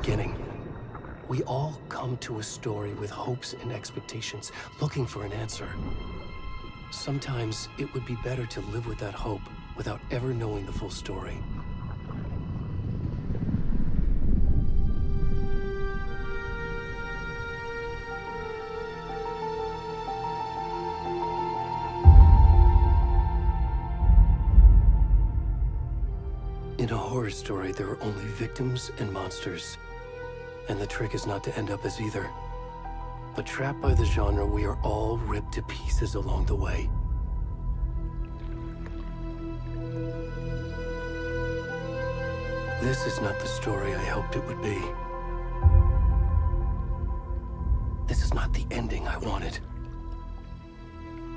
beginning. We all come to a story with hopes and expectations, looking for an answer. Sometimes it would be better to live with that hope without ever knowing the full story. In a horror story, there are only victims and monsters. And the trick is not to end up as either. But trapped by the genre, we are all ripped to pieces along the way. This is not the story I hoped it would be. This is not the ending I wanted.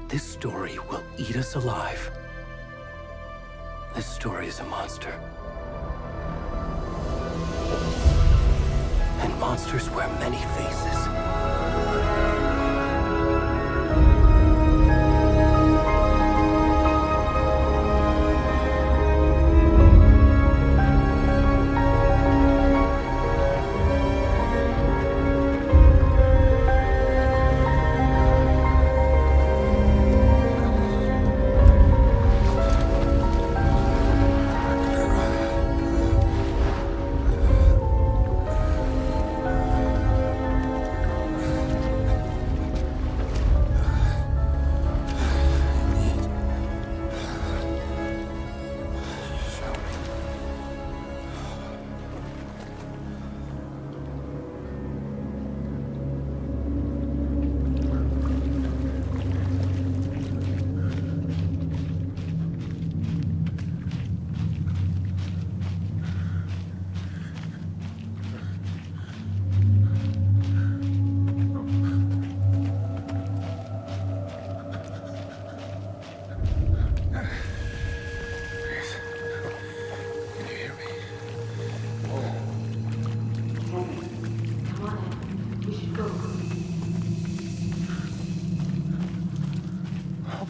This story will eat us alive. This story is a monster. And monsters wear many faces.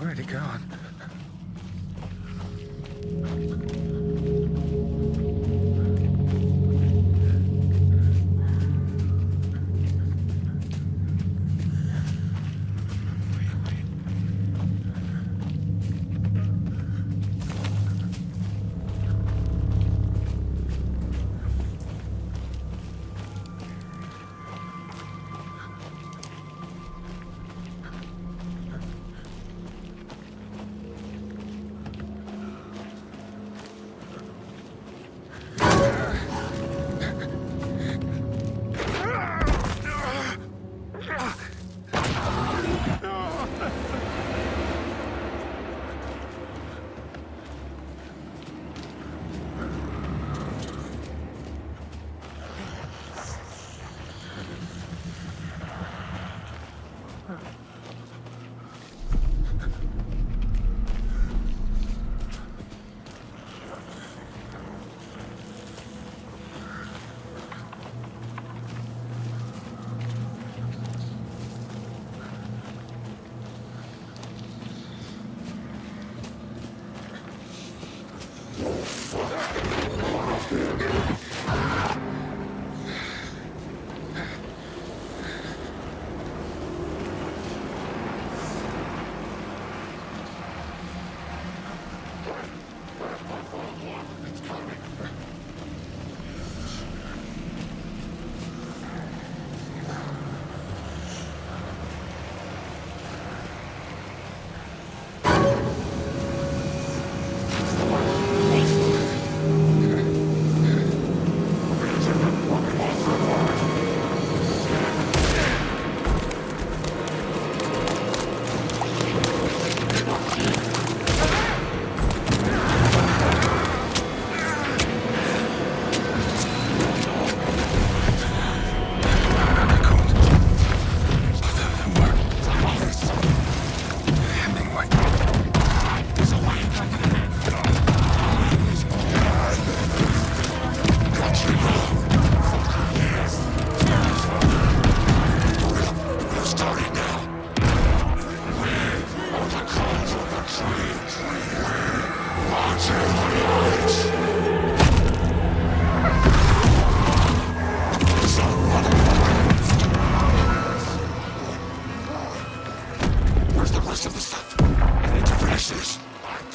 Already gone.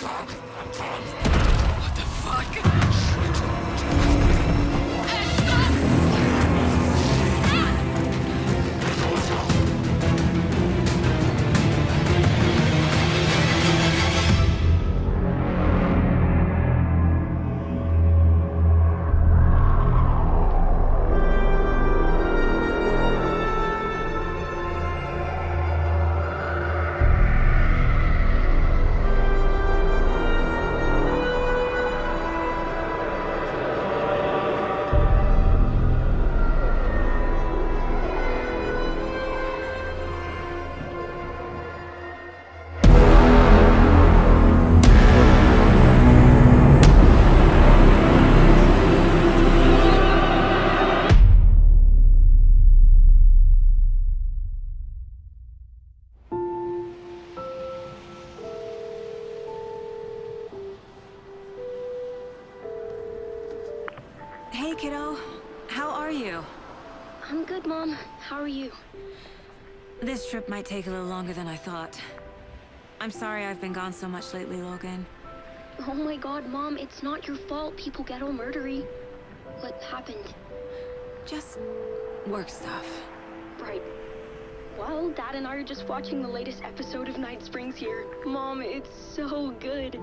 What the fuck? Hey, kiddo. How are you? I'm good, Mom. How are you? This trip might take a little longer than I thought. I'm sorry I've been gone so much lately, Logan. Oh my god, Mom, it's not your fault people get all murdery. What happened? Just work stuff. Right. Well, Dad and I are just watching the latest episode of Night Springs here. Mom, it's so good.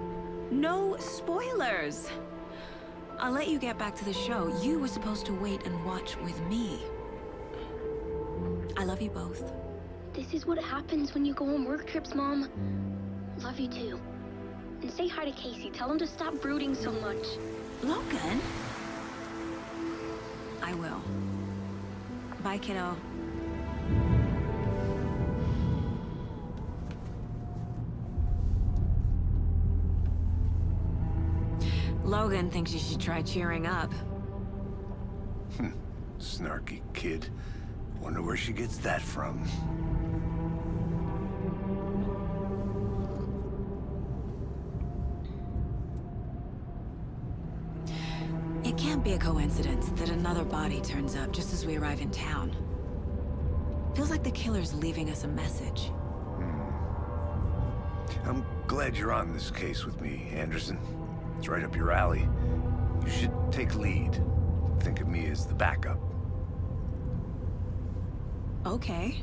No spoilers! I'll let you get back to the show. You were supposed to wait and watch with me. I love you both. This is what happens when you go on work trips, Mom. Love you too. And say hi to Casey. Tell him to stop brooding so much. Logan? I will. Bye, kiddo. Logan thinks you should try cheering up. Snarky kid. Wonder where she gets that from. It can't be a coincidence that another body turns up just as we arrive in town. Feels like the killer's leaving us a message. I'm glad you're on this case with me, Anderson. It's right up your alley. You should take lead. Think of me as the backup. Okay.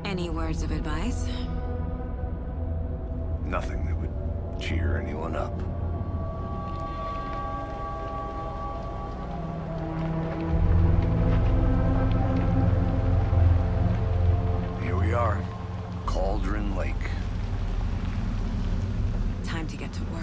Any words of advice? Nothing that would cheer anyone up. Here we are. Cauldron Lake. Time to get to work.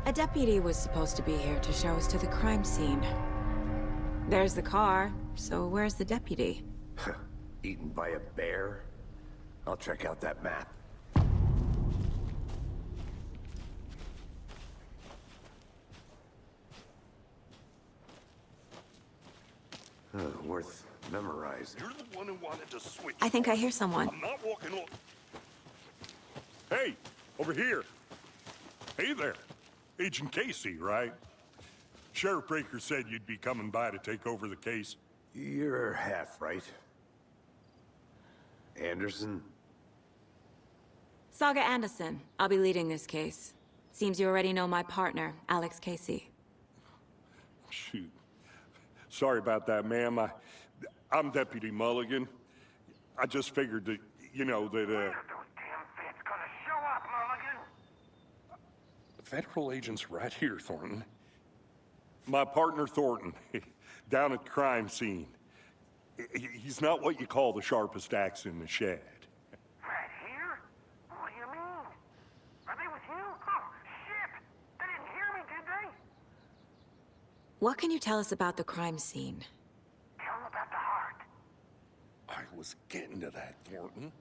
A deputy was supposed to be here to show us to the crime scene. There's the car, so where's the deputy? Eaten by a bear? I'll check out that map. Worth memorizing. You're the one who wanted to switch. I think I hear someone. I'm not walking on. Hey, over here. Hey there. Agent Casey, right? Sheriff Breaker said you'd be coming by to take over the case. You're half right. Anderson? Saga Anderson. I'll be leading this case. Seems you already know my partner, Alex Casey. Shoot. Sorry about that, ma'am. I'm Deputy Mulligan. I just figured that, you know, that, Those damn feds gonna show up, Mulligan? Federal agent's right here, Thornton. My partner, Thornton, down at the crime scene. He's not what you call the sharpest axe in the shed. Right here? What do you mean? Are they with you? Oh, shit! They didn't hear me, did they? What can you tell us about the crime scene? Tell them about the heart. I was getting to that, Thornton.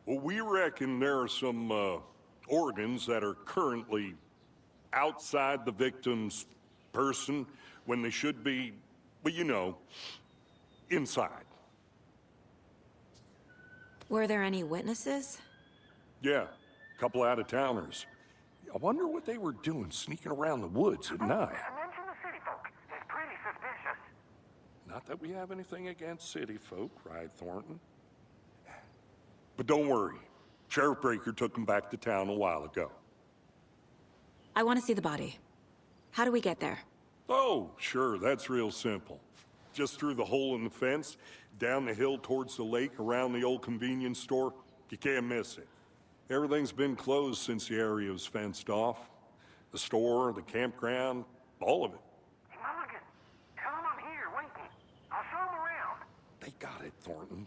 Well, we reckon there are some organs that are currently outside the victim's person when they should be, well, you know, inside. Were there any witnesses? Yeah, a couple out-of-towners. I wonder what they were doing sneaking around the woods at night. Mention the city folk. It's pretty suspicious. Not that we have anything against city folk, right, Thornton? But don't worry. Sheriff Breaker took him back to town a while ago. I want to see the body. How do we get there? Oh, sure, that's real simple. Just through the hole in the fence, down the hill towards the lake, around the old convenience store. You can't miss it. Everything's been closed since the area was fenced off. The store, the campground, all of it. Hey, Mulligan, tell him I'm here waiting. I'll show him around. They got it, Thornton.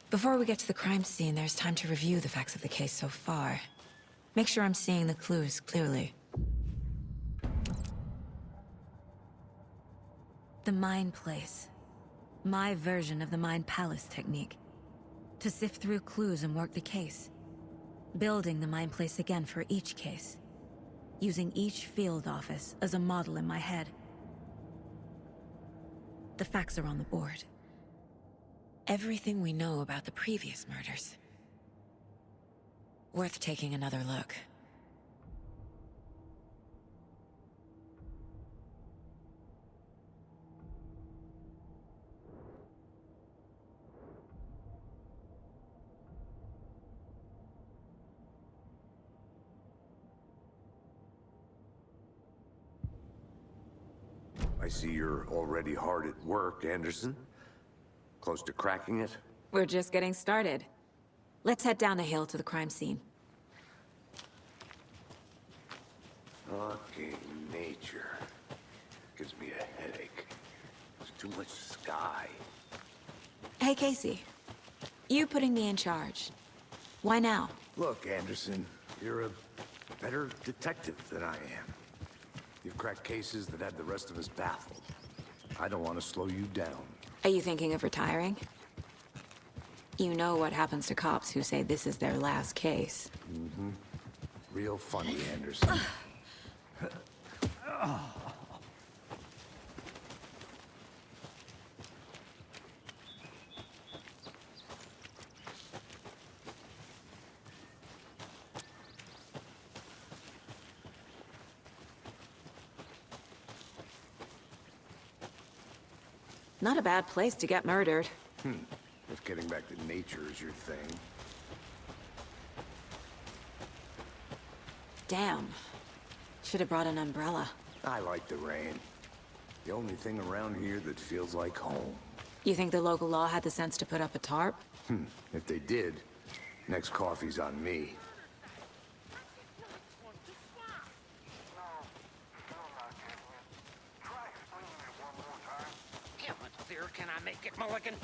Before we get to the crime scene, there's time to review the facts of the case so far. Make sure I'm seeing the clues clearly. The Mind Place. My version of the Mind Palace technique. To sift through clues and work the case. Building the Mind Place again for each case. Using each field office as a model in my head. The facts are on the board. Everything we know about the previous murders. Worth taking another look. I see you're already hard at work, Anderson. Close to cracking it? We're just getting started. Let's head down the hill to the crime scene. Fucking nature. Gives me a headache. There's too much sky. Hey, Casey. You putting me in charge. Why now? Look, Anderson, you're a better detective than I am. You've cracked cases that had the rest of us baffled. I don't want to slow you down. Are you thinking of retiring? You know what happens to cops who say this is their last case. Mm-hmm. Real funny, Anderson. Not a bad place to get murdered. If getting back to nature is your thing. Damn. Should have brought an umbrella. I like the rain. The only thing around here that feels like home. You think the local law had the sense to put up a tarp? If they did, next coffee's on me. Try explaining it one more time. How much clearer can I make it, Mulligan?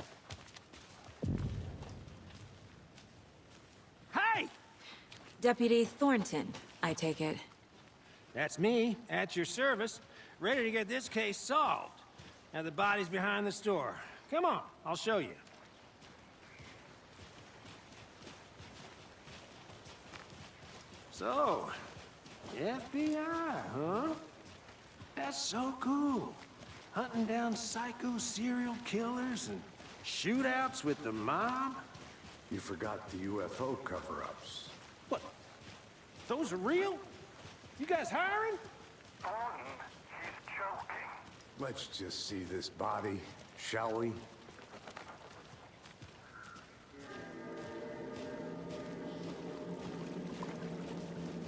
Hey! Deputy Thornton, I take it. That's me, at your service, ready to get this case solved. Now the body's behind the store. Come on, I'll show you. So, FBI, huh? That's so cool. Hunting down psycho serial killers and shootouts with the mob? You forgot the UFO cover-ups. What? Those are real? You guys hiring? Thornton, he's joking. Let's just see this body, shall we?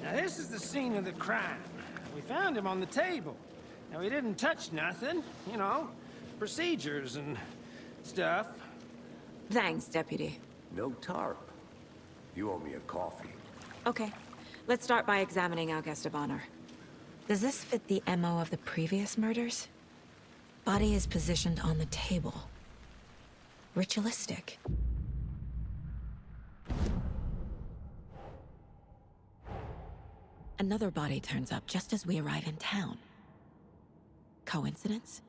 Now this is the scene of the crime. We found him on the table. Now he didn't touch nothing, you know, procedures and stuff. Thanks, Deputy. No tarp. You owe me a coffee. Okay. Let's start by examining our guest of honor. Does this fit the MO of the previous murders? Body is positioned on the table. Ritualistic. Another body turns up just as we arrive in town. Coincidence?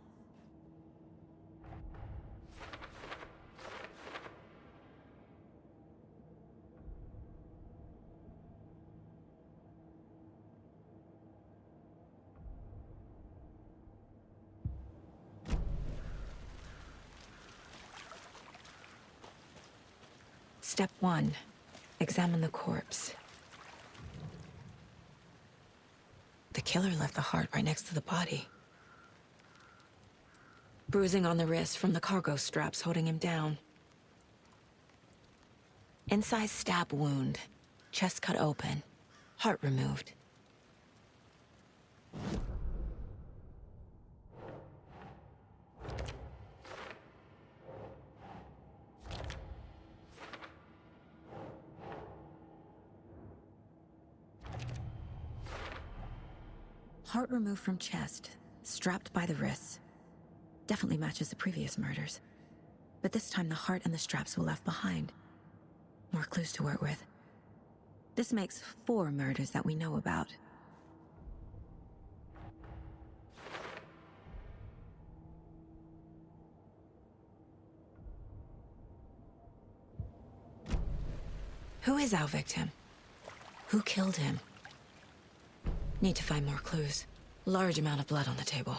Step 1. Examine the corpse. The killer left the heart right next to the body. Bruising on the wrist from the cargo straps holding him down. Incised stab wound. Chest cut open. Heart removed. Heart removed from chest, strapped by the wrists. Definitely matches the previous murders. But this time the heart and the straps were left behind. More clues to work with. This makes 4 murders that we know about. Who is our victim? Who killed him? Need to find more clues. Large amount of blood on the table.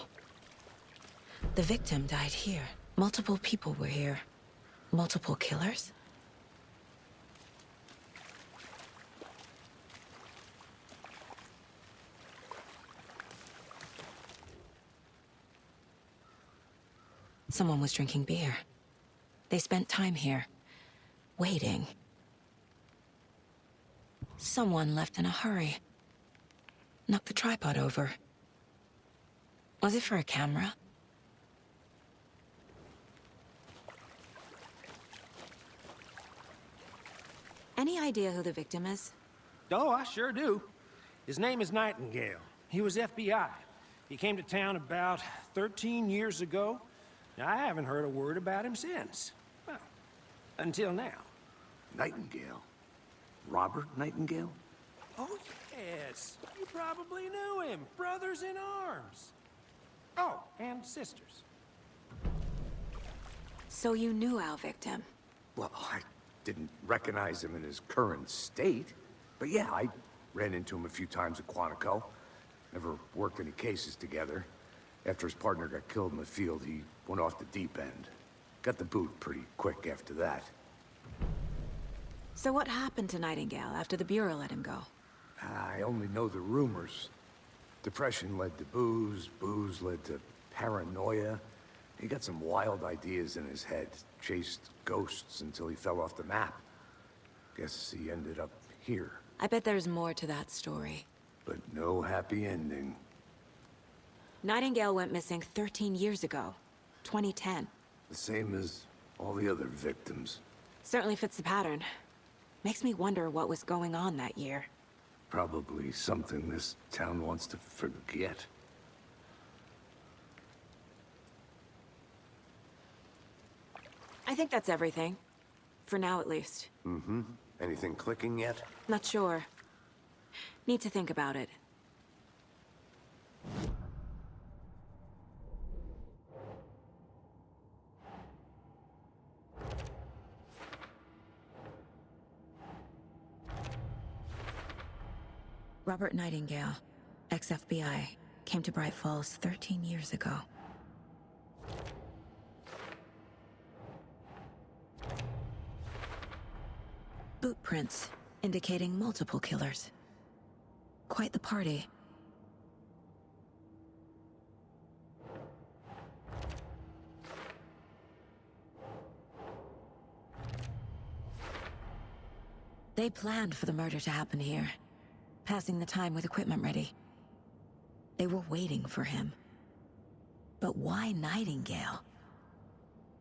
The victim died here. Multiple people were here. Multiple killers? Someone was drinking beer. They spent time here, waiting. Someone left in a hurry. Knocked the tripod over. Was it for a camera? Any idea who the victim is? Oh, I sure do. His name is Nightingale. He was FBI. He came to town about 13 years ago. Now, I haven't heard a word about him since. Well, until now. Nightingale? Robert Nightingale? Oh, yes. You probably knew him. Brothers in arms. Oh, and sisters. So you knew our victim? Well, I didn't recognize him in his current state. But yeah, I ran into him a few times at Quantico. Never worked any cases together. After his partner got killed in the field, he went off the deep end. Got the boot pretty quick after that. So what happened to Nightingale after the Bureau let him go? I only know the rumors. Depression led to booze, booze led to paranoia. He got some wild ideas in his head, chased ghosts until he fell off the map. Guess he ended up here. I bet there's more to that story. But no happy ending. Nightingale went missing 13 years ago, 2010. The same as all the other victims. Certainly fits the pattern. Makes me wonder what was going on that year. Probably something this town wants to forget. I think that's everything. For now, at least. Mm-hmm. Anything clicking yet? Not sure. Need to think about it. Robert Nightingale, ex-FBI, came to Bright Falls 13 years ago. Boot prints indicating multiple killers. Quite the party. They planned for the murder to happen here, passing the time with equipment ready. They were waiting for him. But why Nightingale?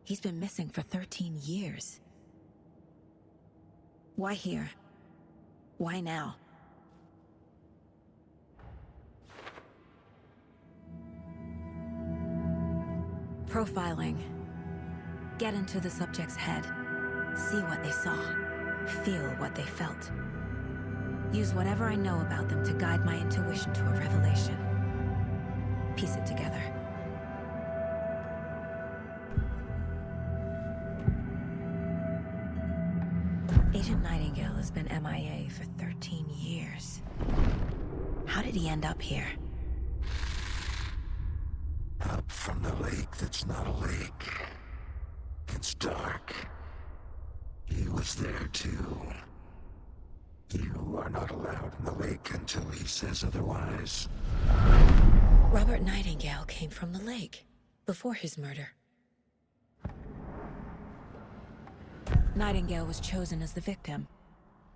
He's been missing for 13 years. Why here? Why now? Profiling. Get into the subject's head. See what they saw. Feel what they felt. Use whatever I know about them to guide my intuition to a revelation. Piece it together. Agent Nightingale has been MIA for 13 years. How did he end up here? Up from the lake that's not a lake. It's dark. He was was there too. You are not allowed in the lake until he says otherwise. Robert Nightingale came from the lake before his murder. Nightingale was chosen as the victim.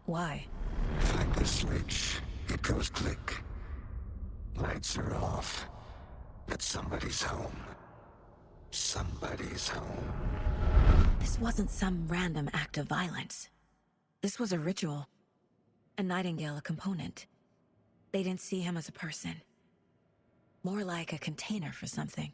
Why? Flick the switch, it goes click. Lights are off, but somebody's home. Somebody's home. This wasn't some random act of violence. This was a ritual. And Nightingale a component. They didn't see him as a person. More like a container for something.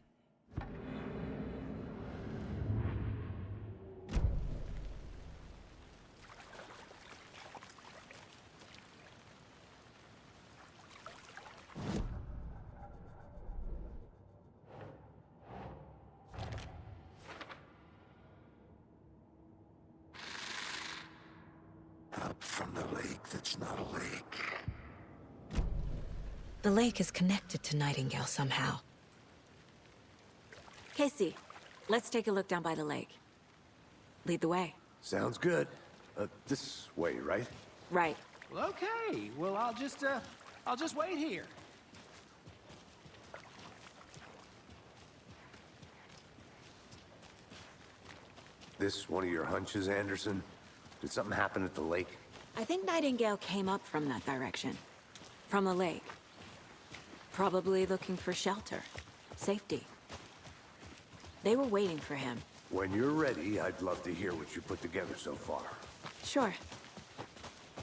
Up from the lake that's not a lake. The lake is connected to Nightingale somehow. Casey, let's take a look down by the lake. Lead the way. Sounds good. This way, right? Right. Well, okay. Well, I'll just wait here. This one of your hunches, Anderson? Did something happen at the lake? I think Nightingale came up from that direction. From the lake. Probably looking for shelter. Safety. They were waiting for him. When you're ready, I'd love to hear what you put together so far. Sure.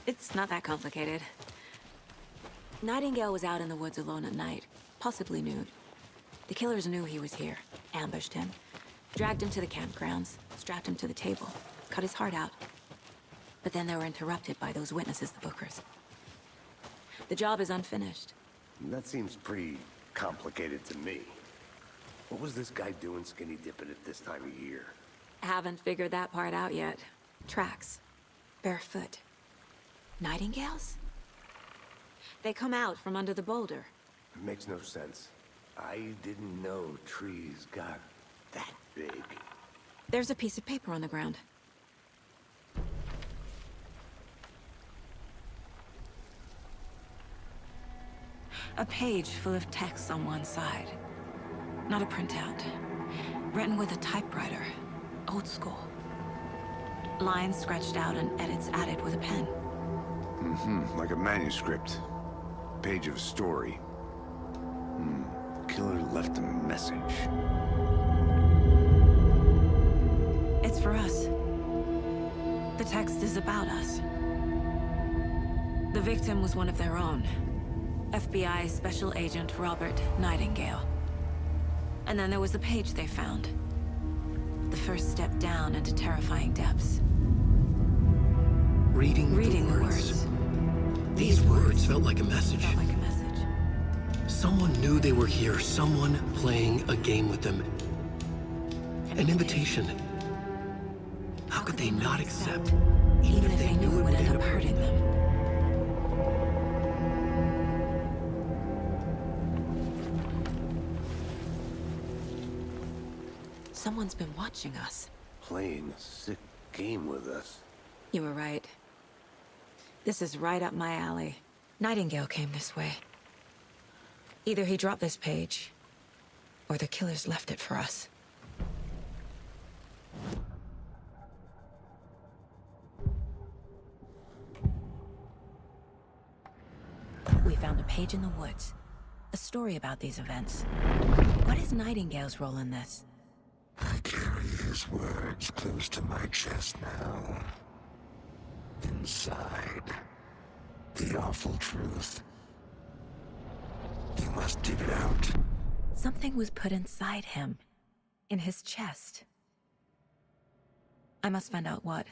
It's not that complicated. Nightingale was out in the woods alone at night, possibly nude. The killers knew he was here, ambushed him, dragged him to the campgrounds, strapped him to the table, cut his heart out. But then they were interrupted by those witnesses, the Bookers. The job is unfinished. That seems pretty complicated to me. What was this guy doing skinny dipping at this time of year? Haven't figured that part out yet. Tracks. Barefoot. Nightingales? They come out from under the boulder. It makes no sense. I didn't know trees got that big. There's a piece of paper on the ground. A page full of text on one side. Not a printout. Written with a typewriter. Old school. Lines scratched out and edits added with a pen. Like a manuscript. Page of a story. Killer left a message. It's for us. The text is about us. The victim was one of their own. FBI Special Agent Robert Nightingale. And then there was the page they found. The first step down into terrifying depths. Reading the the words. These words felt like a message. Felt like a message. Someone knew they were here, someone playing a game with them. An invitation. How could they not accept, even if they knew it would end up hurting them? Someone's been watching us. Playing a sick game with us. You were right. This is right up my alley. Nightingale came this way. Either he dropped this page, or the killers left it for us. We found a page in the woods. A story about these events. What is Nightingale's role in this? I carry his words close to my chest now. Inside, the awful truth. You must dig it out. Something was put inside him. In his chest. I must find out what.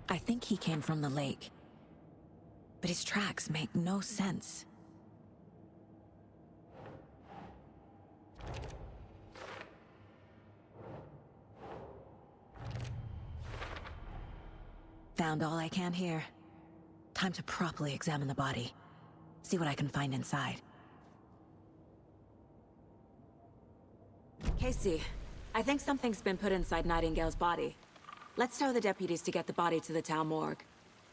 I think he came from the lake. But his tracks make no sense. Found all I can here. Time to properly examine the body. See what I can find inside. Casey, I think something's been put inside Nightingale's body. Let's tell the deputies to get the body to the town morgue.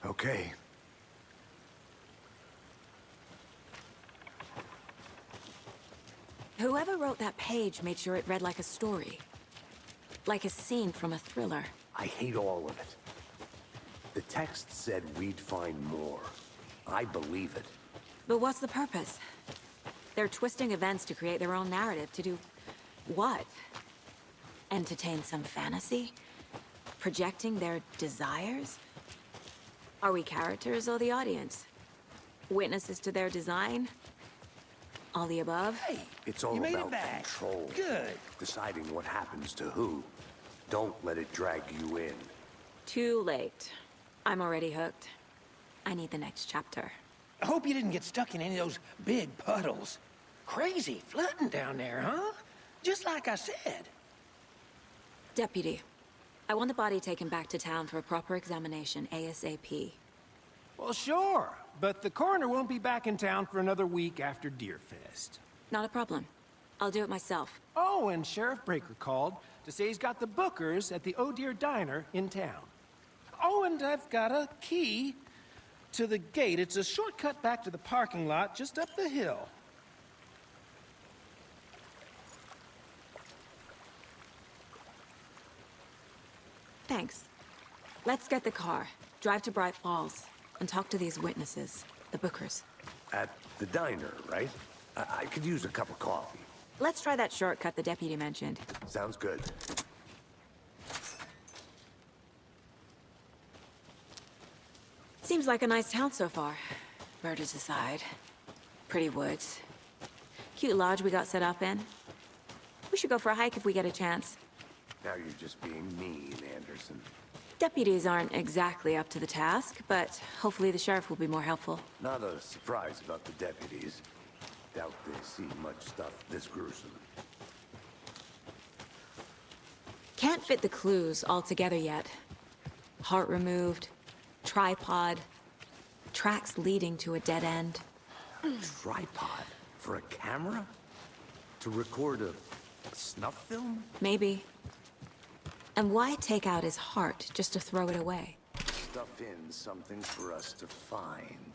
Okay. Whoever wrote that page made sure it read like a story. Like a scene from a thriller. I hate all of it. The text said we'd find more. I believe it. But what's the purpose? They're twisting events to create their own narrative. To do what? Entertain some fantasy? Projecting their desires? Are we characters or the audience? Witnesses to their design? All the above? Hey, It's all you made it about back. control. Good. Deciding what happens to who. Don't let it drag you in. Too late. I'm already hooked. I need the next chapter. I hope you didn't get stuck in any of those big puddles. Crazy flooding down there, huh? Just like I said. Deputy, I want the body taken back to town for a proper examination ASAP. Well, sure. But the coroner won't be back in town for another week after Deerfest. Not a problem. I'll do it myself. Oh, and Sheriff Breaker called to say he's got the Bookers at the Oh Dear Diner in town. Oh, and I've got a key to the gate. It's a shortcut back to the parking lot just up the hill. Thanks. Let's get the car, drive to Bright Falls, and talk to these witnesses, the Bookers. At the diner, right? I could use a cup of coffee. Let's try that shortcut the deputy mentioned. Sounds good. Seems like a nice town so far. Murders aside. Pretty woods. Cute lodge we got set up in. We should go for a hike if we get a chance. Now you're just being mean, Anderson. Deputies aren't exactly up to the task, but hopefully the sheriff will be more helpful. Not a surprise about the deputies. Doubt they see much stuff this gruesome. Can't fit the clues all together yet. Heart removed, tripod, tracks leading to a dead end. Tripod? For a camera? To record a snuff film? Maybe. And why take out his heart just to throw it away? Stuff in something for us to find.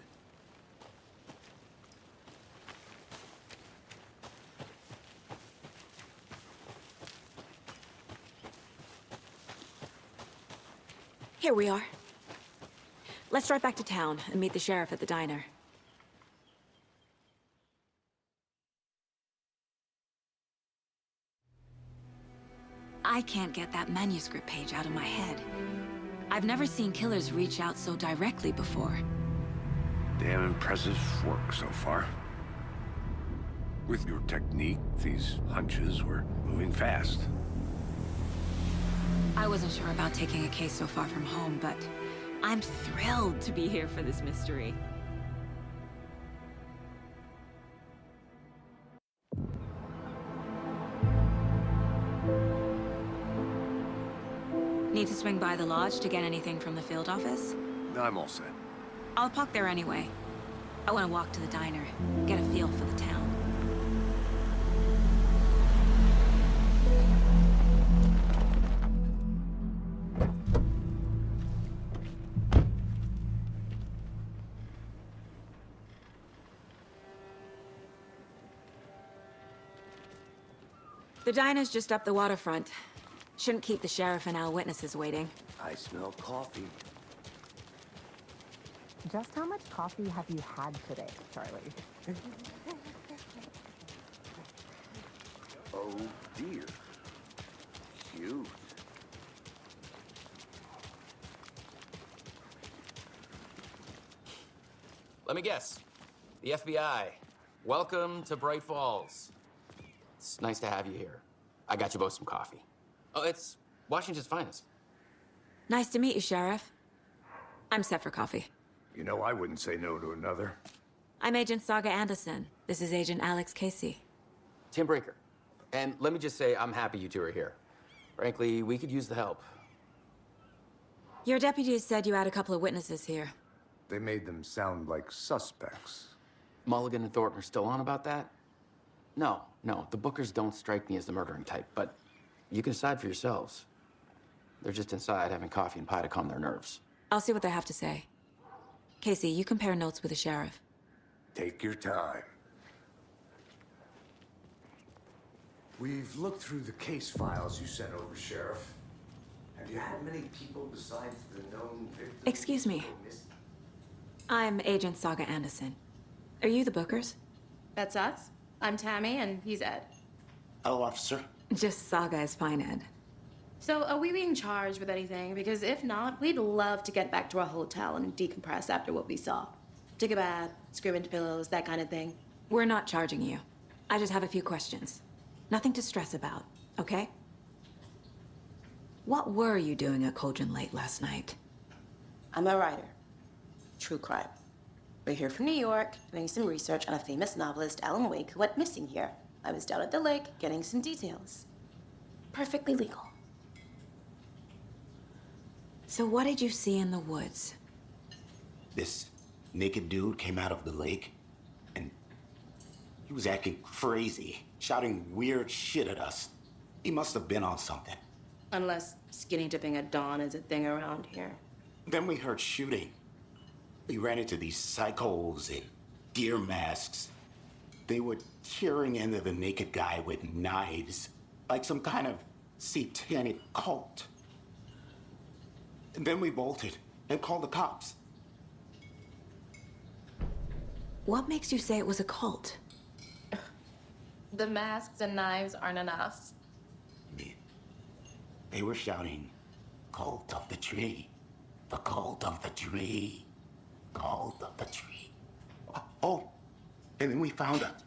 Here we are. Let's drive back to town and meet the sheriff at the diner. I can't get that manuscript page out of my head. I've never seen killers reach out so directly before. Damn impressive work so far. With your technique, these hunches were moving fast. I wasn't sure about taking a case so far from home, but I'm thrilled to be here for this mystery. Need to swing by the lodge to get anything from the field office? I'm all set. I'll park there anyway. I want to walk to the diner, get a feel for the town. The diner's just up the waterfront. Shouldn't keep the sheriff and our witnesses waiting. I smell coffee. Just how much coffee have you had today, Charlie? Oh dear. Cute. Let me guess. The FBI. Welcome to Bright Falls. It's nice to have you here. I got you both some coffee. Oh, it's Washington's finest. Nice to meet you, Sheriff. I'm set for coffee. You know, I wouldn't say no to another. I'm Agent Saga Anderson. This is Agent Alex Casey. Tim Breaker. And let me just say, I'm happy you two are here. Frankly, we could use the help. Your deputies said you had a couple of witnesses here. They made them sound like suspects. Mulligan and Thornton are still on about that? No, the Bookers don't strike me as the murdering type, but you can decide for yourselves. They're just inside having coffee and pie to calm their nerves. I'll see what they have to say. Casey, you compare notes with the sheriff. Take your time. We've looked through the case files you sent over, Sheriff. Have you had many people besides the known victims? Excuse me. I'm Agent Saga Anderson. Are you the Bookers? That's us. I'm Tammy, and he's Ed. Hello, officer. Just Saga is fine, Ed. So, are we being charged with anything? Because if not, we'd love to get back to our hotel and decompress after what we saw. Take a bath, scream into pillows, that kind of thing. We're not charging you. I just have a few questions. Nothing to stress about, okay? What were you doing at Cauldron Lake last night? I'm a writer. True crime. We're here from New York, doing some research on a famous novelist, Alan Wake, who went missing here. I was down at the lake, getting some details. Perfectly legal. So what did you see in the woods? This naked dude came out of the lake, and he was acting crazy, shouting weird shit at us. He must have been on something. Unless skinny dipping at dawn is a thing around here. Then we heard shooting. We ran into these psychos in deer masks. They were tearing into the naked guy with knives, like some kind of satanic cult. And then we bolted and called the cops. What makes you say it was a cult? The masks and knives aren't enough. They were shouting, "Cult of the tree, the cult of the tree, cult of the tree." Oh, and then we found it.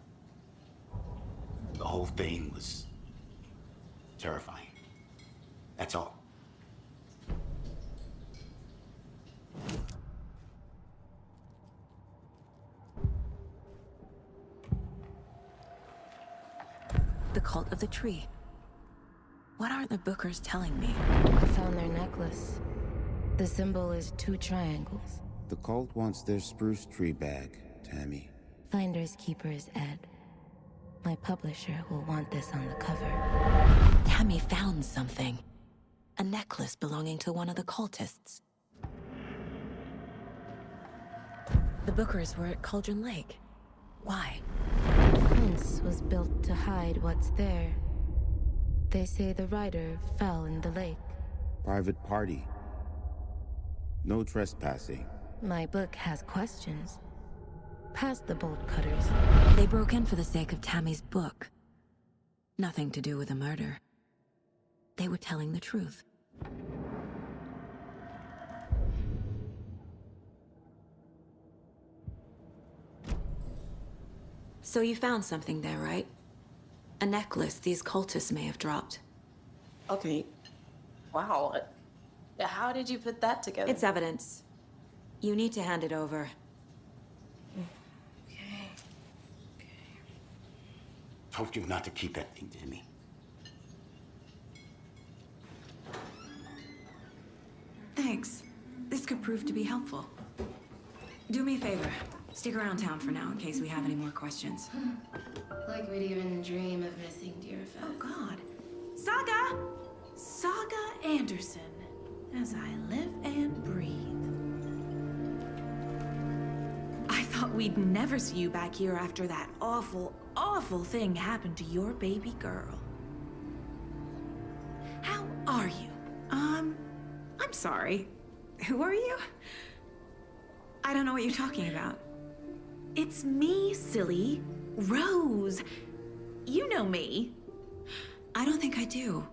The whole thing was terrifying. That's all. The cult of the tree. What are the Bookers telling me? I found their necklace. The symbol is 2 triangles. The cult wants their spruce tree back, Tammy. Finders keepers, Ed. My publisher will want this on the cover. Tammy found something. A necklace belonging to one of the cultists. The Bookers were at Cauldron Lake. Why? The fence was built to hide what's there. They say the writer fell in the lake. Private party. No trespassing. My book has questions. Past the bolt cutters. They broke in for the sake of Tammy's book. Nothing to do with a murder. They were telling the truth. So you found something there, right? A necklace these cultists may have dropped. Okay. Wow. How did you put that together? It's evidence. You need to hand it over. Told you not to keep that thing to me. Thanks. This could prove to be helpful. Do me a favor. Stick around town for now in case we have any more questions. Like we'd even dream of missing dear Fez. Oh, God. Saga! Saga Anderson. As I live and breathe. I thought we'd never see you back here after that awful, awful thing happened to your baby girl. How are you? I'm sorry. Who are you? I don't know what you're talking about. It's me, silly. Rose. You know me. I don't think I do.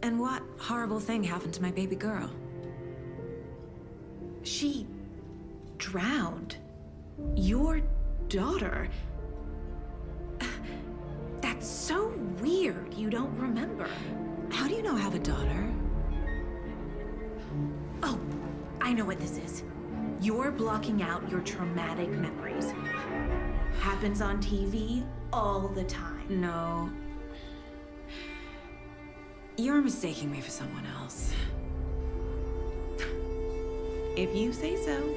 And what horrible thing happened to my baby girl? She drowned. Your daughter. That's so weird you don't remember. How do you know I have a daughter? Oh, I know what this is. You're blocking out your traumatic memories. Happens on TV all the time. No. You're mistaking me for someone else. If you say so.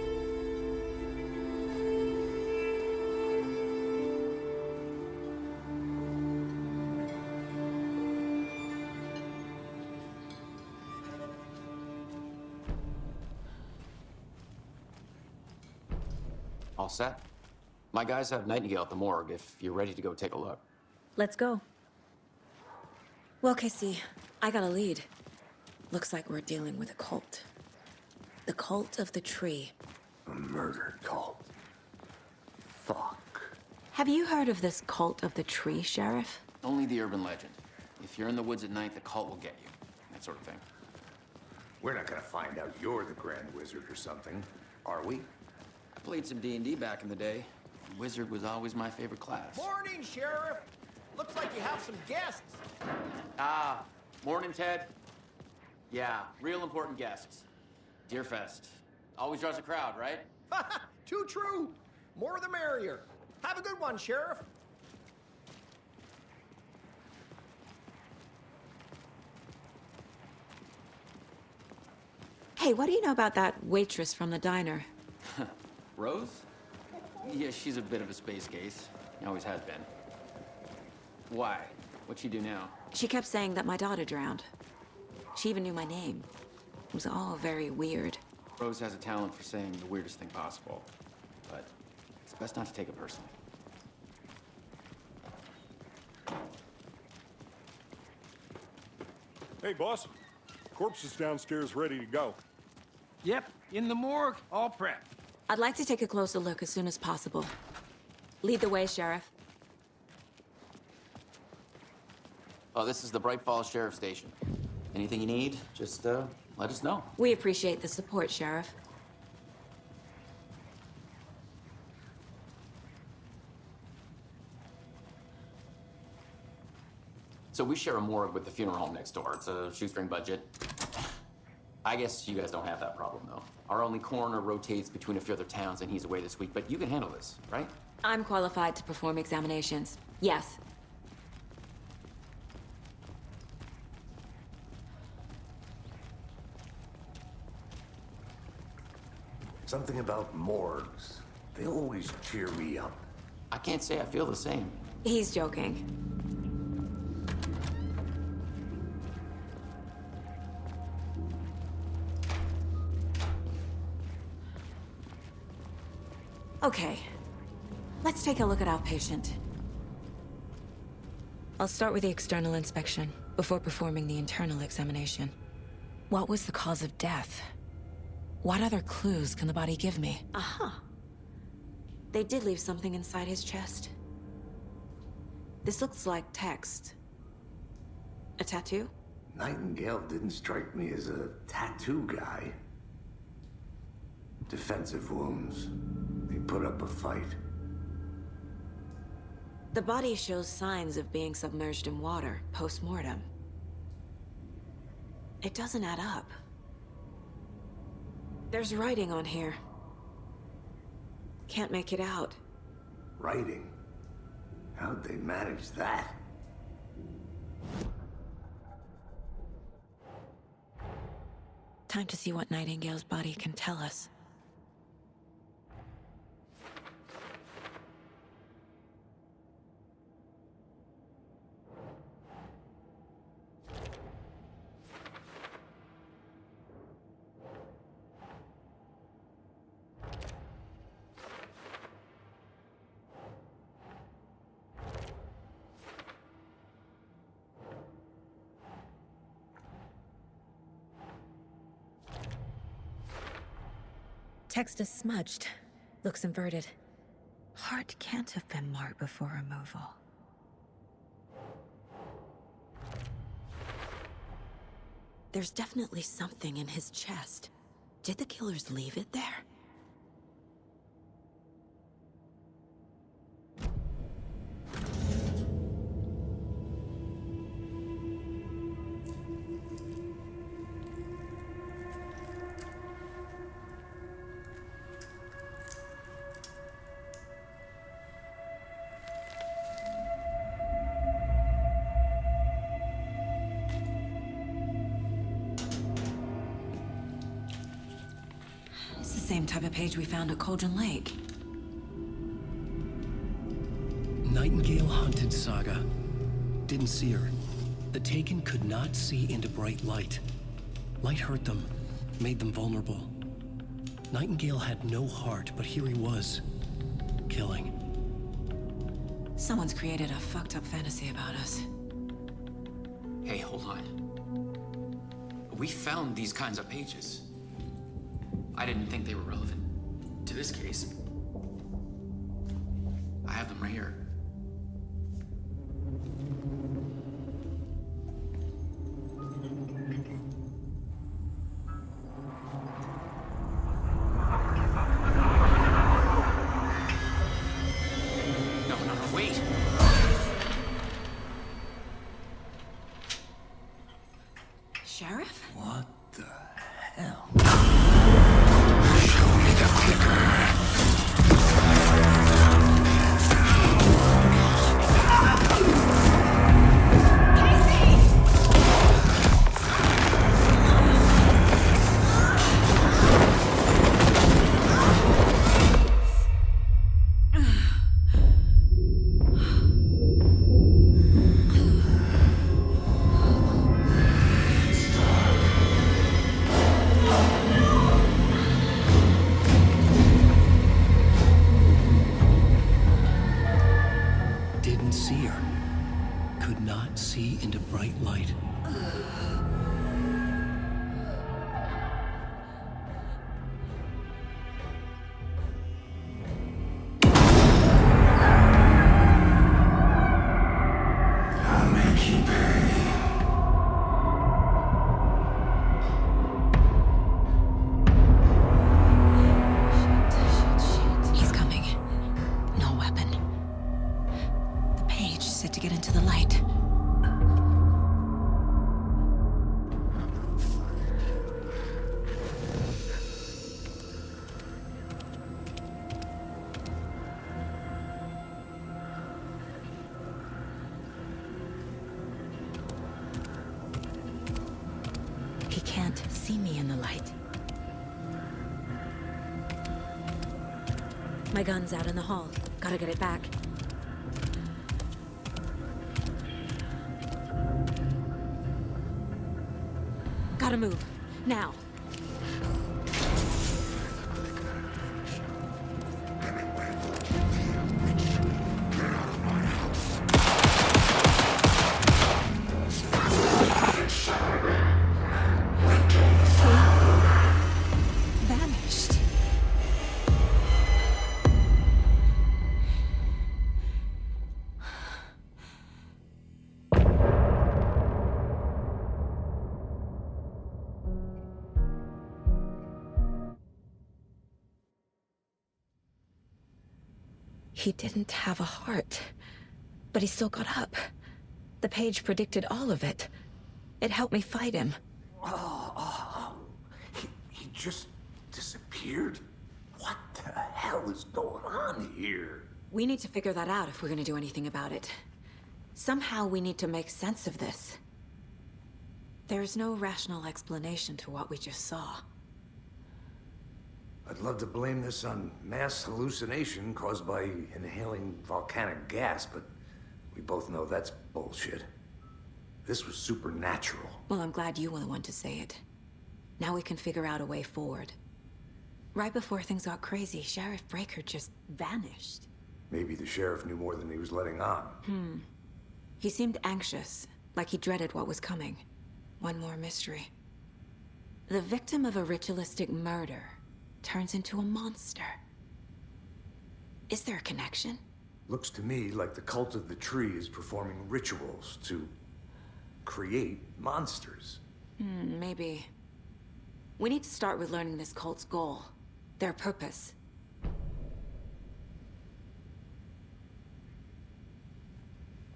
All set? My guys have Nightingale at the morgue if you're ready to go take a look. Let's go. Well, Casey, I got a lead. Looks like we're dealing with a cult. The cult of the tree. A murder cult. Fuck. Have you heard of this cult of the tree, Sheriff? Only the urban legend. If you're in the woods at night, the cult will get you. That sort of thing. We're not gonna find out you're the Grand Wizard or something, are we? I played some D&D back in the day. Wizard was always my favorite class. Morning, Sheriff. Looks like you have some guests. Ah, morning, Ted. Yeah, real important guests. Deerfest. Always draws a crowd, right? Too true. More the merrier. Have a good one, Sheriff. Hey, what do you know about that waitress from the diner? Rose? Yeah, she's a bit of a space case. Always has been. Why? What'd she do now? She kept saying that my daughter drowned. She even knew my name. It was all very weird. Rose has a talent for saying the weirdest thing possible. But it's best not to take it personally. Hey, boss. Corpse is downstairs ready to go. Yep, in the morgue, all prepped. I'd like to take a closer look as soon as possible. Lead the way, Sheriff. Oh, this is the Bright Falls Sheriff Station. Anything you need, just let us know. We appreciate the support, Sheriff. So we share a morgue with the funeral home next door. It's a shoestring budget. I guess you guys don't have that problem, though. Our only coroner rotates between a few other towns, and he's away this week, but you can handle this, right? I'm qualified to perform examinations. Yes. Something about morgues. They always cheer me up. I can't say I feel the same. He's joking. Okay, let's take a look at our patient. I'll start with the external inspection before performing the internal examination. What was the cause of death? What other clues can the body give me? Aha. They did leave something inside his chest. This looks like text. A tattoo? Nightingale didn't strike me as a tattoo guy. Defensive wounds. He put up a fight. The body shows signs of being submerged in water post-mortem. It doesn't add up. There's writing on here. Can't make it out. Writing? How'd they manage that? Time to see what Nightingale's body can tell us. Text is smudged. Looks inverted. Heart can't have been marked before removal. There's definitely something in his chest. Did the killers leave it there? same type of page we found at Cauldron Lake. Nightingale hunted Saga. Didn't see her. The Taken could not see into bright light. Light hurt them, made them vulnerable. Nightingale had no heart, but here he was, killing. Someone's created a fucked up fantasy about us. Hey, hold on. We found these kinds of pages. I didn't think they were relevant to this case. I have them right here. No, wait. Sheriff? What the hell? Show me the clicker. Didn't see her. Could not see into bright light. I'll make you pay. He's coming. No weapon. The page set to get into the light. He can't see me in the light. My gun's out in the hall. Gotta get it back. Gotta move. Now. Vanished. He didn't have a heart, but he still got up. The page predicted all of it. It helped me fight him. He just disappeared? What the hell is going on here? We need to figure that out if we're gonna do anything about it. Somehow we need to make sense of this. There's no rational explanation to what we just saw. I'd love to blame this on mass hallucination caused by inhaling volcanic gas, but we both know that's bullshit. This was supernatural. Well, I'm glad you were the one to say it. Now we can figure out a way forward. Right before things got crazy, Sheriff Breaker just vanished. Maybe the sheriff knew more than he was letting on. He seemed anxious, like he dreaded what was coming. One more mystery. The victim of a ritualistic murder turns into a monster. Is there a connection? Looks to me like the cult of the tree is performing rituals to create monsters. Maybe. We need to start with learning this cult's goal. Their purpose.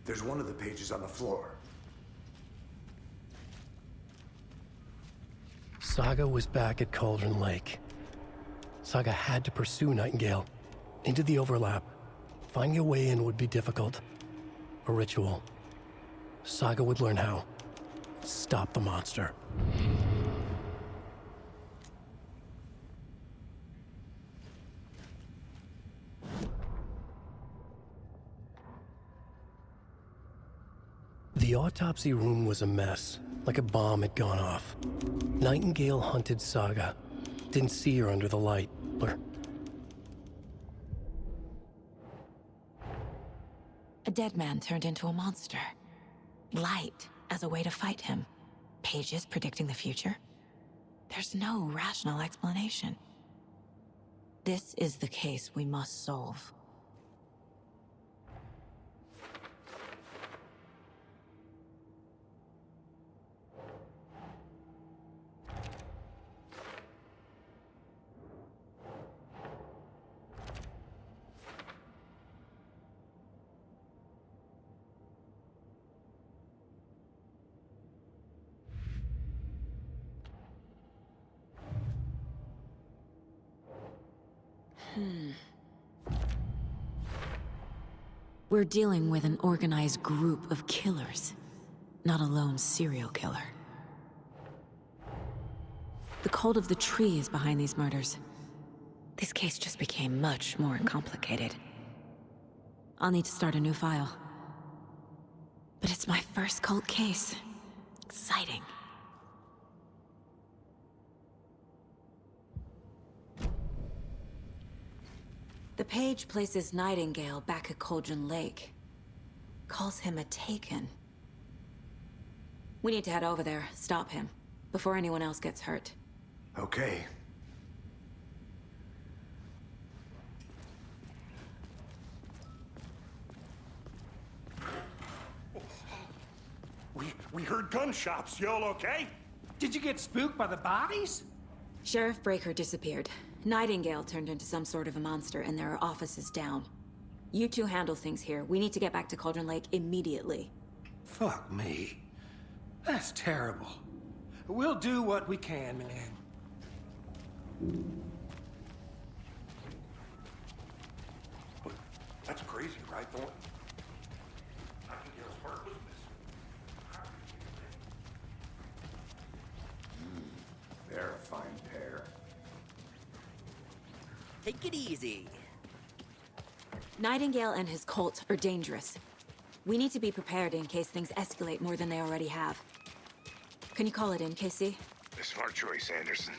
There's one of the pages on the floor. Saga was back at Cauldron Lake. Saga had to pursue Nightingale. Into the overlap. Finding a way in would be difficult. A ritual. Saga would learn how. Stop the monster. The autopsy room was a mess, like a bomb had gone off. Nightingale hunted Saga. Didn't see her under the light. A dead man turned into a monster. Light as a way to fight him. Pages predicting the future. There's no rational explanation. This is the case we must solve. We're dealing with an organized group of killers, not a lone serial killer. The cult of the tree is behind these murders. This case just became much more complicated. I'll need to start a new file. But it's my first cult case. Exciting. The page places Nightingale back at Cauldron Lake. Calls him a Taken. We need to head over there, stop him, before anyone else gets hurt. Okay. We heard gunshots. Y'all okay? Did you get spooked by the bodies? Sheriff Breaker disappeared. Nightingale turned into some sort of a monster, and there are offices down. You two handle things here. We need to get back to Cauldron Lake immediately. Fuck me. That's terrible. We'll do what we can, man. That's crazy, right, Thornton? Nightingale's heart was missing. They're a fine pair. Take it easy. Nightingale and his cult are dangerous. We need to be prepared in case things escalate more than they already have. Can you call it in, KC? A smart choice, Anderson.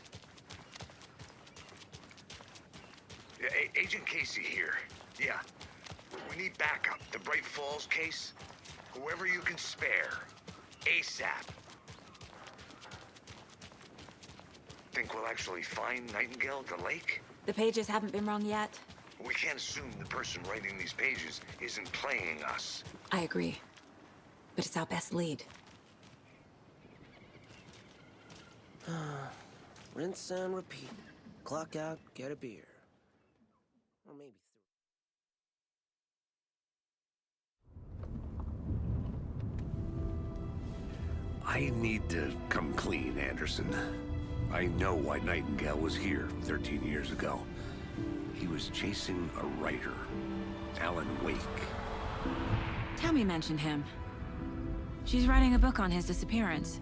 Yeah, Agent Casey here. Yeah. We need backup. The Bright Falls case. Whoever you can spare. ASAP. Think we'll actually find Nightingale at the lake? The pages haven't been wrong yet. We can't assume the person writing these pages isn't playing us. I agree. But it's our best lead. Rinse and repeat. Clock out, get a beer. Or maybe I need to come clean, Anderson. I know why Nightingale was here 13 years ago. He was chasing a writer, Alan Wake. Tammy mentioned him. She's writing a book on his disappearance.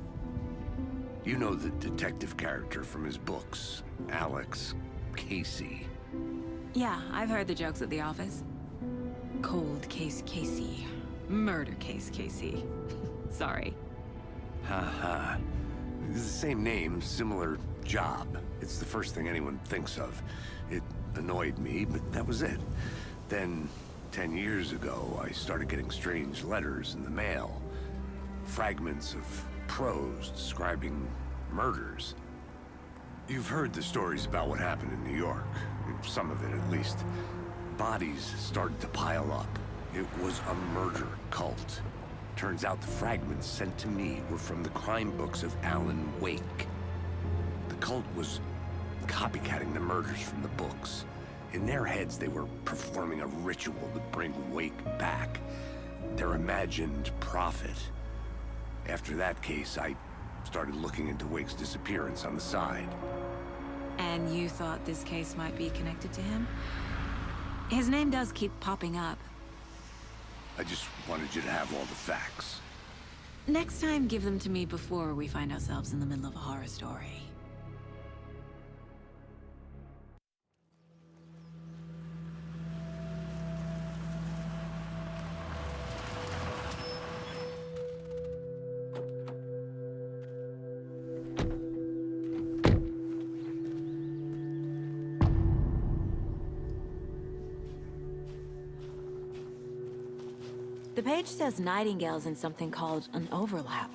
You know the detective character from his books, Alex Casey. Yeah, I've heard the jokes at the office. Cold case Casey. Murder case Casey. Sorry. Haha. It's the same name, similar job. It's the first thing anyone thinks of. It annoyed me, but that was it. Then, 10 years ago, I started getting strange letters in the mail. Fragments of prose describing murders. You've heard the stories about what happened in New York. Some of it, at least. Bodies started to pile up. It was a murder cult. Turns out the fragments sent to me were from the crime books of Alan Wake. The cult was copycatting the murders from the books. In their heads, they were performing a ritual to bring Wake back. Their imagined prophet. After that case, I started looking into Wake's disappearance on the side. And you thought this case might be connected to him? His name does keep popping up. I just wanted you to have all the facts. Next time, give them to me before we find ourselves in the middle of a horror story. The page says Nightingale's in something called an overlap.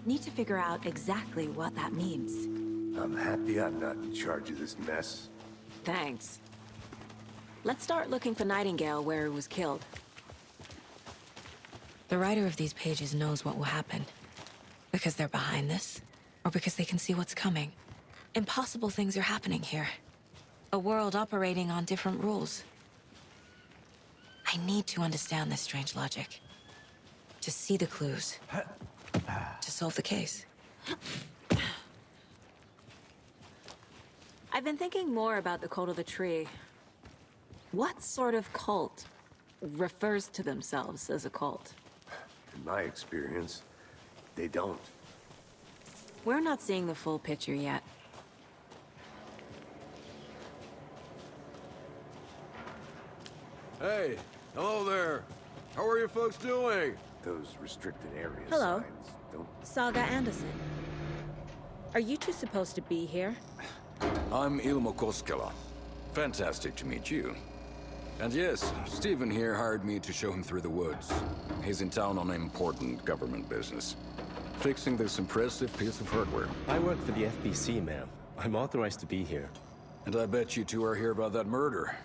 Need to figure out exactly what that means. I'm happy I'm not in charge of this mess. Thanks. Let's start looking for Nightingale where he was killed. The writer of these pages knows what will happen. Because they're behind this, or because they can see what's coming. Impossible things are happening here. A world operating on different rules. I need to understand this strange logic. To see the clues. To solve the case. I've been thinking more about the cult of the tree. What sort of cult refers to themselves as a cult? In my experience, they don't. We're not seeing the full picture yet. Hey, hello there. How are you folks doing? Those restricted areas Hello. signs don't... Saga Anderson. Are you two supposed to be here? I'm Ilmo Koskela. Fantastic to meet you. And yes, Stephen here hired me to show him through the woods. He's in town on important government business. Fixing this impressive piece of hardware. I work for the FBC, ma'am. I'm authorized to be here. And I bet you two are here about that murder.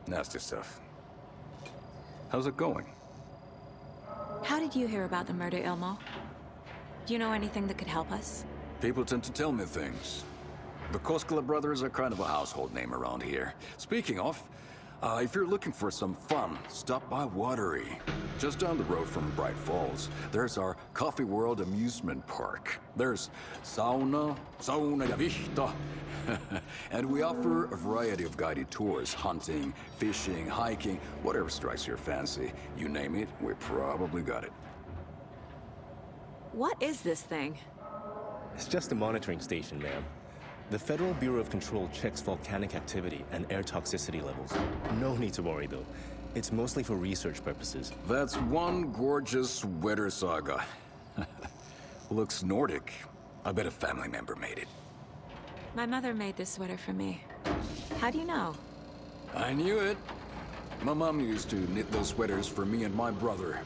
Nasty stuff. How's it going? How did you hear about the murder, Ilmo? Do you know anything that could help us? People tend to tell me things. The Koskela brothers are kind of a household name around here. Speaking of, if you're looking for some fun, stop by Watery. Just down the road from Bright Falls, there's our Coffee World amusement park. There's sauna ja vihta. And we offer a variety of guided tours, hunting, fishing, hiking, whatever strikes your fancy. You name it, we probably got it. What is this thing? It's just a monitoring station, ma'am. The Federal Bureau of Control checks volcanic activity and air toxicity levels. No need to worry, though. It's mostly for research purposes. That's one gorgeous sweater, Saga. Looks Nordic. I bet a family member made it. My mother made this sweater for me. How do you know? I knew it. My mom used to knit those sweaters for me and my brother.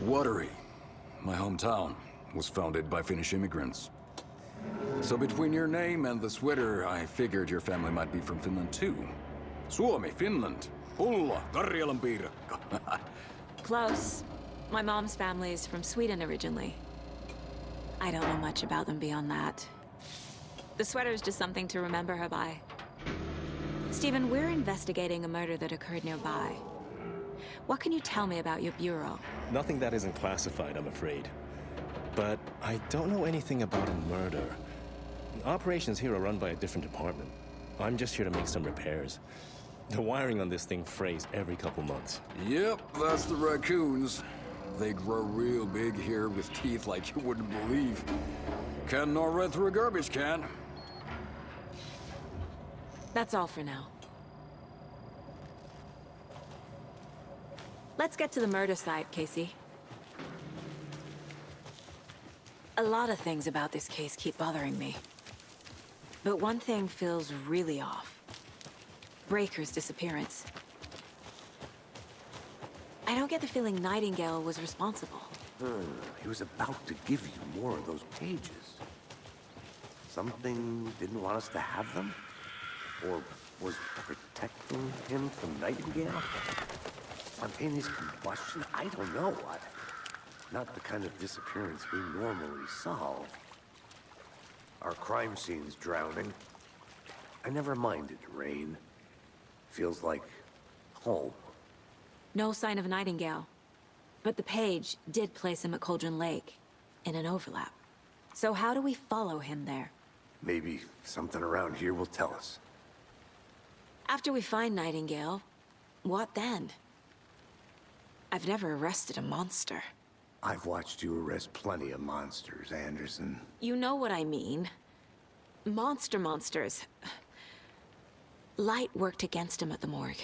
Watery, my hometown, was founded by Finnish immigrants. So between your name and the sweater, I figured your family might be from Finland too. Suomi, Finland. Pulla, Karjalan piirakka. Close. My mom's family is from Sweden originally. I don't know much about them beyond that. The sweater is just something to remember her by. Stephen, we're investigating a murder that occurred nearby. What can you tell me about your bureau? Nothing that isn't classified, I'm afraid. But I don't know anything about a murder. Operations here are run by a different department. I'm just here to make some repairs. The wiring on this thing frays every couple months. Yep, that's the raccoons. They grow real big here with teeth like you wouldn't believe. Can't gnaw right through a garbage can. That's all for now. Let's get to the murder site, Casey. A lot of things about this case keep bothering me. But one thing feels really off. Breaker's disappearance. I don't get the feeling Nightingale was responsible. He was about to give you more of those pages. Something didn't want us to have them? Or was protecting him from Nightingale? Spontaneous combustion? I don't know. Not the kind of disappearance we normally solve. Our crime scene's drowning. I never minded rain. Feels like home. No sign of Nightingale. But the page did place him at Cauldron Lake, in an overlap. So how do we follow him there? Maybe something around here will tell us. After we find Nightingale, what then? I've never arrested a monster. I've watched you arrest plenty of monsters, Anderson. You know what I mean. Monsters. Light worked against him at the morgue.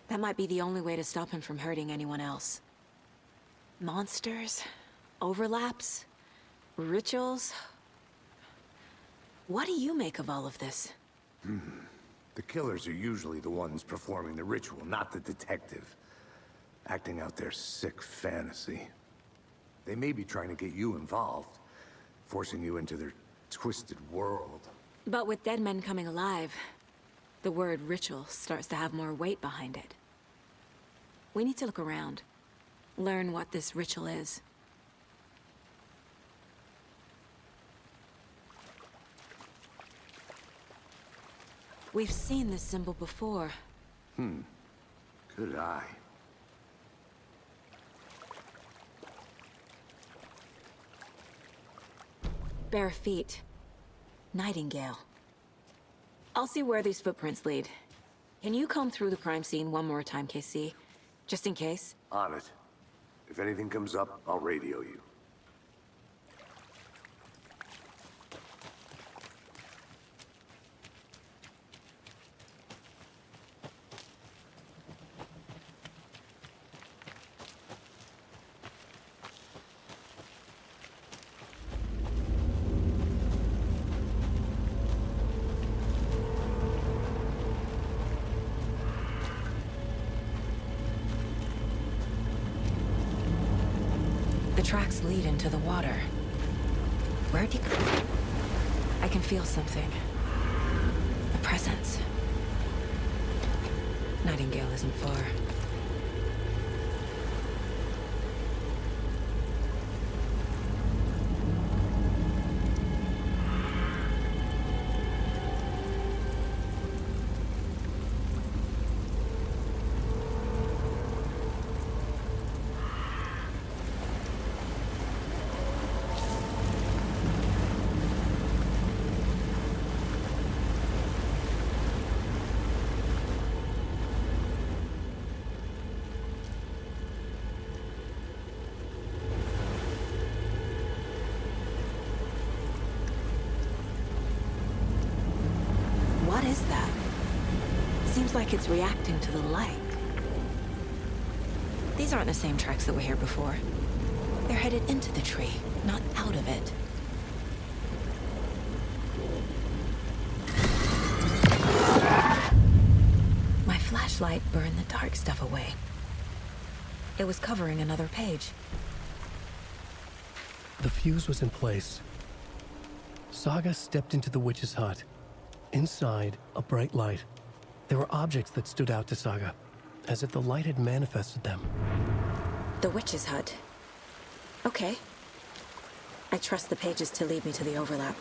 That might be the only way to stop him from hurting anyone else. Monsters? Overlaps? Rituals? What do you make of all of this? The killers are usually the ones performing the ritual, not the detective. acting out their sick fantasy. They may be trying to get you involved, forcing you into their twisted world. But with dead men coming alive, the word ritual starts to have more weight behind it. We need to look around, learn what this ritual is. We've seen this symbol before. Good eye. Bare feet. Nightingale. I'll see where these footprints lead. Can you comb through the crime scene one more time, KC? Just in case? On it. If anything comes up, I'll radio you. The tracks lead into the water. Where'd you go? I can feel something. A presence. Nightingale isn't far. What is that? Seems like it's reacting to the light. These aren't the same tracks that were here before. They're headed into the tree, not out of it. My flashlight burned the dark stuff away. It was covering another page. The fuse was in place. Saga stepped into the witch's hut. Inside, a bright light. There were objects that stood out to Saga, as if the light had manifested them. The witch's hut. Okay. I trust the pages to lead me to the overlap.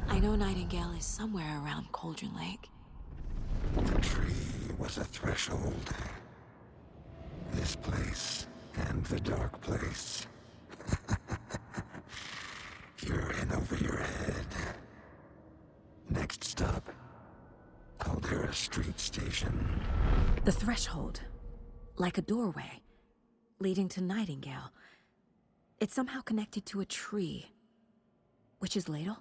I know Nightingale is somewhere around Cauldron Lake. The tree was a threshold. This place and the dark place. You're in over your head. Next stop, Caldera Street Station. The threshold. Like a doorway. Leading to Nightingale. It's somehow connected to a tree. Witch's ladle?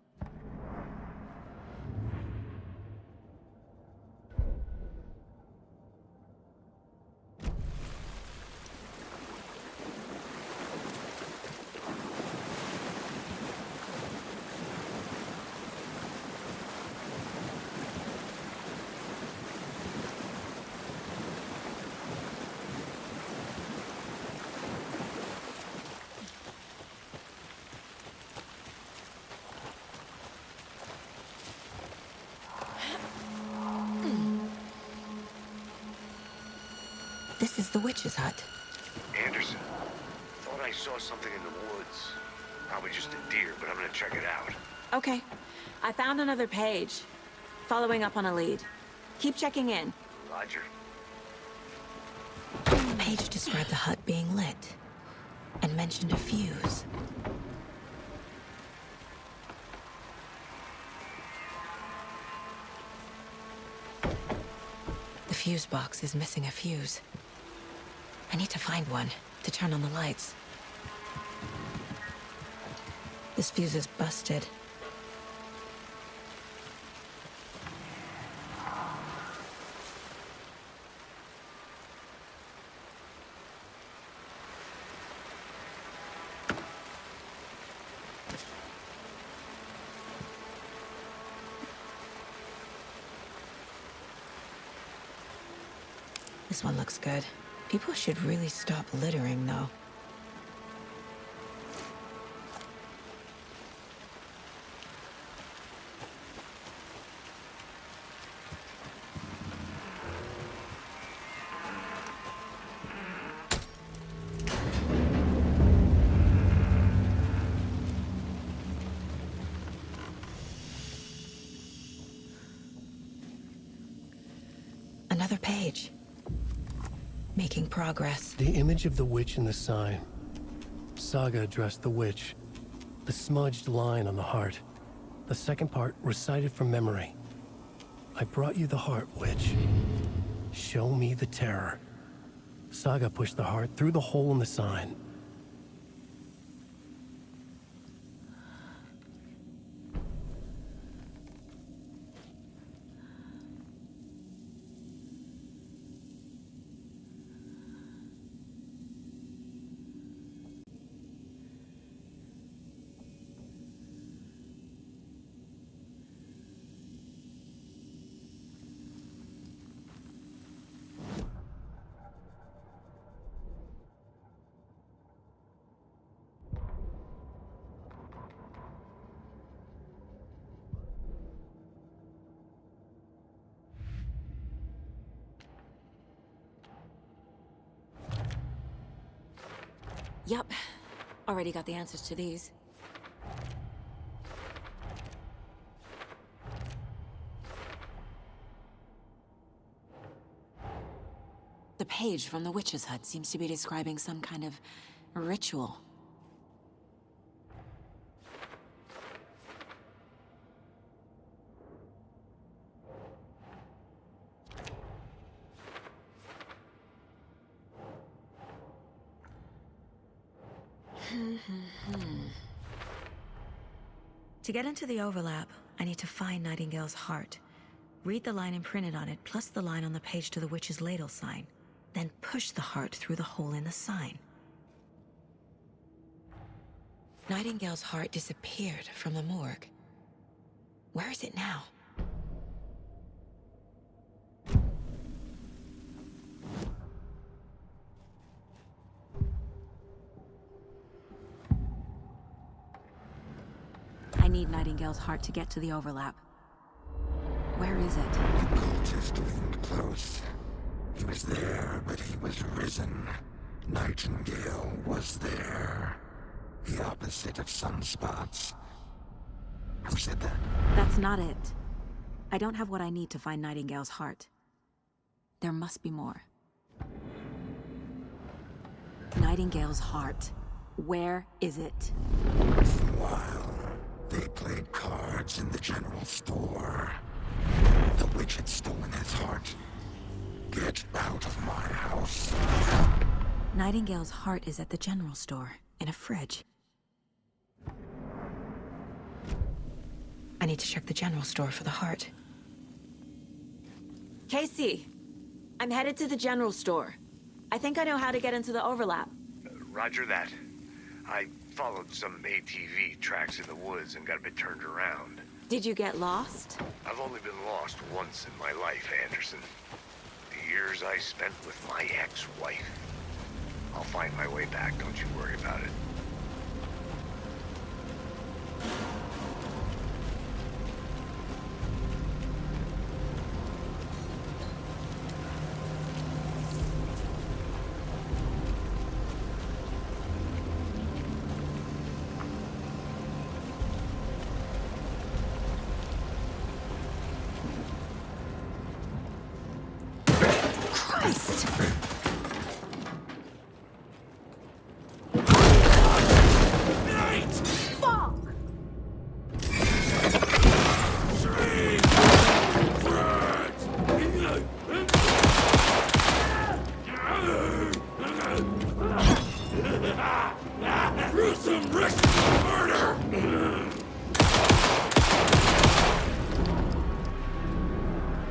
This is the witch's hut. Anderson, thought I saw something in the woods. Probably just a deer, but I'm gonna check it out. Okay. I found another page. Following up on a lead. Keep checking in. Roger. The page described the hut being lit. And mentioned a fuse. The fuse box is missing a fuse. I need to find one to turn on the lights. This fuse is busted. This one looks good. People should really stop littering, though. Another page. Making progress. The image of the witch in the sign. Saga addressed the witch. The smudged line on the heart. The second part recited from memory. I brought you the heart, witch. Show me the terror. Saga pushed the heart through the hole in the sign. Yup. Already got the answers to these. The page from the witch's hut seems to be describing some kind of ritual. To get into the overlap, I need to find Nightingale's heart. Read the line imprinted on it, plus the line on the page to the witch's ladle sign. Then push the heart through the hole in the sign. Nightingale's heart disappeared from the morgue. Where is it now? I need Nightingale's heart to get to the overlap. Where is it? The cultist leaned close. He was there, but he was risen. Nightingale was there. The opposite of sunspots. Who said that? That's not it. I don't have what I need to find Nightingale's heart. There must be more. Nightingale's heart. Where is it? While they played cards in the general store, the witch had stolen his heart. Get out of my house. Nightingale's heart is at the general store, in a fridge. I need to check the general store for the heart. Casey, I'm headed to the general store. I think I know how to get into the overlap. Roger that. I followed some ATV tracks in the woods and got a bit turned around. Did you get lost? I've only been lost once in my life, Anderson. The years I spent with my ex-wife. I'll find my way back, don't you worry about it.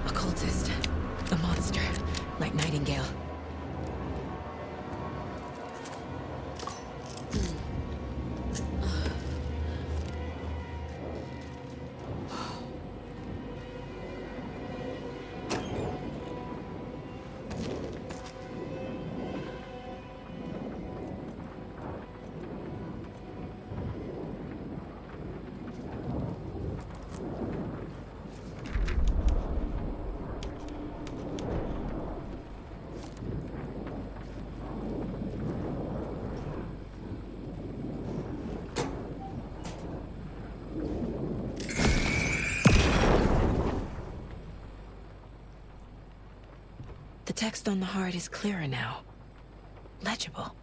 Occultist. The monster. Like Nightingale. text on the heart is clearer now. Legible.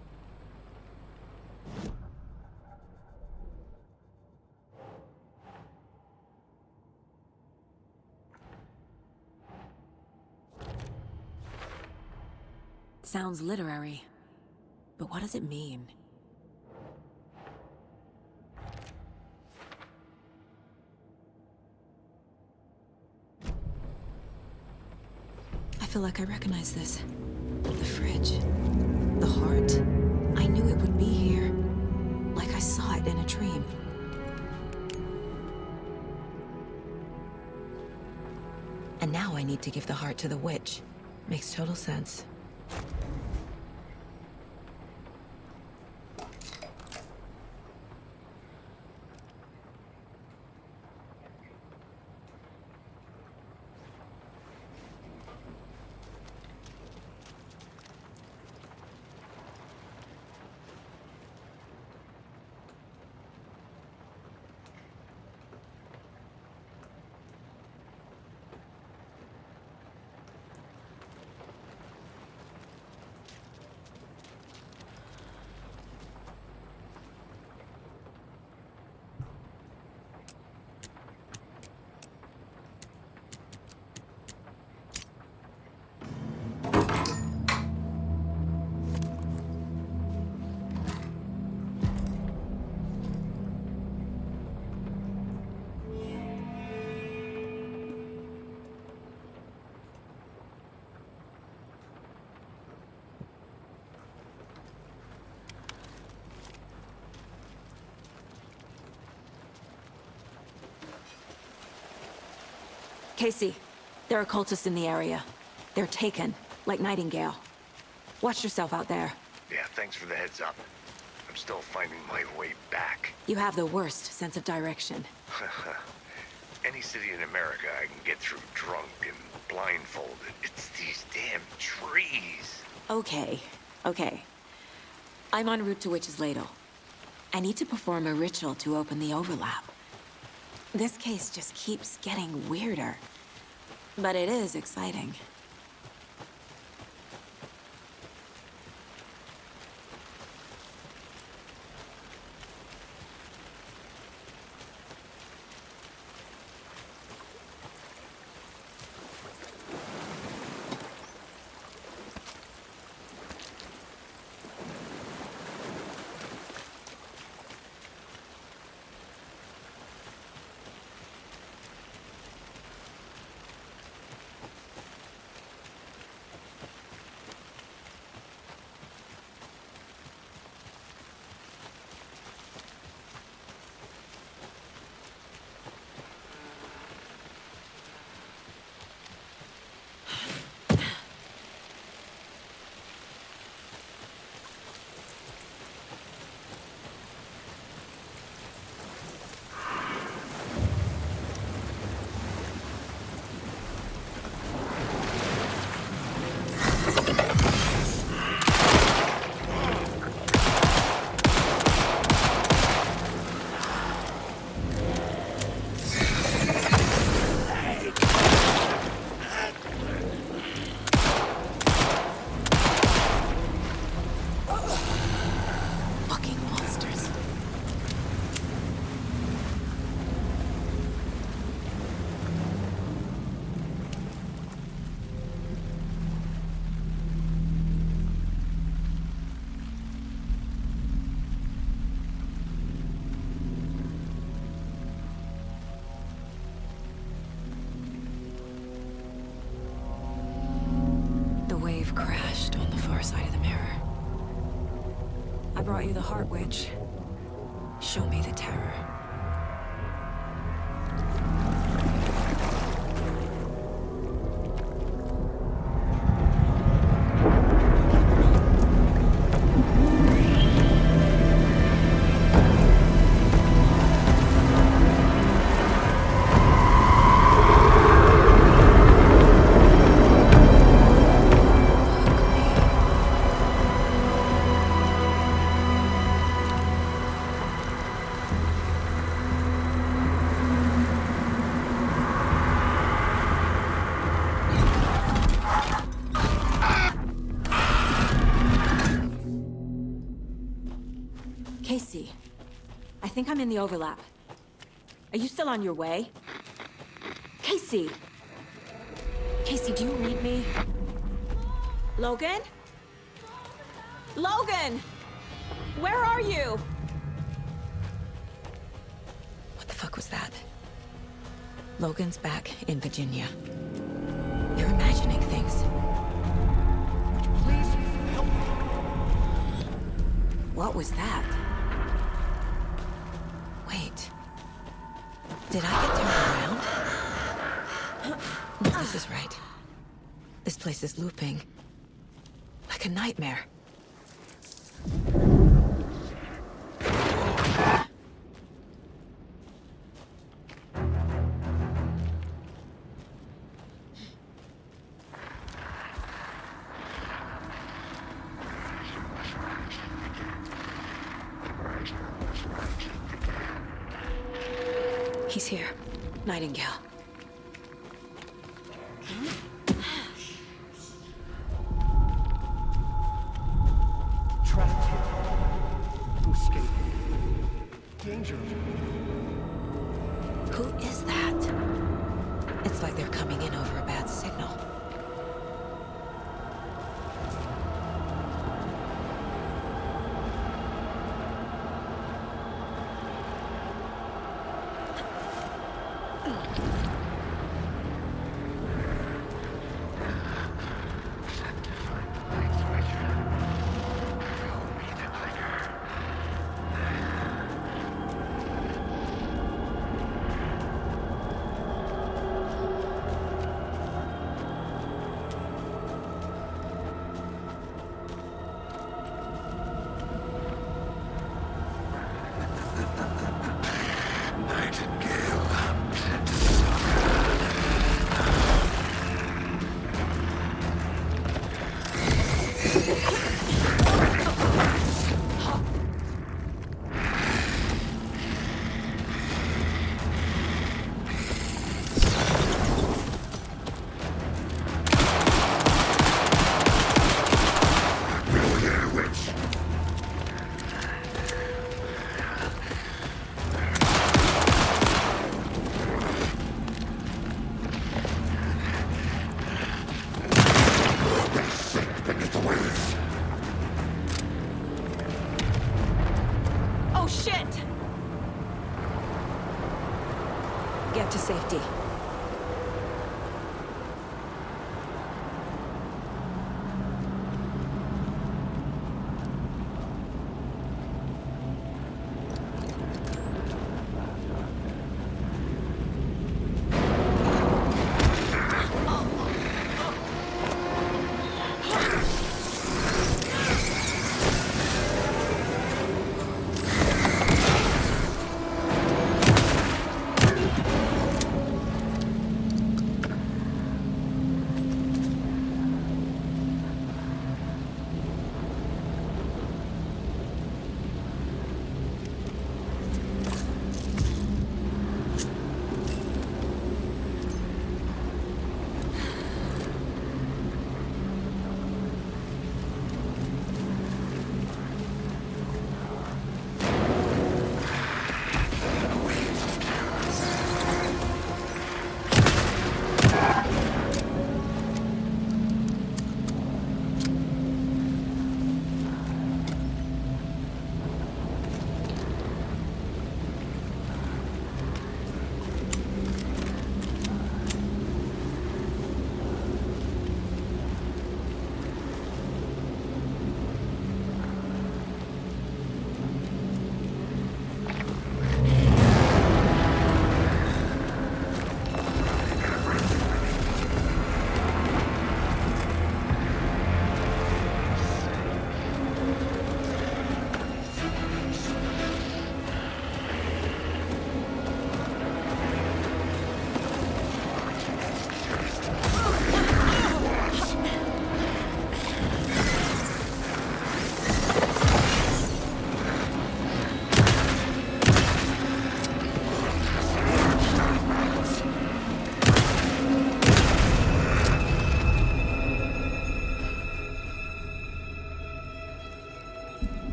Sounds literary, but what does it mean? I feel like I recognize this. The fridge. The heart. I knew it would be here. Like I saw it in a dream. And now I need to give the heart to the witch. Makes total sense. Casey, there are cultists in the area. They're taken, like Nightingale. Watch yourself out there. Yeah, thanks for the heads up. I'm still finding my way back. You have the worst sense of direction. Any city in America I can get through drunk and blindfolded. It's these damn trees. Okay. I'm en route to Witch's Ladle. I need to perform a ritual to open the overlap. This case just keeps getting weirder. But it is exciting. Crashed on the far side of the mirror. I brought you the Heart Witch. Show me the terror. Casey, I think I'm in the overlap. Are you still on your way? Casey! Casey, do you read me? Logan? Logan! Where are you? What the fuck was that? Logan's back in Virginia. You're imagining things. Please help me. What was that? Wait. Did I get turned around? No, this is right. This place is looping. Like a nightmare. He's here. Nightingale. Trapped here. To escape. Danger. Who is that? It's like they're coming in over a bad signal. Oh shit! Get to safety.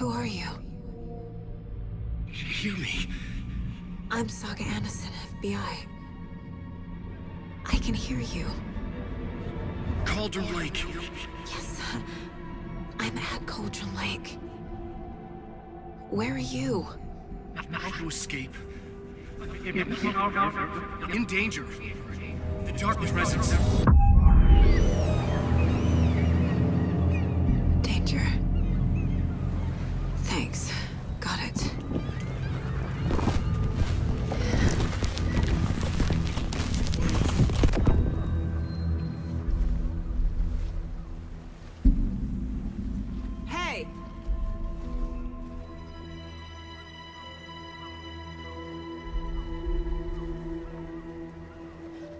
Who are you? Hear me. I'm Saga Anderson, FBI. I can hear you. Cauldron Lake. Yes, I'm at Cauldron Lake. Where are you? How to escape. In danger. The dark presence. Danger. Thanks. Got it. Hey!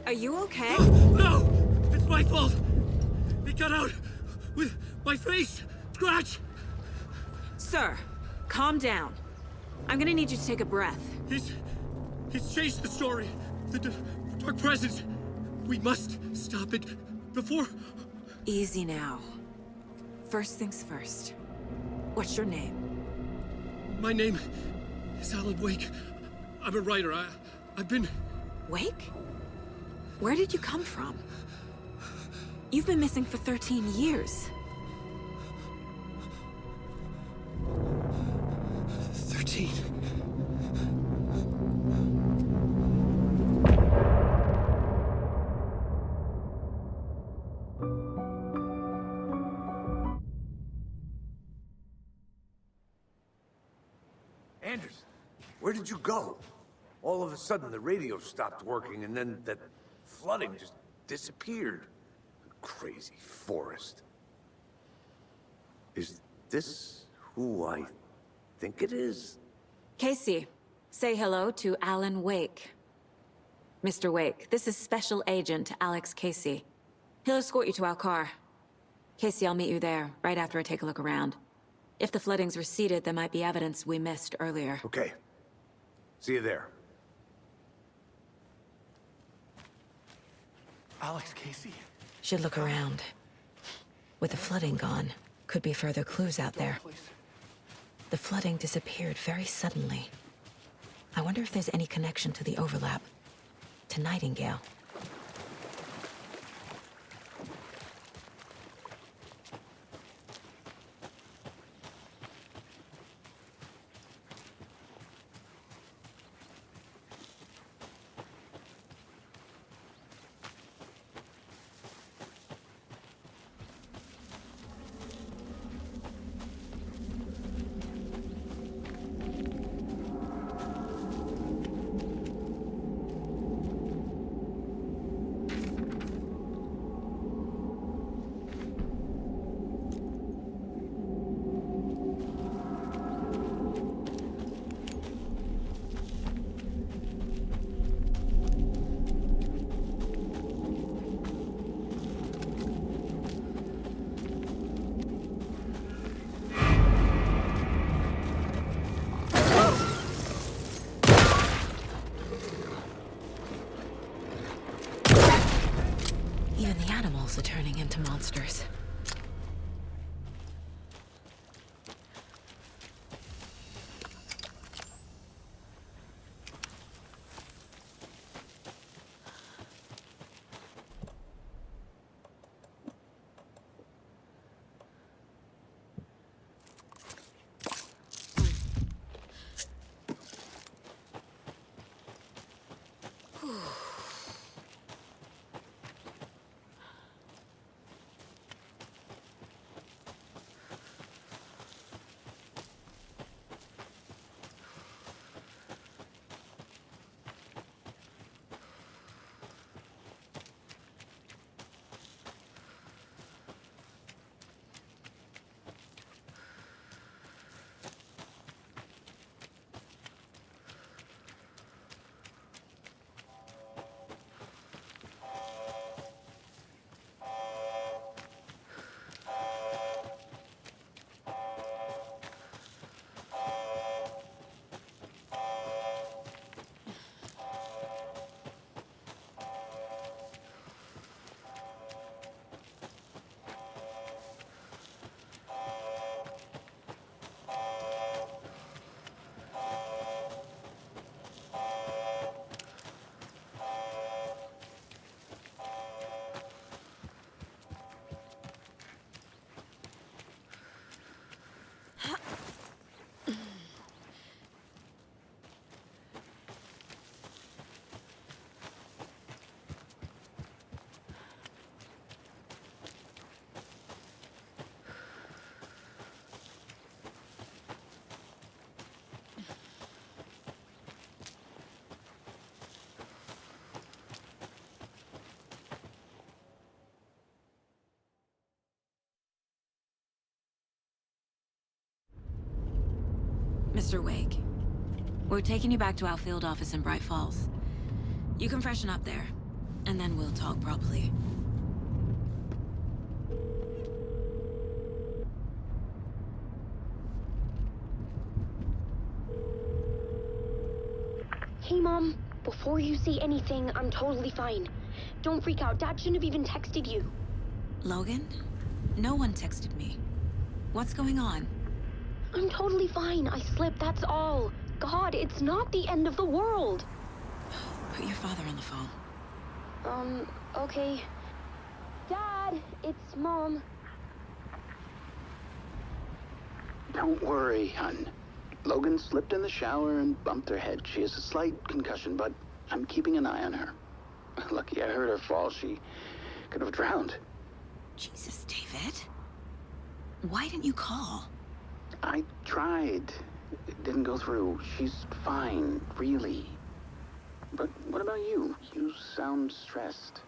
Are you okay? No! It's my fault! It got out with my face! Scratch! Sir, calm down. I'm gonna need you to take a breath. He's changed the story. The dark presence. We must stop it before... Easy now. First things first. What's your name? My name is Alan Wake. I'm a writer. I've been... Wake? Where did you come from? You've been missing for 13 years. 13. Anderson, where did you go? All of a sudden, the radio stopped working, and then that flooding just disappeared. Crazy forest. Is this who I think it is? Casey, say hello to Alan Wake. Mr. Wake, this is Special Agent Alex Casey. He'll escort you to our car. Casey, I'll meet you there, right after I take a look around. If the flooding's receded, there might be evidence we missed earlier. Okay. See you there. Alex Casey? Should look around. With the flooding gone, could be further clues out there. The flooding disappeared very suddenly. I wonder if there's any connection to the overlap. To Nightingale. Even the animals are turning into monsters. Mr. Wake, we're taking you back to our field office in Bright Falls. You can freshen up there, and then we'll talk properly. Hey, Mom. Before you say anything, I'm totally fine. Don't freak out. Dad shouldn't have even texted you. Logan? No one texted me. What's going on? I'm totally fine. I slipped, that's all. God, it's not the end of the world. Put your father on the phone. Okay. Dad, it's Mom. Don't worry, hon. Logan slipped in the shower and bumped her head. She has a slight concussion, but I'm keeping an eye on her. Lucky I heard her fall. She could have drowned. Jesus, David. Why didn't you call? I tried. It didn't go through. She's fine, really. But what about you? You sound stressed.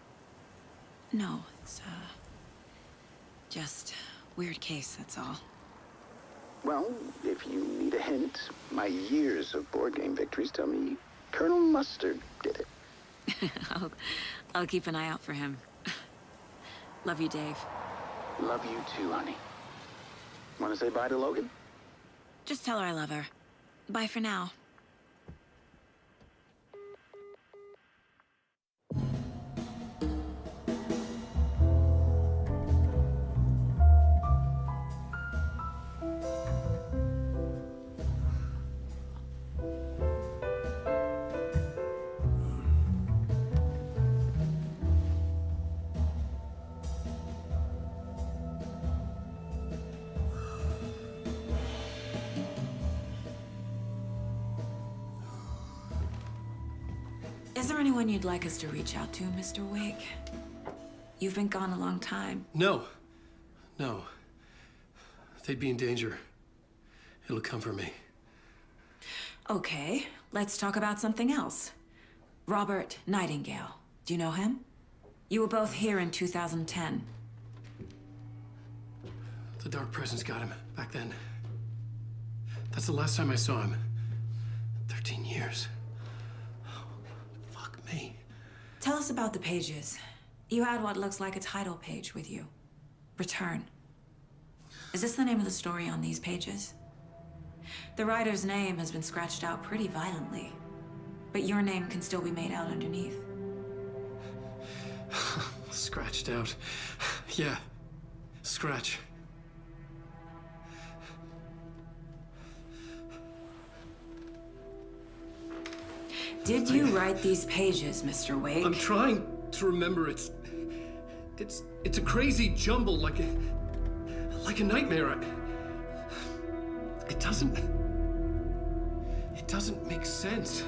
No, it's, just weird case, that's all. Well, if you need a hint, my years of board game victories tell me Colonel Mustard did it. I'll keep an eye out for him. Love you, Dave. Love you too, honey. Want to say bye to Logan? Just tell her I love her. Bye for now. Is there anyone you'd like us to reach out to, Mr. Wake? You've been gone a long time. No. No. They'd be in danger. It'll come for me. Okay, let's talk about something else. Robert Nightingale. Do you know him? You were both here in 2010. The Dark Presence got him back then. That's the last time I saw him. 13 years. Fuck me. Tell us about the pages. You had what looks like a title page with you. Return. Is this the name of the story on these pages? The writer's name has been scratched out pretty violently, but your name can still be made out underneath. Scratched out. Yeah. Scratch. Did you write these pages, Mr. Wake? I'm trying to remember. It's a crazy jumble, like a nightmare. It doesn't make sense.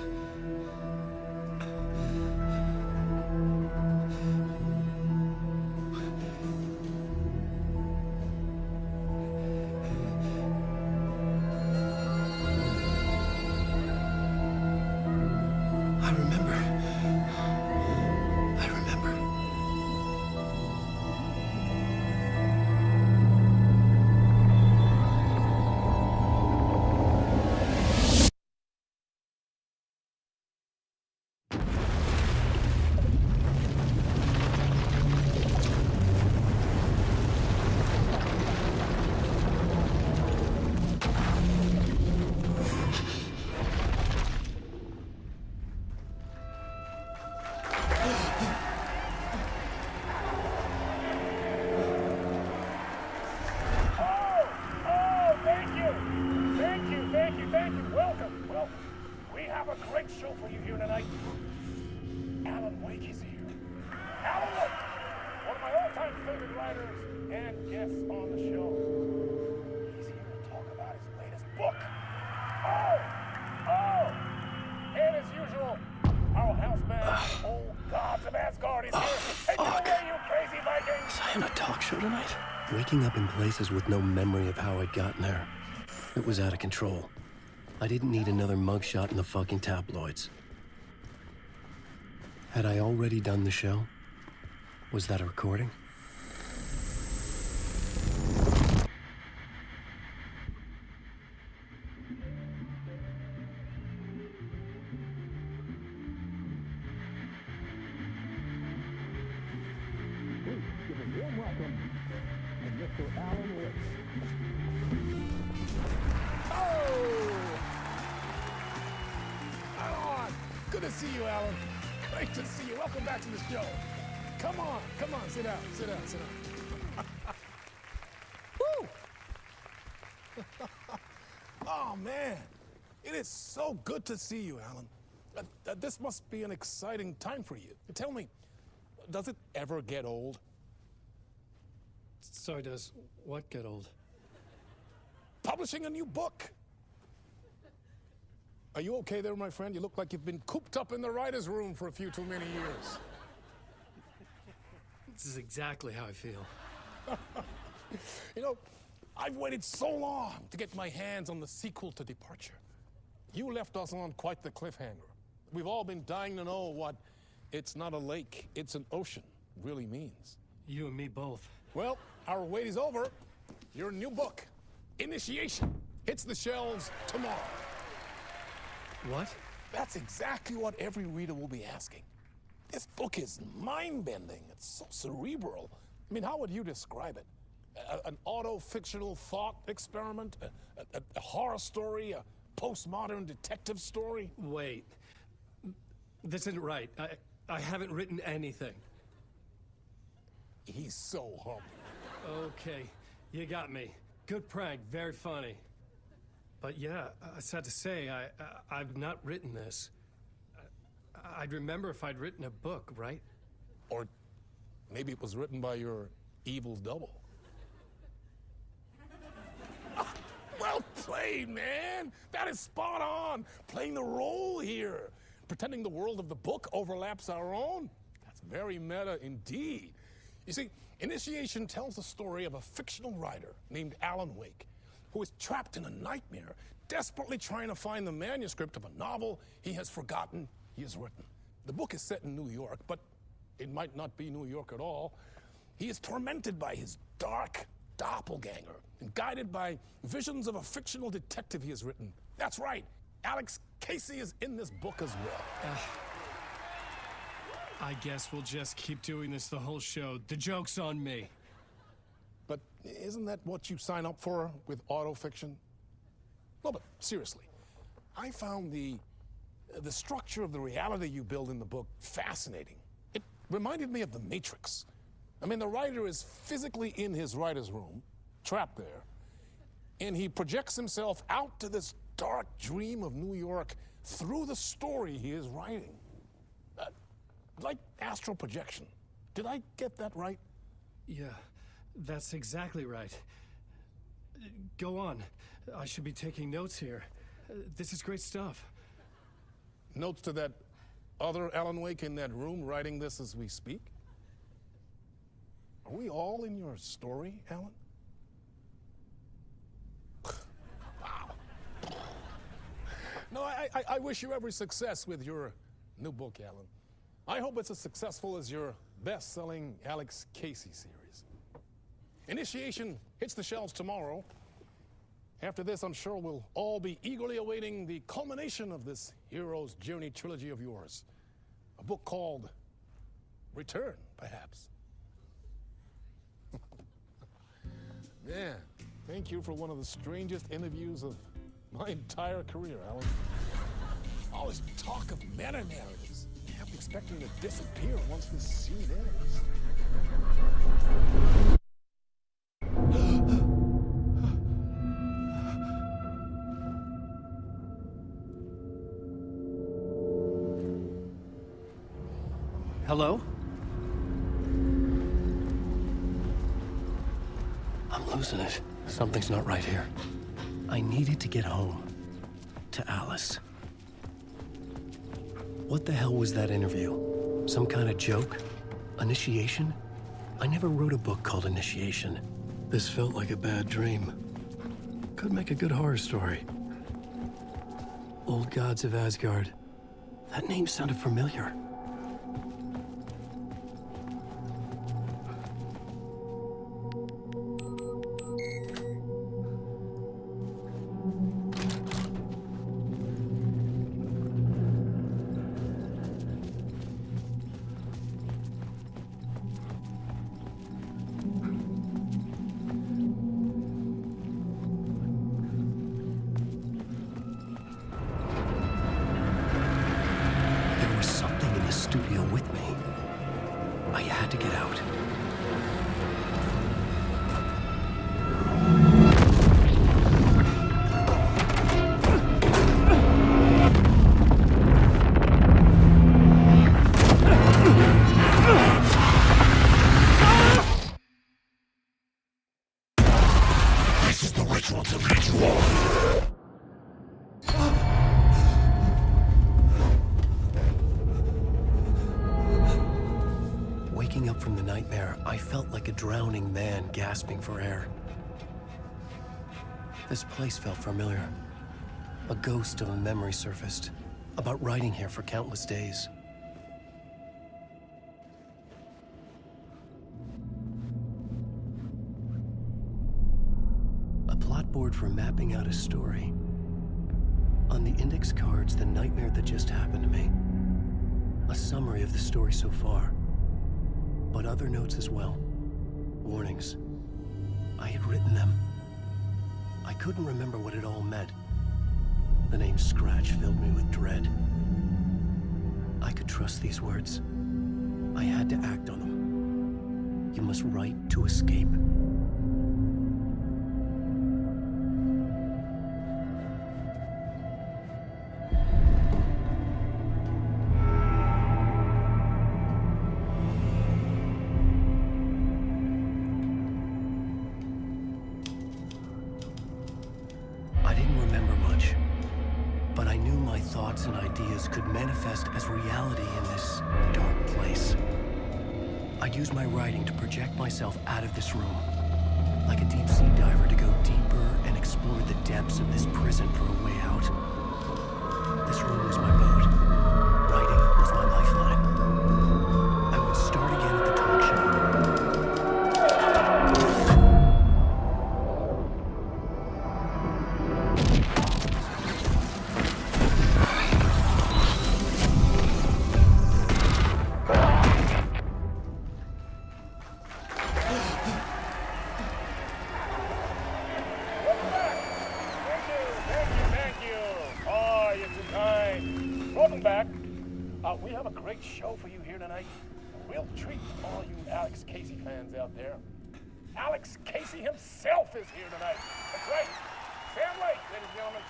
Waking up in places with no memory of how I'd gotten there. It was out of control. I didn't need another mugshot in the fucking tabloids. Had I already done the show? Was that a recording? Good to see you, Alan. Great to see you. Welcome back to the show. Come on, sit down. Woo! Oh, man. It is so good to see you, Alan. This must be an exciting time for you. Tell me, does it ever get old? Sorry, does what get old? Publishing a new book. Are you okay there, my friend? You look like you've been cooped up in the writer's room for a few too many years. This is exactly how I feel. You know, I've waited so long to get my hands on the sequel to Departure. You left us on quite the cliffhanger. We've all been dying to know what "it's not a lake, it's an ocean" really means. You and me both. Well, our wait is over. Your new book, Initiation, hits the shelves tomorrow. What? That's exactly what every reader will be asking. This book is mind-bending. It's so cerebral. I mean, how would you describe it? An auto-fictional thought experiment? A horror story? A postmodern detective story? Wait. This isn't right. I haven't written anything. He's so humble. Okay, you got me. Good prank, very funny. But yeah, sad to say, I've not written this. I'd remember if I'd written a book, right? Or maybe it was written by your evil double. Well played, man! That is spot on! Playing the role here. Pretending the world of the book overlaps our own. That's very meta indeed. You see, Initiation tells the story of a fictional writer named Alan Wake, who is trapped in a nightmare, desperately trying to find the manuscript of a novel he has forgotten he has written. The book is set in New York, but it might not be New York at all. He is tormented by his dark doppelganger and guided by visions of a fictional detective he has written. That's right, Alex Casey is in this book as well. I guess we'll just keep doing this the whole show. The joke's on me. But isn't that what you sign up for with autofiction? No, but seriously, I found the structure of the reality you build in the book fascinating. It reminded me of The Matrix. I mean, the writer is physically in his writer's room, trapped there, and he projects himself out to this dark dream of New York through the story he is writing. Like astral projection. Did I get that right? Yeah, that's exactly right. Go on. I should be taking notes here. This is great stuff. Notes to that other Alan Wake in that room writing this as we speak? Are we all in your story, Alan? Wow. No, I wish you every success with your new book, Alan. I hope it's as successful as your best-selling Alex Casey series. Initiation hits the shelves tomorrow. After this, I'm sure we'll all be eagerly awaiting the culmination of this hero's journey trilogy of yours. A book called Return, perhaps. Man, thank you for one of the strangest interviews of my entire career, Alan. All this talk of meta-narratives. I'm expecting to disappear once this scene ends. Hello? I'm losing it. Something's not right here. I needed to get home. To Alice. What the hell was that interview? Some kind of joke? Initiation? I never wrote a book called Initiation. This felt like a bad dream. Could make a good horror story. Old Gods of Asgard. That name sounded familiar. ritual to lead you on. Waking up from the nightmare, I felt like a drowning man gasping for air. This place felt familiar. A ghost of a memory surfaced, about riding here for countless days. A plot board for mapping out a story. On the index cards, the nightmare that just happened to me. A summary of the story so far. But other notes as well. Warnings. I had written them. I couldn't remember what it all meant. The name Scratch filled me with dread. I could trust these words. I had to act on them. You must write to escape. Thoughts and ideas could manifest as reality in this dark place. I'd use my writing to project myself out of this room, like a deep-sea diver to go deeper and explore the depths of this prison for a way out. This room was my boat. Writing was my lifeline. I would start again at the talk show. We have a great show for you here tonight. We'll treat all you Alex Casey fans out there. Alex Casey himself is here tonight. That's right. Sam Lake, ladies and gentlemen.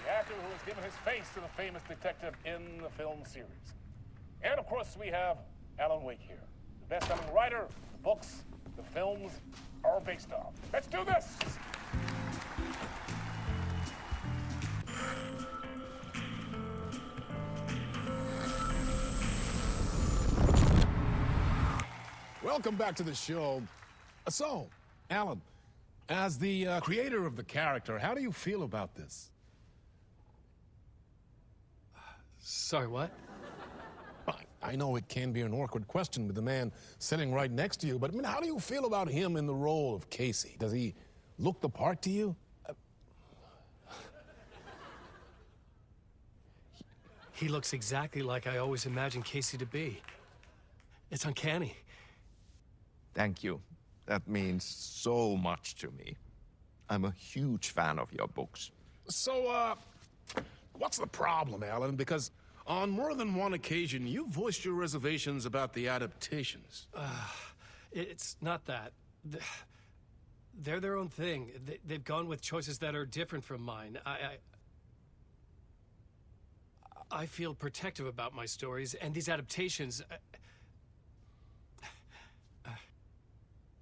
The actor who has given his face to the famous detective in the film series. And of course, we have Alan Wake here. The best-selling writer, the books, the films are based on. Let's do this! Welcome back to the show. So, Alan, as the creator of the character, how do you feel about this? Sorry, what? I know it can be an awkward question with the man sitting right next to you, but I mean, how do you feel about him in the role of Casey? Does he look the part to you? He looks exactly like I always imagined Casey to be. It's uncanny. Thank you. That means so much to me. I'm a huge fan of your books. So, what's the problem, Alan? Because on more than one occasion, you voiced your reservations about the adaptations. It's not that. They're their own thing. They've gone with choices that are different from mine. I feel protective about my stories, and these adaptations...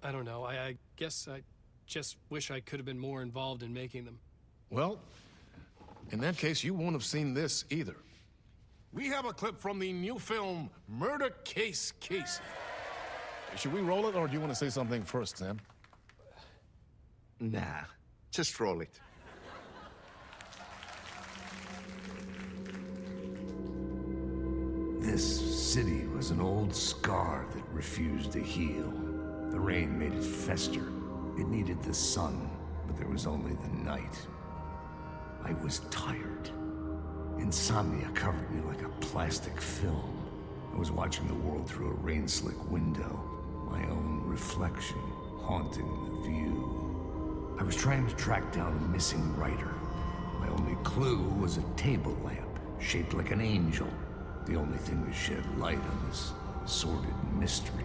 I don't know. I guess I just wish I could have been more involved in making them. Well, in that case, you won't have seen this either. We have a clip from the new film, Murder Case Casey. Should we roll it, or do you want to say something first, Sam? Nah, just roll it. This city was an old scar that refused to heal. The rain made it fester. It needed the sun, but there was only the night. I was tired. Insomnia covered me like a plastic film. I was watching the world through a rain-slick window, my own reflection haunting the view. I was trying to track down a missing writer. My only clue was a table lamp, shaped like an angel. The only thing to shed light on this sordid mystery.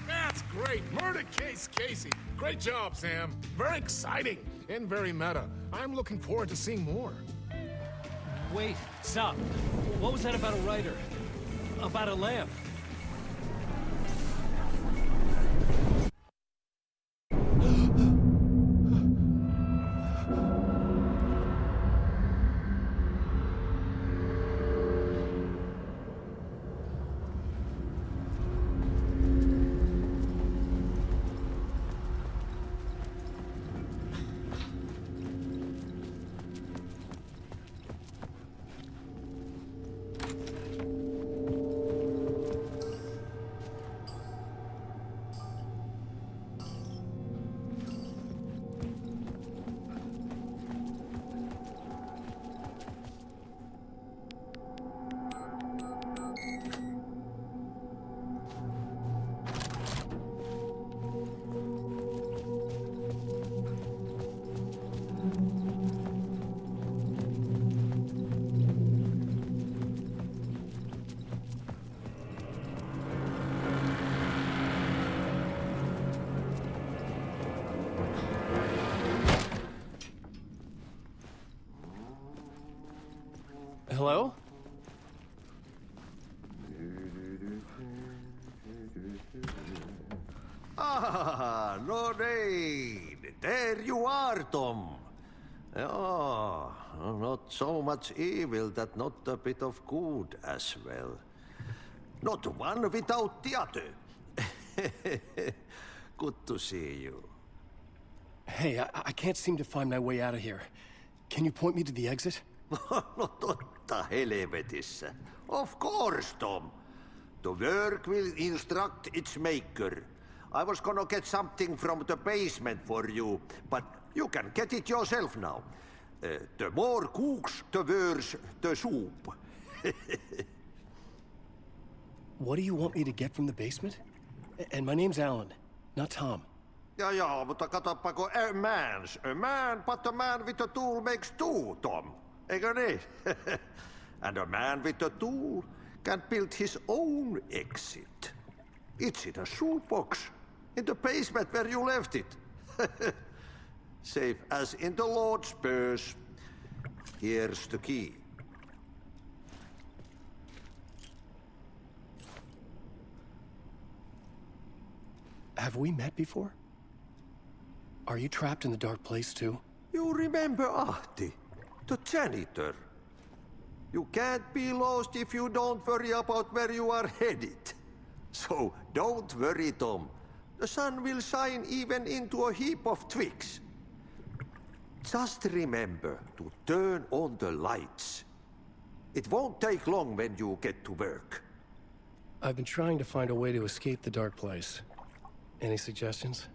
That's great! Murder Case Casey! Great job, Sam. Very exciting and very meta. I'm looking forward to seeing more. Wait, stop. What was that about a writer? About a lamp? Hello? Ah, no need. There you are, Tom. Oh, not so much evil that not a bit of good as well. Not one without the other. Good to see you. Hey, I can't seem to find my way out of here. Can you point me to the exit? No totta helvetissä. Of course, Tom. The work will instruct its maker. I was gonna get something from the basement for you, but you can get it yourself now. The more cooks, the worse the soup. What do you want me to get from the basement? And my name's Alan, not Tom. Ja, mutta katsopako a man, but a man with a tool makes two, Tom. Eikö niin? And a man with a tool can build his own exit. It's in a shoebox, in the basement where you left it. Safe as in the Lord's purse. Here's the key. Have we met before? Are you trapped in the dark place too? You remember Ahti, the janitor. You can't be lost if you don't worry about where you are headed. So don't worry, Tom. The sun will shine even into a heap of twigs. Just remember to turn on the lights. It won't take long when you get to work. I've been trying to find a way to escape the dark place. Any suggestions?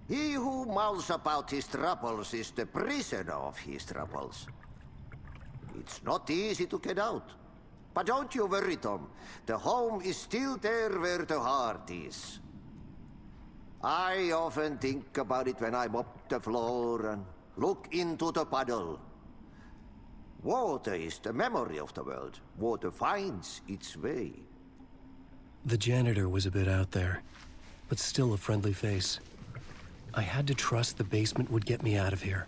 He who mouths about his troubles is the prisoner of his troubles. It's not easy to get out. But don't you worry, Tom. The home is still there where the heart is. I often think about it when I mop the floor and look into the puddle. Water is the memory of the world. Water finds its way. The janitor was a bit out there, but still a friendly face. I had to trust the basement would get me out of here.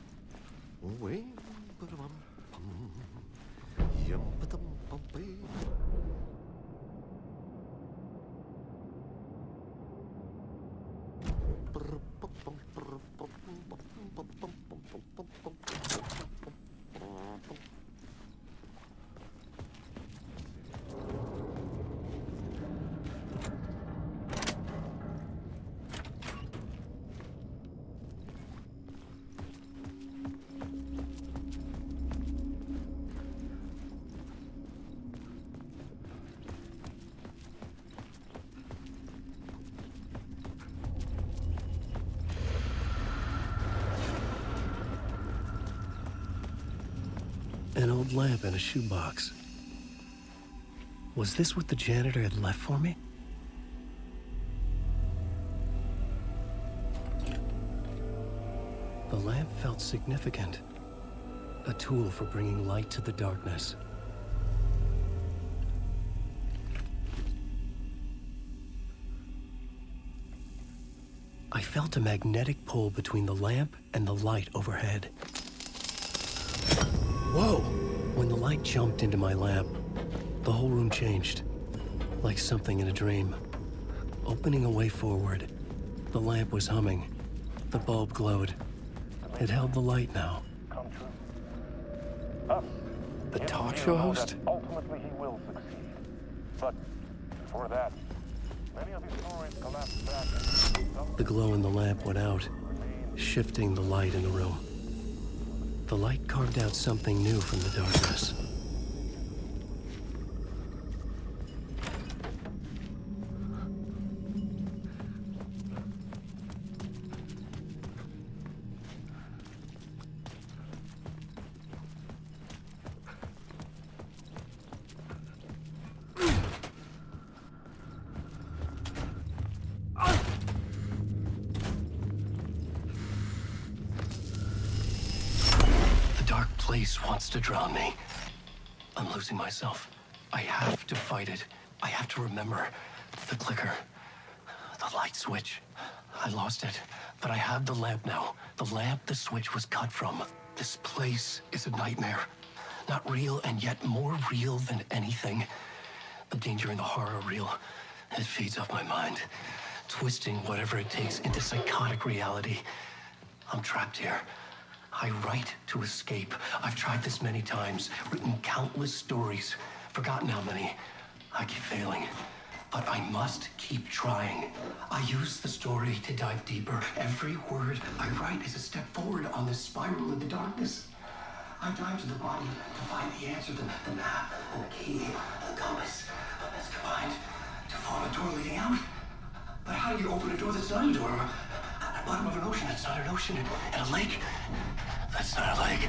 An old lamp in a shoebox. Was this what the janitor had left for me? The lamp felt significant. A tool for bringing light to the darkness. I felt a magnetic pull between the lamp and the light overhead. Whoa! When the light jumped into my lamp, the whole room changed. Like something in a dream. Opening a way forward, the lamp was humming. The bulb glowed. It held the light now. The talk show host? Ultimately, he will succeed. But for that, many of his stories collapse back. The glow in the lamp went out, shifting the light in the room. The light carved out something new from the darkness. Place wants to drown me. I'm losing myself. I have to fight it. I have to remember the clicker, the light switch. I lost it, but I have the lamp now. The lamp the switch was cut from. This place is a nightmare. Not real, and yet more real than anything. The danger in the horror reel. It feeds off my mind, twisting whatever it takes into psychotic reality. I'm trapped here. I write to escape. I've tried this many times, written countless stories, forgotten how many. I keep failing, but I must keep trying. I use the story to dive deeper. Every word I write is a step forward on this spiral into darkness. I dive to the body to find the answer, the map, and the key, the compass. That's combined to form a door leading out. But how do you open a door that's not a door? At the bottom of an ocean that's not an ocean, and a lake that's not a lake.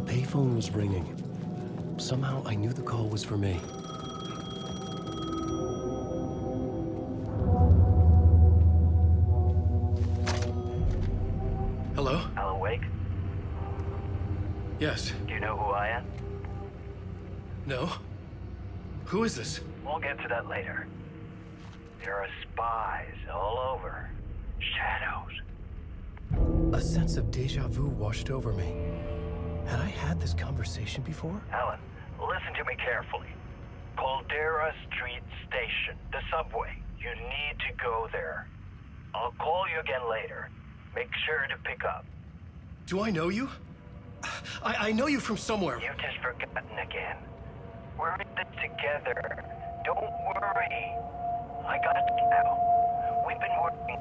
The phone was ringing. Somehow I knew the call was for me. Hello? Alan Wake? Yes. Do you know who I am? No? Who is this? We'll get to that later. There are spies all over. Shadows. A sense of deja vu washed over me. Had I had this conversation before? Alan, listen to me carefully. Caldera Street Station, the subway. You need to go there. I'll call you again later. Make sure to pick up. Do I know you? I know you from somewhere. You've just forgotten again. We're in this together. Don't worry. I got you now. We've been working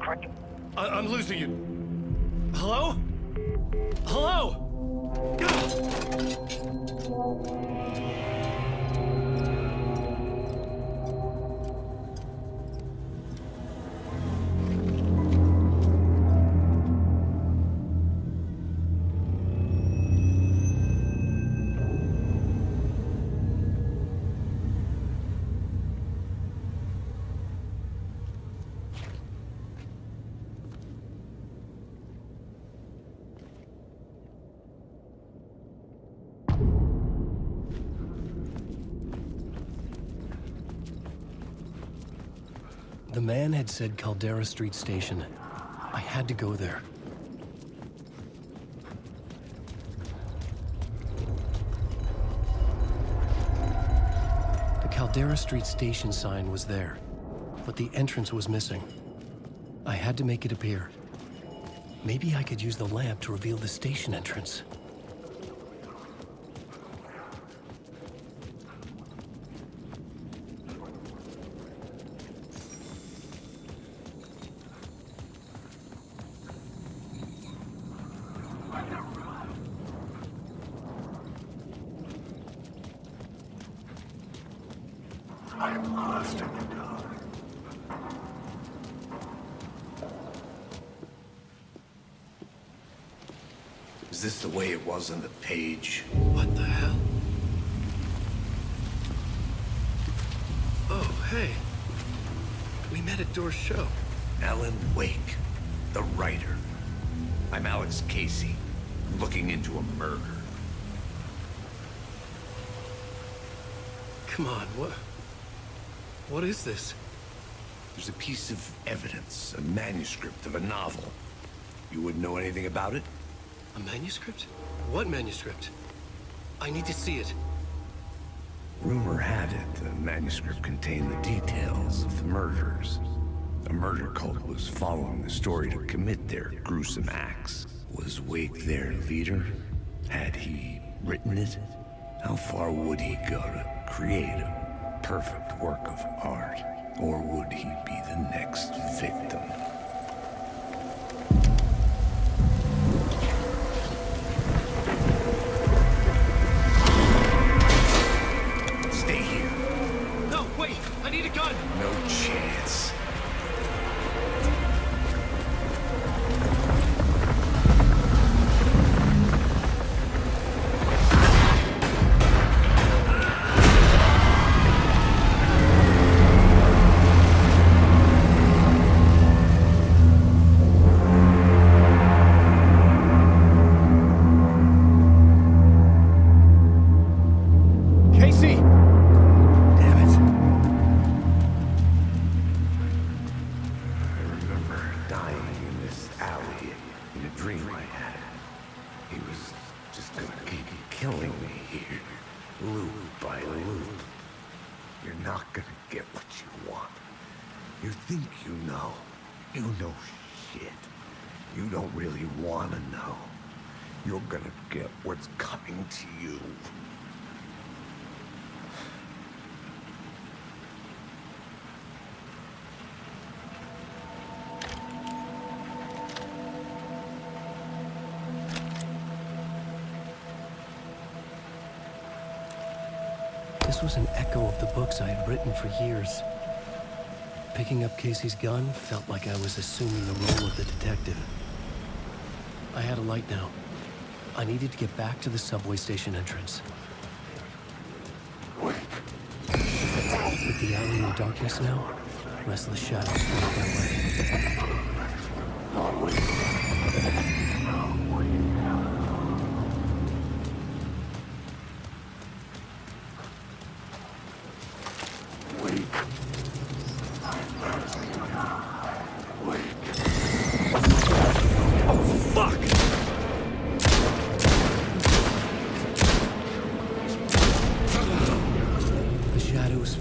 great. I'm losing you. Hello? Hello? The man had said Caldera Street Station. I had to go there. The Caldera Street Station sign was there, but the entrance was missing. I had to make it appear. Maybe I could use the lamp to reveal the station entrance. I am lost in the dark. Is this the way it was on the page? What the hell? Oh, hey. We met at Door's show. Alan Wake, the writer. I'm Alex Casey, looking into a murder. Come on, what is this? There's a piece of evidence, a manuscript of a novel. You wouldn't know anything about it? A manuscript? What manuscript? I need to see it. Rumor had it the manuscript contained the details of the murders. A murder cult was following the story to commit their gruesome acts. Was Wake their leader? Had he written it? How far would he go to create a perfect work of art? Or would he be the next victim? Stay dream I had. He was just gonna keep killing me here, loop by loop. You're not gonna get what you want. You think you know. You know shit. You don't really want to know. You're gonna get what's coming to you. This was an echo of the books I had written for years. Picking up Casey's gun felt like I was assuming the role of the detective. I had a light now. I needed to get back to the subway station entrance. With the alley in darkness now, restless shadows blocked my way.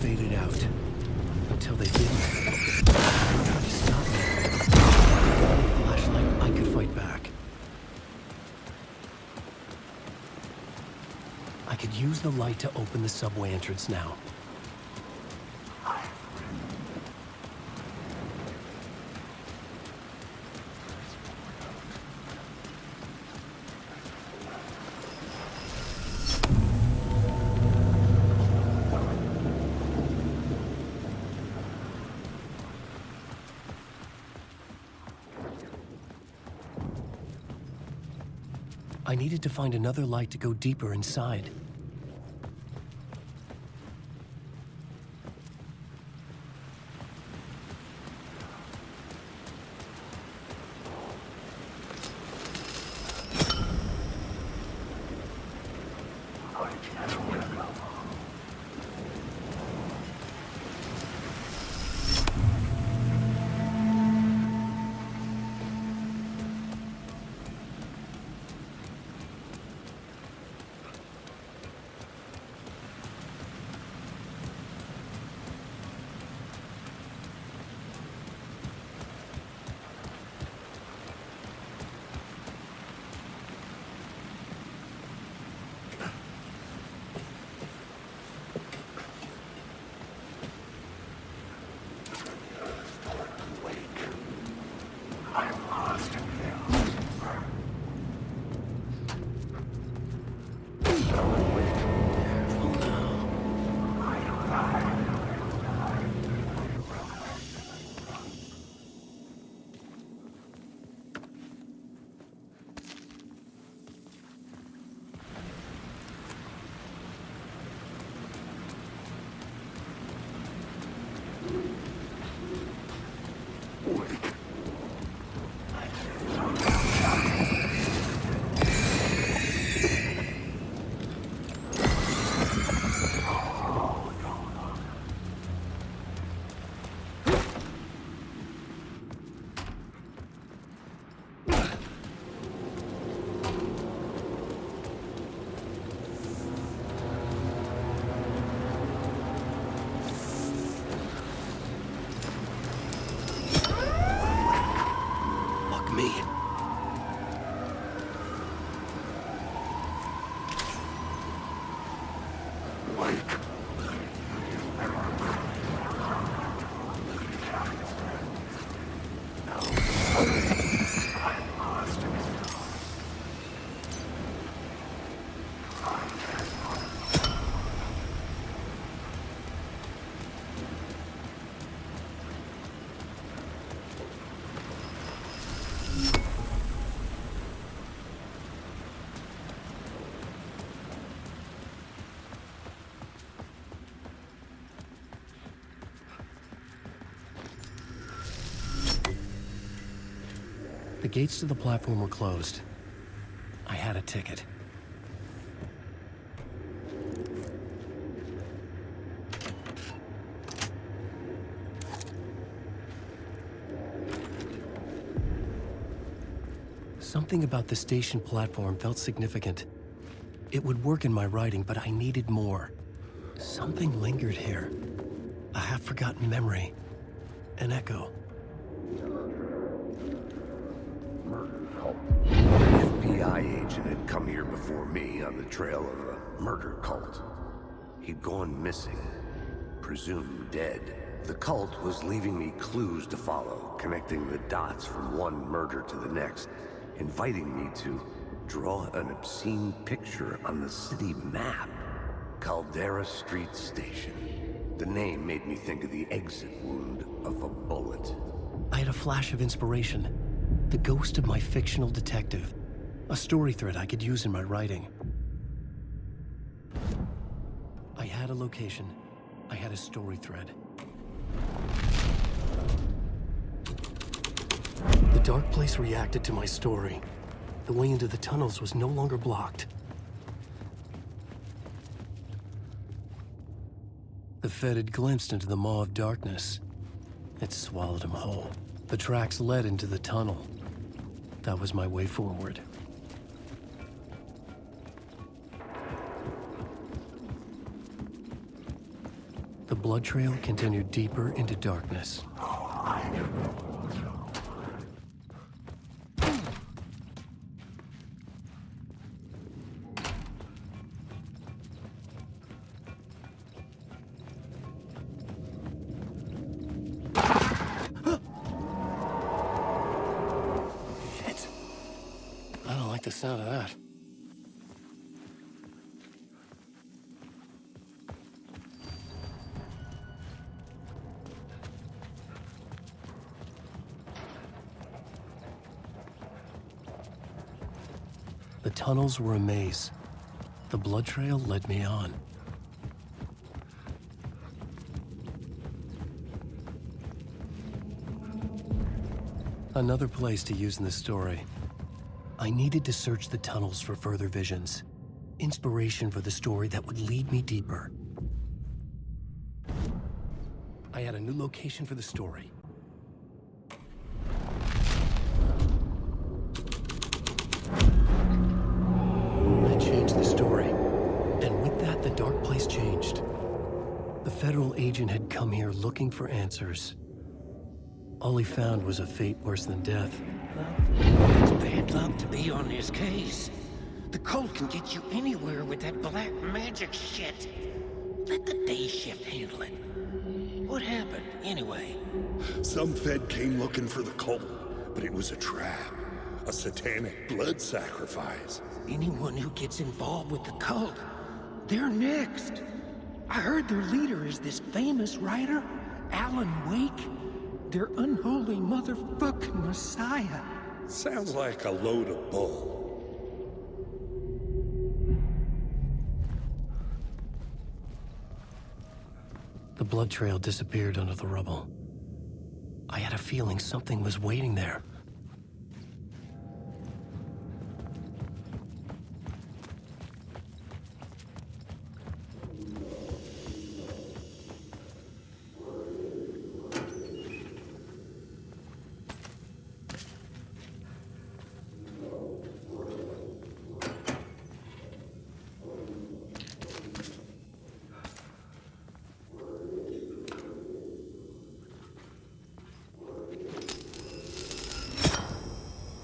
Faded out until they didn't. Stop me. Flashlight, I could fight back. I could use the light to open the subway entrance now. I needed to find another light to go deeper inside. The gates to the platform were closed. I had a ticket. Something about the station platform felt significant. It would work in my writing, but I needed more. Something lingered here. A half-forgotten memory. An echo. An FBI agent had come here before me on the trail of a murder cult. He'd gone missing, presumed dead. The cult was leaving me clues to follow, connecting the dots from one murder to the next, inviting me to draw an obscene picture on the city map. Caldera Street Station. The name made me think of the exit wound of a bullet. I had a flash of inspiration. The ghost of my fictional detective. A story thread I could use in my writing. I had a location. I had a story thread. The dark place reacted to my story. The way into the tunnels was no longer blocked. The Fed had glimpsed into the maw of darkness. It swallowed him whole. The tracks led into the tunnel. That was my way forward. The blood trail continued deeper into darkness. The sound of that. The tunnels were a maze. The blood trail led me on. Another place to use in the story. I needed to search the tunnels for further visions. Inspiration for the story that would lead me deeper. I had a new location for the story. I changed the story. And with that, the dark place changed. The federal agent had come here looking for answers. All he found was a fate worse than death. It's bad luck to be on this case. The cult can get you anywhere with that black magic shit. Let the day shift handle it. What happened, anyway? Some Fed came looking for the cult, but it was a trap. A satanic blood sacrifice. Anyone who gets involved with the cult, they're next. I heard their leader is this famous writer, Alan Wake. Their unholy motherfucking messiah. Sounds like a load of bull. The blood trail disappeared under the rubble. I had a feeling something was waiting there.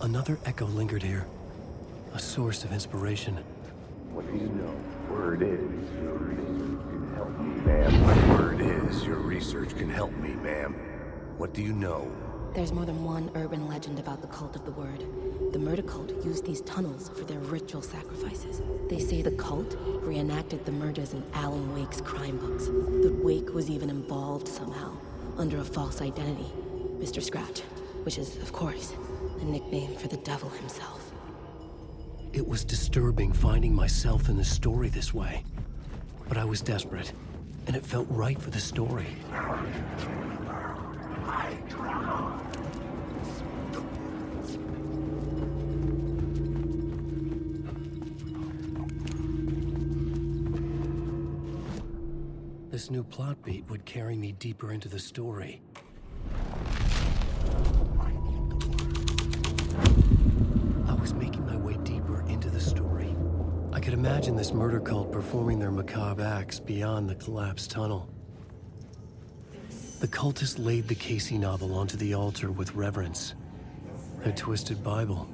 Another echo lingered here, a source of inspiration. What do you know? Word is your research can help me, ma'am. My word is your research can help me, ma'am. What do you know? There's more than one urban legend about the cult of the word. The murder cult used these tunnels for their ritual sacrifices. They say the cult reenacted the murders in Alan Wake's crime books. That Wake was even involved somehow, under a false identity. Mr. Scratch, which is, of course, a nickname for the devil himself. It was disturbing finding myself in the story this way. But I was desperate, and it felt right for the story. This new plot beat would carry me deeper into the story. I Imagine this murder cult performing their macabre acts beyond the collapsed tunnel. The cultists laid the Casey novel onto the altar with reverence. Their twisted Bible.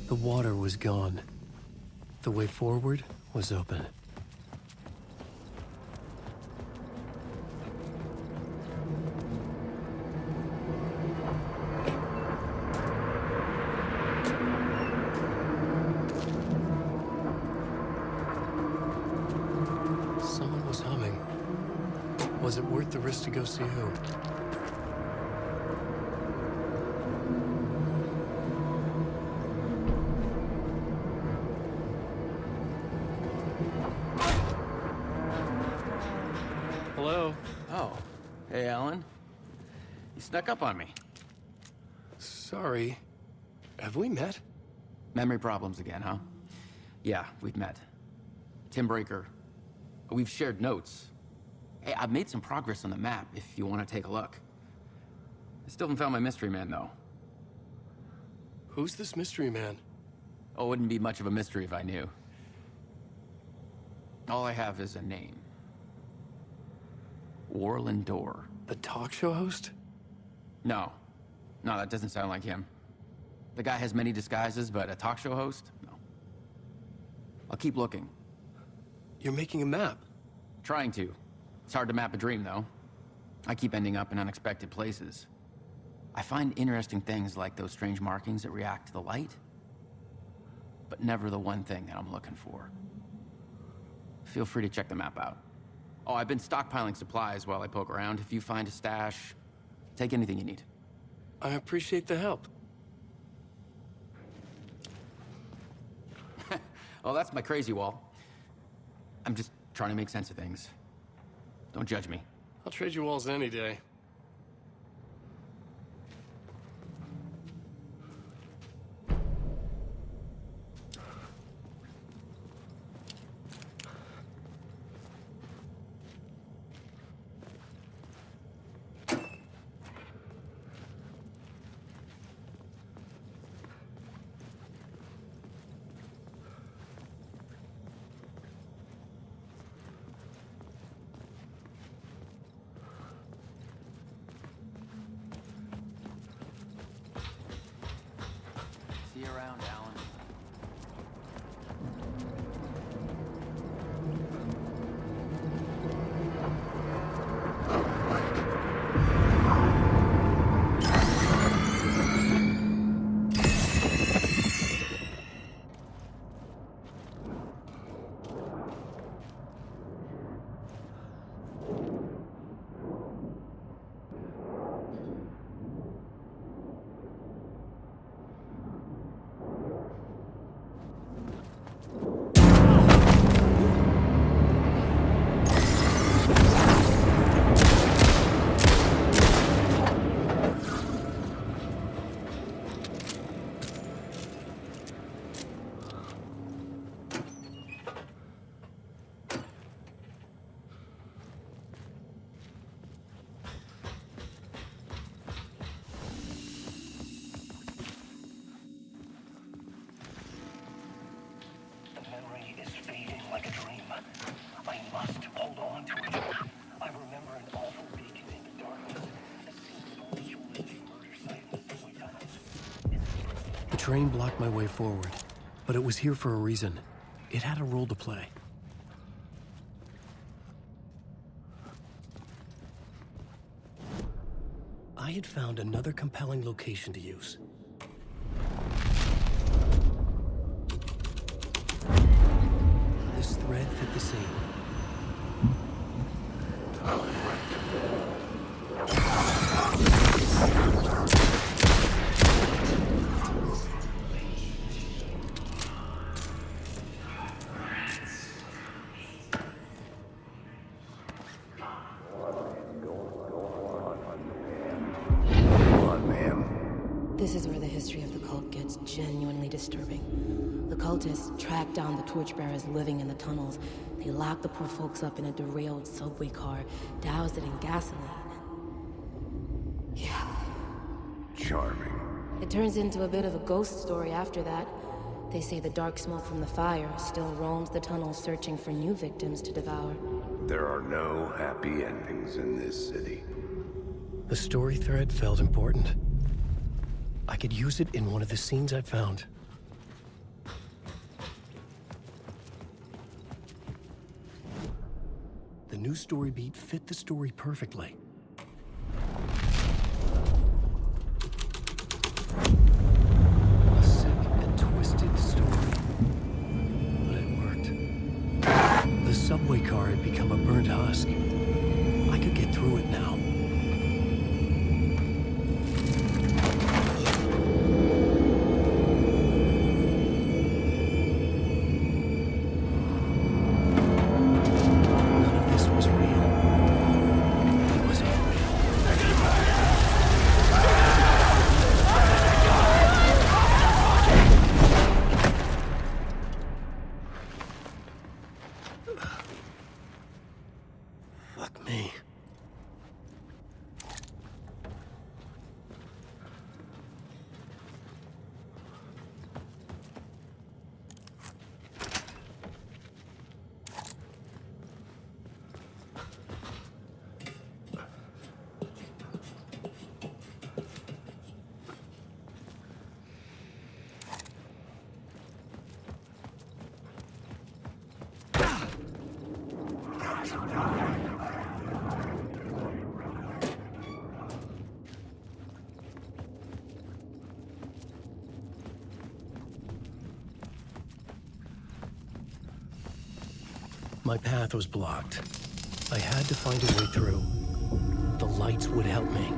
The water was gone. The way forward was open. Someone was humming. Was it worth the risk to go see who? Hello? Oh. Hey, Alan. You snuck up on me. Sorry. Have we met? Memory problems again, huh? Yeah, we've met. Tim Breaker. We've shared notes. Hey, I've made some progress on the map if you want to take a look. I still haven't found my mystery man, though. Who's this mystery man? Oh, it wouldn't be much of a mystery if I knew. All I have is a name. Warland Dorr. The talk show host? No. No, that doesn't sound like him. The guy has many disguises, but a talk show host? No. I'll keep looking. You're making a map? Trying to. It's hard to map a dream, though. I keep ending up in unexpected places. I find interesting things like those strange markings that react to the light, but never the one thing that I'm looking for. Feel free to check the map out. Oh, I've been stockpiling supplies while I poke around. If you find a stash, take anything you need. I appreciate the help. Oh, that's my crazy wall. I'm just trying to make sense of things. Don't judge me. I'll trade you walls any day. See you around, Alan. The train blocked my way forward, but it was here for a reason. It had a role to play. I had found another compelling location to use. This thread fit the scene. This is where the history of the cult gets genuinely disturbing. The cultists tracked down the torchbearers living in the tunnels. They locked the poor folks up in a derailed subway car, doused it in gasoline. Yeah. Charming. It turns into a bit of a ghost story after that. They say the dark smoke from the fire still roams the tunnels searching for new victims to devour. There are no happy endings in this city. The story thread felt important. I could use it in one of the scenes I found. The new story beat fit the story perfectly. A sick and twisted story. But it worked. The subway car had become a burnt husk. I could get through it now. Fuck me. My path was blocked. I had to find a way through. The lights would help me.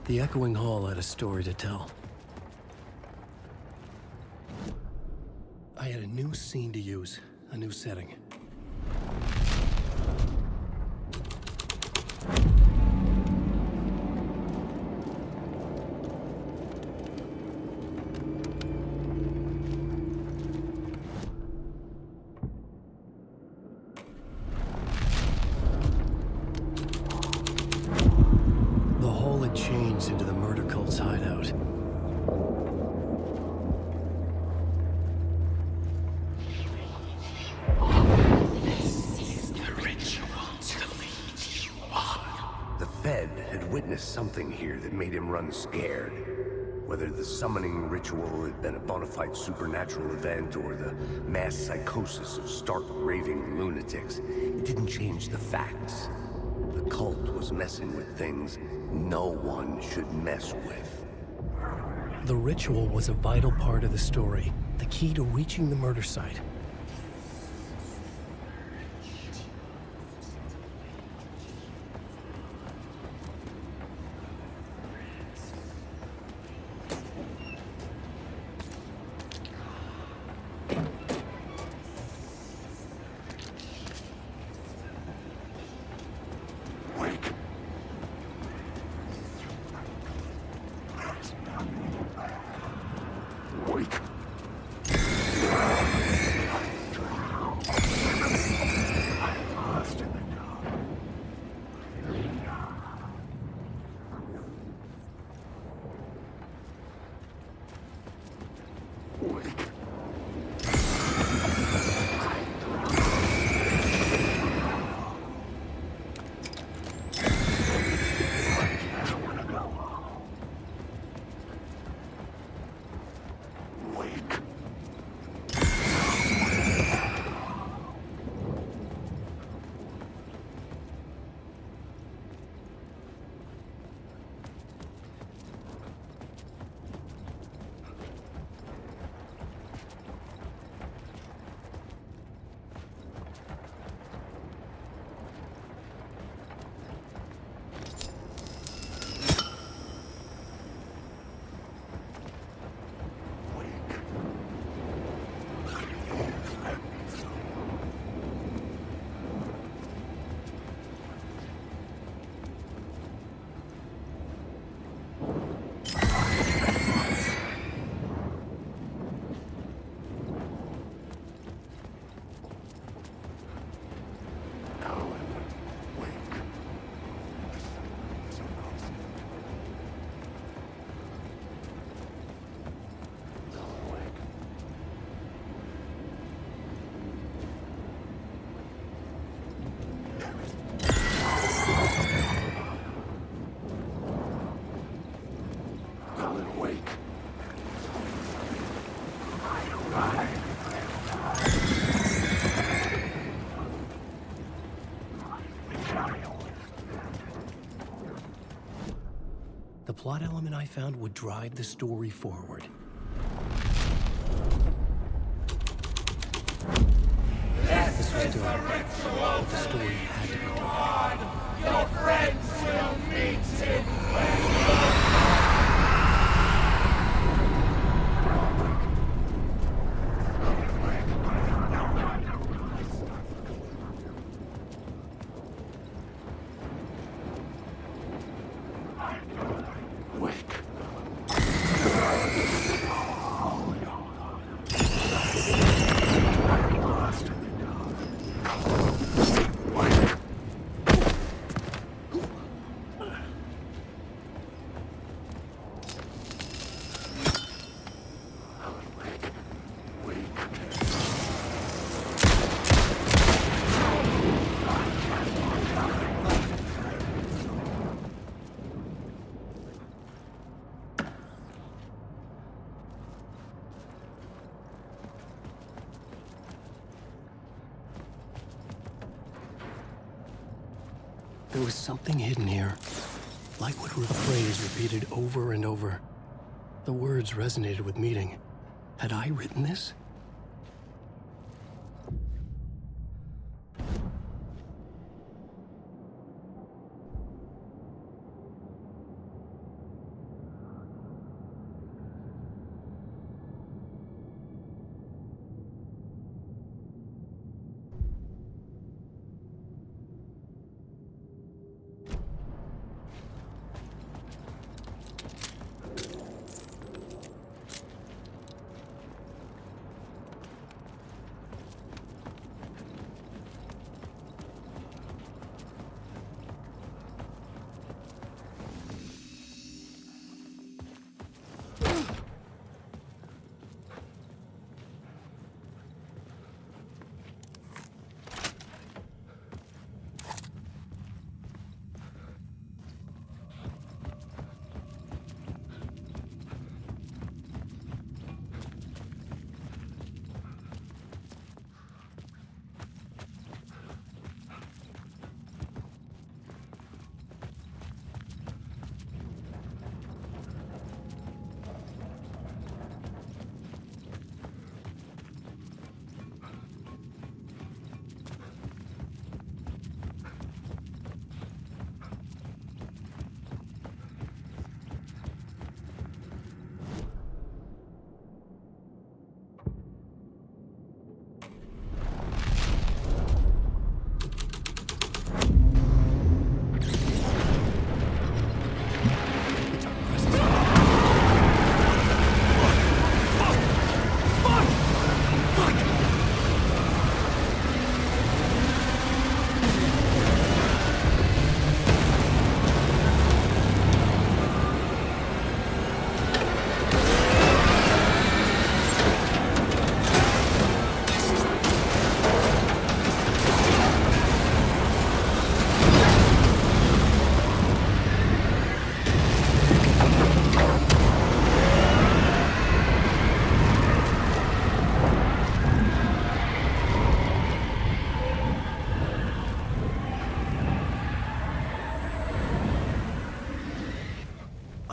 The echoing hall had a story to tell. I had a new scene to use, a new setting. The hall had changed into the murder cult's hideout. The Fed had witnessed something here that made him run scared. Whether the summoning ritual had been a bona fide supernatural event or the mass psychosis of stark raving lunatics, it didn't change the facts. The cult was messing with things no one should mess with. The ritual was a vital part of the story, the key to reaching the murder site. The plot element I found would drive the story forward. This was dark, but the story had to be dark. Your friends will meet him There was something hidden here. Lightwood wrote a phrase repeated over and over. The words resonated with meaning. Had I written this?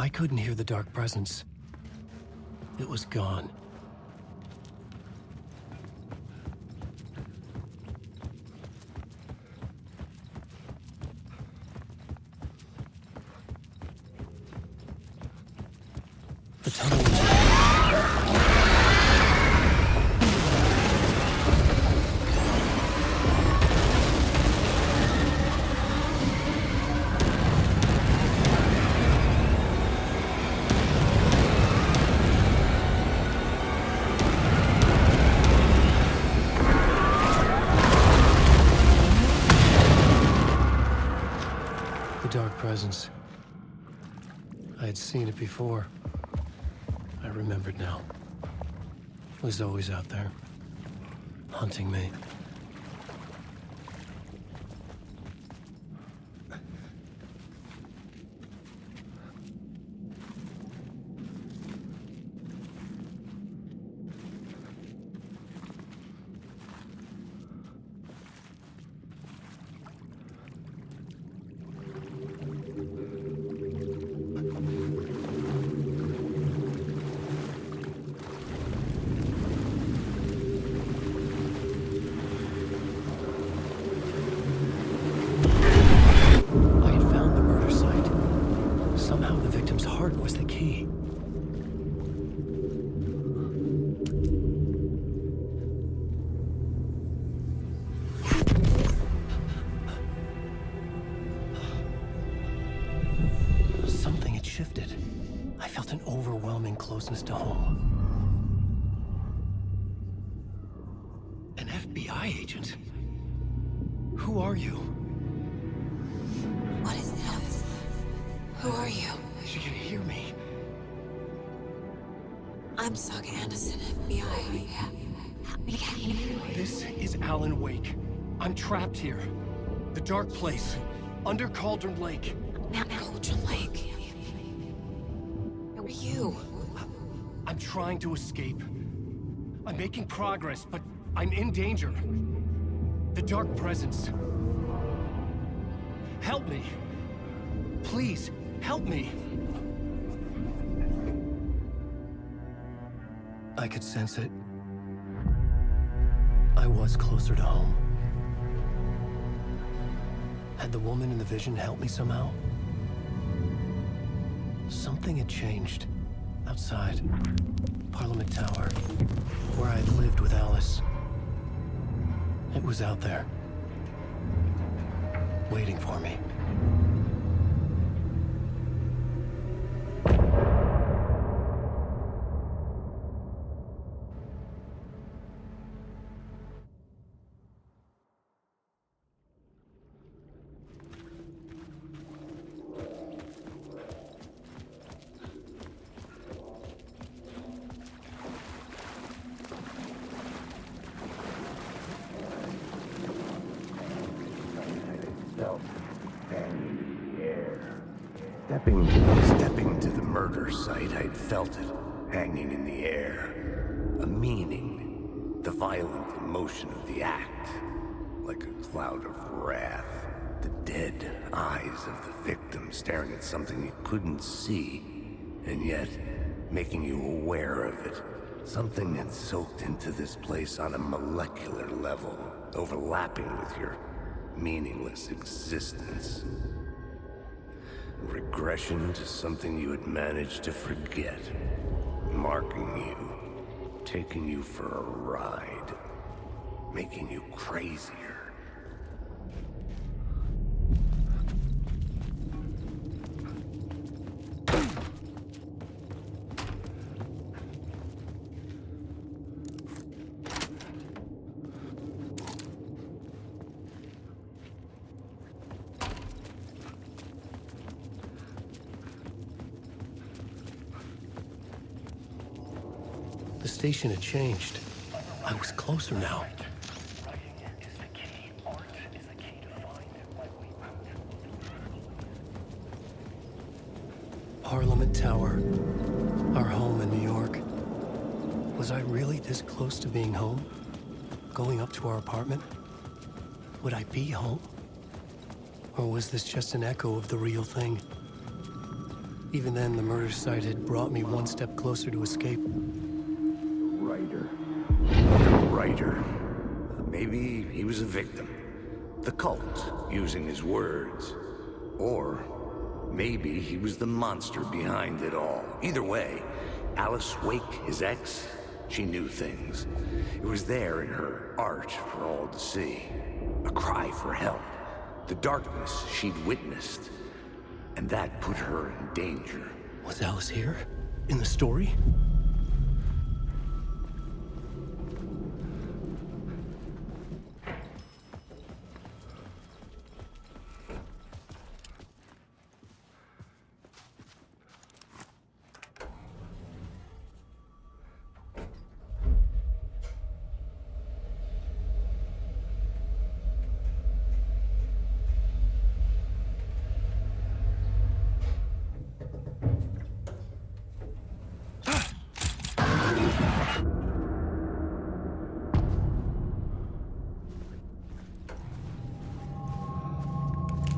I couldn't hear the dark presence. It was gone. The tunnel was... dark presence. I had seen it before. I remembered now. It was always out there, hunting me. Somehow the victim's heart was the key. Something had shifted. I felt an overwhelming closeness to home. An FBI agent? Who are you? What is this? Who are you? She can hear me. I'm Saga Anderson, FBI. This is Alan Wake. I'm trapped here. The dark place. Under Cauldron Lake. Cauldron Lake? Who are you? I'm trying to escape. I'm making progress, but I'm in danger. The dark presence. Help me. Please, help me. I could sense it. I was closer to home. Had the woman in the vision helped me somehow? Something had changed. Outside. Parliament Tower. Where I'd lived with Alice. It was out there. Waiting for me. Stepping to the murder site, I'd felt it, hanging in the air. A meaning, the violent emotion of the act, like a cloud of wrath. The dead eyes of the victim staring at something you couldn't see, and yet making you aware of it. Something had soaked into this place on a molecular level, overlapping with your meaningless existence. Regression to something you had managed to forget. Marking you. Taking you for a ride. Making you crazier. The station had changed. I was closer now. Parliament Tower. Our home in New York. Was I really this close to being home? Going up to our apartment? Would I be home? Or was this just an echo of the real thing? Even then, the murder site had brought me one step closer to escape. Writer. The writer. Maybe he was a victim. The cult, using his words. Or maybe he was the monster behind it all. Either way, Alice Wake, his ex, she knew things. It was there in her art for all to see. A cry for help. The darkness she'd witnessed. And that put her in danger. Was Alice here? In the story?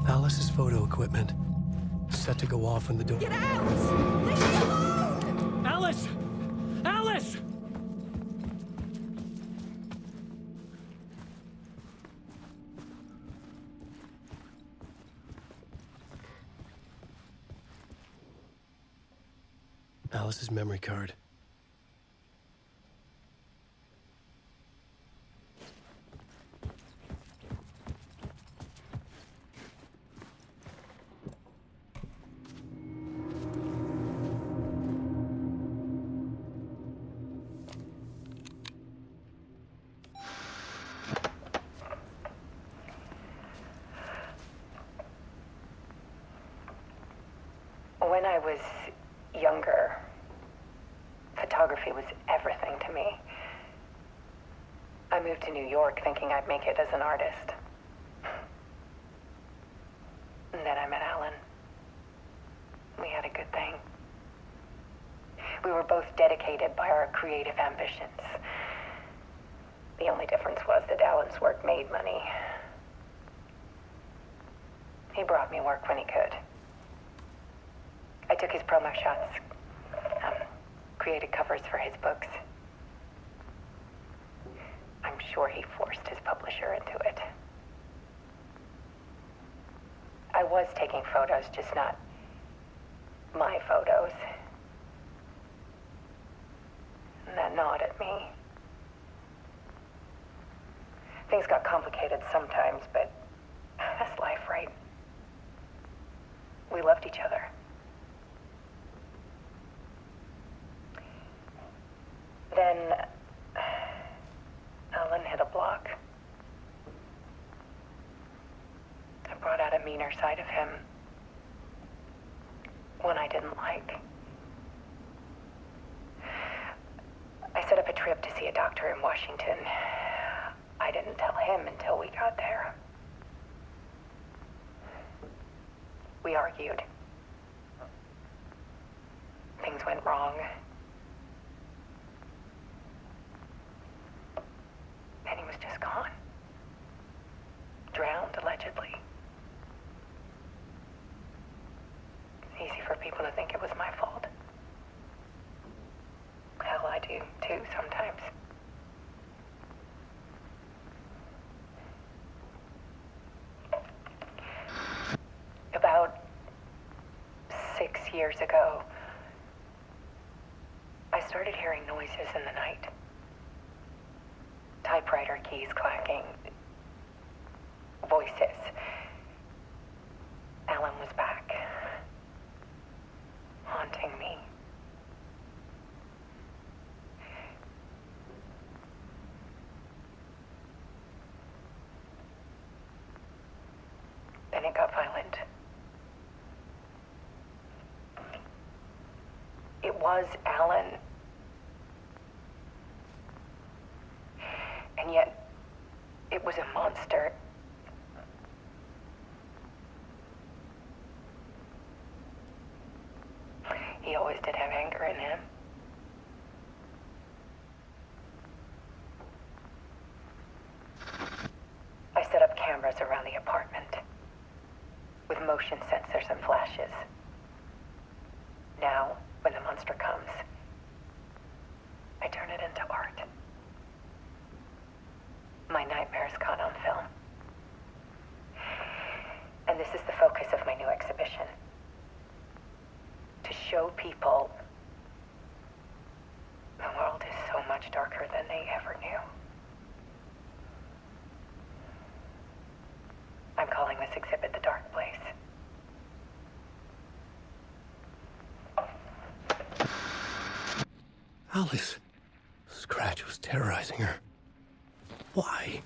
Alice's photo equipment. Set to go off when the door... Get out! Leave me alone! Alice! Alice! Alice's memory card. When I was younger, photography was everything to me. I moved to New York thinking I'd make it as an artist. And then I met Alan. We had a good thing. We were both dedicated by our creative ambitions. The only difference was that Alan's work made money. He brought me work when he could. I took his promo shots, created covers for his books. I'm sure he forced his publisher into it. I was taking photos, just not my photos. And that gnawed at me. Things got complicated sometimes, but that's life, right? We loved each other. Then Alan hit a block. I brought out a meaner side of him. One I didn't like. I set up a trip to see a doctor in Washington. I didn't tell him until we got there. We argued. Things went wrong. And he was just gone. Drowned, allegedly. It's easy for people to think it was my fault. Hell, I do, too, sometimes. About 6 years ago, I started hearing noises in the night. Typewriter keys clacking. Voices. Alan was back. Haunting me. Then it got violent. It was Alan. And yet, it was a monster. He always did have anger in him. I set up cameras around the apartment with motion sensors and flashes. Now, when the monster comes, I turn it into art. My nightmares caught on film. And this is the focus of my new exhibition. To show people the world is so much darker than they ever knew. I'm calling this exhibit The Dark Place. Alice. Scratch was terrorizing her. Why?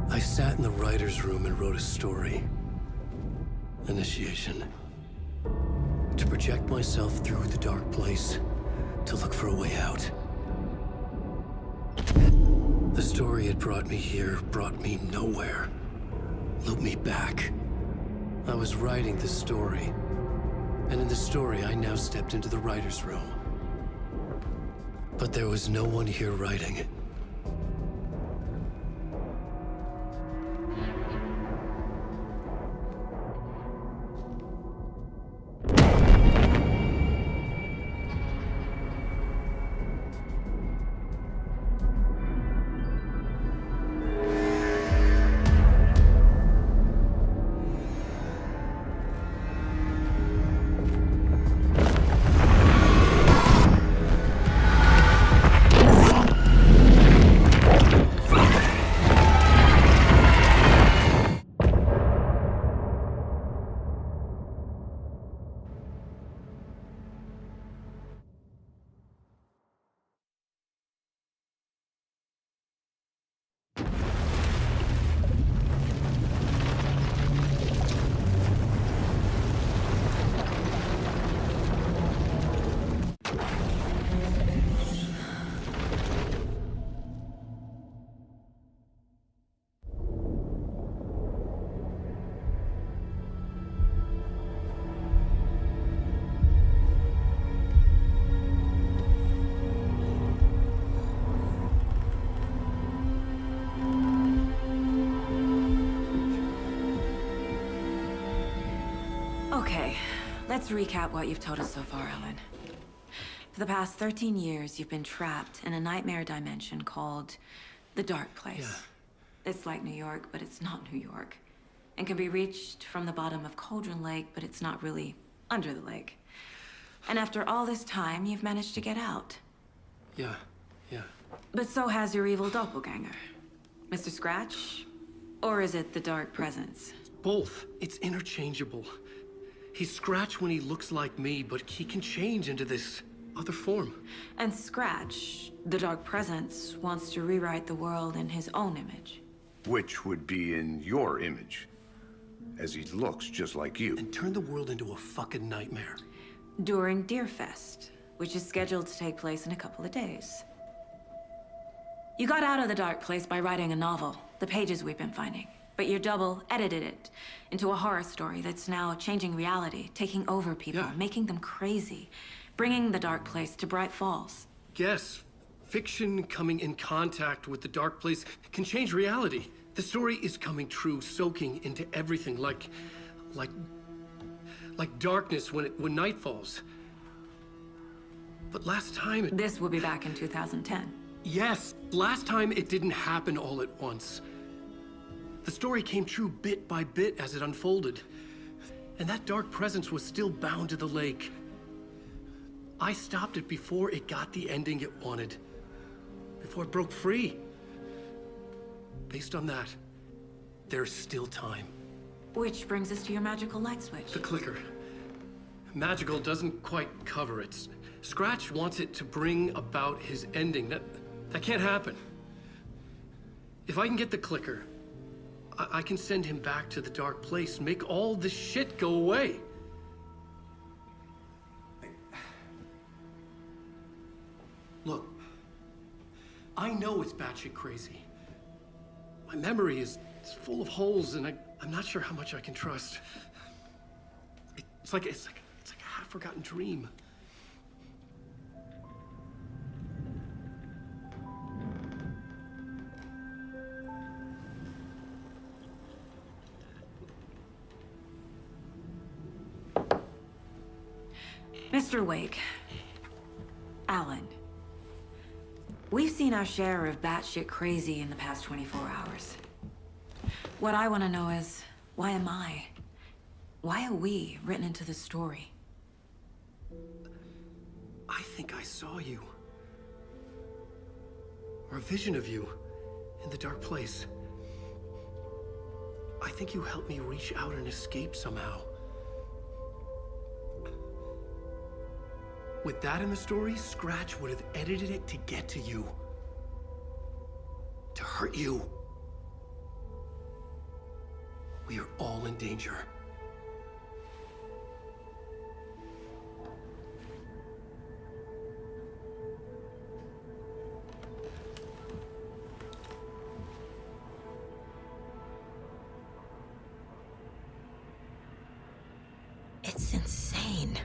I sat in the writer's room and wrote a story. Initiation. To project myself through the dark place, to look for a way out. The story had brought me here, brought me nowhere. Looped me back. I was writing the story. And in the story, I now stepped into the writer's room. But there was no one here writing. Okay, let's recap what you've told us so far, Alan. For the past 13 years, you've been trapped in a nightmare dimension called the Dark Place. Yeah. It's like New York, but it's not New York. And can be reached from the bottom of Cauldron Lake, but it's not really under the lake. And after all this time, you've managed to get out. Yeah. But so has your evil doppelganger. Mr. Scratch? Or is it the Dark Presence? Both. It's interchangeable. He's Scratch when he looks like me, but he can change into this other form. And Scratch, the Dark Presence, wants to rewrite the world in his own image. Which would be in your image, as he looks just like you. And turn the world into a fucking nightmare. During Deerfest, which is scheduled to take place in a couple of days. You got out of the Dark Place by writing a novel, the pages we've been finding. But your double edited it into a horror story that's now changing reality, taking over people, making them crazy, bringing the Dark Place to Bright Falls. Yes, fiction coming in contact with the Dark Place can change reality. The story is coming true, soaking into everything, like darkness when night falls. But last time This will be back in 2010. Yes, last time it didn't happen all at once. The story came true bit by bit as it unfolded. And that dark presence was still bound to the lake. I stopped it before it got the ending it wanted. Before it broke free. Based on that, there's still time. Which brings us to your magical light switch. The clicker. Magical doesn't quite cover it. Scratch wants it to bring about his ending. That can't happen. If I can get the clicker, I can send him back to the Dark Place, make all this shit go away. Look, I know it's batshit crazy. memory is full of holes, and I'm not sure how much I can trust. It's like a half-forgotten dream. Mr. Wake. Alan. We've seen our share of batshit crazy in the past 24 hours. What I want to know is, why am I? Why are we written into the story? I think I saw you. Or a vision of you in the dark place. I think you helped me reach out and escape somehow. With that in the story, Scratch would have edited it to get to you. To hurt you. We are all in danger. It's insane.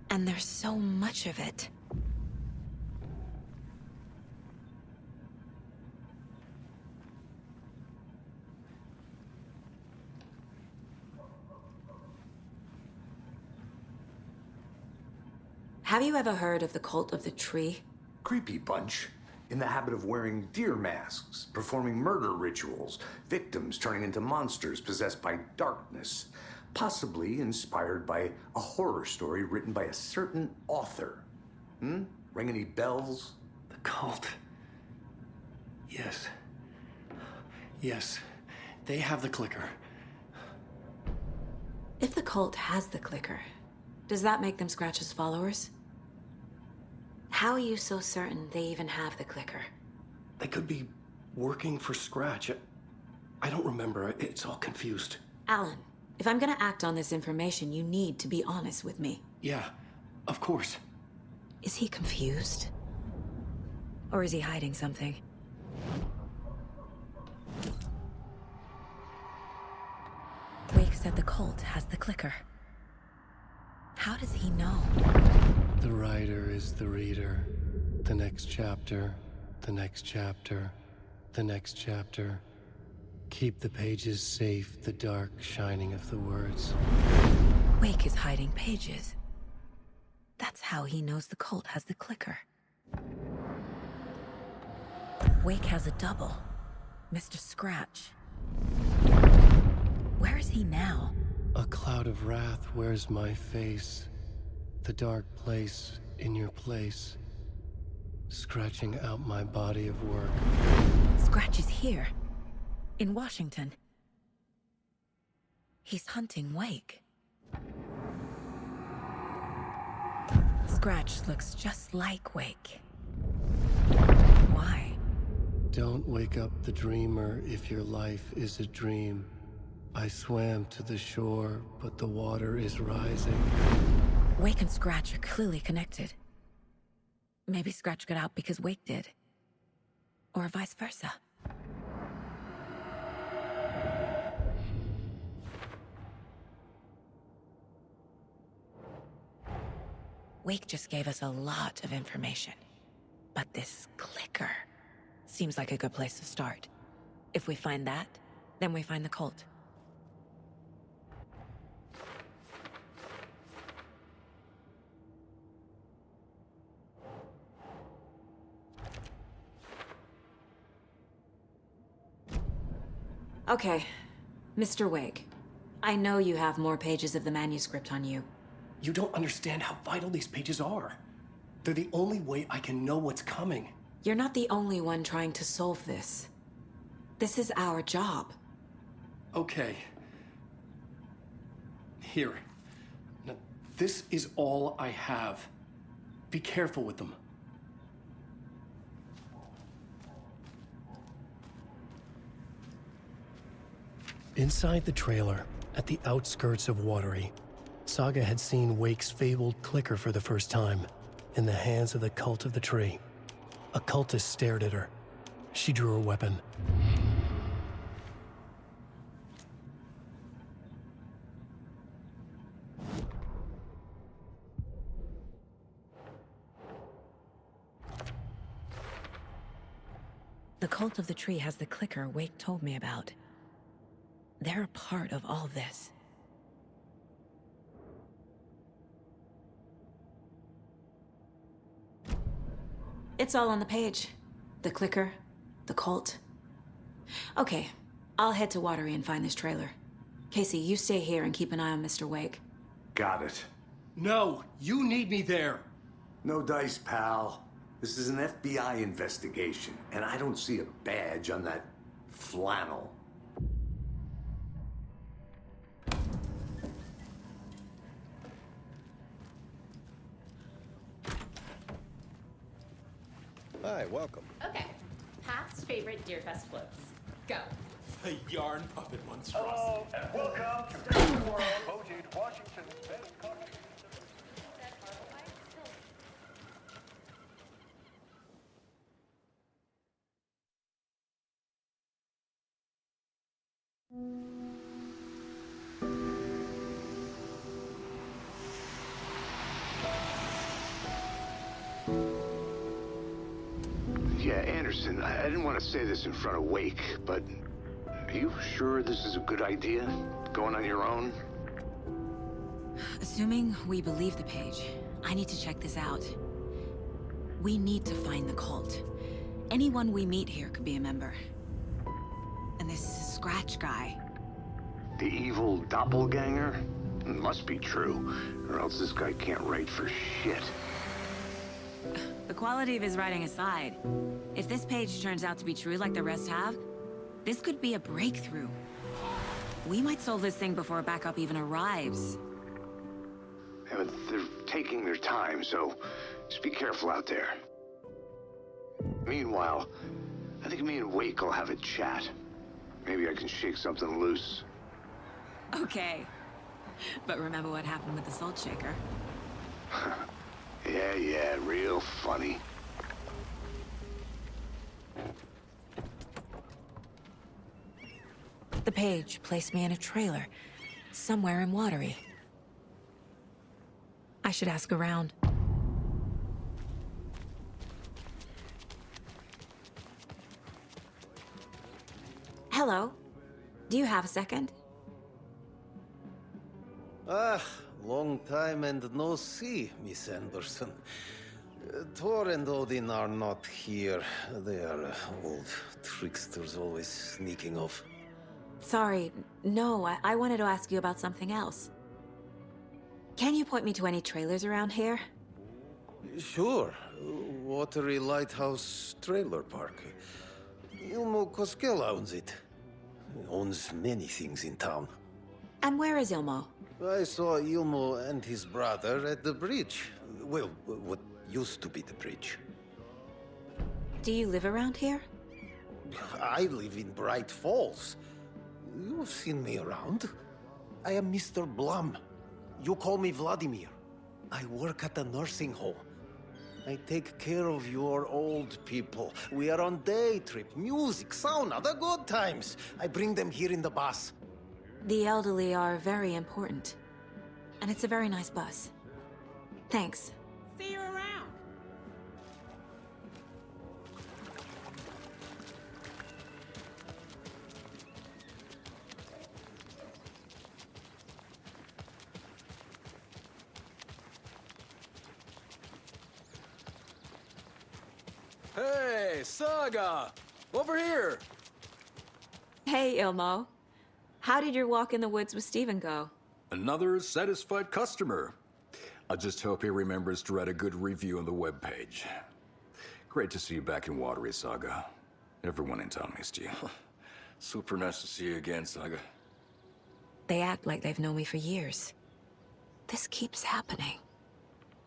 And there's so much of it. Have you ever heard of the Cult of the Tree? Creepy bunch. In the habit of wearing deer masks, performing murder rituals, victims turning into monsters possessed by darkness. Possibly inspired by a horror story written by a certain author. Ring any bells? The cult. Yes. Yes. They have the clicker. If the cult has the clicker, does that make them Scratch's followers? How are you so certain they even have the clicker? They could be working for Scratch. I don't remember. It's all confused. Alan, if I'm gonna act on this information, you need to be honest with me. Yeah, of course. Is he confused? Or is he hiding something? Wake said the cult has the clicker. How does he know? The writer is the reader. The next chapter, the next chapter, the next chapter. Keep the pages safe, the dark shining of the words. Wake is hiding pages. That's how he knows the cult has the clicker. Wake has a double. Mr. Scratch. Where is he now? A cloud of wrath wears my face. The dark place in your place. Scratching out my body of work. Scratch is here. In Washington. He's hunting Wake. Scratch looks just like Wake. Why? Don't wake up the dreamer if your life is a dream. I swam to the shore, but the water is rising. Wake and Scratch are clearly connected. Maybe Scratch got out because Wake did. Or vice versa. Wake just gave us a lot of information. But this clicker seems like a good place to start. If we find that, then we find the cult. Okay, Mr. Wake. I know you have more pages of the manuscript on you. You don't understand how vital these pages are. They're the only way I can know what's coming. You're not the only one trying to solve this. This is our job. Okay. Here. Now, this is all I have. Be careful with them. Inside the trailer, at the outskirts of Watery, Saga had seen Wake's fabled clicker for the first time, in the hands of the Cult of the Tree. A cultist stared at her. She drew her weapon. The cult of the tree has the clicker Wake told me about. They're a part of all this. It's all on the page. The clicker, the cult. Okay, I'll head to Watery and find this trailer. Casey, you stay here and keep an eye on Mr. Wake. Got it. No, you need me there. No dice, pal. This is an FBI investigation, and I don't see a badge on that flannel. Hi, welcome. Okay. Past favorite Deerfest floats. Go. The yarn puppet monstrosity. Hello, and welcome to Disney World, voted Washington's best cartoon. Yeah, Anderson, I didn't want to say this in front of Wake, but are you sure this is a good idea? Going on your own? Assuming we believe the page, I need to check this out. We need to find the cult. Anyone we meet here could be a member. And this Scratch guy. The evil doppelganger? Must be true, or else this guy can't write for shit. The quality of his writing aside, if this page turns out to be true like the rest have, this could be a breakthrough. We might solve this thing before backup even arrives. Yeah, but they're taking their time, so just be careful out there. Meanwhile, I think me and Wake will have a chat. Maybe I can shake something loose. Okay. But remember what happened with the salt shaker? Yeah, real funny. The page placed me in a trailer, somewhere in Watery. I should ask around. Hello. Do you have a second? Ah, long time and no see, Miss Anderson. Thor and Odin are not here. They are old tricksters always sneaking off. Sorry, no, I wanted to ask you about something else. Can you point me to any trailers around here? Sure. Watery Lighthouse Trailer Park. Ilmo Koskela owns it. He owns many things in town. And where is Ilmo? I saw Ilmo and his brother at the bridge. Well, what used to be the bridge. Do you live around here? I live in Bright Falls. You've seen me around. I am Mr. Blum. You call me Vladimir. I work at a nursing home. I take care of your old people. We are on day trip, music, sauna, the good times. I bring them here in the bus. The elderly are very important. And it's a very nice bus. Thanks. See you around. Hey, Saga! Over here! Hey, Ilmo. How did your walk in the woods with Steven go? Another satisfied customer. I just hope he remembers to write a good review on the webpage. Great to see you back in Watery, Saga. Everyone in town missed you. Super nice to see you again, Saga. They act like they've known me for years. This keeps happening.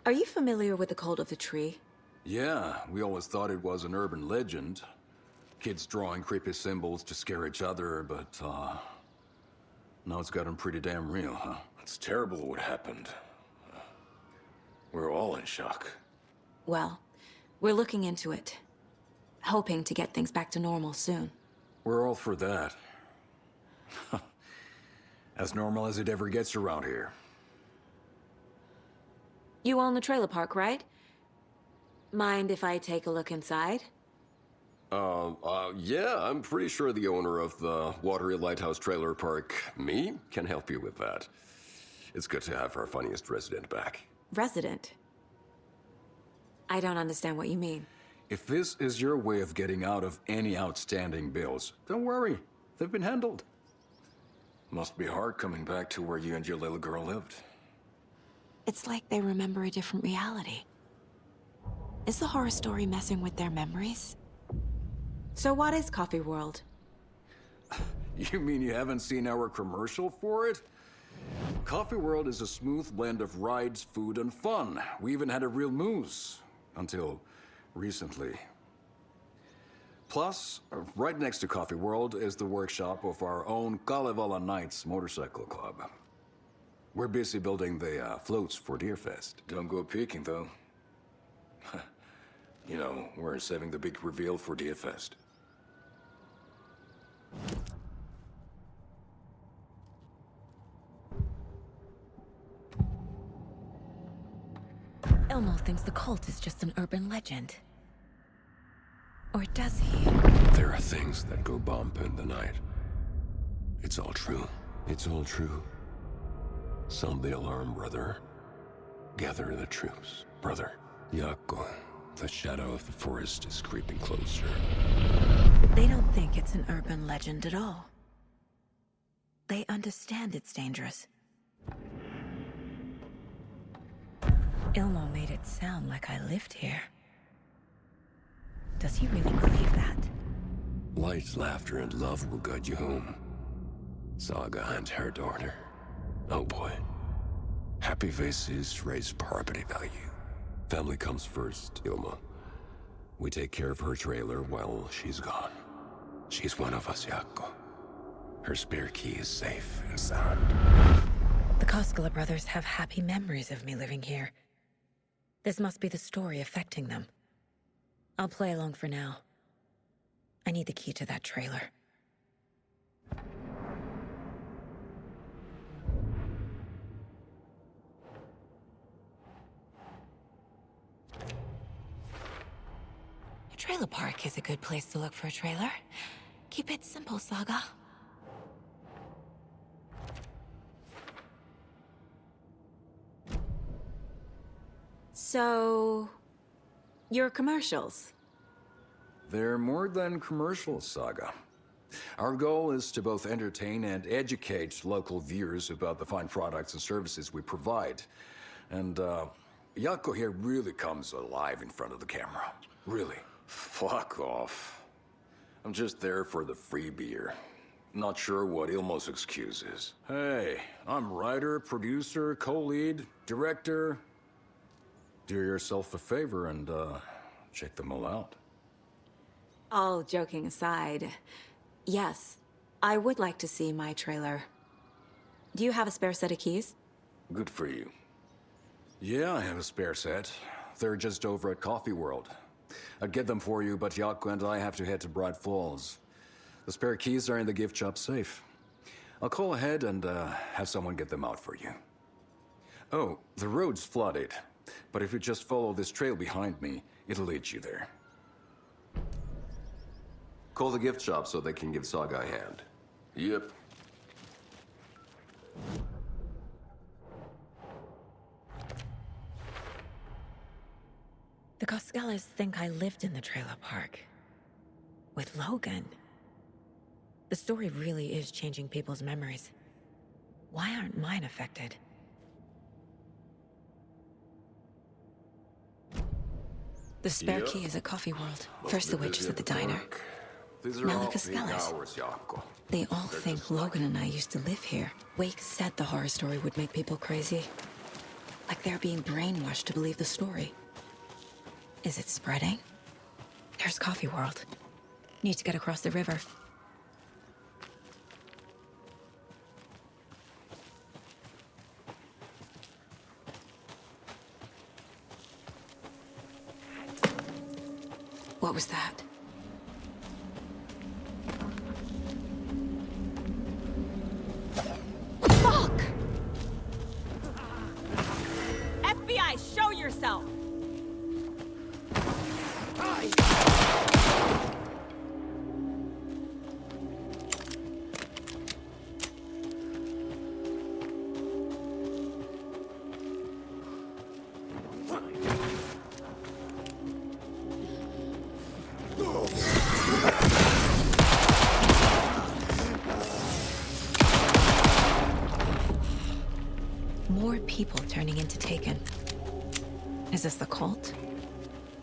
Are you familiar with the cult of the tree? Yeah, we always thought it was an urban legend. Kids drawing creepy symbols to scare each other, but, now it's gotten pretty damn real, huh? It's terrible what happened. We're all in shock. Well, we're looking into it. Hoping to get things back to normal soon. We're all for that. As normal as it ever gets around here. You own the trailer park, right? Mind if I take a look inside? Yeah, I'm pretty sure the owner of the Watery Lighthouse Trailer Park, me, can help you with that. It's good to have our funniest resident back. Resident? I don't understand what you mean. If this is your way of getting out of any outstanding bills, don't worry. They've been handled. Must be hard coming back to where you and your little girl lived. It's like they remember a different reality. Is the horror story messing with their memories? So what is Coffee World? You mean you haven't seen our commercial for it? Coffee World is a smooth blend of rides, food, and fun. We even had a real moose. Until recently. Plus, right next to Coffee World is the workshop of our own Kalevala Knights Motorcycle Club. We're busy building the floats for Deerfest. Don't go peeking, though. You know, we're saving the big reveal for Deerfest. Elmo thinks the cult is just an urban legend. Or does he? There are things that go bump in the night. It's all true. It's all true. Sound the alarm, brother. Gather the troops, brother. Jaakko, the shadow of the forest is creeping closer. They don't think it's an urban legend at all. They understand it's dangerous. Ilmo made it sound like I lived here. Does he really believe that? Light, laughter, and love will guide you home. Saga and her daughter. Oh boy. Happy faces raise property value. Family comes first, Ilma. We take care of her trailer while she's gone. She's one of us, Jaakko. Her spare key is safe and sound. The Koskela brothers have happy memories of me living here. This must be the story affecting them. I'll play along for now. I need the key to that trailer. A trailer park is a good place to look for a trailer. Keep it simple, Saga. So, your commercials? They're more than commercials, Saga. Our goal is to both entertain and educate local viewers about the fine products and services we provide. And, Jaakko here really comes alive in front of the camera. Really. Fuck off. I'm just there for the free beer. Not sure what Ilmo's excuse is. Hey, I'm writer, producer, co-lead, director. Do yourself a favor and, check them all out. All joking aside, yes, I would like to see my trailer. Do you have a spare set of keys? Good for you. Yeah, I have a spare set. They're just over at Coffee World. I'd get them for you, but Jaakko and I have to head to Bright Falls. The spare keys are in the gift shop safe. I'll call ahead and have someone get them out for you. Oh, the road's flooded, but if you just follow this trail behind me, it'll lead you there. Call the gift shop so they can give Saga a hand. Yep. The Koskelas think I lived in the trailer park. With Logan. The story really is changing people's memories. Why aren't mine affected? The spare key is at Coffee World. First the waitress at the diner. Now the Koskelas. They all think Logan and I used to live here. Wake said the horror story would make people crazy. Like they're being brainwashed to believe the story. Is it spreading? There's Coffee World. Need to get across the river. What was that? Fuck! FBI, show yourself! turning into Taken? Is this the cult?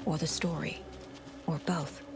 Or the story? Or both?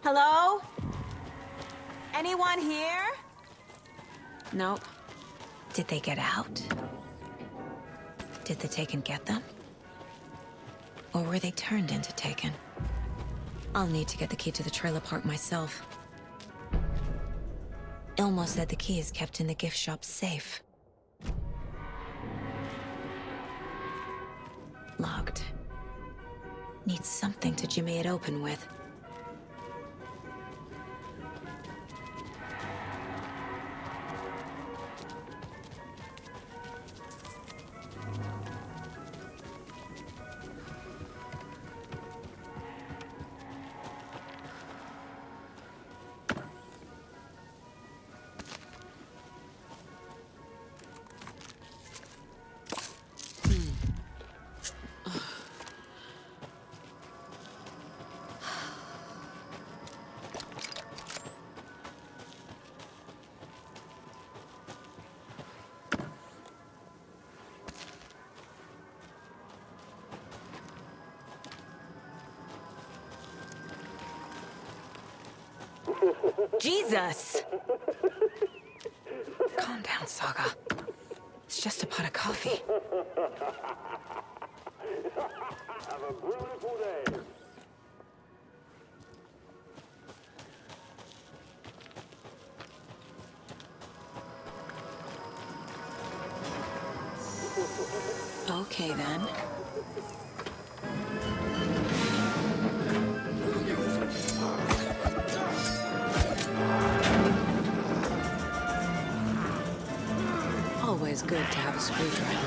Hello? Anyone here? Nope. Did they get out? Did the Taken get them? Or were they turned into Taken? I'll need to get the key to the trailer park myself. Ilmo said the key is kept in the gift shop safe. Locked. Need something to jimmy it open with. Jesus! Calm down, Saga. It's just a pot of coffee. Have a beautiful day. Okay, then. Always good to have a screwdriver.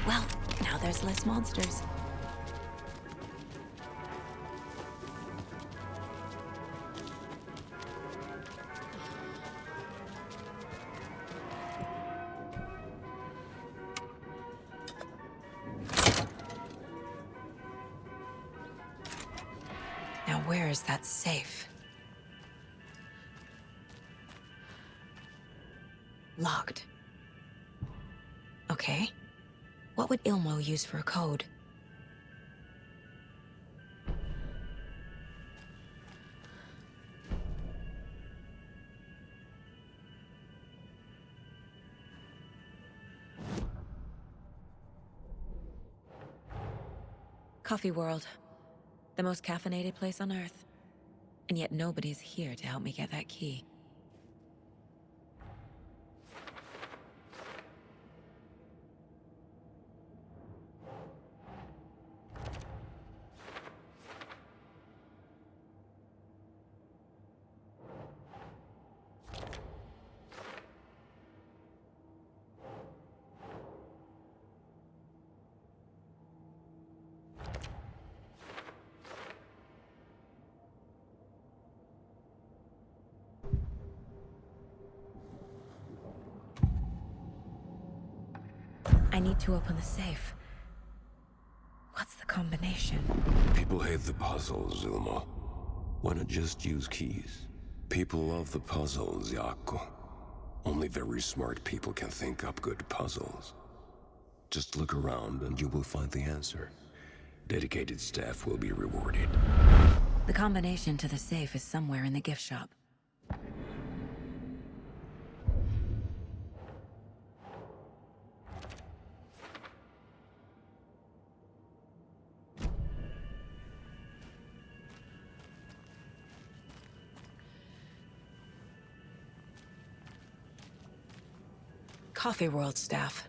Well, now there's less monsters. Now where is that safe? Locked. Okay. What would Ilmo use for a code? Coffee World. The most caffeinated place on Earth. And yet nobody's here to help me get that key. I need to open the safe. What's the combination? People hate the puzzles, Ilmo. Why not just use keys? People love the puzzles, Jaakko. Only very smart people can think up good puzzles. Just look around and you will find the answer. Dedicated staff will be rewarded. The combination to the safe is somewhere in the gift shop. Coffee World staff.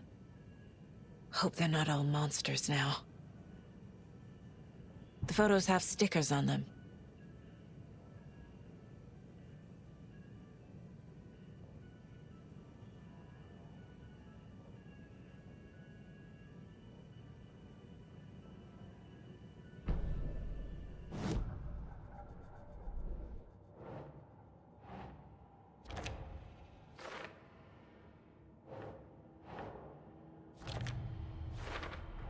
Hope they're not all monsters now. The photos have stickers on them.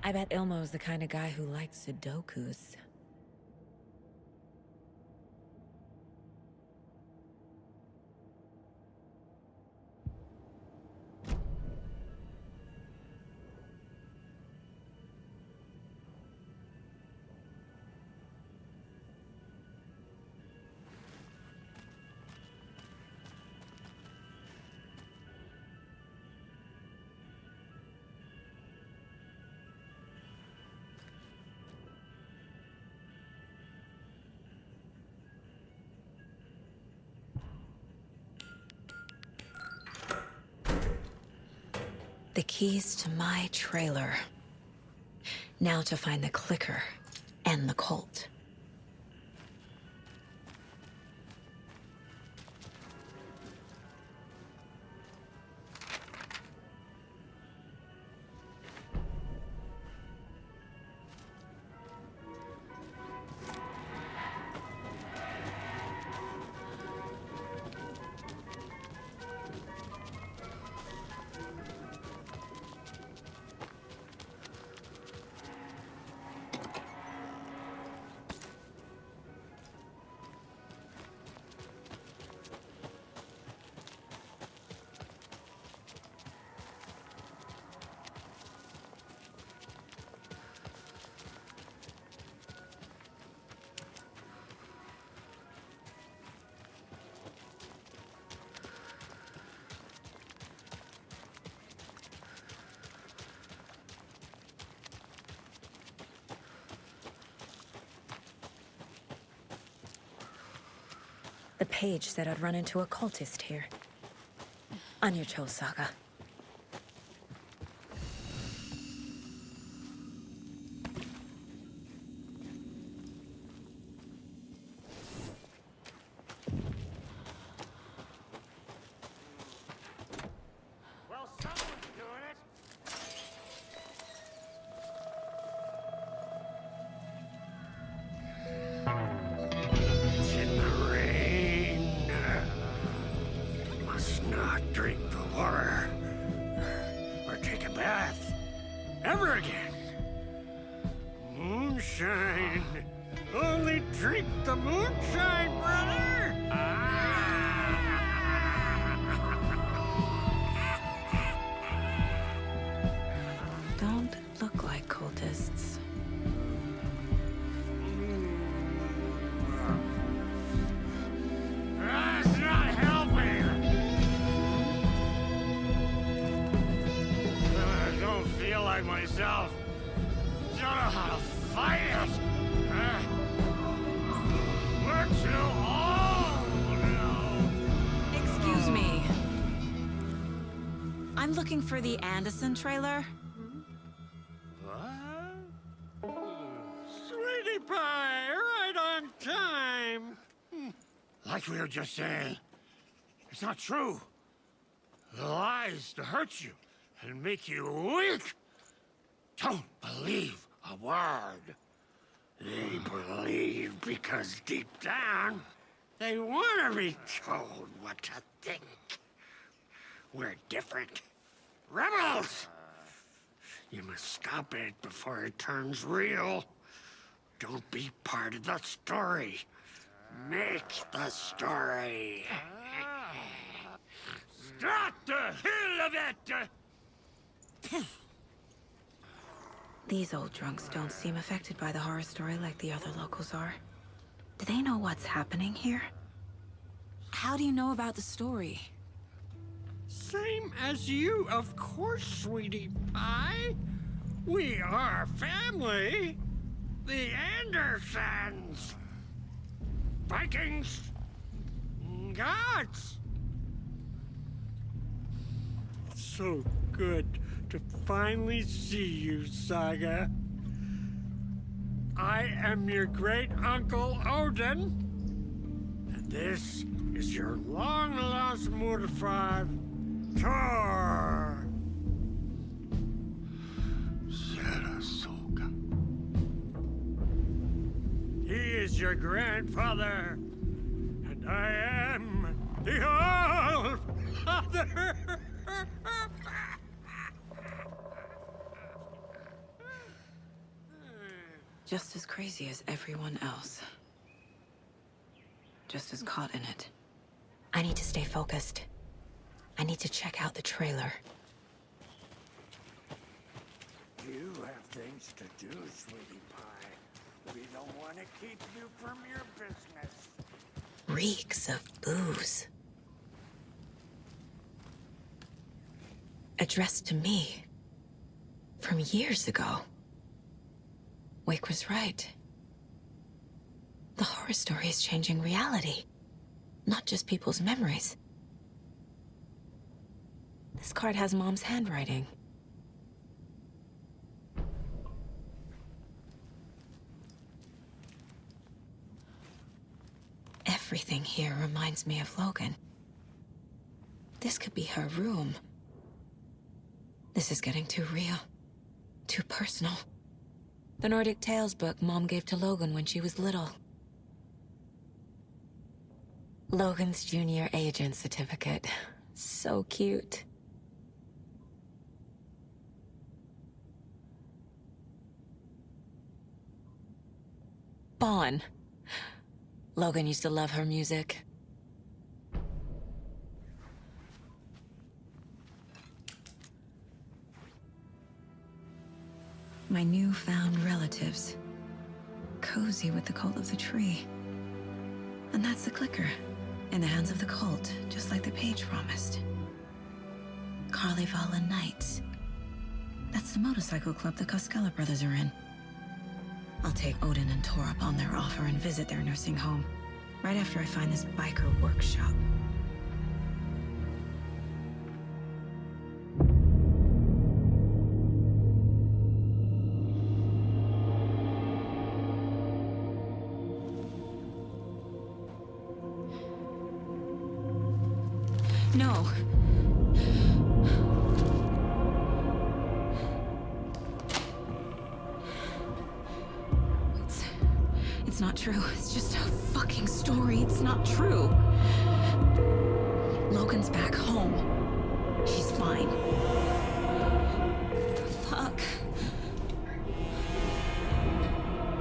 I bet Ilmo's the kind of guy who likes Sudokus. The keys to my trailer. Now to find the clicker and the cult. The page said I'd run into a cultist here. On your toes, Saga. Well, someone's doing it. It's in the rain. Must not drink the water. Or take a bath. Ever again. Moonshine. Only drink the moonshine, brother. Don't look like cultists. That's not helping. I don't feel like myself. Don't know how to fight it. We're too old now. Excuse me. I'm looking for the Anderson trailer. Sweetie pie, right on time. Like we were just saying, it's not true. The lies to hurt you and make you weak. Don't believe a word. They believe because deep down, they want to be told what to think. We're different. Rebels! You must stop it before it turns real. Don't be part of the story. Make the story. Stop the hell of it! These old drunks don't seem affected by the horror story like the other locals are. Do they know what's happening here? How do you know about the story? Same as you, of course, sweetie pie. We are family. The Andersons. Vikings. Gods. so good to finally see you, Saga. I am your great-uncle Odin, and this is your long-lost Murder-5, Thor. Sarasota. He is your grandfather, and I am the All-Father. Just as crazy as everyone else. Just as caught in it. I need to stay focused. I need to check out the trailer. You have things to do, sweetie pie. We don't want to keep you from your business. Reeks of booze. Addressed to me. From years ago. Wake was right. The horror story is changing reality. Not just people's memories. This card has Mom's handwriting. Everything here reminds me of Logan. This could be her room. This is getting too real. Too personal. The Nordic Tales book Mom gave to Logan when she was little. Logan's junior agent certificate. So cute. Bon. Logan used to love her music. My newfound relatives. Cozy with the cult of the tree. And that's the clicker. In the hands of the cult, just like the page promised. Carnival Knights. That's the motorcycle club the Koskela brothers are in. I'll take Odin and Thor up on their offer and visit their nursing home. Right after I find this biker workshop. No. It's not true. It's just a fucking story. It's not true. Logan's back home. She's fine. Fuck.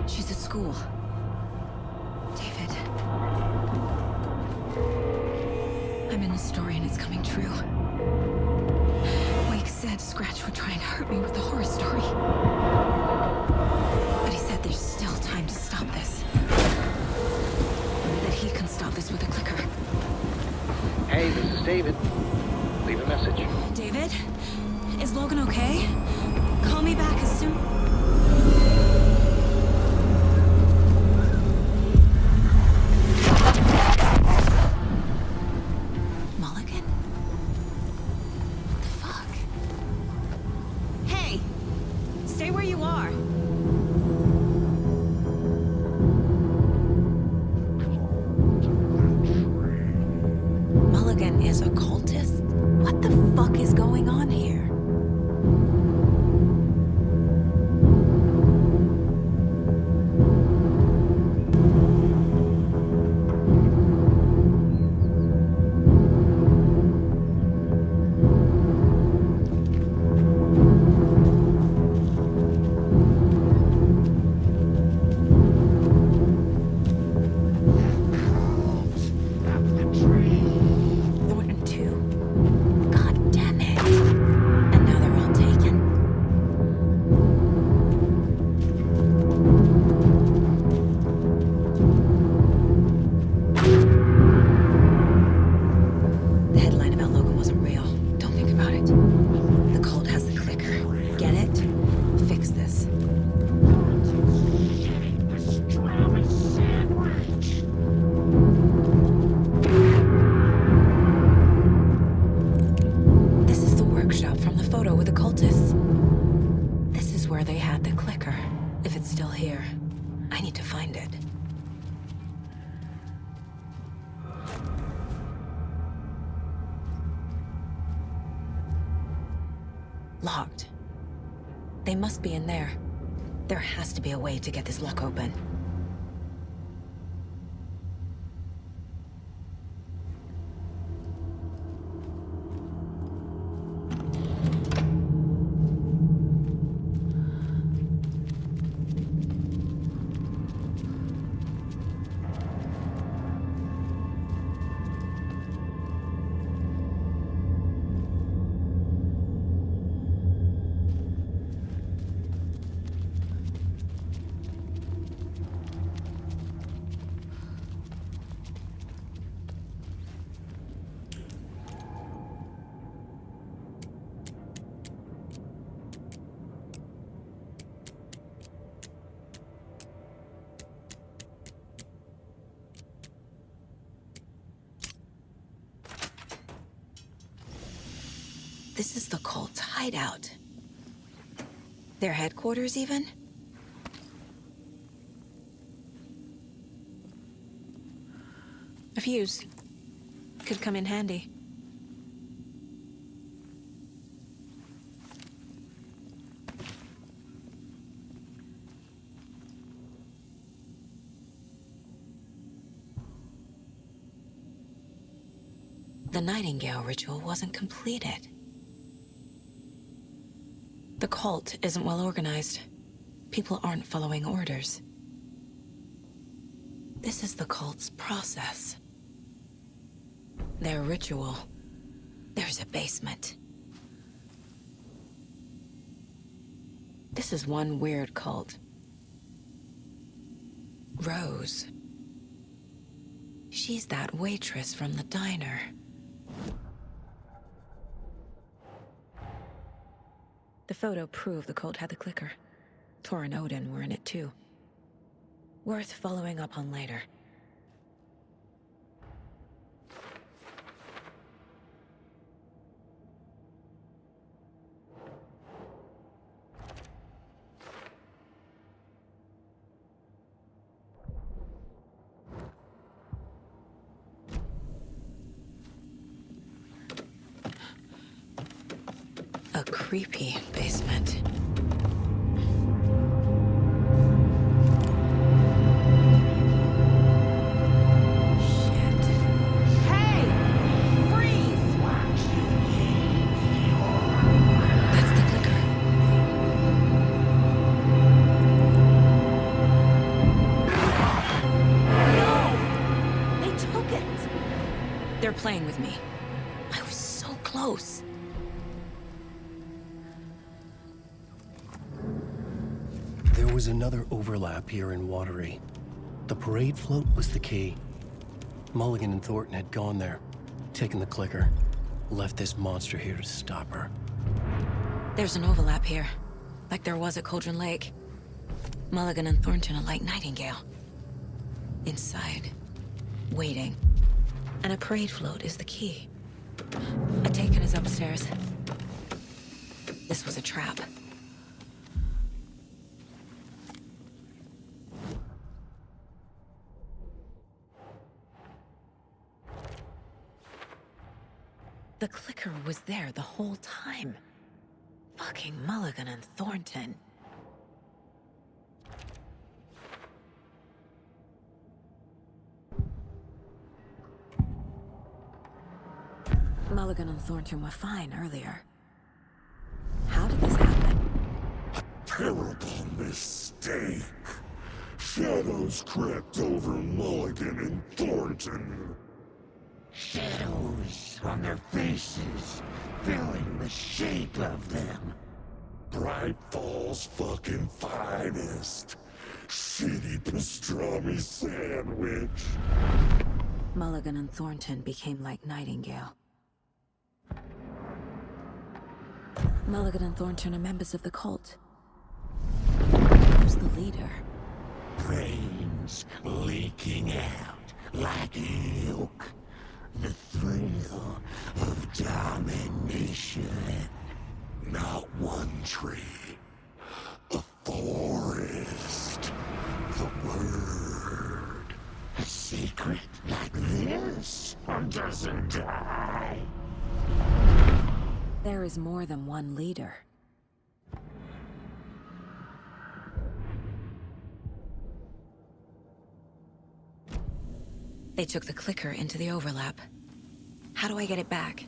She's at school. David. I'm in the story and it's coming true. Wake said Scratch would try and hurt me with the horror story. But he said there's still time to stop this. That he can stop this with a clicker. Hey, this is David. Leave a message. David? Is Logan okay? Call me back as soon... Mulligan? What the fuck? Hey! Stay where you are. Mulligan is a cultist? What the fuck is going on here? Thornton 2. God damn it. with the cultists. This is where they had the clicker. If it's still here, I need to find it. Locked. They must be in there. There has to be a way to get this lock open. This is the cult's hideout. Their headquarters, even? A fuse. Could come in handy. The Nightingale ritual wasn't completed. The cult isn't well organized. People aren't following orders. This is the cult's process. Their ritual. There's a basement. This is one weird cult. Rose. She's that waitress from the diner. The photo proved the cult had the clicker. Tor and Odin were in it too. Worth following up on later. A creepy basement. They're playing with me. I was so close. There was another overlap here in Watery. The parade float was the key. Mulligan and Thornton had gone there, taken the clicker, left this monster here to stop her. There's an overlap here, like there was at Cauldron Lake. Mulligan and Thornton are like Nightingale. Inside, waiting. And a parade float is the key. A taken is upstairs. This was a trap. The clicker was there the whole time. Fucking Mulligan and Thornton. Mulligan and Thornton were fine earlier. How did this happen? A terrible mistake. Shadows crept over Mulligan and Thornton. Shadows on their faces, filling the shape of them. Bright Falls fucking finest. Shitty pastrami sandwich. Mulligan and Thornton became like Nightingale. Mulligan and Thornton are members of the cult. Who's the leader? Brains leaking out like milk. The thrill of domination. Now tree, a forest, the word. A secret like this doesn't die. There is more than one leader. They took the clicker into the overlap. How do I get it back?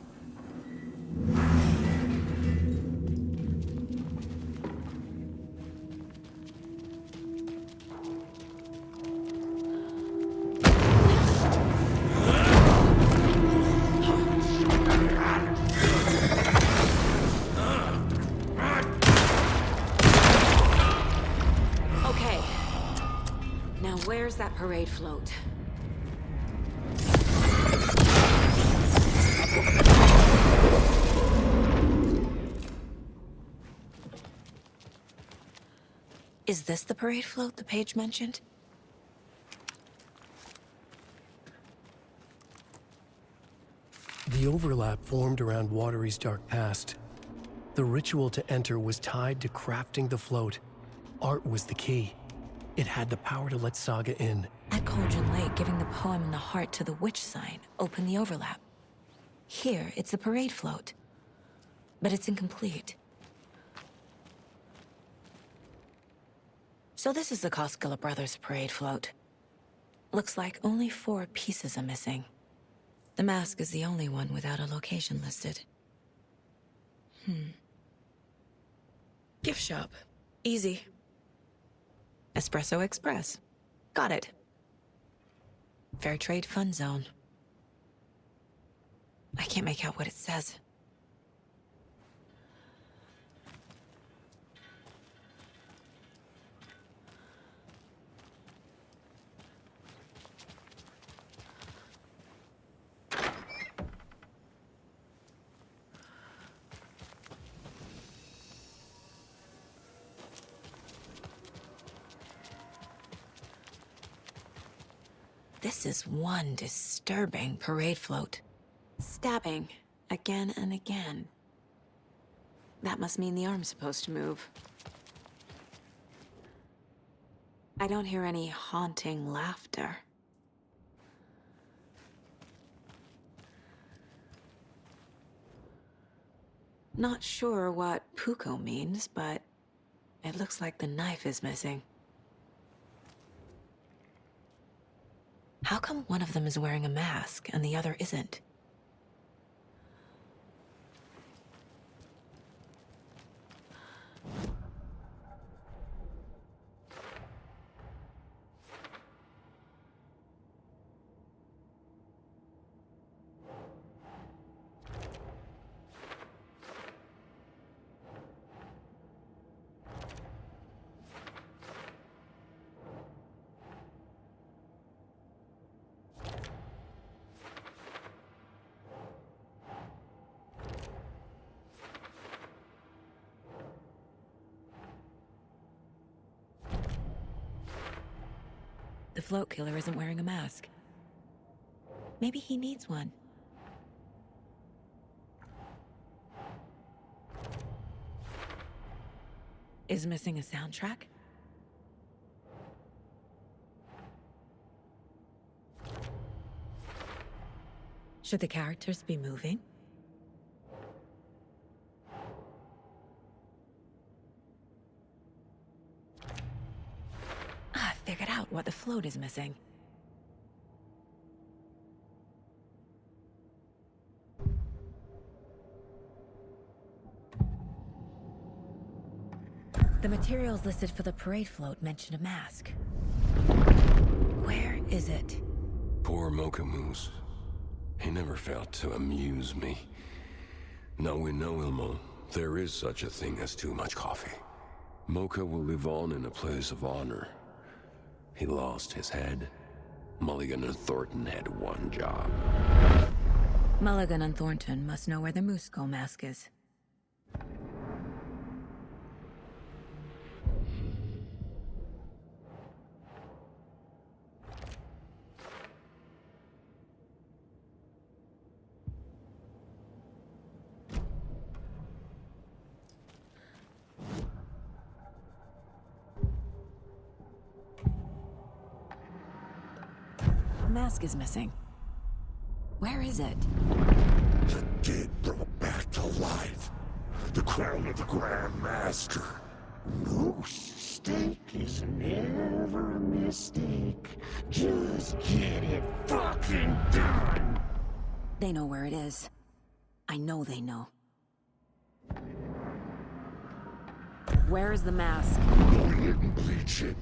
Okay. Now where's that parade float? Is this the parade float the page mentioned? The overlap formed around Watery's dark past. The ritual to enter was tied to crafting the float. Art was the key. It had the power to let Saga in. At Cauldron Lake, giving the poem and the heart to the witch sign opened the overlap. Here, it's the parade float. But it's incomplete. So this is the Koskela Brothers parade float. Looks like only 4 pieces are missing. The mask is the only one without a location listed. Gift shop. Easy. Espresso Express. Got it. Fair Trade Fun Zone. I can't make out what it says. This is one disturbing parade float. Stabbing, again and again. That must mean the arm's supposed to move. I don't hear any haunting laughter. Not sure what Puko means, but it looks like the knife is missing. How come one of them is wearing a mask and the other isn't? The float killer isn't wearing a mask. Maybe he needs one. Is missing a soundtrack? Should the characters be moving? I figured out what the float is missing. The materials listed for the parade float mention a mask. Where is it? Poor Mocha Moose. He never failed to amuse me. Now we know, Ilmo, there is such a thing as too much coffee. Mocha will live on in a place of honor. He lost his head. Mulligan and Thornton had one job. Mulligan and Thornton must know where the Moose Skull mask is. mask is missing. Where is it? The dead brought back to life. The crown of the Grand Master. Moose steak is never a mistake. Just get it fucking done. They know where it is. I know they know. Where is the mask? Go ahead and bleach it.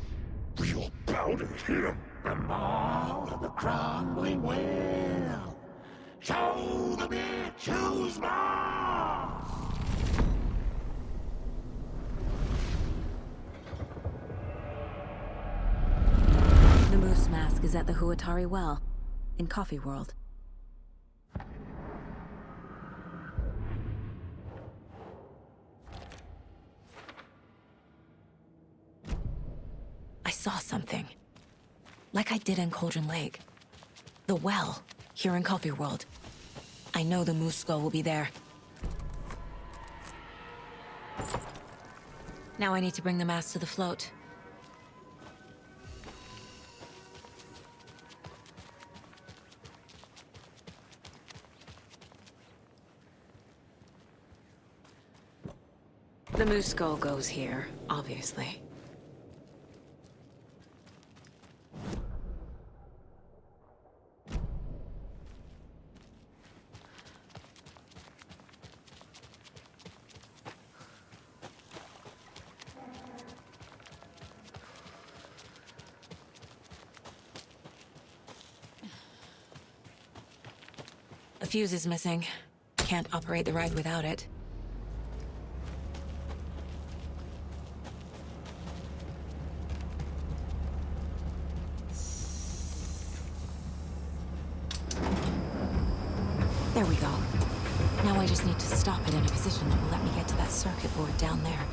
We'll bow to him. The maw of the crumbling well. Show the bitch who's boss. The moose mask is at the Huatari Well, in Coffee World. I saw something. Like I did in Cauldron Lake. The well, here in Coffee World. I know the moose skull will be there. Now I need to bring the mask to the float. The moose skull goes here, obviously. A fuse is missing. Can't operate the ride without it. There we go. Now I just need to stop it in a position that will let me get to that circuit board down there.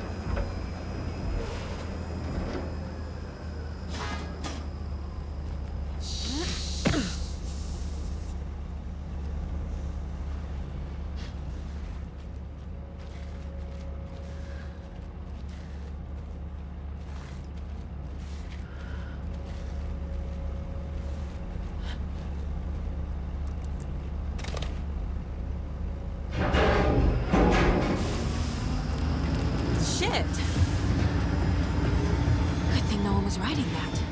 Shit! Good thing no one was riding that.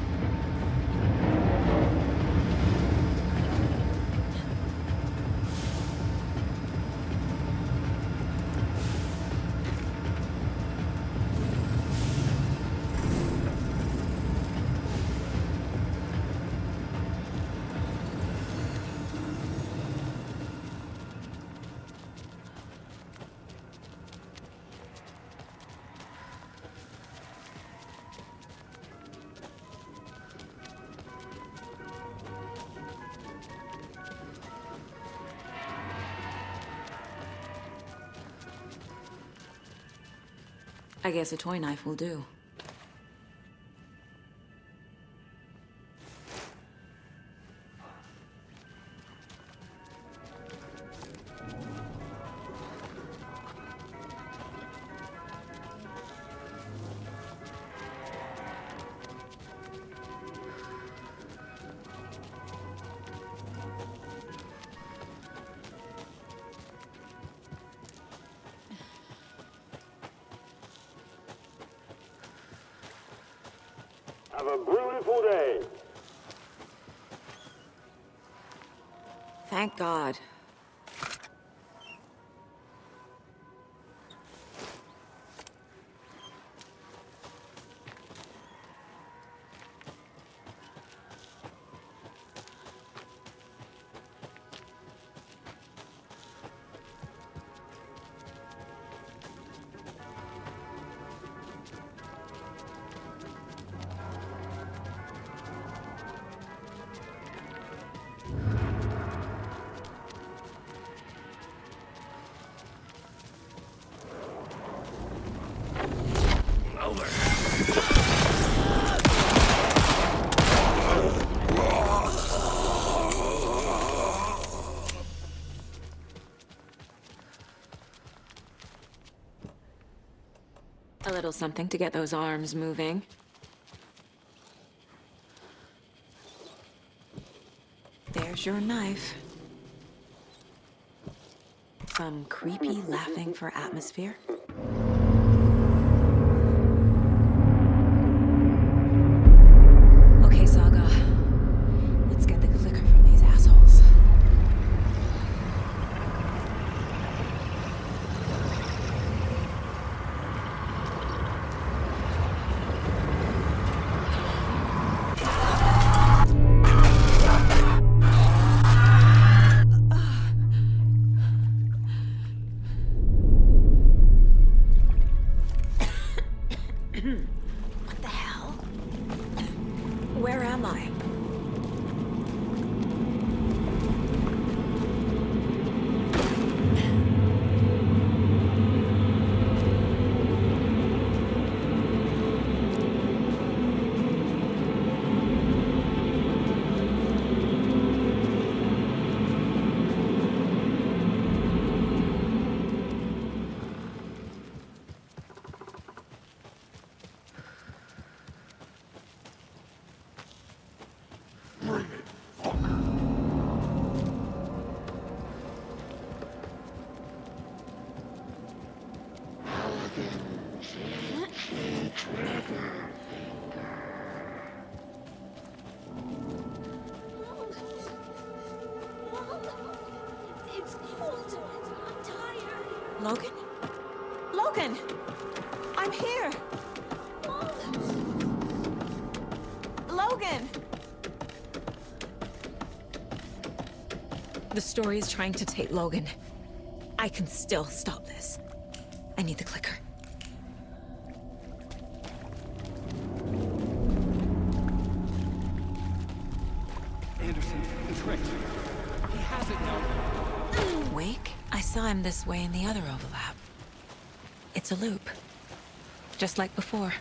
I guess a toy knife will do. Have a beautiful day. Thank God. A little something to get those arms moving. There's your knife. Some creepy laughing for atmosphere. Okay, Saga. Let's get the clicker from these assholes. What the hell? Where am I? It's cold. I'm tired. Logan? Logan! I'm here! Logan! The story is trying to take Logan. I can still stop this. I need the clicker. Anderson, the trick. He has it now. Wake? I saw him this way in the other overlap. It's a loop. Just like before.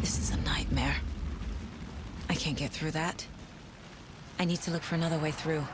This is a nightmare. I can't get through that. I need to look for another way through.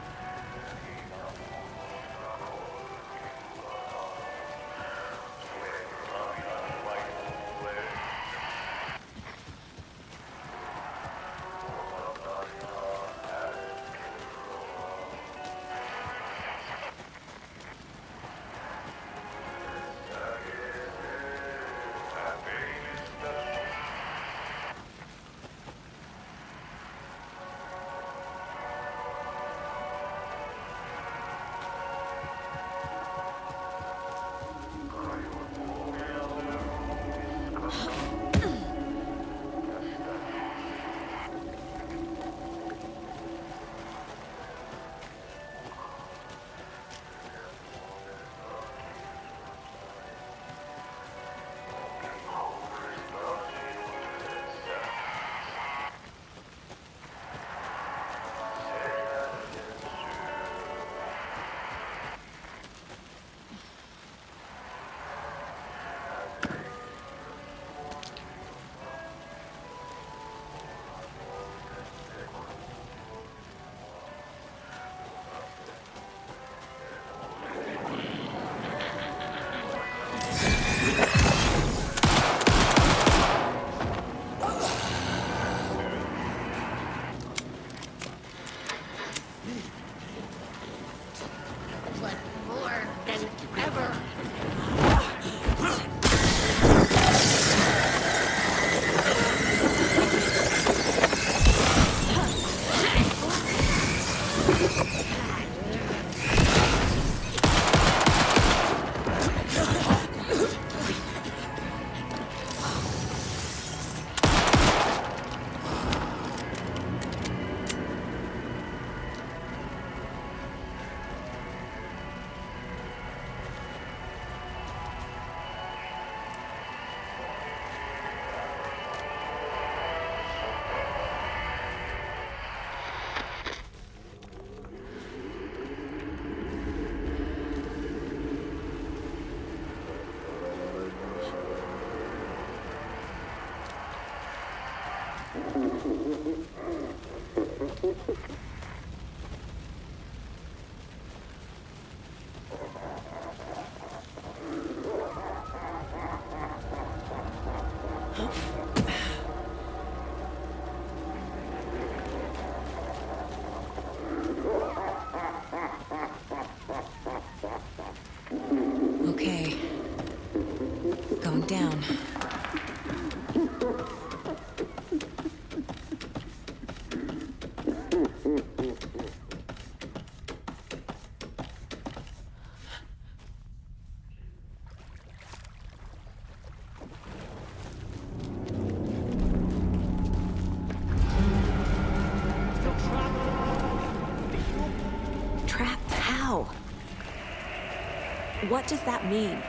Okay. Going down. Trapped how? What does that mean?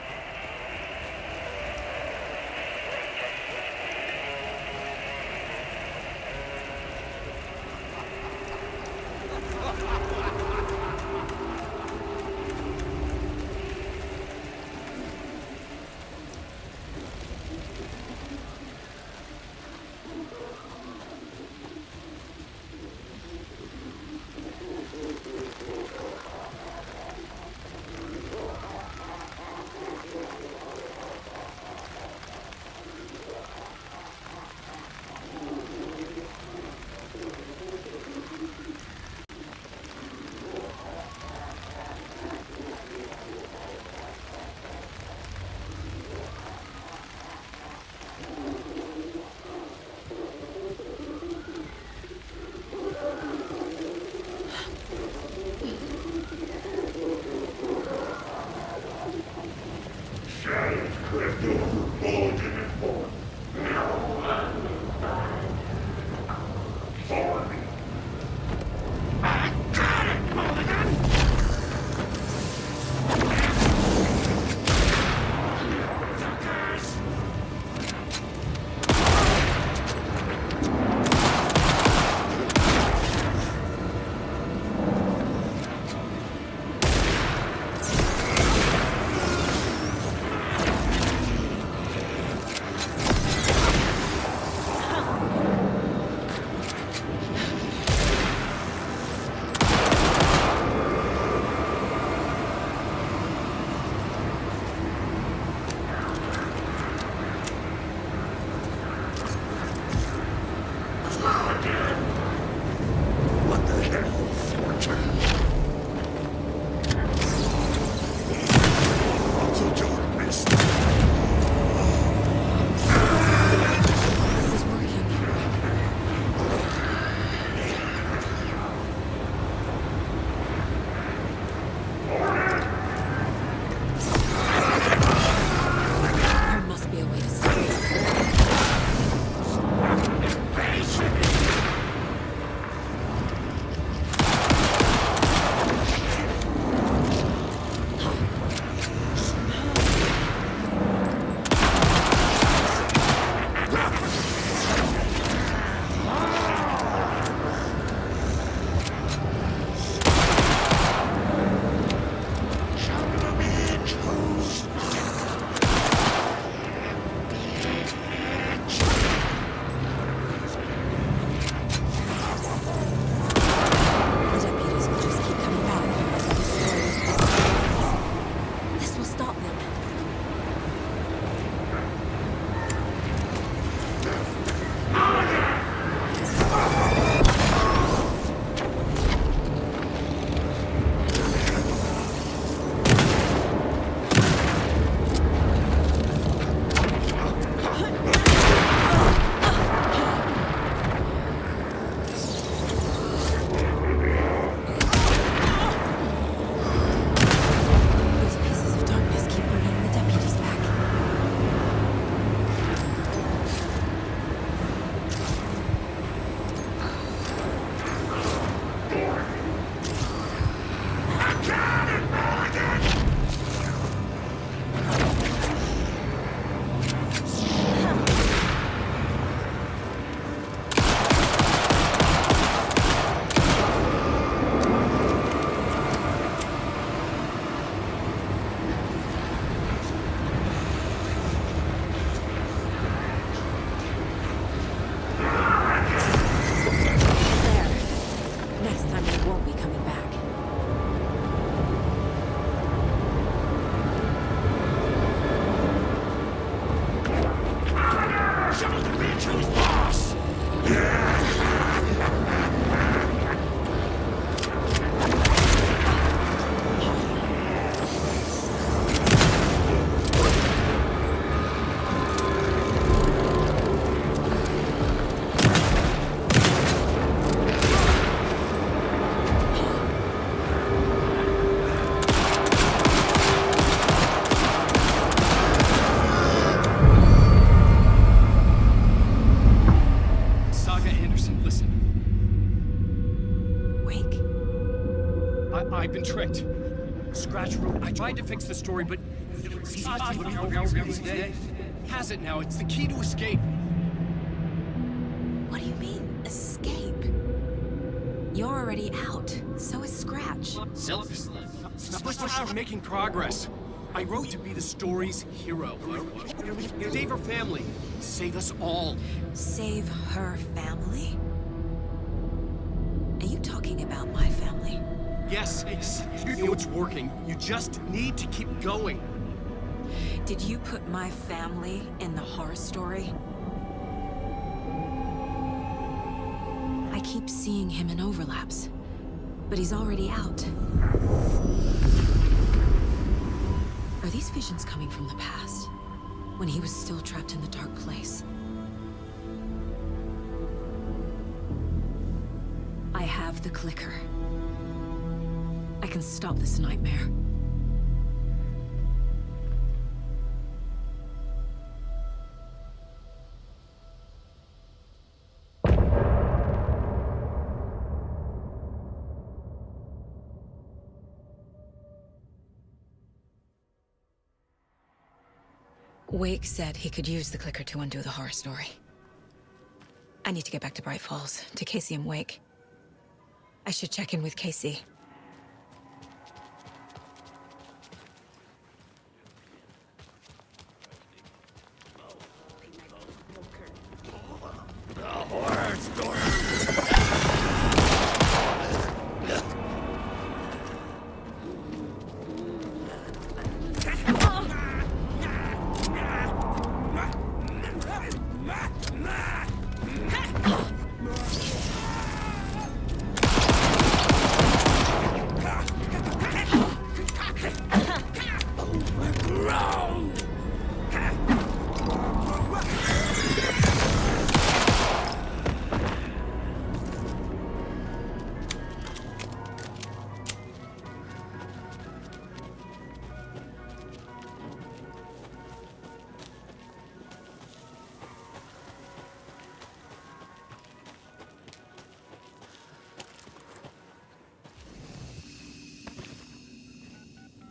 tricked. Scratch wrote, I tried to fix the story, but... has it now. It's the key to escape. What do you mean, escape? You're already out. So is Scratch. We're making progress. I wrote to be the story's hero. Save her family. Save us all. Save her family? Are you talking about my family? Yes, you know it's working. You just need to keep going. Did you put my family in the horror story? I keep seeing him in overlaps, but he's already out. Are these visions coming from the past, when he was still trapped in the dark place? I have the clicker. I can stop this nightmare. Wake said he could use the clicker to undo the horror story. I need to get back to Bright Falls, to Casey and Wake. I should check in with Casey.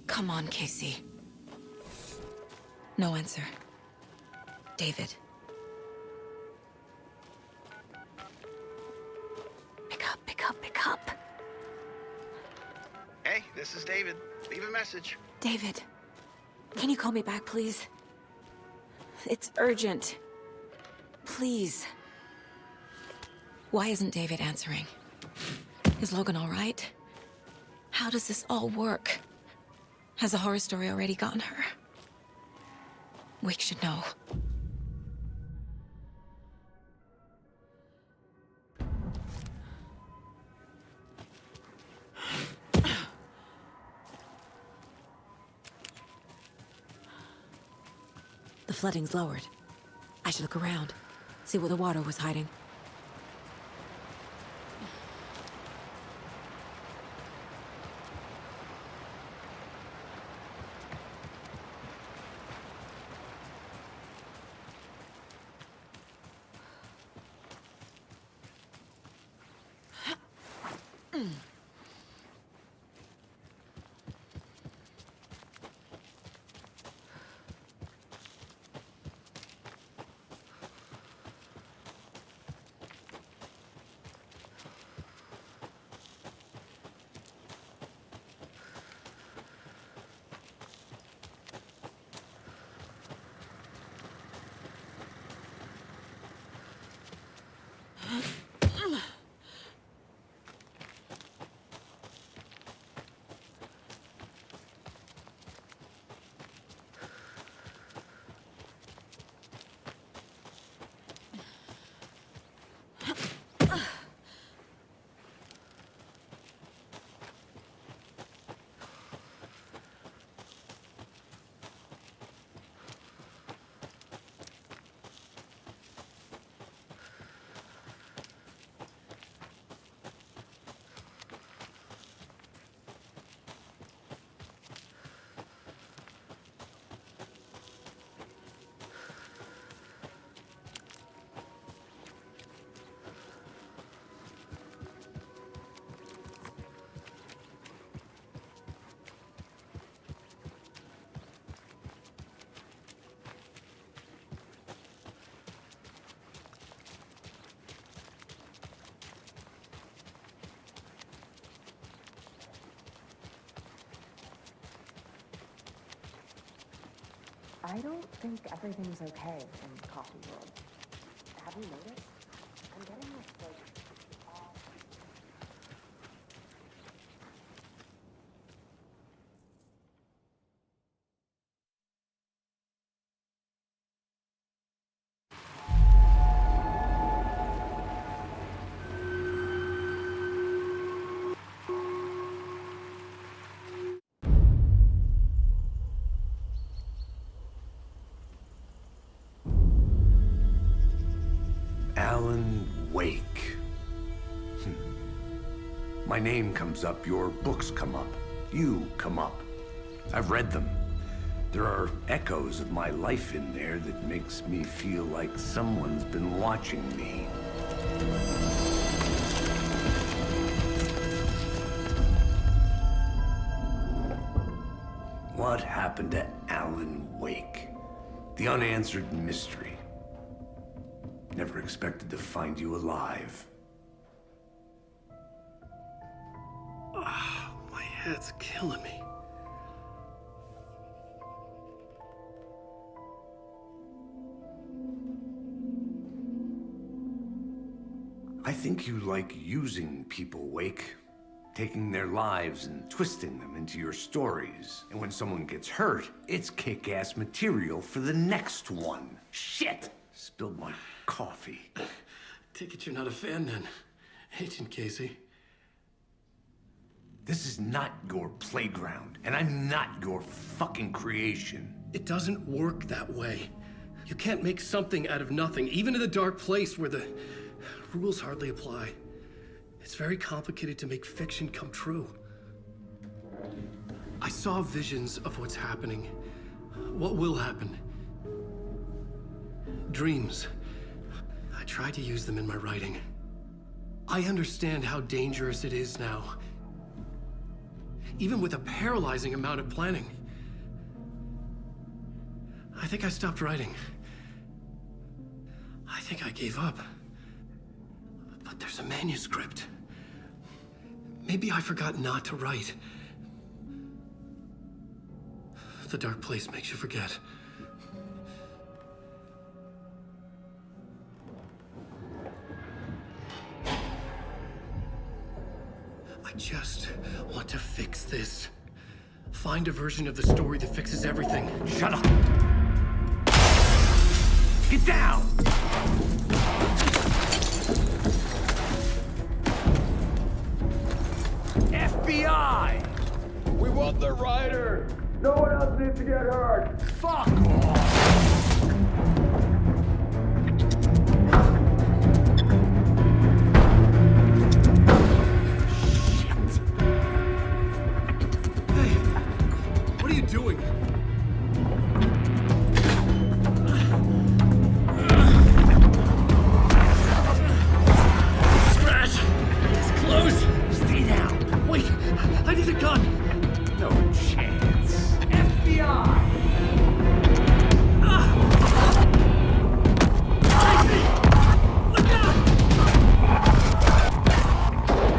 Come on, Casey. No answer. David. Pick up, pick up, pick up. Hey, this is David. Leave a message. David, can you call me back, please? It's urgent. Please. Why isn't David answering? Is Logan all right? How does this all work? Has the horror story already gotten her? Wake should know. The flooding's lowered. I should look around, see where the water was hiding. I don't think everything's okay in the coffee world. Have you noticed? I'm getting this, like, Alan Wake. My name comes up, your books come up, you come up. I've read them. There are echoes of my life in there that makes me feel like someone's been watching me. What happened to Alan Wake? The unanswered mystery. Never expected to find you alive. My head's killing me. I think you like using people, Wake. Taking their lives and twisting them into your stories. And when someone gets hurt, it's kick-ass material for the next one. Shit! Spilled my coffee. Take it you're not a fan then, Agent Casey. This is not your playground, and I'm not your fucking creation. It doesn't work that way. You can't make something out of nothing, even in the dark place where the rules hardly apply. It's very complicated to make fiction come true. I saw visions of what's happening, what will happen. Dreams. I tried to use them in my writing. I understand how dangerous it is now. Even with a paralyzing amount of planning. I think I stopped writing. I think I gave up. But there's a manuscript. Maybe I forgot not to write. The dark place makes you forget. I just want to fix this. Find a version of the story that fixes everything. Shut up! Get down! FBI! We want the rider! No one else needs to get hurt! Fuck off! What are you doing? Scratch! It's close! Stay down! Wait! I need a gun! No chance. FBI! Look out!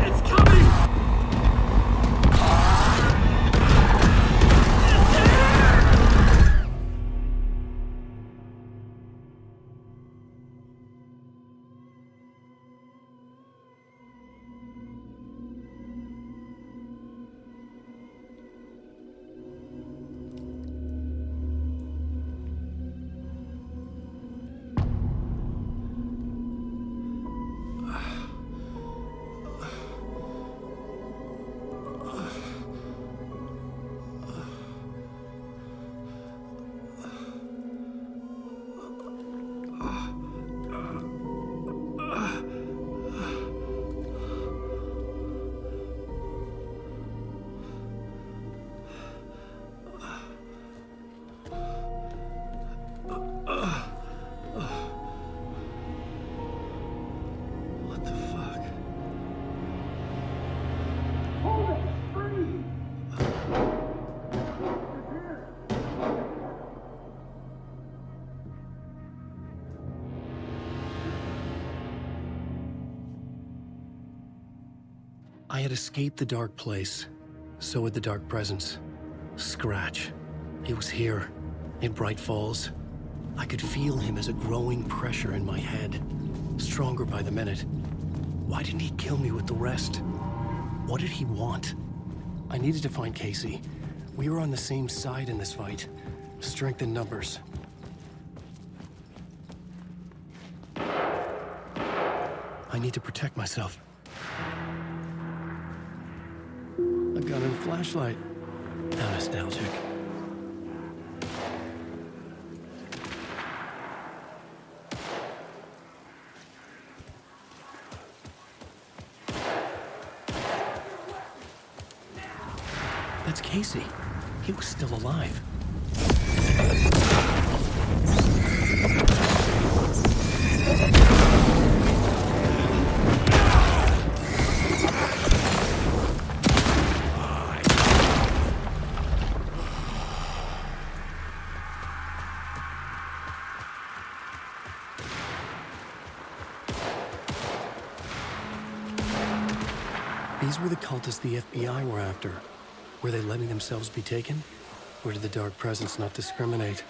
It's coming! I had escaped the dark place. So had the dark presence. Scratch. It was here. In Bright Falls, I could feel him as a growing pressure in my head, stronger by the minute. Why didn't he kill me with the rest? What did he want? I needed to find Casey. We were on the same side in this fight. Strength in numbers. I need to protect myself. A gun and a flashlight. How nostalgic. That's Casey. He was still alive. These were the cultists the FBI were after. Were they letting themselves be taken? Or did the Dark Presence not discriminate?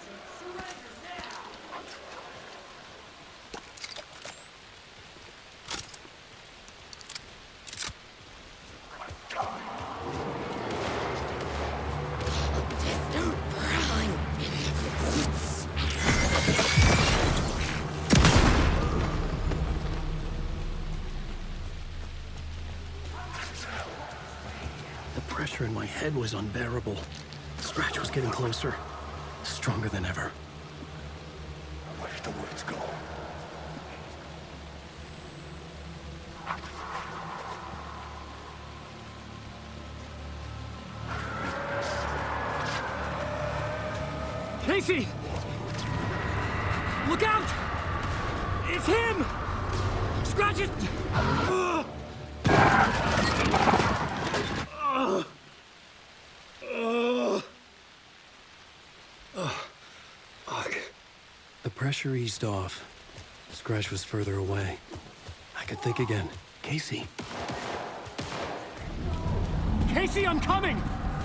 The pressure in my head was unbearable. Scratch was getting closer, stronger than ever. Where'd the words go? Casey! Look out! It's him! Scratch it! The pressure eased off. Scratch was further away. I could think again. Casey. Casey, I'm coming!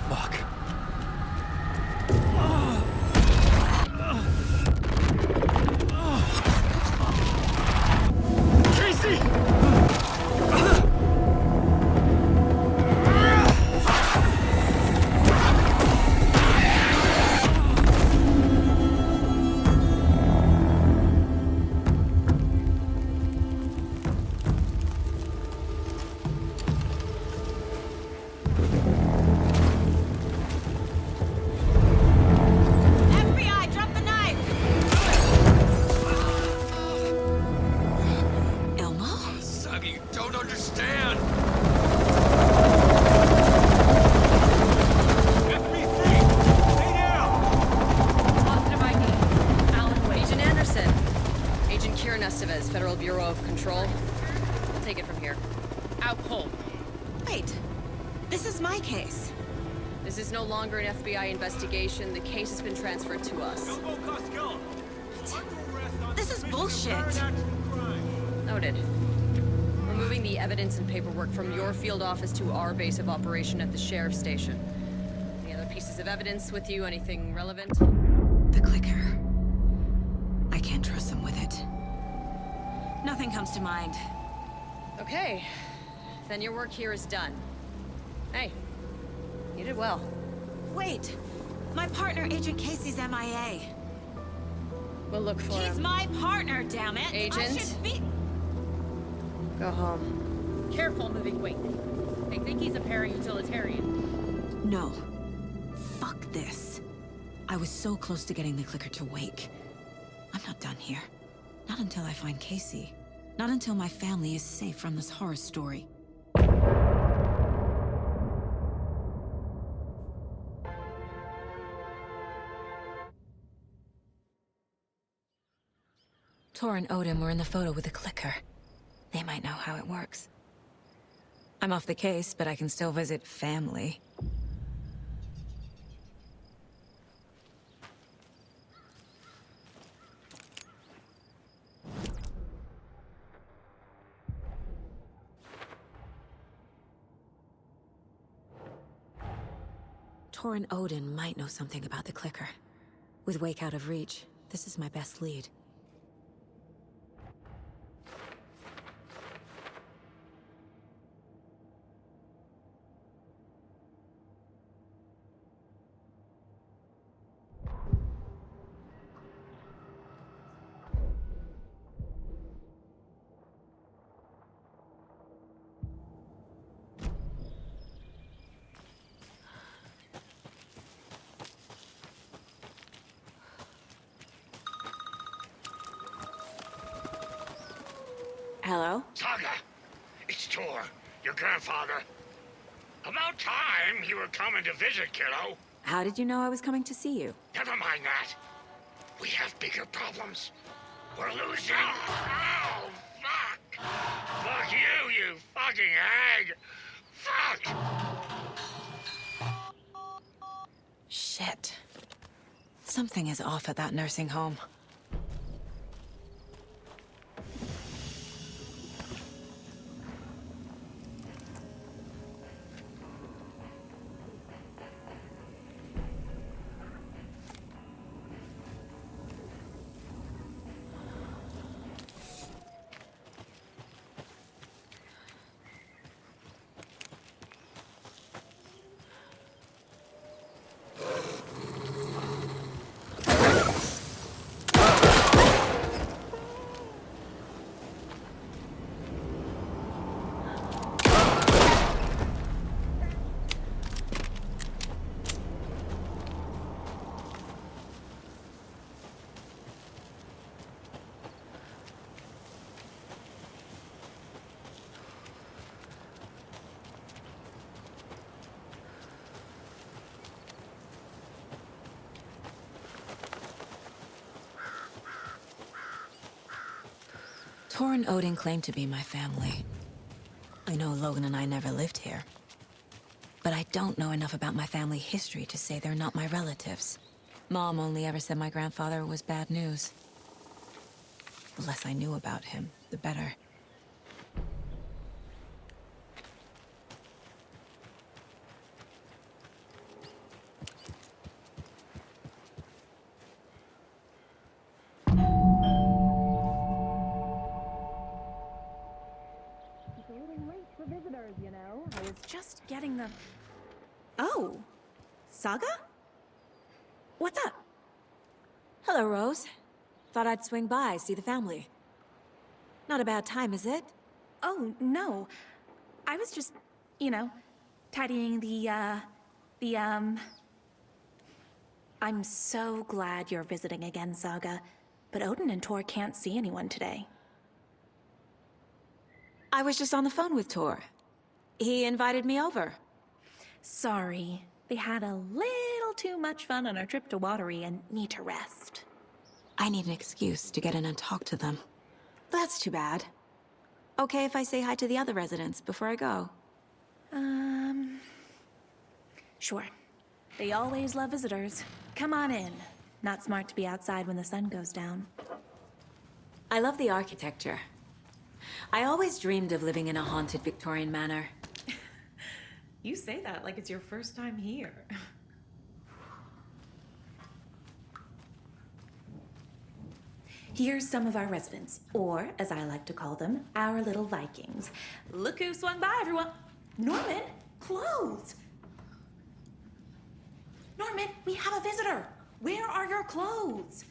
Fuck. Casey! FBI, drop the knife! Elmo? Son, you don't understand. Positive ID. Alan Wade. Agent Anderson. Agent Kieran Estevez, Federal Bureau of Control. I'll take it from here. Out cold. Wait, this is my case. This is no longer an FBI investigation. The case has been transferred to us. This is bullshit. Noted. We're moving the evidence and paperwork from your field office to our base of operation at the sheriff's station. Any other pieces of evidence with you? Anything relevant? The clicker. I can't trust them with it. Nothing comes to mind. Okay. Then your work here is done. Hey, you did well. Wait! My partner, Agent Casey's MIA. We'll look for him. He's my partner, damn it! Agent? I should be... Go home. Careful moving weight. They think he's a para-utilitarian. No. Fuck this. I was so close to getting the clicker to wake. I'm not done here. Not until I find Casey. Not until my family is safe from this horror story. Tor and Odin were in the photo with the clicker. They might know how it works. I'm off the case, but I can still visit family. Tor and Odin might know something about the clicker. With Wake out of reach, this is my best lead. Hello? Saga, it's Tor, your grandfather. About time you were coming to visit, kiddo. How did you know I was coming to see you? Never mind that. We have bigger problems. We're losing. Oh, fuck! Fuck you, you fucking hag! Fuck! Shit. Something is off at that nursing home. Tor and Odin claim to be my family. I know Logan and I never lived here. But I don't know enough about my family history to say they're not my relatives. Mom only ever said my grandfather was bad news. The less I knew about him, the better. Just getting the... Oh, Saga? What's up? Hello, Rose. Thought I'd swing by, see the family. Not a bad time, is it? Oh, no. I was just, tidying the I'm so glad you're visiting again, Saga. But Odin and Tor can't see anyone today. I was just on the phone with Tor. He invited me over. Sorry. They had a little too much fun on our trip to Watery and need to rest. I need an excuse to get in and talk to them. That's too bad. Okay if I say hi to the other residents before I go? Sure. They always love visitors. Come on in. Not smart to be outside when the sun goes down. I love the architecture. I always dreamed of living in a haunted Victorian manor. You say that like it's your first time here. Here's some of our residents, or as I like to call them, our little Vikings. Look who swung by, everyone. Norman, clothes. Norman, we have a visitor. Where are your clothes?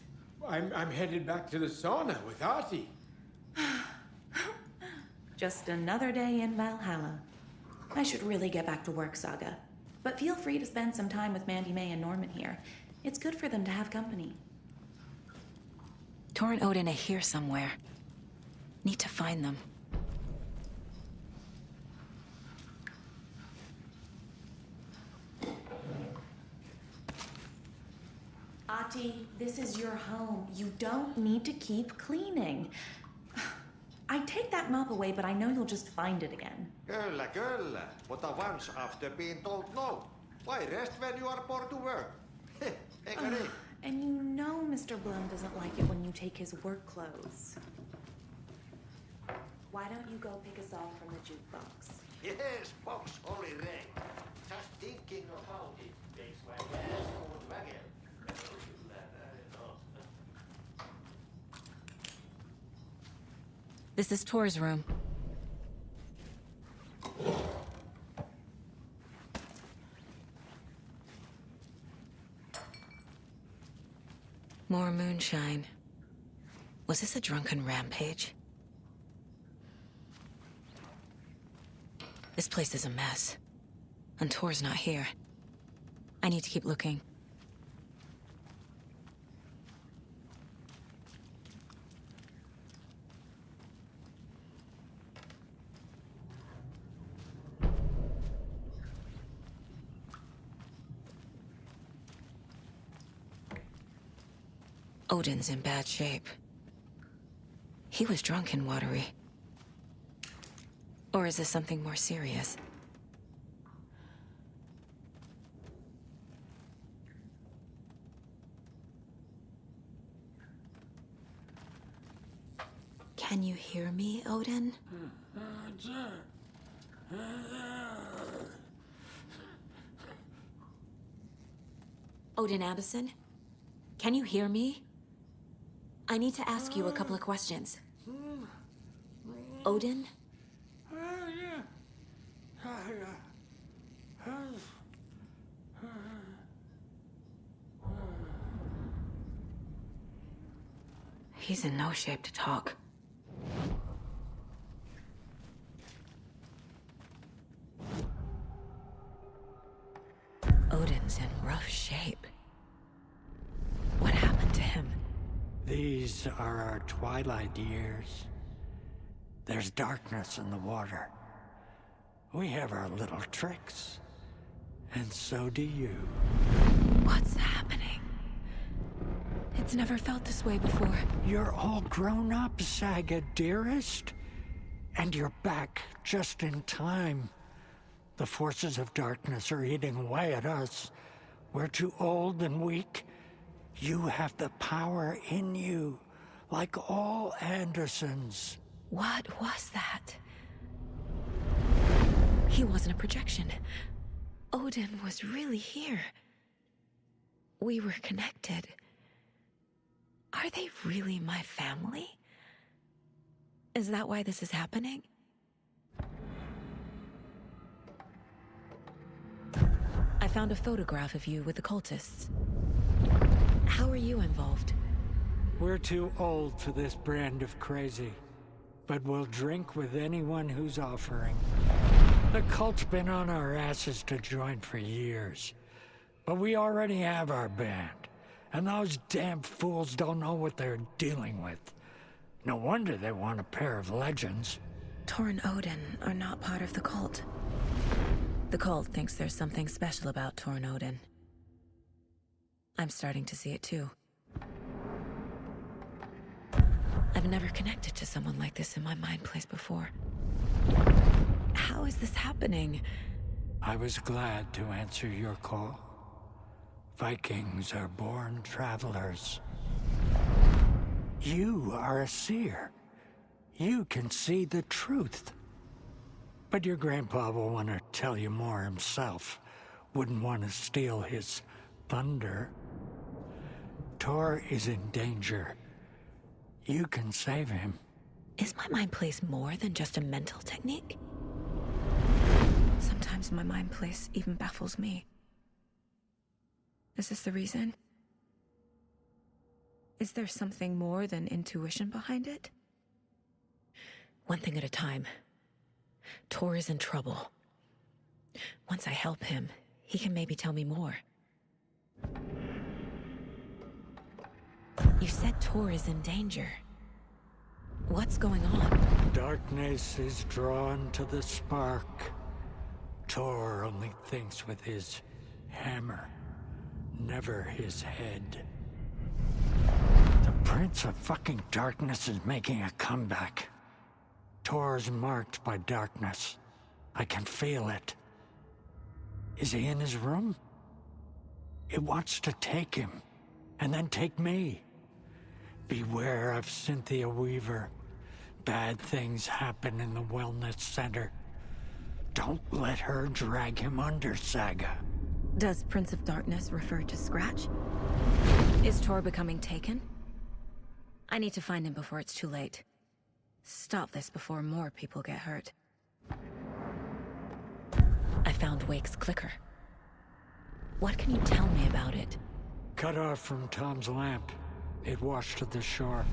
I'm headed back to the sauna with Artie. Just another day in Valhalla. I should really get back to work, Saga. But feel free to spend some time with Mandy May and Norman here. It's good for them to have company. Tor and Odin are here somewhere. Need to find them. Ati, this is your home. You don't need to keep cleaning. I take that mop away, but I know you'll just find it again. Kyllä, kyllä. But once after being told no. Why rest when you are bored to work? Eikä niin? And you know Mr. Blum doesn't like it when you take his work clothes. Why don't you go pick a song from the jukebox? Yes, box Olli Ray. Just thinking about it makes my ass go waggle. This is Tor's room. More moonshine. Was this a drunken rampage? This place is a mess. And Tor's not here. I need to keep looking. Odin's in bad shape. He was drunk and watery. Or is this something more serious? Can you hear me, Odin? Odin Addison? Can you hear me? I need to ask you a couple of questions. Odin? He's in no shape to talk. Odin's in rough shape. What happened to him? These are our twilight years. There's darkness in the water. We have our little tricks. And so do you. What's happening? It's never felt this way before. You're all grown up, Saga, dearest. And you're back just in time. The forces of darkness are eating away at us. We're too old and weak. You have the power in you, like all Andersons. What was that? He wasn't a projection. Odin was really here. We were connected. Are they really my family? Is that why this is happening? I found a photograph of you with the cultists. How are you involved? We're too old for this brand of crazy, but we'll drink with anyone who's offering. The cult's been on our asses to join for years, but we already have our band, and those damn fools don't know what they're dealing with. No wonder they want a pair of legends. Tor and Odin are not part of the cult. The cult thinks there's something special about Tor and Odin. I'm starting to see it too. I've never connected to someone like this in my mind place before. How is this happening? I was glad to answer your call. Vikings are born travelers. You are a seer. You can see the truth. But your grandpa will want to tell you more himself. Wouldn't want to steal his thunder. Tor is in danger. You can save him. Is my mind place more than just a mental technique? Sometimes my mind place even baffles me. Is this the reason? Is there something more than intuition behind it? One thing at a time. Tor is in trouble. Once I help him, he can maybe tell me more. You said Tor is in danger. What's going on? Darkness is drawn to the spark. Tor only thinks with his hammer, never his head. The Prince of fucking Darkness is making a comeback. Tor's marked by darkness. I can feel it. Is he in his room? It wants to take him, and then take me. Beware of Cynthia Weaver. Bad things happen in the wellness center. Don't let her drag him under, Saga. Does Prince of Darkness refer to Scratch? Is Tor becoming taken? I need to find him before it's too late. Stop this before more people get hurt. I found Wake's clicker. What can you tell me about it? Cut off from Tom's lamp. It washed to the shore.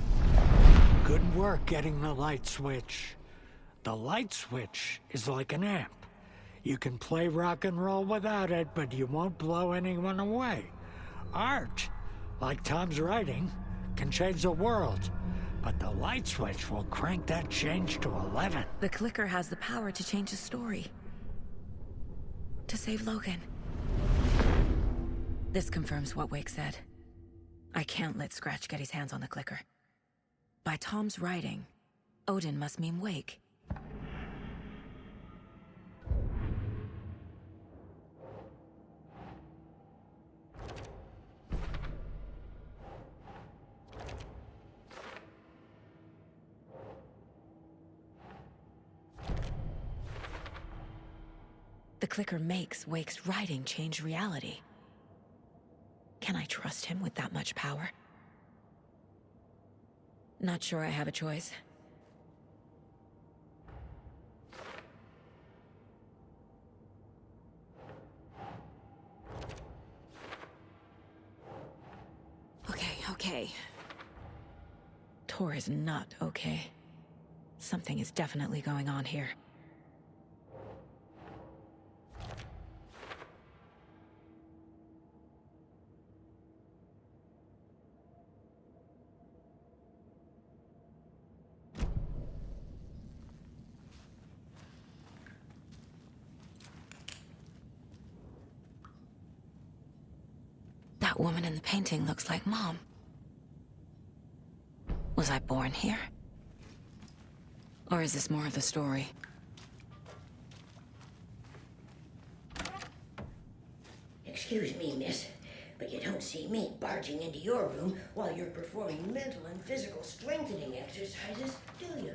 Good work getting the light switch. The light switch is like an amp. You can play rock and roll without it, but you won't blow anyone away. Art, like Tom's writing, can change the world. But the light switch will crank that change to 11. The clicker has the power to change the story. To save Logan. This confirms what Wake said. I can't let Scratch get his hands on the clicker. By Tom's writing, Odin must mean Wake. The clicker makes Wake's writing change reality. Can I trust him with that much power? Not sure I have a choice. Okay. Tor is not okay. Something is definitely going on here. That woman in the painting looks like Mom. Was I born here? Or is this more of the story? Excuse me, miss, but you don't see me barging into your room while you're performing mental and physical strengthening exercises, do you?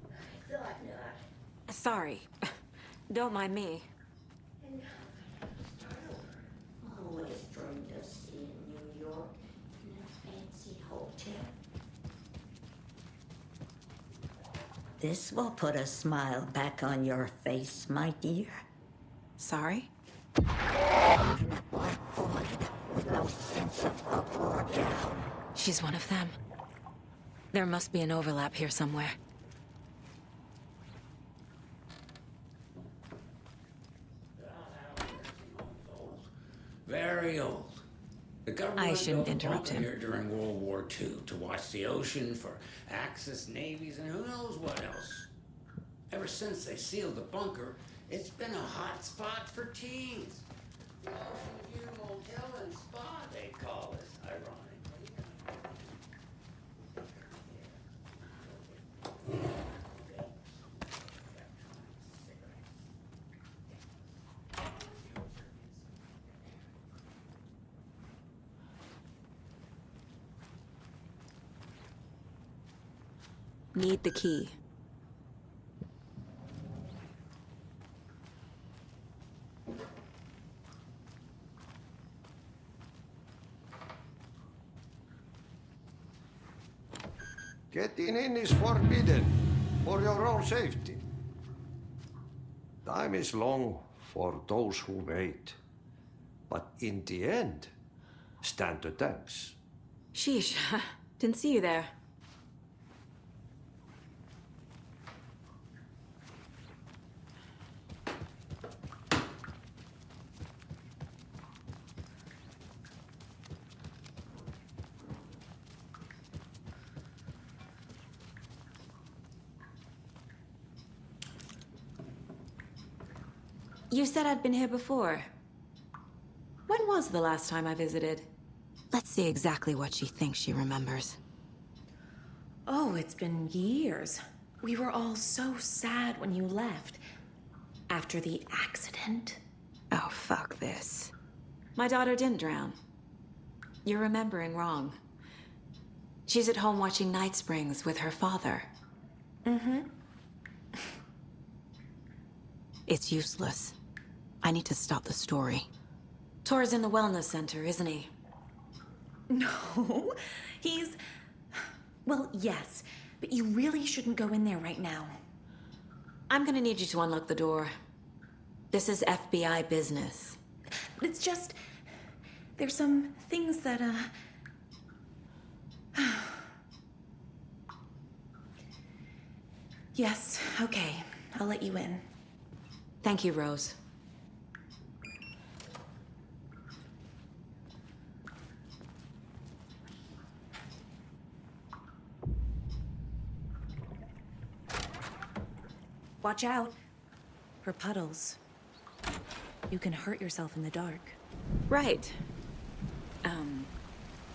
I thought not. Sorry. Don't mind me. Always dreamed of seeing New York in a fancy hotel. This will put a smile back on your face, my dear. Sorry? Even a black void with no sense of up or down. She's one of them. There must be an overlap here somewhere. Very old. The government I shouldn't built a interrupt bunker him. here during World War II to watch the ocean for Axis navies and who knows what else. Ever since they sealed the bunker, it's been a hot spot for teens. The Ocean View Motel and Spa, they call it, ironically. Need the key. Getting in is forbidden, for your own safety. Time is long for those who wait. But in the end, stand the thanks. Sheesh. Didn't see you there. You said I'd been here before. When was the last time I visited? Let's see exactly what she thinks she remembers. Oh, it's been years. We were all so sad when you left. After the accident. Oh, fuck this. My daughter didn't drown. You're remembering wrong. She's at home watching Night Springs with her father. Mm-hmm. It's useless. I need to stop the story. Tor's in the wellness center, isn't he? No, he's... Well, yes, but you really shouldn't go in there right now. I'm gonna need you to unlock the door. This is FBI business. It's just... there's some things that, Yes, okay. I'll let you in. Thank you, Rose. Watch out for puddles. You can hurt yourself in the dark. Right.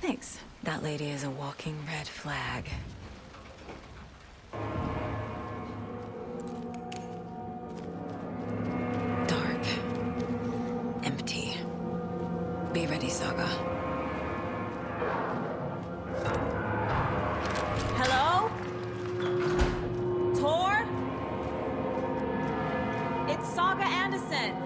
Thanks. That lady is a walking red flag. Dark. Empty. Be ready, Saga. Hello? Tor? It's Saga Anderson.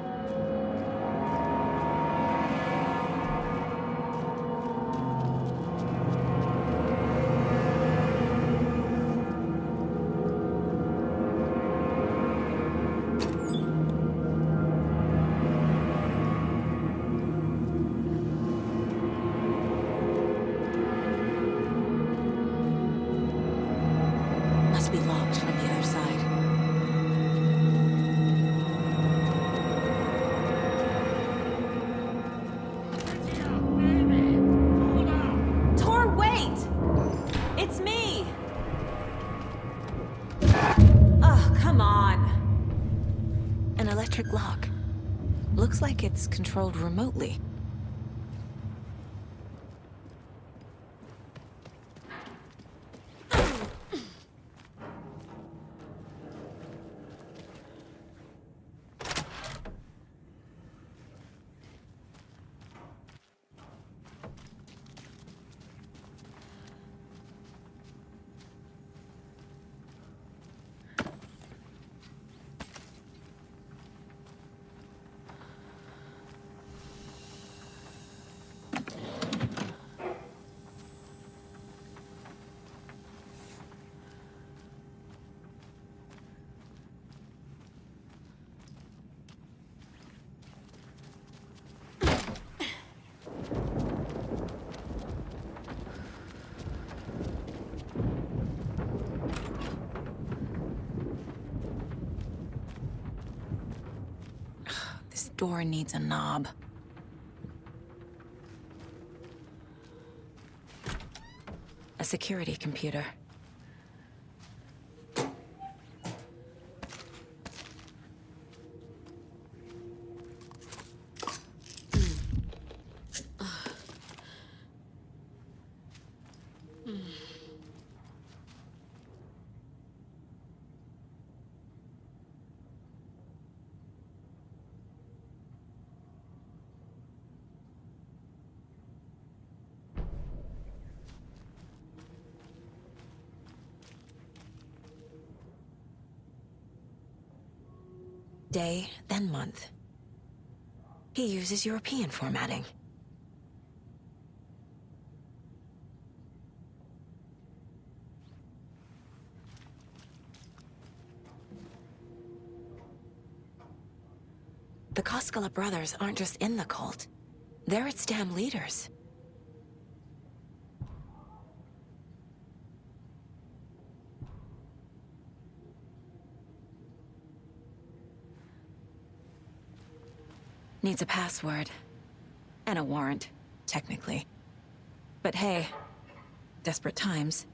Must be locked from the other side. Tor, wait! It's me! Oh, come on. An electric lock. Looks like it's controlled remotely. This door needs a knob. A security computer. Day, then month. He uses European formatting. The Koskela brothers aren't just in the cult. They're its damn leaders. Needs a password. And a warrant, technically. But hey, desperate times.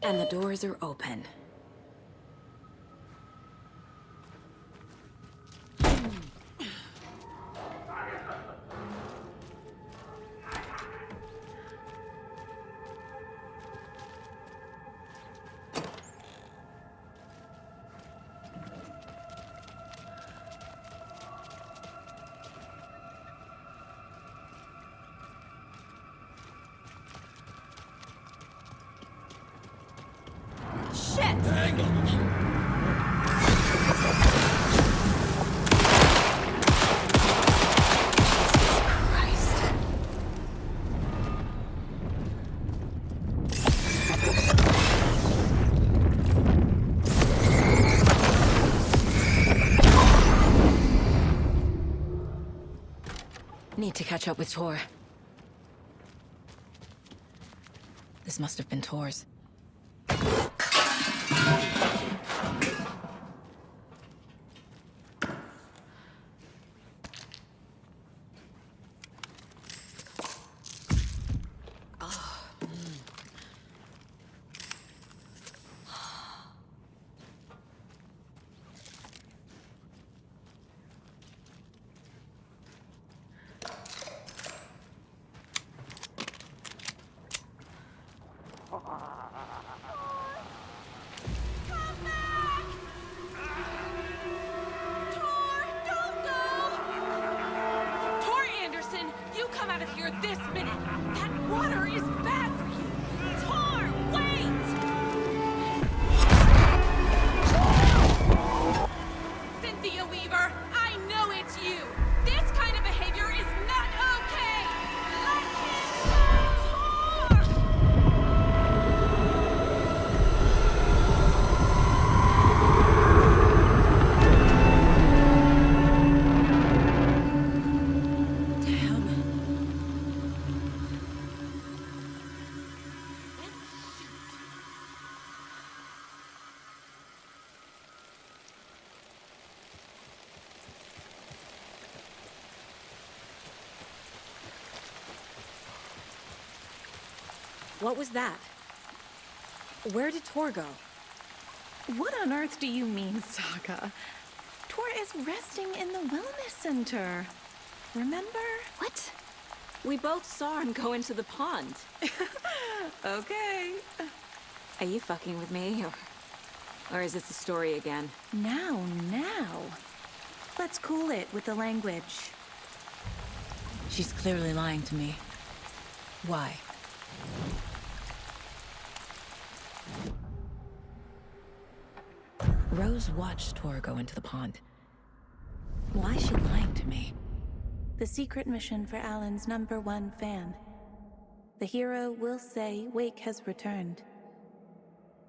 And the doors are open. Shit! Need to catch up with Tor. This must have been Tor's. This minute! That water is bad for you! Tor, wait! Cynthia Weaver, I know it's you! This kind of behavior is not okay! Let him go, What was that? Where did Tor go? What on earth do you mean, Saga? Tor is resting in the wellness center. Remember? What? We both saw him go into the pond. Okay. Are you fucking with me, or is this a story again? Now. Let's cool it with the language. She's clearly lying to me. Why? Rose watched Tor go into the pond. Why is she lying to me? The secret mission for Alan's #1 fan. The hero will say Wake has returned.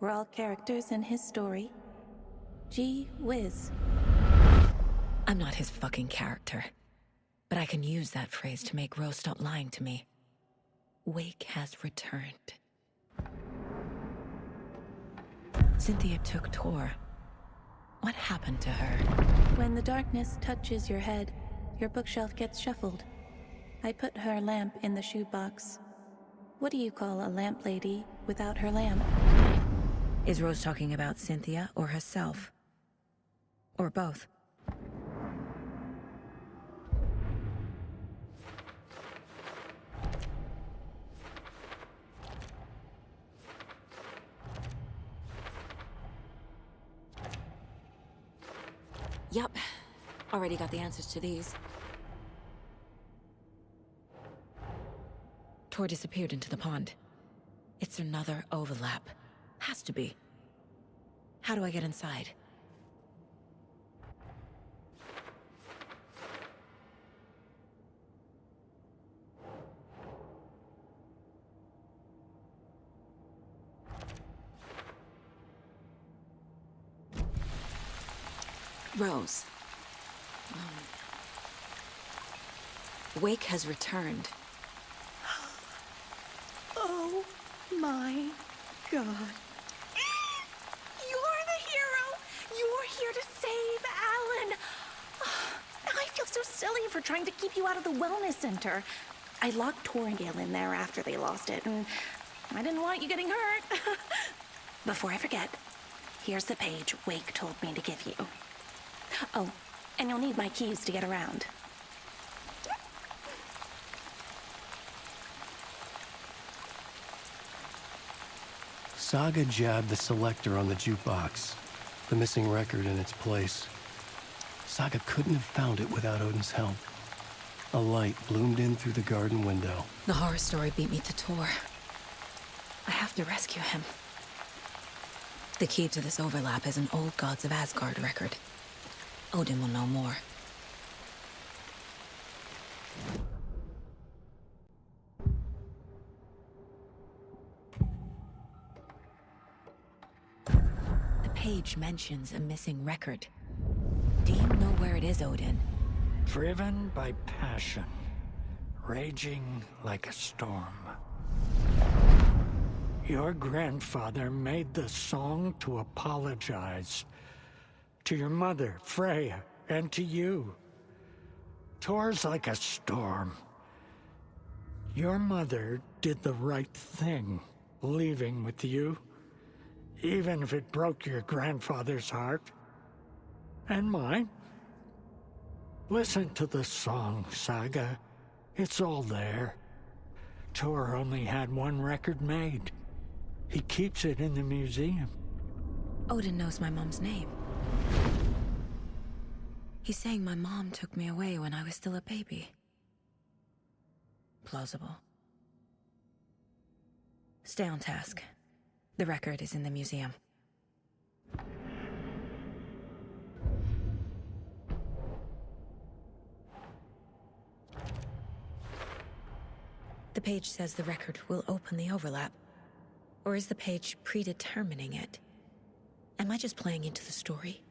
We're all characters in his story. Gee whiz. I'm not his fucking character. But I can use that phrase to make Rose stop lying to me. Wake has returned. Cynthia took Tor. What happened to her? When the darkness touches your head, your bookshelf gets shuffled. I put her lamp in the shoebox. What do you call a lamp lady without her lamp? Is Rose talking about Cynthia or herself? Or both? Yup. Already got the answers to these. Tor disappeared into the pond. It's another overlap. Has to be. How do I get inside? Rose. Wake has returned. Oh my God. You're the hero! You're here to save Alan! I feel so silly for trying to keep you out of the wellness center. I locked Tor and Gale in there after they lost it, and I didn't want you getting hurt. Before I forget, here's the page Wake told me to give you. Oh, and you'll need my keys to get around. Saga jabbed the selector on the jukebox, the missing record in its place. Saga couldn't have found it without Odin's help. A light bloomed in through the garden window. The horror story beat me to Tor. I have to rescue him. The key to this overlap is an old Gods of Asgard record. Odin will know more. The page mentions a missing record. Do you know where it is, Odin? Driven by passion, raging like a storm. Your grandfather made the song to apologize. To your mother, Freya, and to you. Tor's like a storm. Your mother did the right thing, leaving with you, even if it broke your grandfather's heart. And mine. Listen to the song, Saga. It's all there. Tor only had one record made. He keeps it in the museum. Odin knows my mom's name. He's saying my mom took me away when I was still a baby. Plausible. Stay on task. The record is in the museum. The page says the record will open the overlap. Or is the page predetermining it? Am I just playing into the story?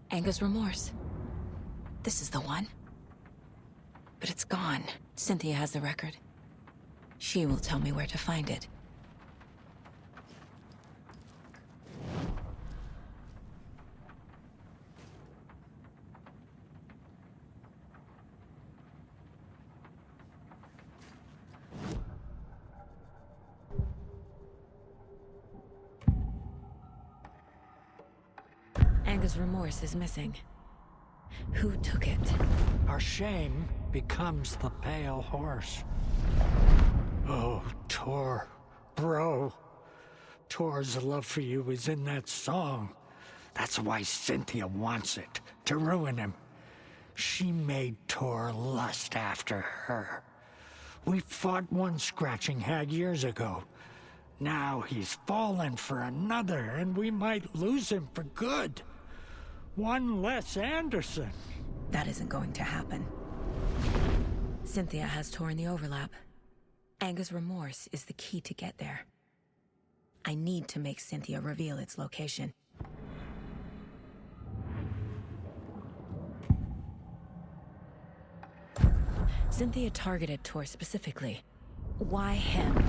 Anger's remorse. This is the one. But it's gone. Cynthia has the record. She will tell me where to find it. Anger's remorse is missing. Who took it? Our shame becomes the pale horse. Oh, Tor. Bro. Tor's love for you is in that song. That's why Cynthia wants it, to ruin him. She made Tor lust after her. We fought one scratching hag years ago. Now he's fallen for another, and we might lose him for good. One less Anderson. That isn't going to happen. Cynthia has Tor in the overlap. Anger's remorse is the key to get there. I need to make Cynthia reveal its location. Cynthia targeted Tor specifically. Why him?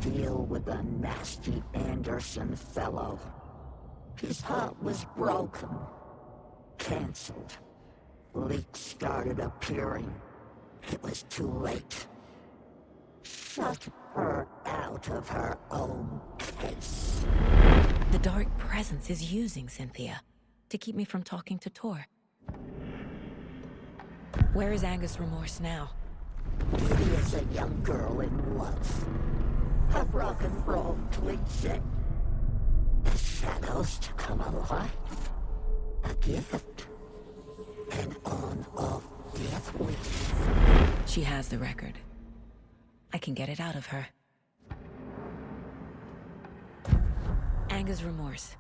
Deal with the nasty Anderson fellow. His heart was broken. Cancelled. Leaks started appearing. It was too late. Shut her out of her own case. The dark presence is using Cynthia to keep me from talking to Tor. Where is Angus Remorse now? He is a young girl in love. A rock and roll twin. The shadows to come alive. A gift. An on-off death wish. She has the record. I can get it out of her. Angus Remorse.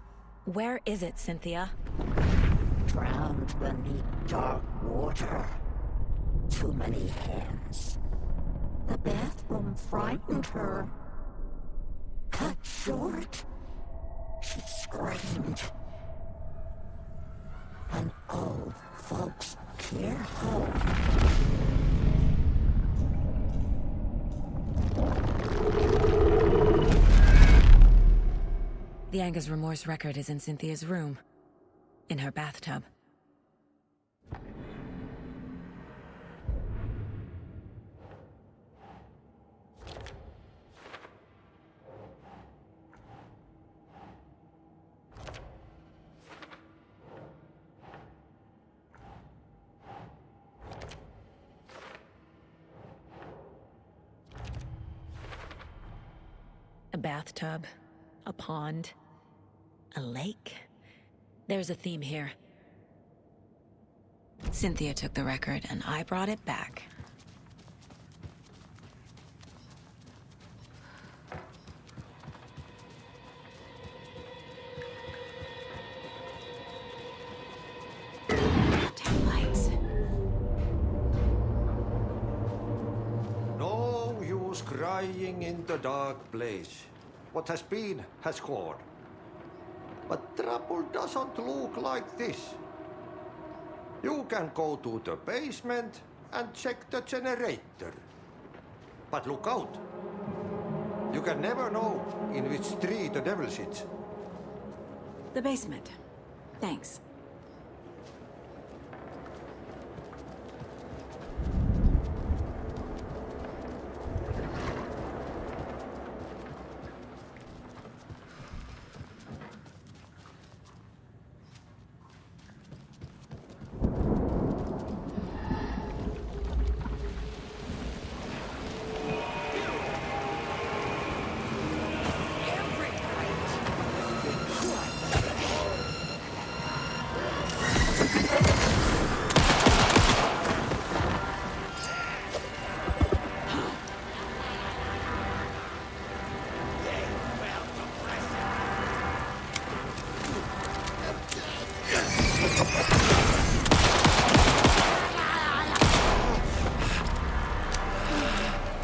Where is it, Cynthia? Drowned beneath dark water. Too many hands. The bathroom frightened her. Cut short. She screamed. An old folks care home. The Angus Remorse record is in Cynthia's room. In her bathtub. A bathtub, a pond, a lake. There's a theme here. Cynthia took the record, and I brought it back. Taillights. No use crying in the dark place. What has been has gone. But trouble doesn't look like this. You can go to the basement and check the generator. But look out. You can never know in which tree the devil sits. The basement. Thanks.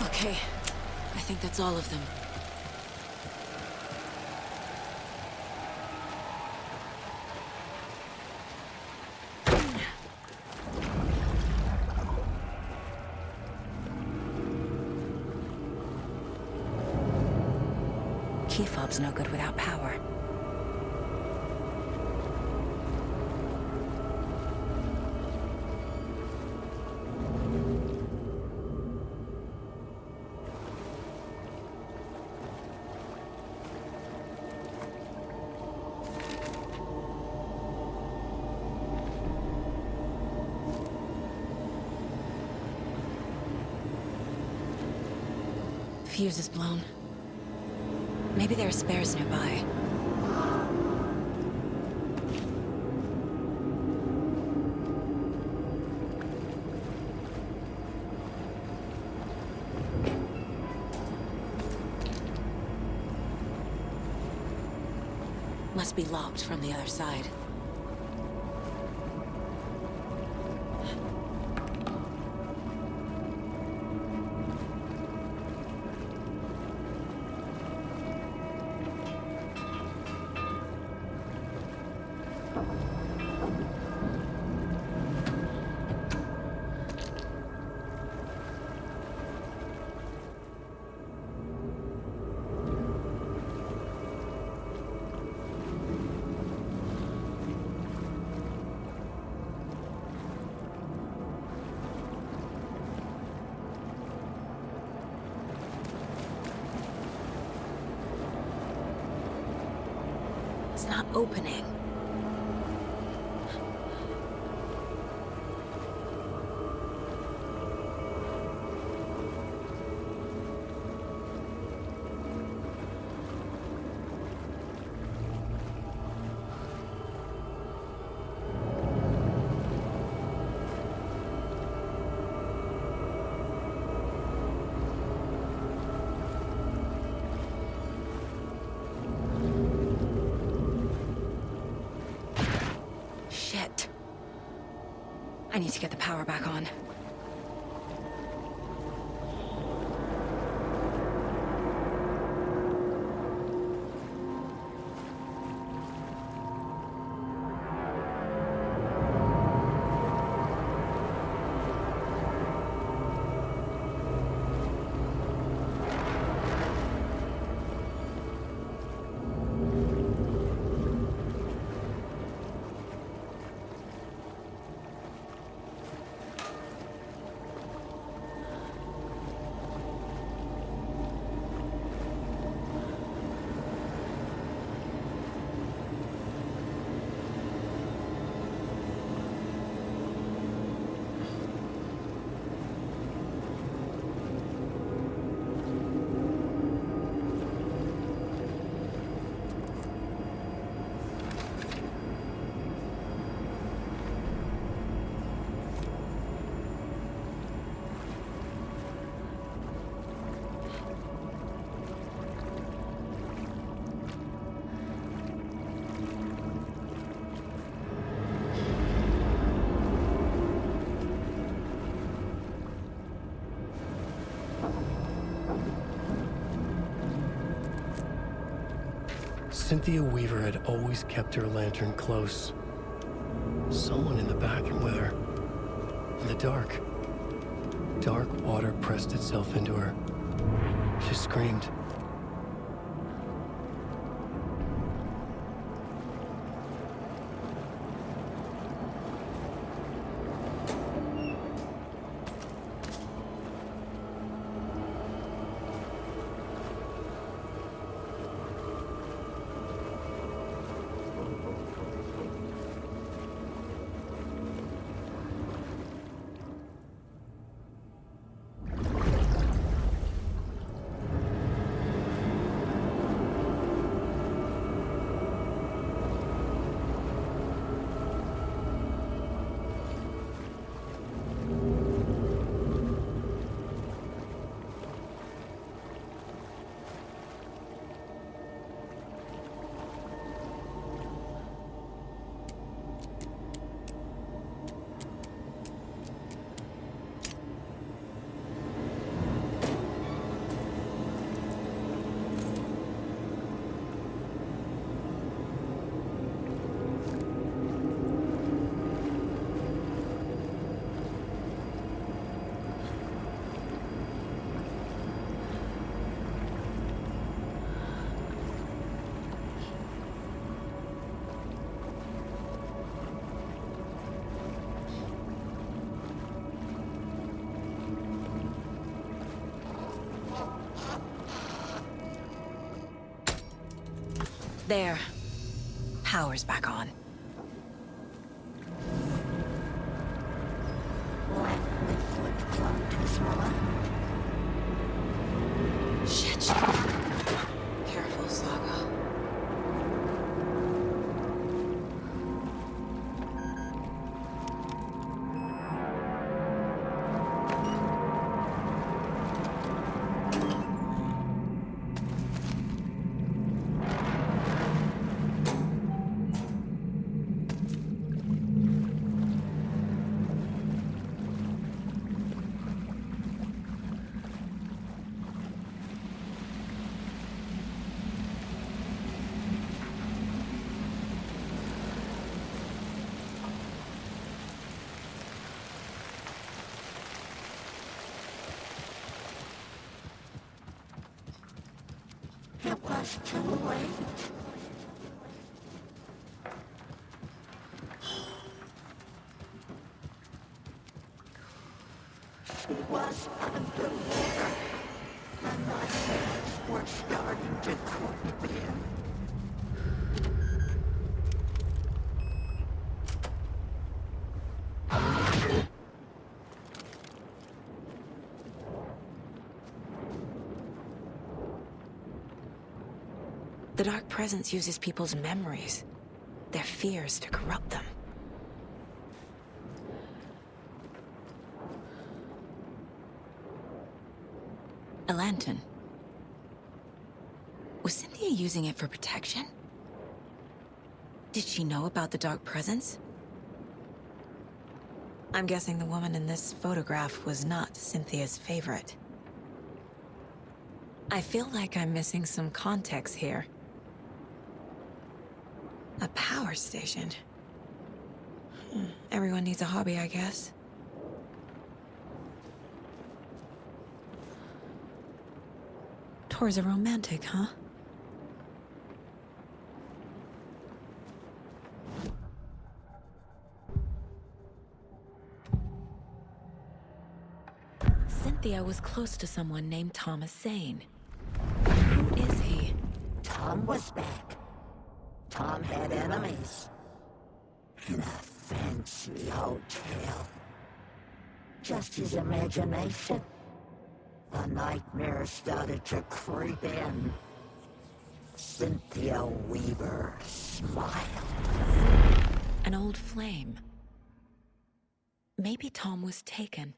Okay, I think that's all of them. Key fob's no good without power. Fuse is blown. Maybe there are spares nearby. Must be locked from the other side. It's not opening. Shit. I need to get the power back on. Cynthia Weaver had always kept her lantern close. Someone in the back and with her. In the dark. Dark water pressed itself into her. She screamed. There. Power's back on. Shit. Careful, Saga. It was too late. She was underwater. The nightmares were starting to creep in. The Dark Presence uses people's memories, their fears to corrupt them. A lantern. Was Cynthia using it for protection? Did she know about the Dark Presence? I'm guessing the woman in this photograph was not Cynthia's favorite. I feel like I'm missing some context here. A power station. Everyone needs a hobby, I guess. Tours are romantic, huh? Cynthia was close to someone named Thomas Zane. Who is he? Tom was back. Tom had enemies. In a fancy hotel. Just his imagination. The nightmare started to creep in. Cynthia Weaver smiled. An old flame. Maybe Tom was taken.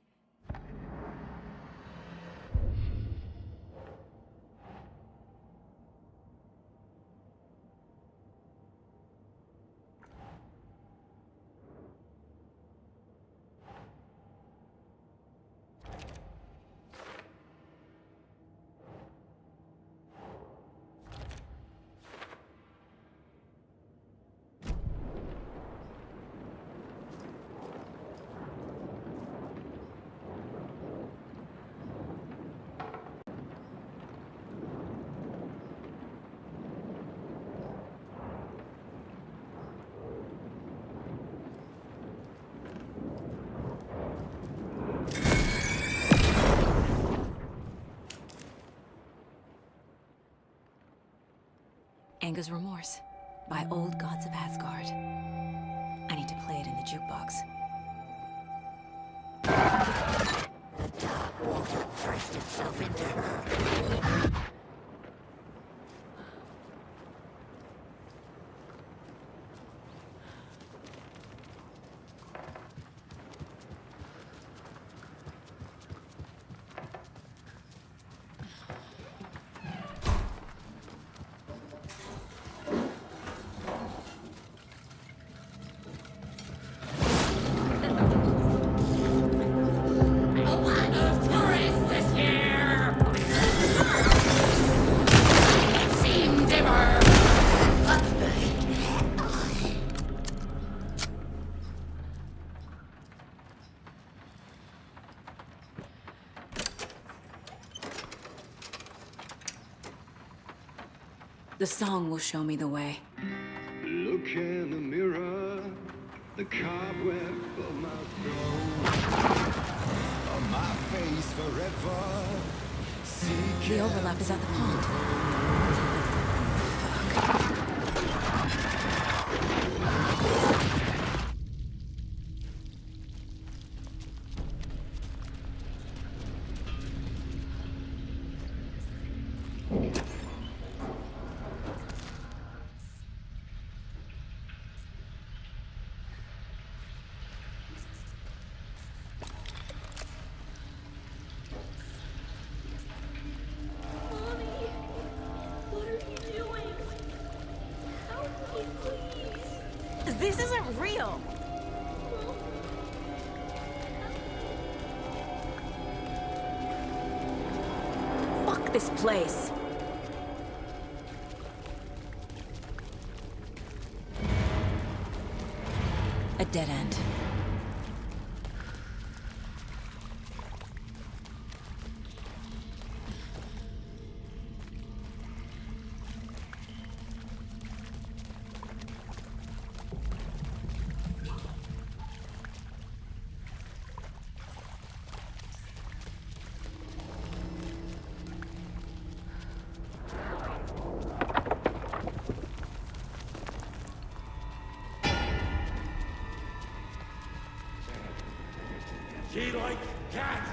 Anger's Remorse by Old Gods of Asgard. I need to play it in the jukebox. The dark water pressed itself into her. The song will show me the way. Look in the mirror, the cobweb of my throne. On my face forever. The overlap is at the pond. This isn't real! Fuck this place! A dead end. She like cats.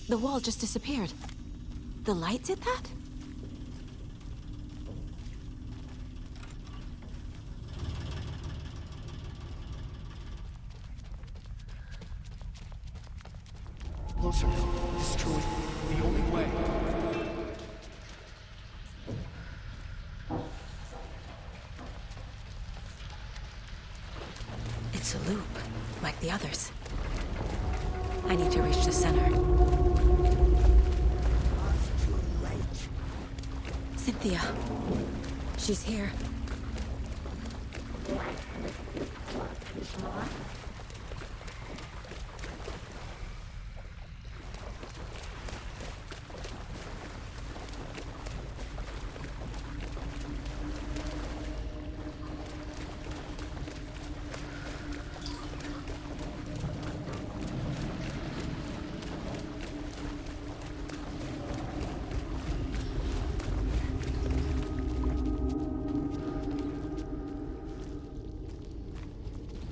The wall just disappeared. The light did that? Closer. Destroy. The only way. It's a loop, like the others. I need to reach the center. Cynthia. She's here.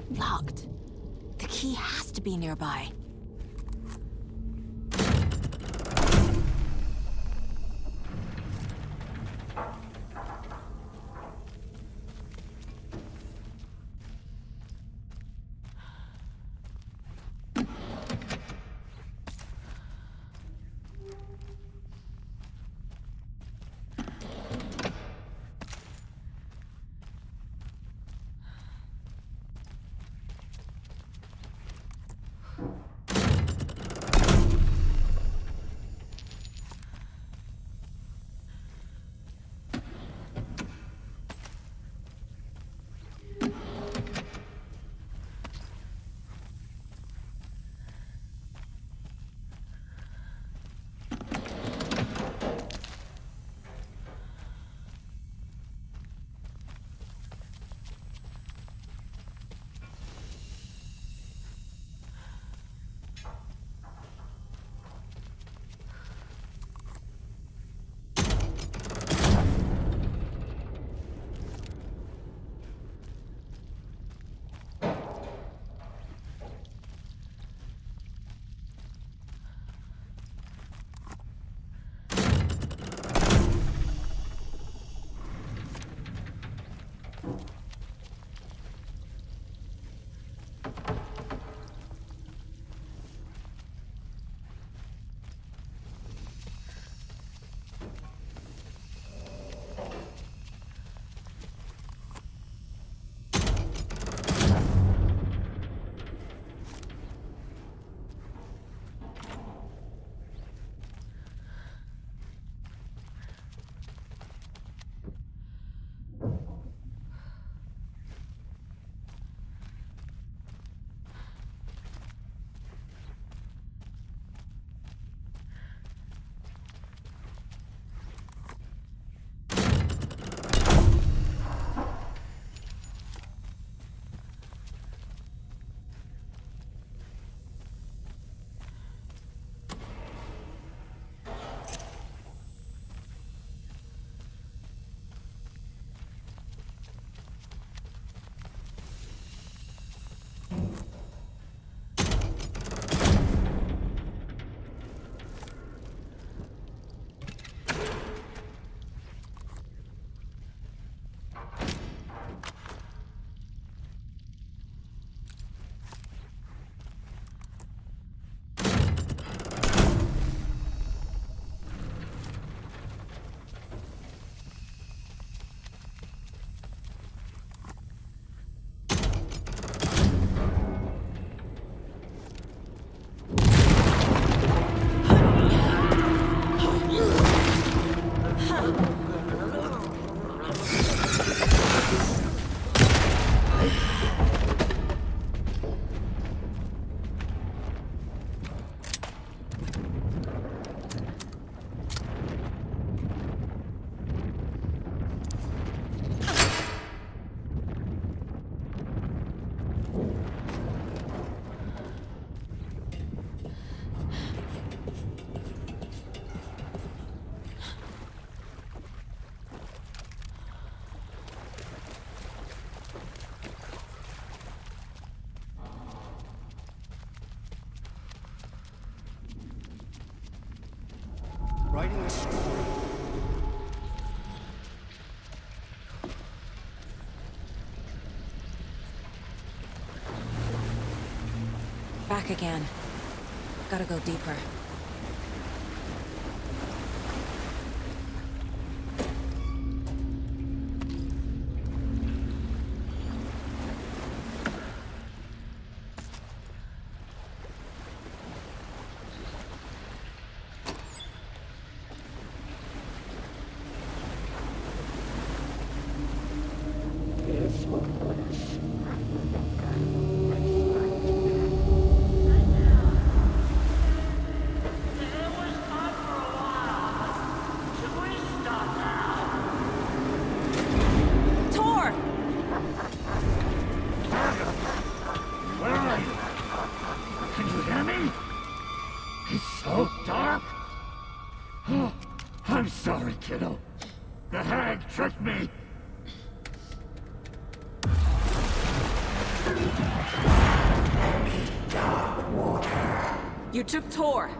Locked. The key has to be nearby. writing a story. Back again. Gotta go deeper. I'm sorry, kiddo. The hag tricked me. Dark water. You took Tor.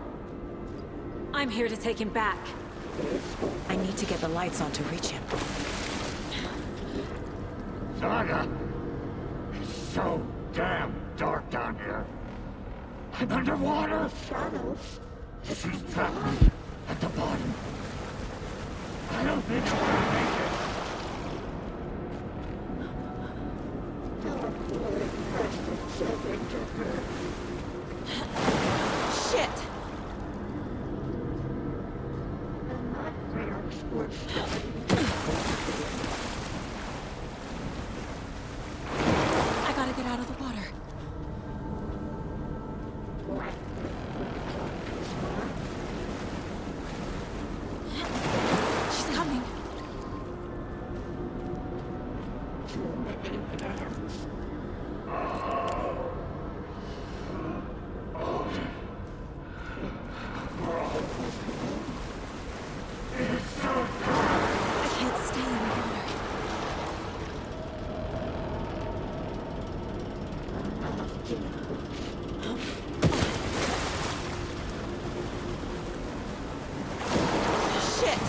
I'm here to take him back. I need to get the lights on to reach him. Saga! It's so damn dark down here. I'm underwater. Shadows. She's trapped me at the bottom. I don't think I'm gonna make it. Shit! I gotta get out of the water. She's coming. I can't stay in the water. Shit!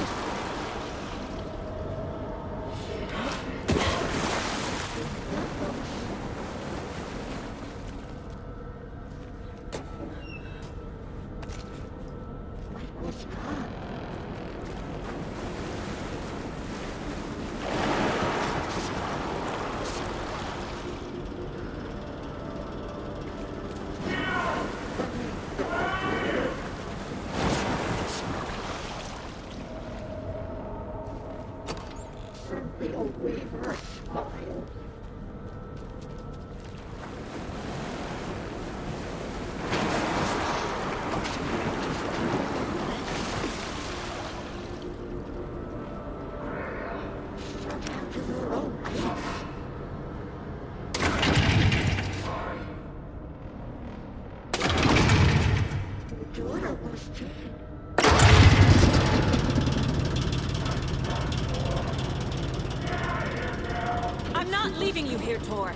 I'm not leaving you here, Tor.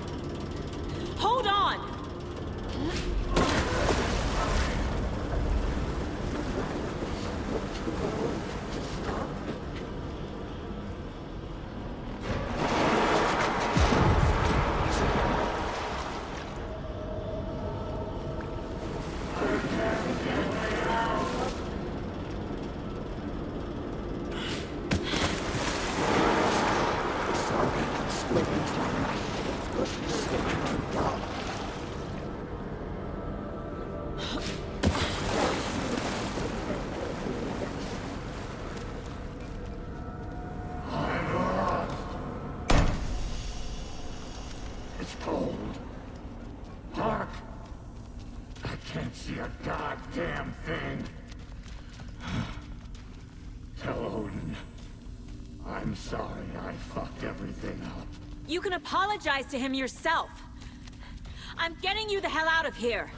Hold on! It's cold. Dark. I can't see a goddamn thing. Tell Odin. I'm sorry I fucked everything up. You can apologize to him yourself. I'm getting you the hell out of here.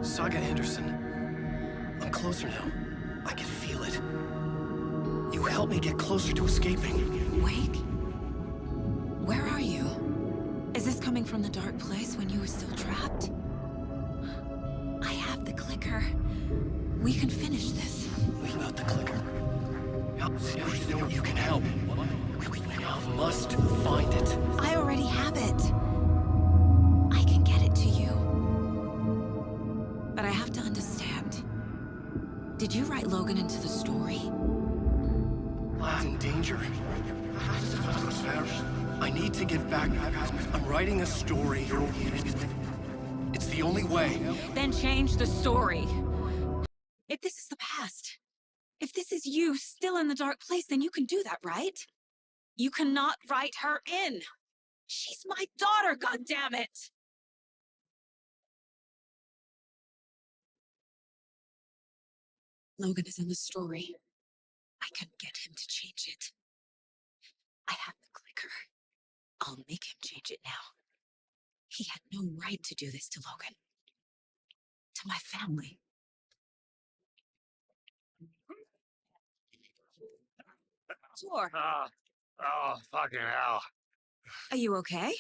Saga Anderson. I'm closer now. I can feel it. You helped me get closer to escaping. Wake? Where are you? Is this coming from the dark place when you were still trapped? I have the clicker. We can finish this. Without the clicker, you can help. You must find it. I already have it. I can get it to you. But I have to understand. Did you write Logan into the story? He's in danger. I need to get back. I'm writing a story. It's the only way. Then change the story. If this is the past, if this is you still in the dark place, then you can do that, right? You cannot write her in. She's my daughter, goddammit! Logan is in the story. I can get him to change it. I have the clicker. I'll make him change it now. He had no right to do this to Logan. To my family. Sure. Oh, fucking hell. Are you okay?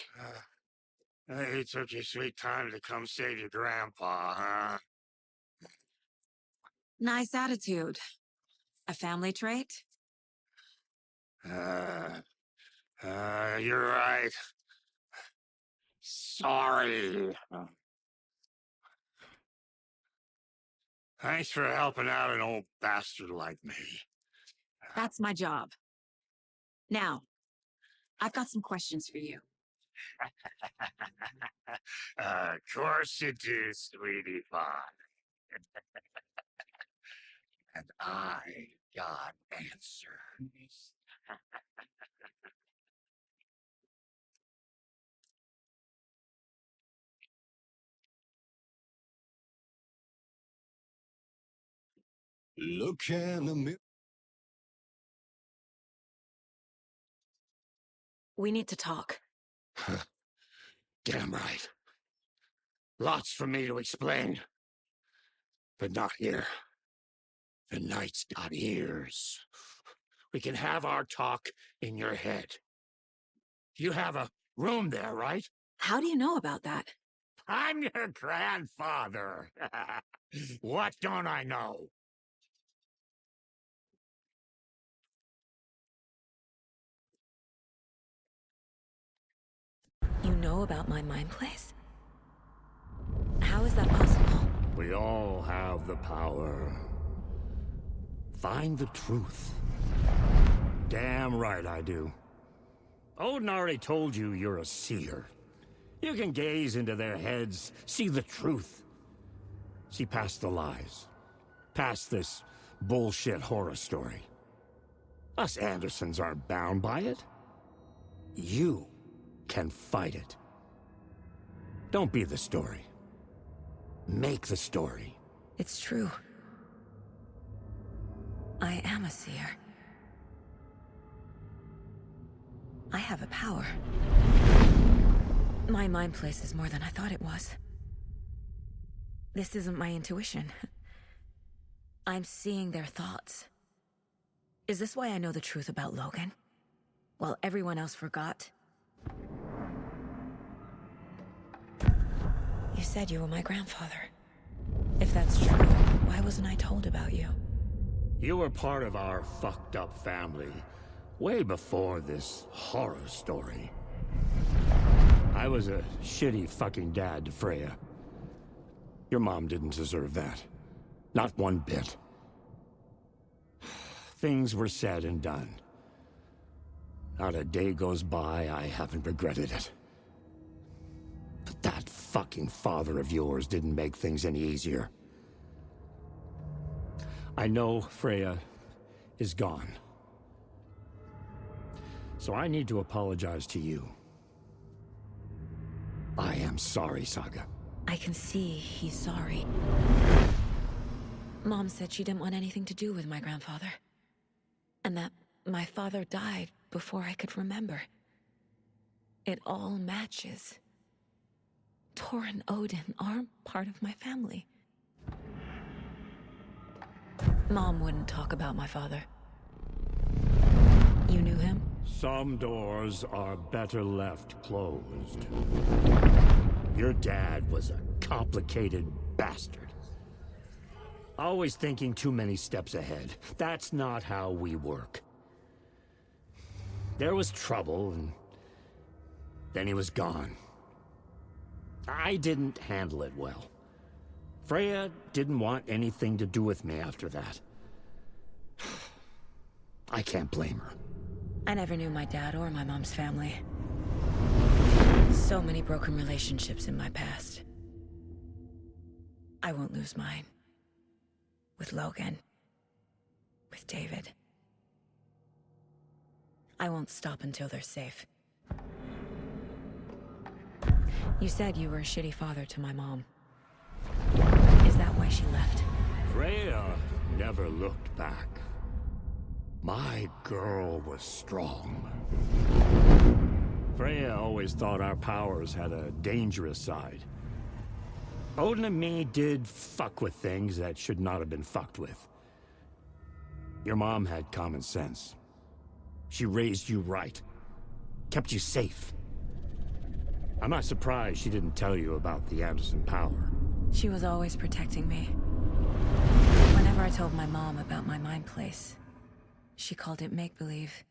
You took your sweet time to come save your grandpa, huh? Nice attitude. A family trait? You're right. Sorry. Thanks for helping out an old bastard like me. That's my job. Now, I've got some questions for you. Of course you do, sweetie pie. And I got answers. Look in the mirror. We need to talk. Damn right. Lots for me to explain. But not here. The night's got ears. We can have our talk in your head. You have a room there, right? How do you know about that? I'm your grandfather. What don't I know? You know about my mind place? How is that possible? We all have the power. Find the truth. Damn right I do. Odin already told you you're a seer. You can gaze into their heads, see the truth. See past the lies. Past this bullshit horror story. Us Andersons aren't bound by it. You can fight it. Don't be the story. Make the story. It's true. I am a seer. I have a power. My mind place is more than I thought it was. This isn't my intuition. I'm seeing their thoughts. Is this why I know the truth about Logan? While everyone else forgot? You said you were my grandfather. If that's true, why wasn't I told about you? You were part of our fucked up family way before this horror story. I was a shitty fucking dad to Freya. Your mom didn't deserve that. Not one bit. Things were said and done. Not a day goes by I haven't regretted it. But that fucking father of yours didn't make things any easier. I know Freya is gone. So I need to apologize to you. I am sorry, Saga. I can see he's sorry. Mom said she didn't want anything to do with my grandfather. And that my father died before I could remember. It all matches. Tor and Odin aren't part of my family. Mom wouldn't talk about my father. You knew him? Some doors are better left closed. Your dad was a complicated bastard. Always thinking too many steps ahead. That's not how we work. There was trouble, and then he was gone. I didn't handle it well. Freya didn't want anything to do with me after that. I can't blame her. I never knew my dad or my mom's family. So many broken relationships in my past. I won't lose mine. With Logan. With David. I won't stop until they're safe. You said you were a shitty father to my mom. Is that why she left? Freya never looked back. My girl was strong. Freya always thought our powers had a dangerous side. Odin and me did fuck with things that should not have been fucked with. Your mom had common sense. She raised you right. Kept you safe. I'm not surprised she didn't tell you about the Anderson power. She was always protecting me. Whenever I told my mom about my mind place, she called it make-believe.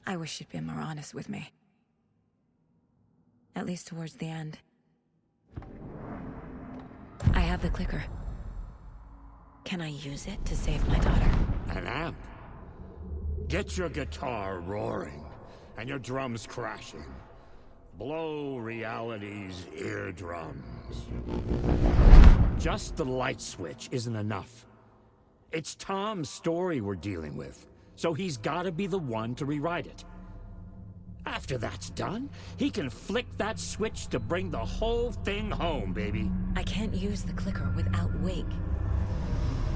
I wish she'd been more honest with me. At least towards the end. I have the clicker. Can I use it to save my daughter? An amp? Get your guitar roaring, and your drums crashing. Blow reality's eardrums. Just the light switch isn't enough. It's Tom's story we're dealing with, so he's gotta be the one to rewrite it. After that's done, he can flick that switch to bring the whole thing home, baby. I can't use the clicker without Wake.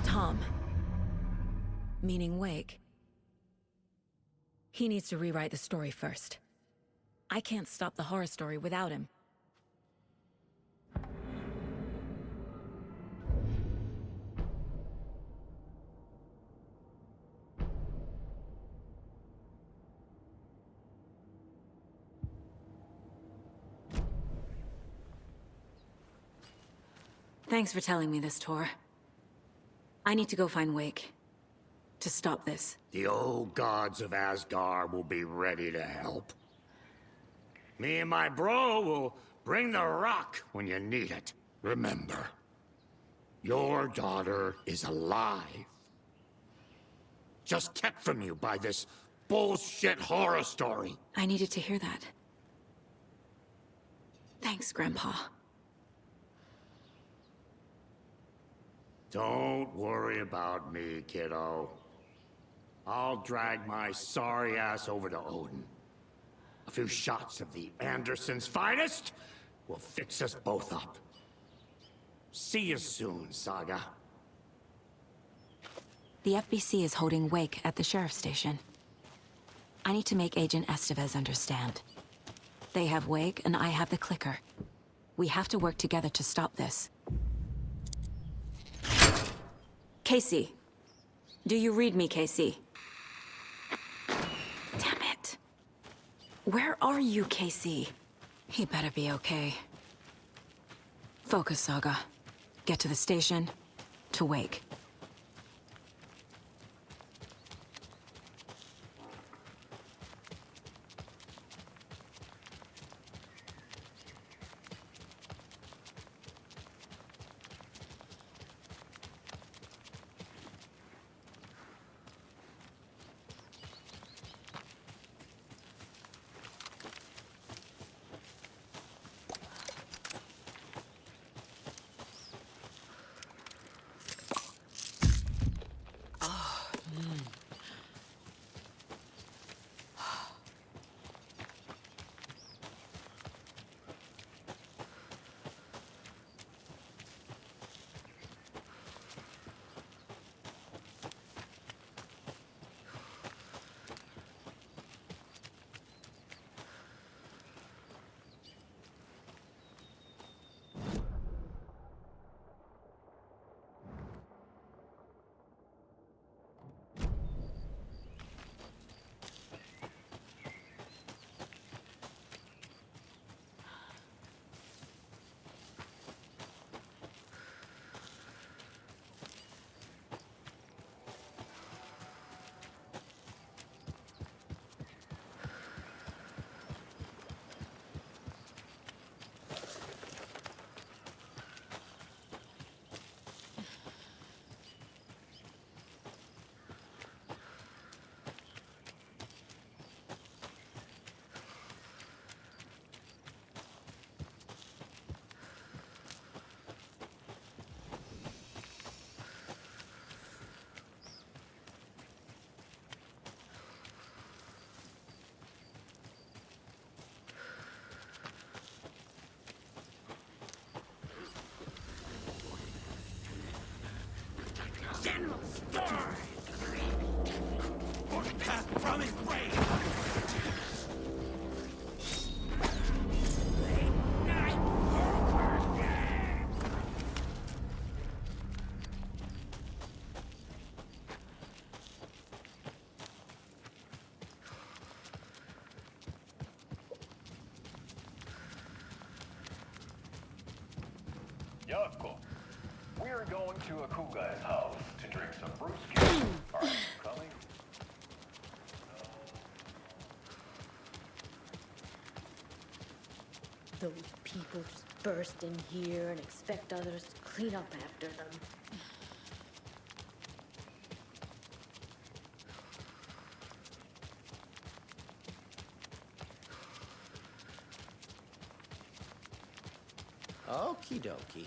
Tom. Meaning Wake. He needs to rewrite the story first. I can't stop the horror story without him. Thanks for telling me this, Tor. I need to go find Wake. To stop this. The old gods of Asgard will be ready to help. Me and my bro will bring the rock when you need it. Remember, your daughter is alive. Just kept from you by this bullshit horror story. I needed to hear that. Thanks, Grandpa. Don't worry about me, kiddo. I'll drag my sorry ass over to Odin. A few shots of the Andersons' finest will fix us both up. See you soon, Saga. The FBC is holding Wake at the sheriff's station. I need to make Agent Estevez understand. They have Wake and I have the clicker. We have to work together to stop this. Casey. Do you read me, Casey? Damn it. Where are you, Casey? He better be okay. Focus, Saga. Get to the station, to Wake. Path from his brain! Yako, we're going to a cool guy's house to drink some brewski. Are you coming? Those people just burst in here and expect others to clean up after them. Okie dokie.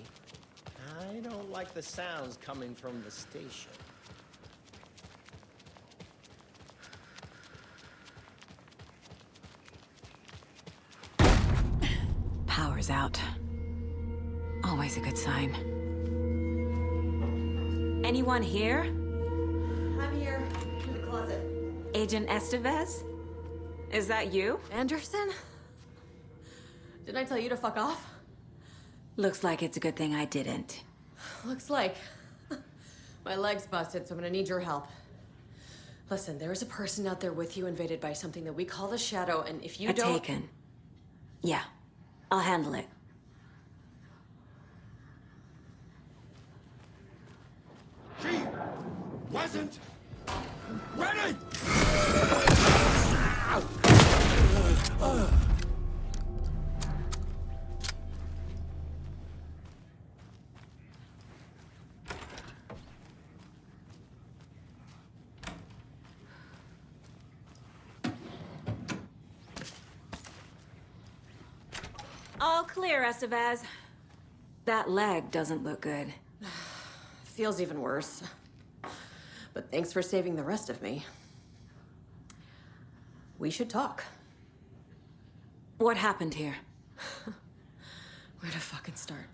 I don't like the sounds coming from the station. Power's out. Always a good sign. Anyone here? I'm here, in the closet. Agent Estevez? Is that you? Anderson? Didn't I tell you to fuck off? Looks like it's a good thing I didn't. Looks like. My leg's busted, so I'm gonna need your help. Listen, there is a person out there with you invaded by something that we call the Shadow, and if you don't... Taken. Yeah, I'll handle it. She wasn't ready! All clear, Estevez. That leg doesn't look good. Feels even worse. But thanks for saving the rest of me. We should talk. What happened here? Where to fucking start?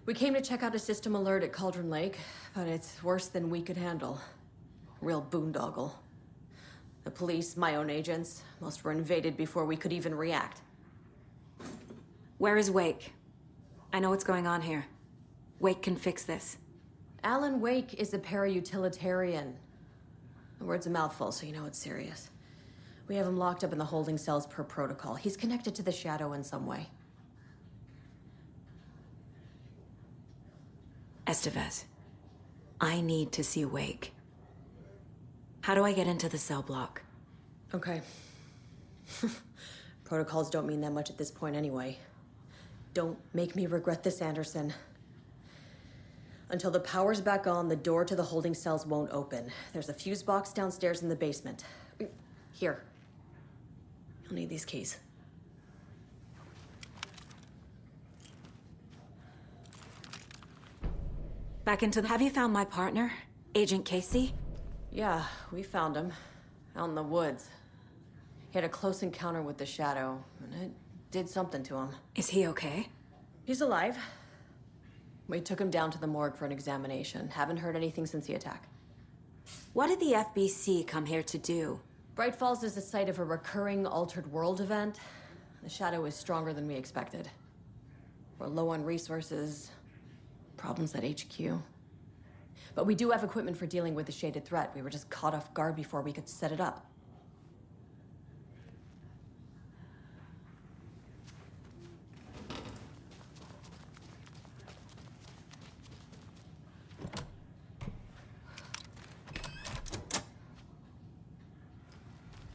We came to check out a system alert at Cauldron Lake, but it's worse than we could handle. Real boondoggle. The police, my own agents, most were invaded before we could even react. Where is Wake? I know what's going on here. Wake can fix this. Alan Wake is a para-utilitarian. The word's a mouthful, so you know it's serious. We have him locked up in the holding cells per protocol. He's connected to the Shadow in some way. Estevez, I need to see Wake. How do I get into the cell block? Okay. Protocols don't mean that much at this point anyway. Don't make me regret this, Anderson. Until the power's back on, the door to the holding cells won't open. There's a fuse box downstairs in the basement. Here. You'll need these keys. Back into the... Have you found my partner, Agent Casey? Yeah, we found him. Out in the woods. He had a close encounter with the Shadow, and it did something to him. Is he okay? He's alive. We took him down to the morgue for an examination. Haven't heard anything since the attack. What did the FBC come here to do? Bright Falls is the site of a recurring altered world event. The Shadow is stronger than we expected. We're low on resources. Problems at HQ. But we do have equipment for dealing with the shaded threat. We were just caught off guard before we could set it up.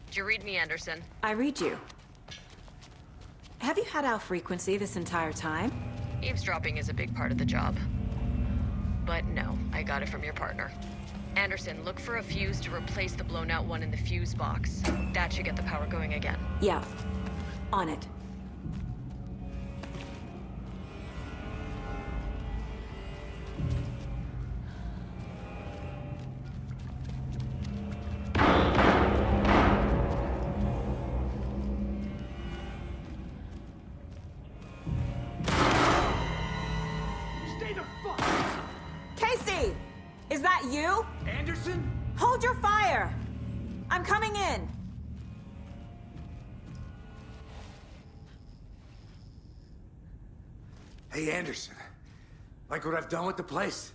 Did you read me, Anderson? I read you. Have you had our frequency this entire time? Eavesdropping is a big part of the job. But no, I got it from your partner. Anderson, look for a fuse to replace the blown out one in the fuse box. That should get the power going again. Yeah. On it. Is that you? Anderson? Hold your fire! I'm coming in! Hey, Anderson. Like what I've done with the place?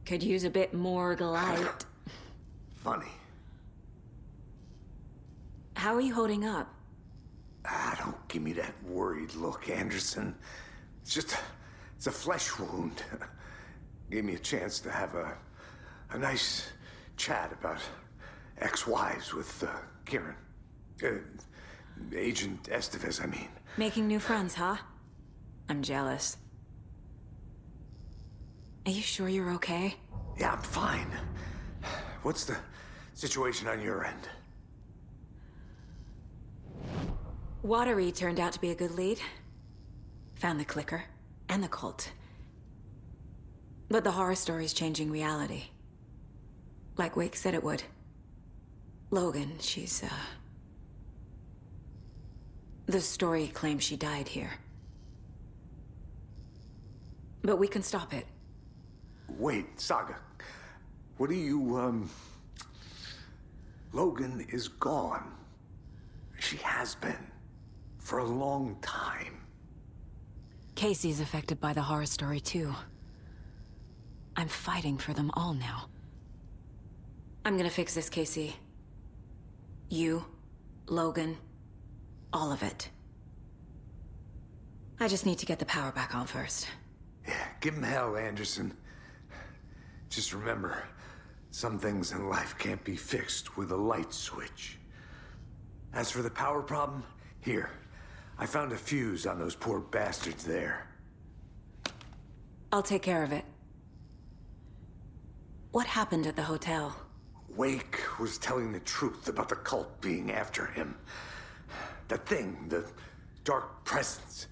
Could use a bit more light. Funny. How are you holding up? Don't give me that worried look, Anderson. It's a flesh wound. Gave me a chance to have a nice chat about ex-wives with Kieran. Agent Estevez, I mean. Making new friends, huh? I'm jealous. Are you sure you're okay? Yeah, I'm fine. What's the situation on your end? Watery turned out to be a good lead. Found the clicker and the cult. But the horror story's changing reality. Like Wake said it would. Logan, she's, the story claims she died here. But we can stop it. Wait, Saga. What do you, Logan is gone. She has been. For a long time. Casey's affected by the horror story, too. I'm fighting for them all now. I'm gonna fix this, Casey. You, Logan, all of it. I just need to get the power back on first. Yeah, give him hell, Anderson. Just remember, some things in life can't be fixed with a light switch. As for the power problem, here. I found a fuse on those poor bastards there. I'll take care of it. What happened at the hotel? Wake was telling the truth about the cult being after him. That thing, the dark presence,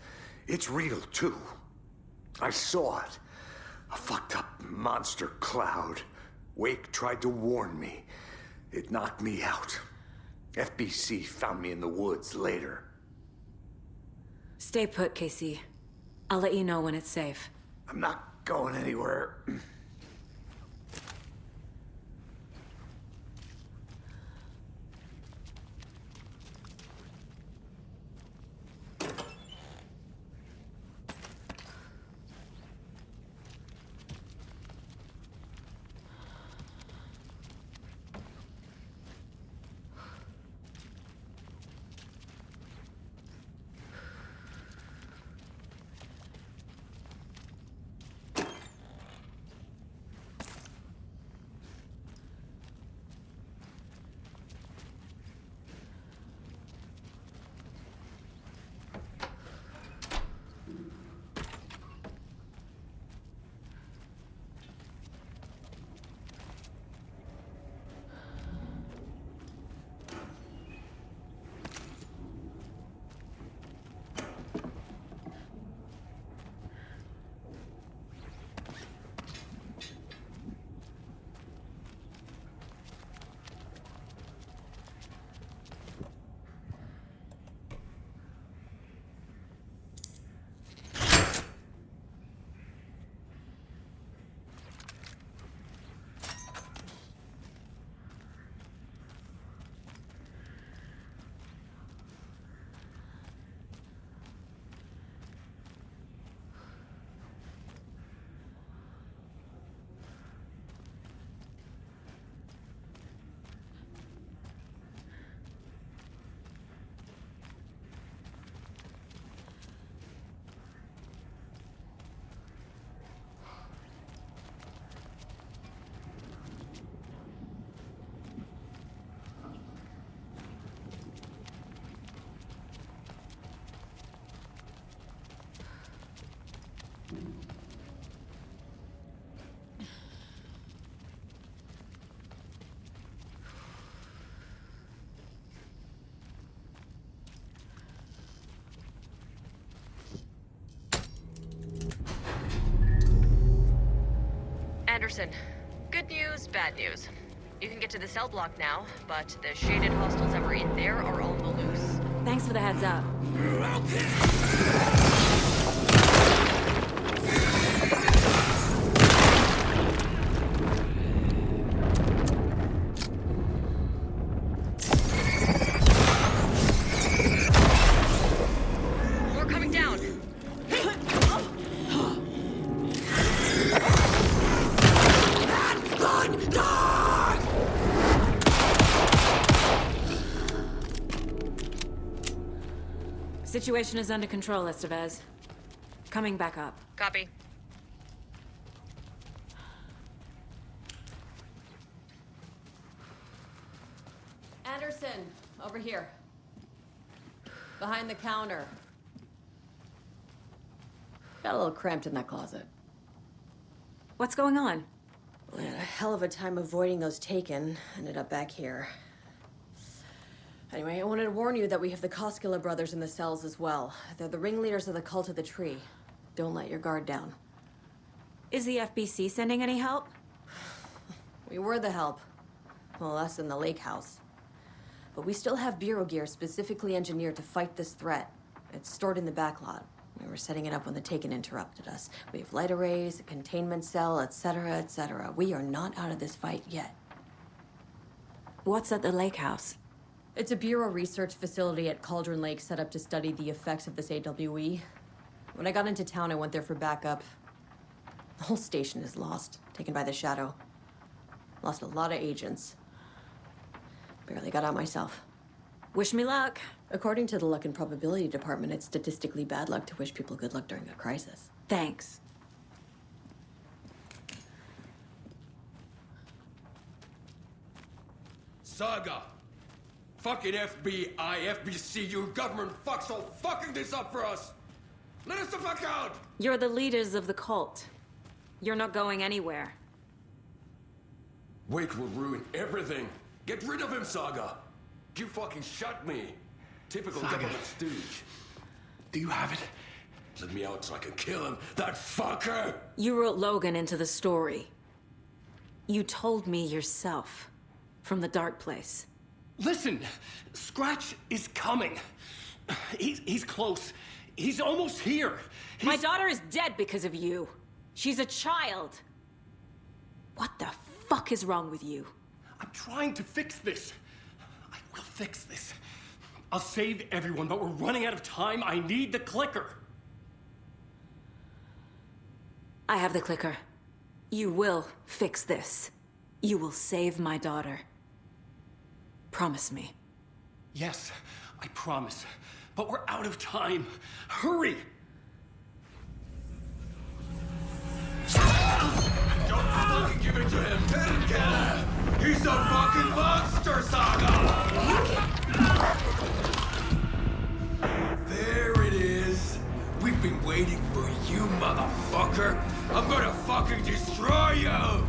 it's real too. I saw it. A fucked up monster cloud. Wake tried to warn me. It knocked me out. FBC found me in the woods later. Stay put, Casey. I'll let you know when it's safe. I'm not going anywhere. Anderson, good news, bad news. You can get to the cell block now, but the shaded hostiles that were in there are on the loose. Thanks for the heads up. Situation is under control, Estevez. Coming back up. Copy. Anderson, over here. Behind the counter. Got a little cramped in that closet. What's going on? We had a hell of a time avoiding those taken. Ended up back here. Anyway, I wanted to warn you that we have the Koskela brothers in the cells as well. They're the ringleaders of the Cult of the Tree. Don't let your guard down. Is the FBC sending any help? We were the help. Well, us in the lake house. But we still have Bureau gear specifically engineered to fight this threat. It's stored in the backlot. We were setting it up when the Taken interrupted us. We have light arrays, a containment cell, etc., etc. We are not out of this fight yet. What's at the lake house? It's a Bureau research facility at Cauldron Lake set up to study the effects of this AWE. When I got into town, I went there for backup. The whole station is lost, taken by the Shadow. Lost a lot of agents. Barely got out myself. Wish me luck. According to the Luck and Probability Department, it's statistically bad luck to wish people good luck during a crisis. Thanks. Saga! Fucking FBI, FBC, you government fucks all fucking this up for us! Let us the fuck out! You're the leaders of the cult. You're not going anywhere. Wake will ruin everything. Get rid of him, Saga! You fucking shut me! Typical Saga. government stooge. Do you have it? Let me out so I can kill him, that fucker! You wrote Logan into the story. You told me yourself. From the dark place. Listen, Scratch is coming. He's close. He's almost here. My daughter is dead because of you. She's a child. What the fuck is wrong with you? I'm trying to fix this. I will fix this. I'll save everyone, but we're running out of time. I need the clicker. I have the clicker. You will fix this. You will save my daughter. Promise me. Yes, I promise. But we're out of time. Hurry! Don't fucking give it to him! Let him get him! He's a fucking monster, Saga! There it is! We've been waiting for you, motherfucker! I'm gonna fucking destroy you!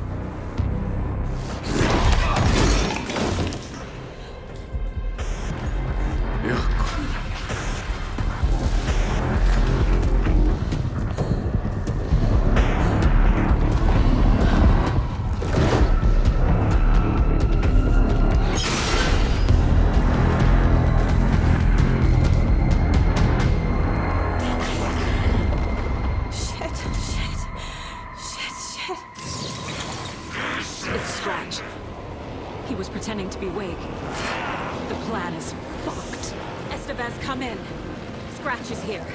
It's Scratch. He was pretending to be Wake. The plan is fucked. Estevez, come in. Scratch is here.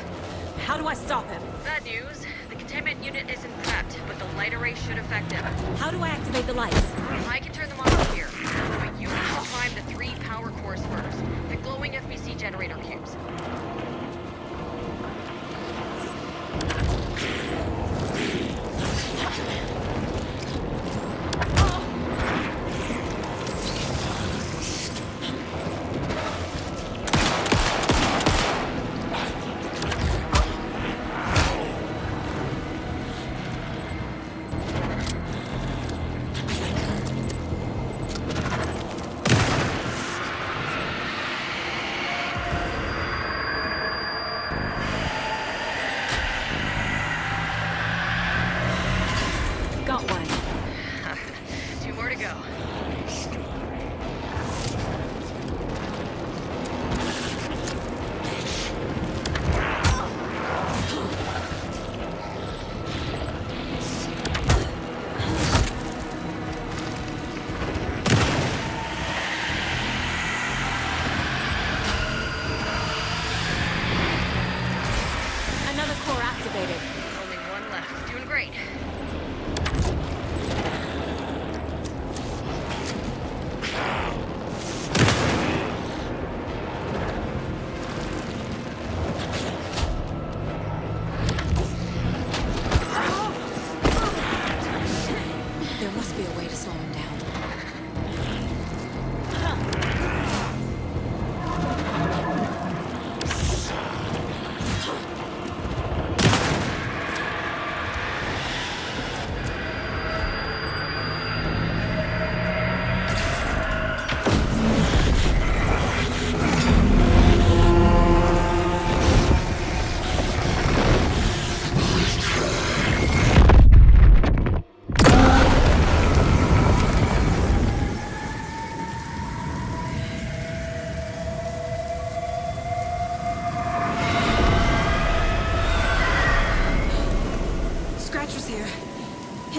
How do I stop him? Bad news. The containment unit isn't prepped, but the light array should affect him. How do I activate the lights? I can turn them on up here, but you need to prime the 3 power cores first. The glowing FBC generator cubes. Got one. 2 more to go. Another core activated. Only 1 left. Doing great.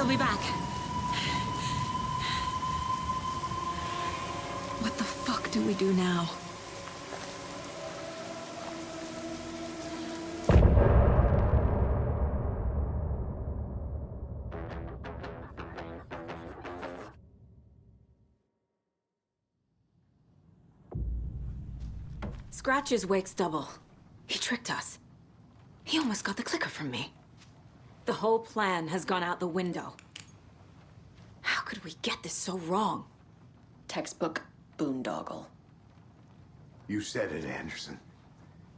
I'll be back. What the fuck do we do now? Scratch's wake's double. He tricked us. He almost got the clicker from me. The whole plan has gone out the window. How could we get this so wrong? Textbook boondoggle. You said it, Anderson.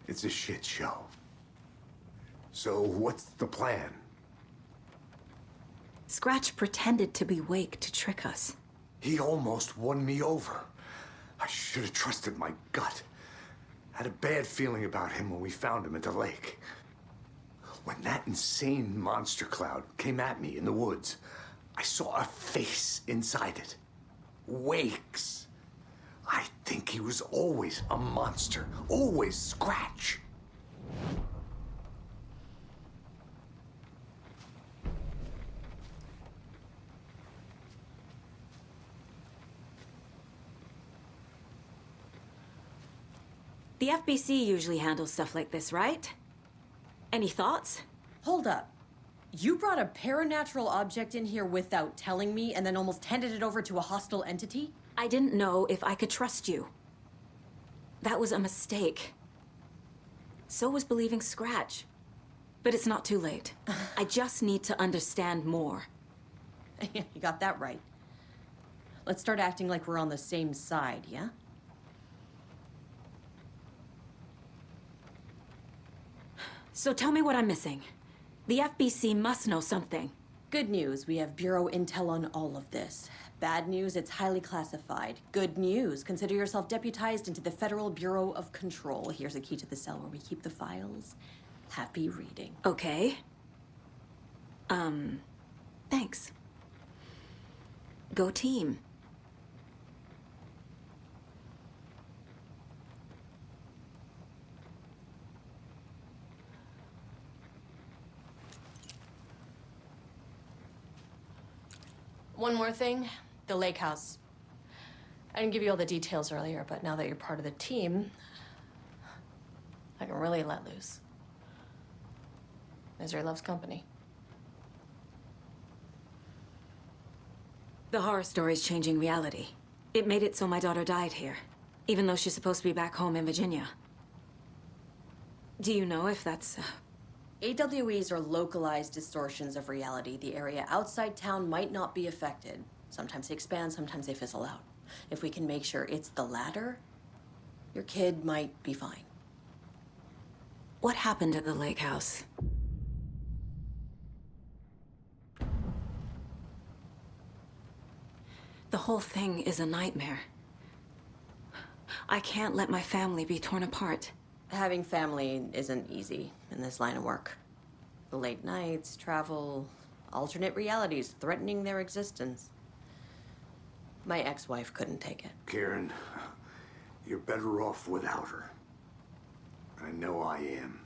It's a shit show. So what's the plan? Scratch pretended to be Wake to trick us. He almost won me over. I should have trusted my gut. Had a bad feeling about him when we found him at the lake. When that insane monster cloud came at me in the woods, I saw a face inside it. Wake's. I think he was always a monster. Always Scratch. The FBC usually handles stuff like this, right? Any thoughts? Hold up. You brought a paranatural object in here without telling me and then almost handed it over to a hostile entity? I didn't know if I could trust you. That was a mistake. So was believing Scratch. But it's not too late. I just need to understand more. You got that right. Let's start acting like we're on the same side, yeah? So tell me what I'm missing. The FBC must know something. Good news, we have Bureau intel on all of this. Bad news, it's highly classified. Good news, consider yourself deputized into the Federal Bureau of Control. Here's a key to the cell where we keep the files. Happy reading. Okay. Thanks. Go team. One more thing, the lake house. I didn't give you all the details earlier, but now that you're part of the team, I can really let loose. Misery loves company. The horror story's changing reality. It made it so my daughter died here, even though she's supposed to be back home in Virginia. Do you know if that's... AWEs are localized distortions of reality. The area outside town might not be affected. Sometimes they expand, sometimes they fizzle out. If we can make sure it's the latter, your kid might be fine. What happened at the lake house? The whole thing is a nightmare. I can't let my family be torn apart. Having family isn't easy in this line of work. The late nights, travel, alternate realities threatening their existence. My ex-wife couldn't take it. Karen, you're better off without her. I know I am.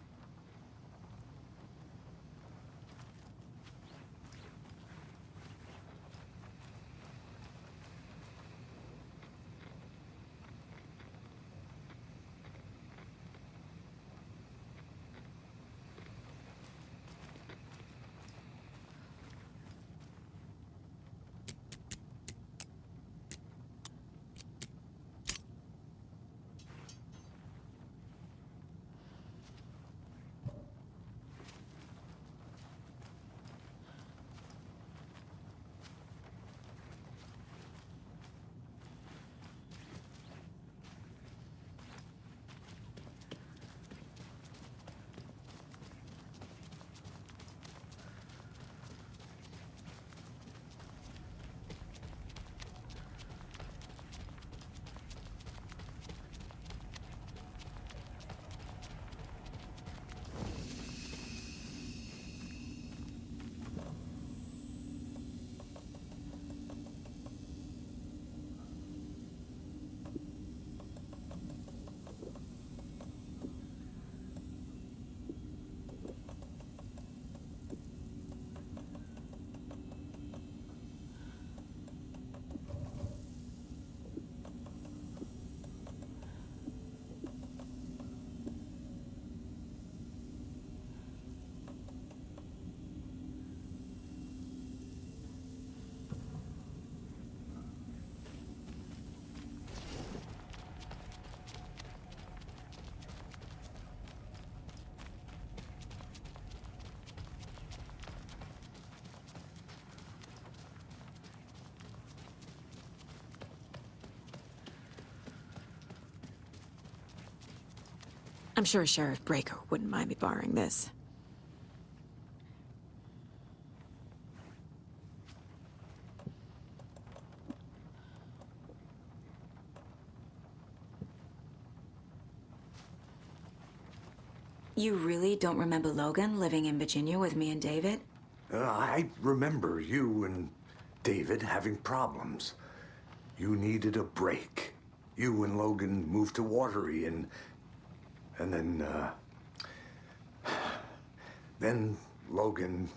I'm sure Sheriff Breaker wouldn't mind me borrowing this. You really don't remember Logan living in Virginia with me and David? I remember you and David having problems. You needed a break. You and Logan moved to Watery and then Logan,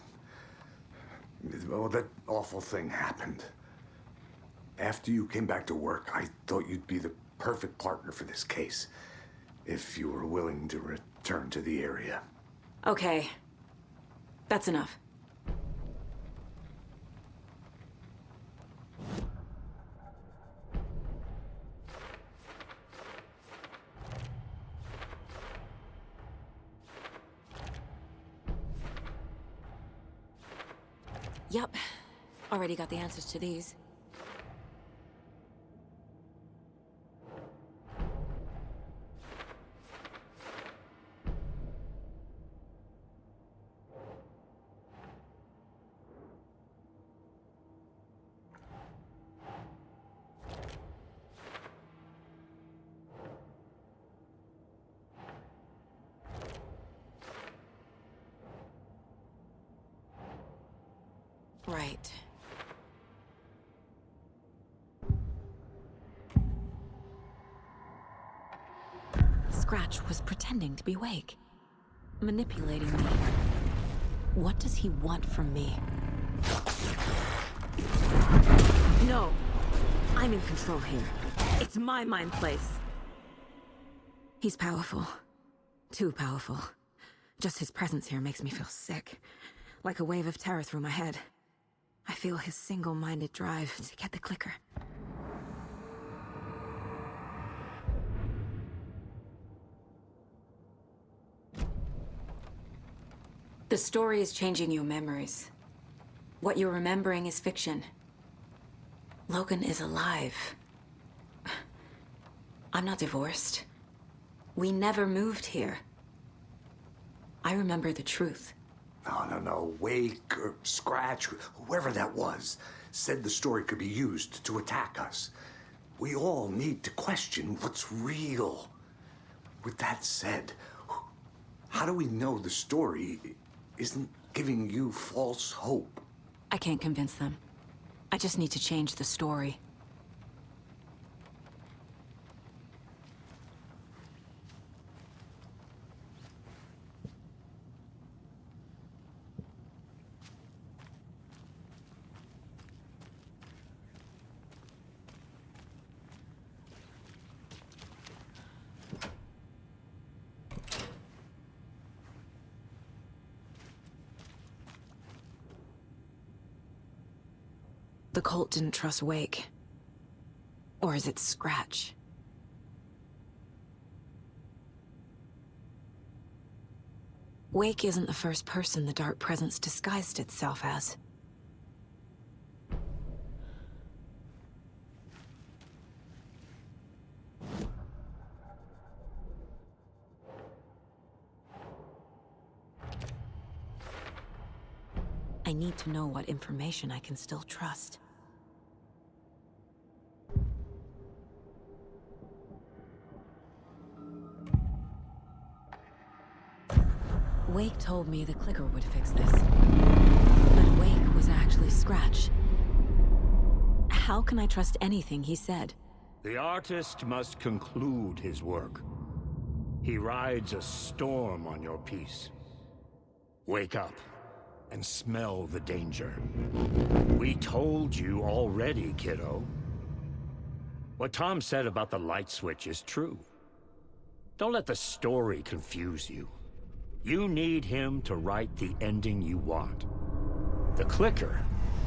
well, that awful thing happened. After you came back to work, I thought you'd be the perfect partner for this case, if you were willing to return to the area. Okay. That's enough. Yep. Already got the answers to these. Right. Scratch was pretending to be awake, manipulating me. What does he want from me? No! I'm in control here. It's my mind place. He's powerful. Too powerful. Just his presence here makes me feel sick. Like a wave of terror through my head. I feel his single-minded drive to get the clicker. The story is changing your memories. What you're remembering is fiction. Logan is alive. I'm not divorced. We never moved here. I remember the truth. No. Wake or Scratch, whoever that was, said the story could be used to attack us. We all need to question what's real. With that said, how do we know the story isn't giving you false hope? I can't convince them. I just need to change the story. The cult didn't trust Wake. Or is it Scratch? Wake isn't the first person the Dark Presence disguised itself as. I need to know what information I can still trust. Wake told me the clicker would fix this. But Wake was actually Scratch. How can I trust anything he said? The artist must conclude his work. He rides a storm on your peace. Wake up and smell the danger. We told you already, kiddo. What Tom said about the light switch is true. Don't let the story confuse you. You need him to write the ending you want. The clicker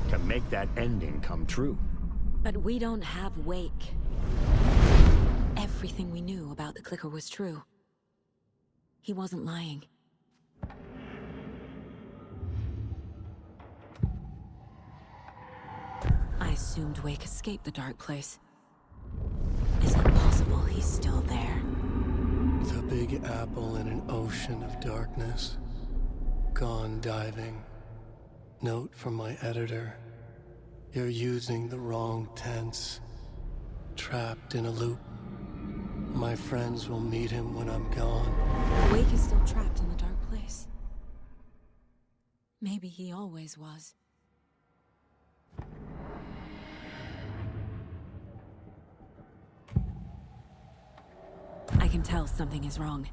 can make that ending come true. But we don't have Wake. Everything we knew about the clicker was true. He wasn't lying. I assumed Wake escaped the dark place. Is it possible he's still there? The big apple in an ocean of darkness. Gone diving. Note from my editor. You're using the wrong tense. Trapped in a loop. My friends will meet him when I'm gone. Wake is still trapped in the dark place. Maybe he always was. I can tell something is wrong.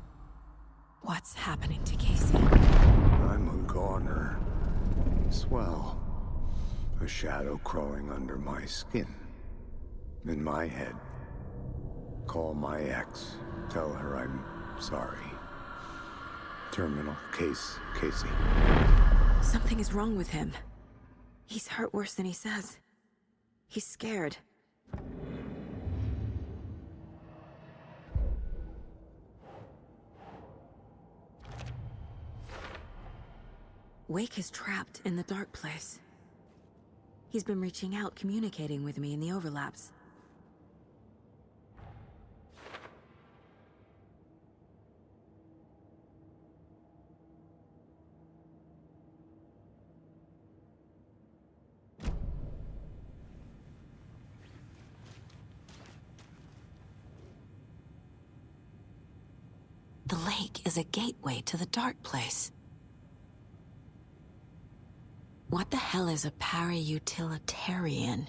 What's happening to Casey? I'm a goner. Swell. A shadow crawling under my skin. In my head. Call my ex. Tell her I'm sorry. Terminal case, Casey. Something is wrong with him. He's hurt worse than he says. He's scared. Wake is trapped in the dark place. He's been reaching out, communicating with me in the overlaps. The lake is a gateway to the dark place. What the hell is a para-utilitarian?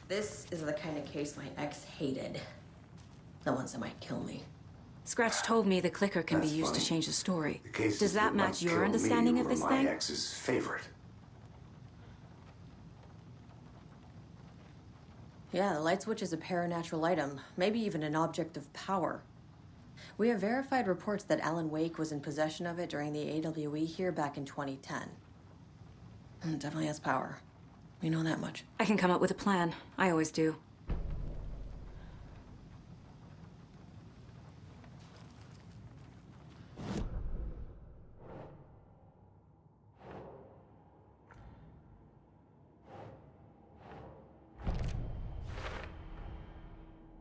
This is the kind of case my ex hated. The ones that might kill me. Scratch told me the clicker can be used to change the story. Does that match your understanding of this thing? My ex's favorite. Yeah, the light switch is a paranatural item, maybe even an object of power. We have verified reports that Alan Wake was in possession of it during the AWE here back in 2010. It definitely has power. We know that much. I can come up with a plan. I always do.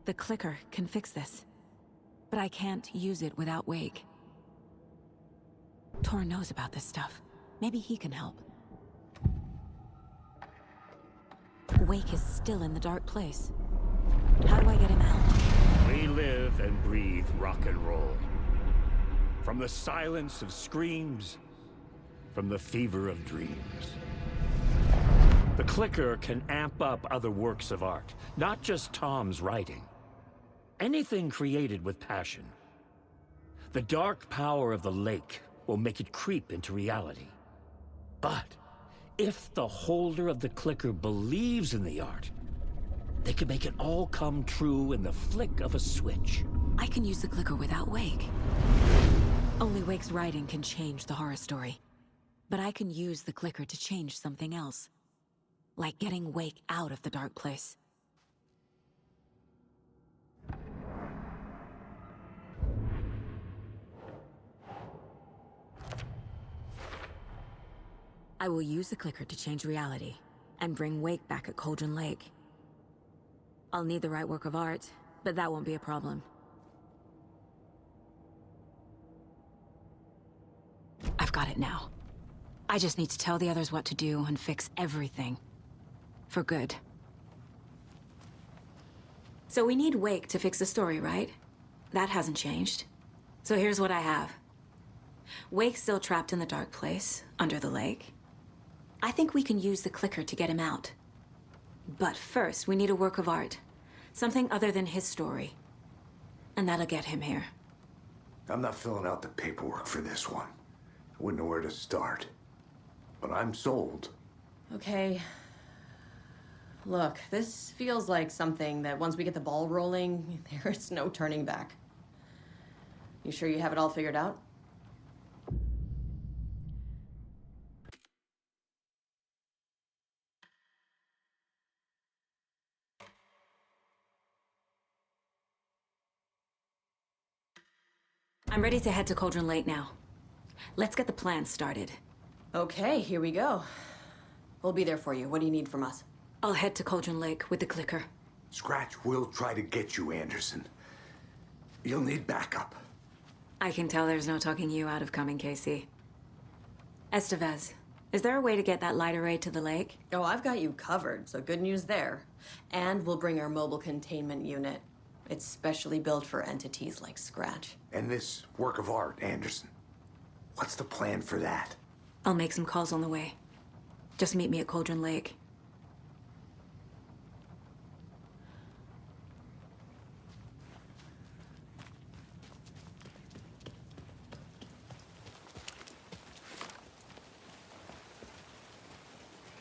The clicker can fix this. But I can't use it without Wake. Tor knows about this stuff. Maybe he can help. Wake is still in the dark place. How do I get him out? We live and breathe rock and roll. From the silence of screams, from the fever of dreams. The clicker can amp up other works of art, not just Tom's writing. Anything created with passion. The dark power of the lake will make it creep into reality. But if the holder of the clicker believes in the art, they can make it all come true in the flick of a switch. I can use the clicker without Wake. Only Wake's writing can change the horror story. But I can use the clicker to change something else. Like getting Wake out of the dark place. I will use the clicker to change reality, and bring Wake back at Cauldron Lake. I'll need the right work of art, but that won't be a problem. I've got it now. I just need to tell the others what to do and fix everything. For good. So we need Wake to fix the story, right? That hasn't changed. So here's what I have. Wake's still trapped in the dark place, under the lake. I think we can use the clicker to get him out. But first, we need a work of art. Something other than his story. And that'll get him here. I'm not filling out the paperwork for this one. I wouldn't know where to start. But I'm sold. Okay. Look, this feels like something that once we get the ball rolling, there's no turning back. You sure you have it all figured out? I'm ready to head to Cauldron Lake now. Let's get the plan started. Okay, here we go. We'll be there for you. What do you need from us? I'll head to Cauldron Lake with the clicker. Scratch will try to get you, Anderson. You'll need backup. I can tell there's no talking you out of coming, Casey. Estevez, is there a way to get that light array to the lake? Oh, I've got you covered, so good news there. And we'll bring our mobile containment unit. It's specially built for entities like Scratch. And this work of art, Anderson. What's the plan for that? I'll make some calls on the way. Just meet me at Cauldron Lake.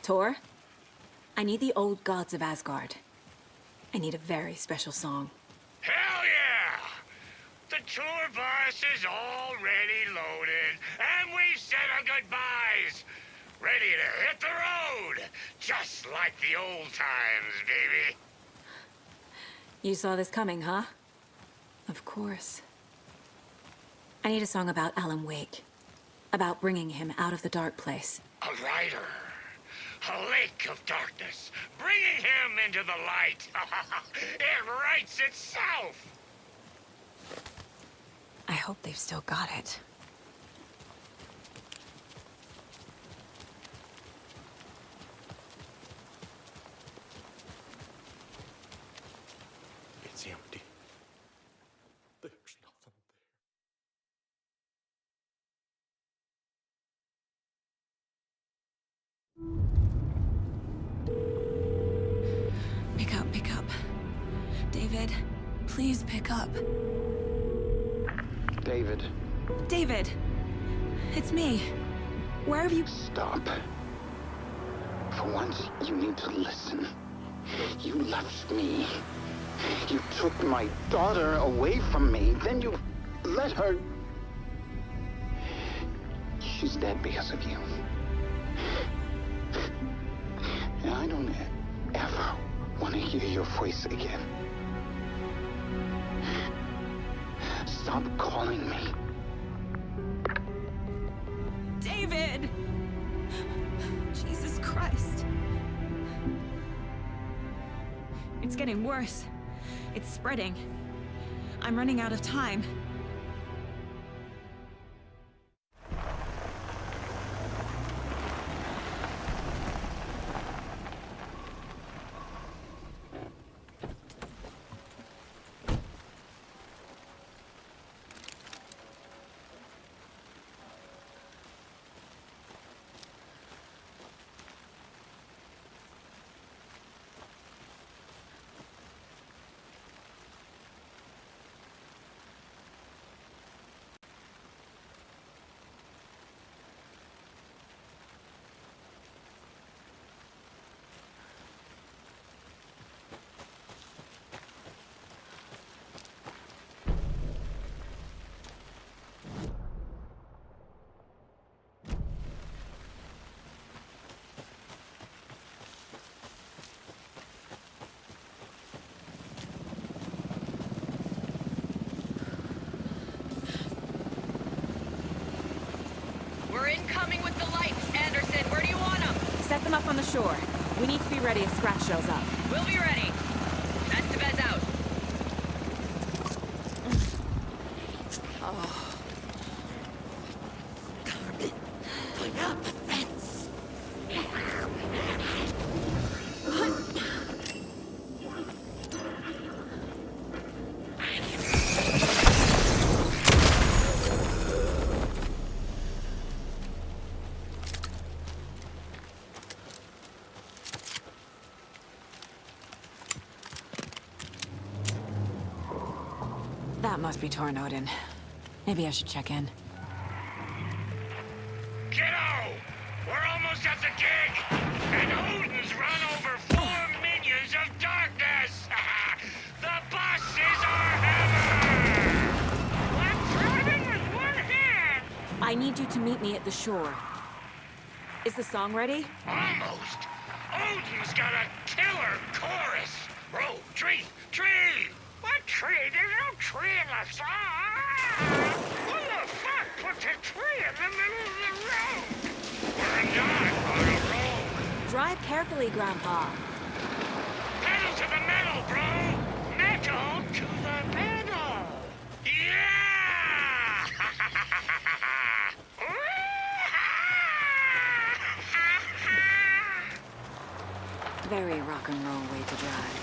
Tor, I need the old gods of Asgard. I need a very special song. Hell yeah! The tour bus is already loaded, and we've said our goodbyes. Ready to hit the road, just like the old times, baby. You saw this coming, huh? Of course. I need a song about Alan Wake. About bringing him out of the dark place. A rider. A lake of darkness, bringing him into the light. It writes itself. I hope they've still got it. It's empty. There's nothing Pick up. David, please pick up. David. David! It's me. Where have you... Stop. For once, you need to listen. You left me. You took my daughter away from me. Then you let her... She's dead because of you. And I don't ever want to hear your voice again. Stop calling me. David! Jesus Christ. It's getting worse. It's spreading. I'm running out of time. We're incoming with the lights, Anderson. Where do you want them? Set them up on the shore. We need to be ready if Scratch shows up. We'll be ready. Estevez out. Oh. Government, put up a fence. That must be Tor and Odin. Maybe I should check in. Kiddo! We're almost at the gig! And Odin's run over 4 minions of darkness! The boss is our hammer! Let's run I need you to meet me at the shore. Is the song ready? Almost. Odin's got a killer chorus. Bro, tree. What tree? There's no tree in the song. Who the fuck put a tree in the middle of the road? We're not on a road. Drive carefully, Grandpa. Pedal to the metal, bro. Metal to the metal. Yeah! Very rock and roll way to drive.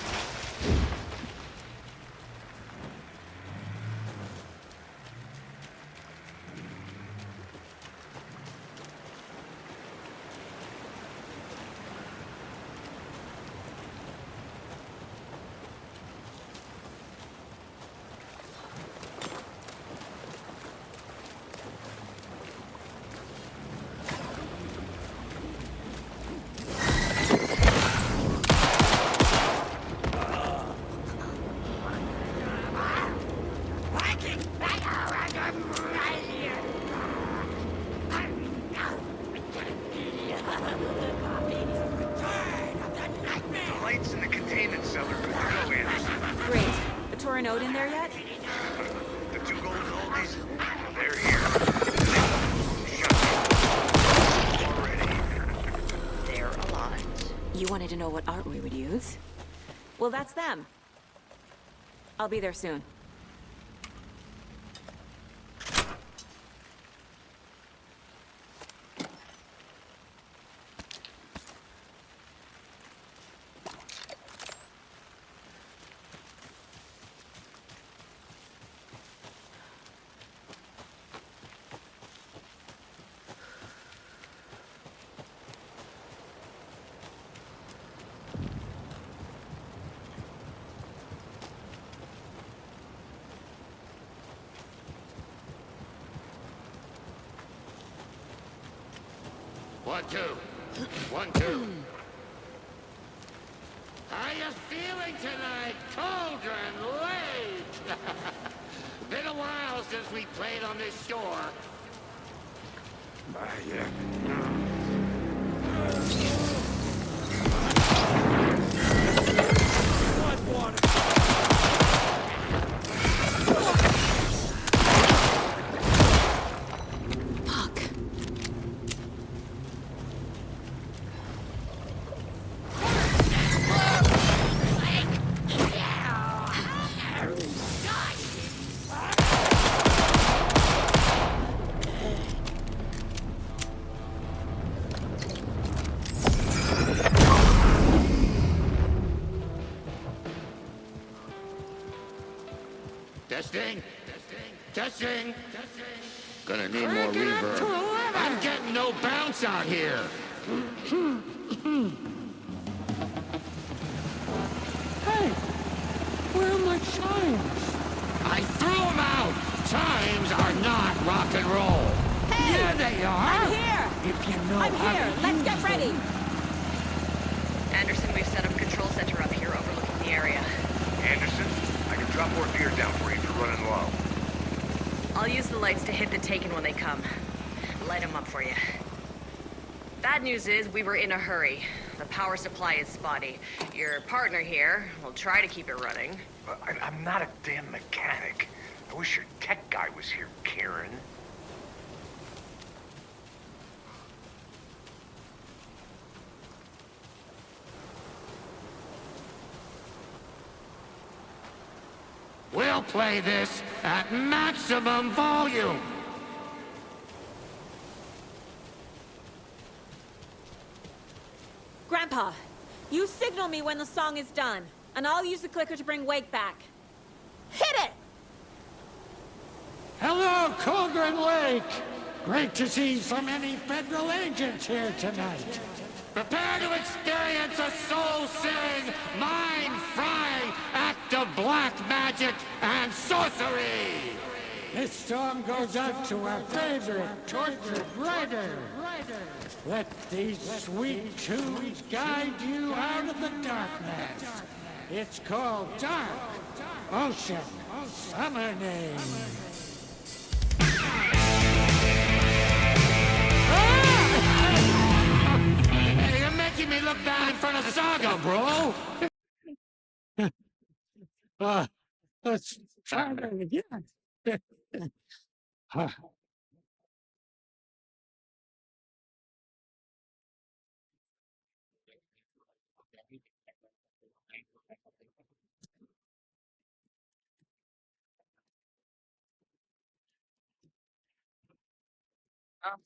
The lights in the containment cellar are good to go, Anderson. Great. A Torinode in there yet? The two golden oldies, they're here. They're a lot. You wanted to know what art we would use? Well, that's them. I'll be there soon. One, two. 1, 2. How you feeling tonight, Cauldron Lake? Been a while since we played on this shore. Testing. Gonna need more reverb. I'm getting no bounce out here. Hey, where are my chimes? I threw them out. Chimes are not rock and roll. Hey! Yeah, they are. I'm here! If you know I'm how here! to Let's use get ready! Anderson, we've set up a control center up here overlooking the area. Anderson, I can drop more gear down for you if you're running low. I'll use the lights to hit the Taken when they come. Light them up for you. Bad news is, we were in a hurry. The power supply is spotty. Your partner here will try to keep it running. I'm not a damn mechanic. I wish your tech guy was here, Karen. We'll play this at maximum volume. Grandpa, you signal me when the song is done, and I'll use the clicker to bring Wake back. Hit it! Hello, Cauldron Lake. Great to see so many federal agents here tonight. Prepare to experience a soul-searing, mind-frying act of black magic and sorcery! This song goes out to our favorite tortured writer. Let these sweet tunes guide you out of the darkness. It's called Dark Ocean Summoning. Let's try that again. A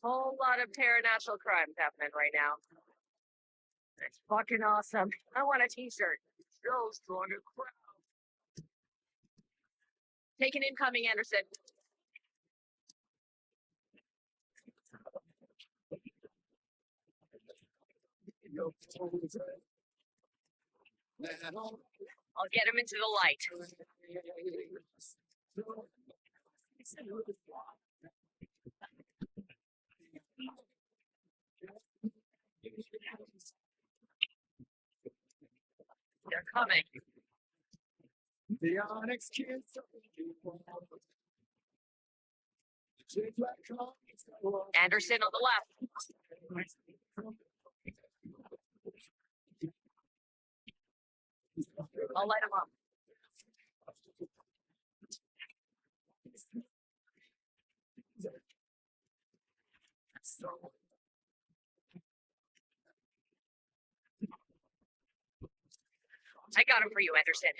whole lot of paranatural crimes happening right now. It's fucking awesome. I want a t-shirt. Joe's trying to crowd. Taking incoming, Anderson. I'll get him into the light. They're coming. The Onyx kids. Anderson on the left. I'll light him up. I got him for you, Anderson.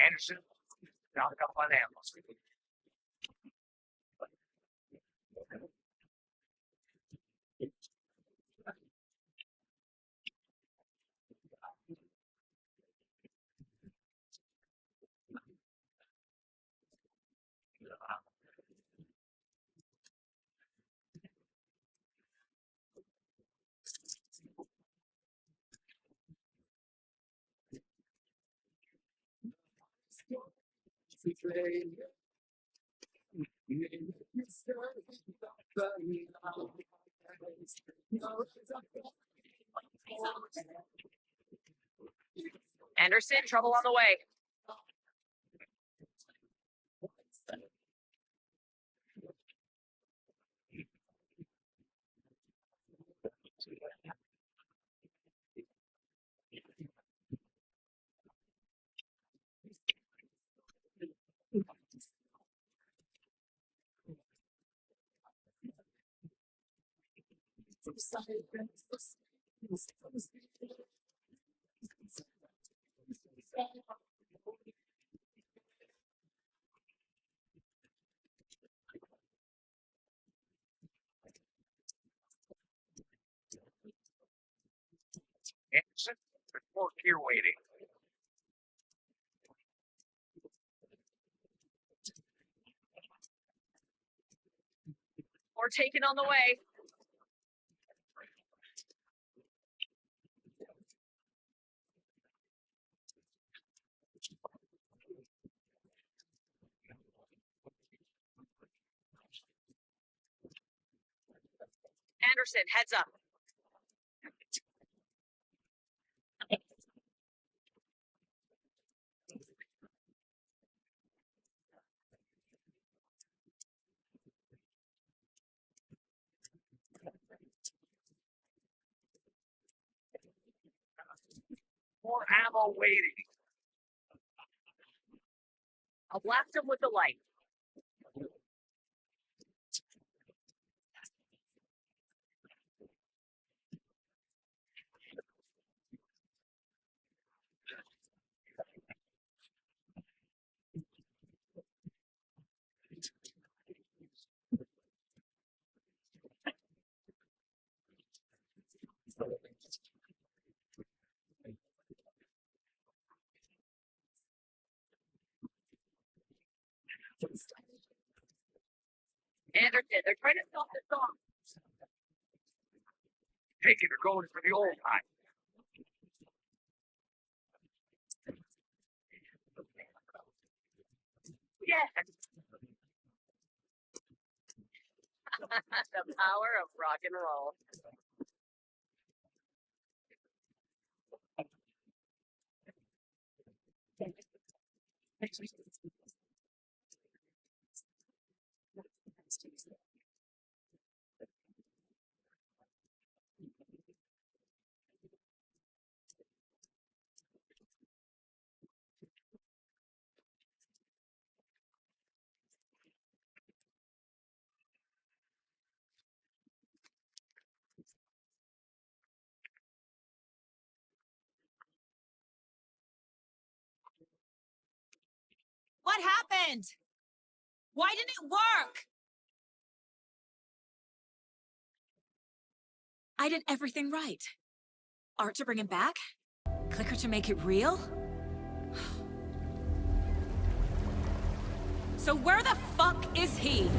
Anderson, knock up on ammo. Anderson, trouble on the way. Anderson, there's work here waiting. Or taken on the way. Anderson, heads up. More ammo waiting. I'll blast him with the light. Anderson, they're trying to stop the song. Taking or going for the old time. Yes. The power of rock and roll. What happened? Why didn't it work? I did everything right. Art to bring him back? Clicker to make it real? So where the fuck is he?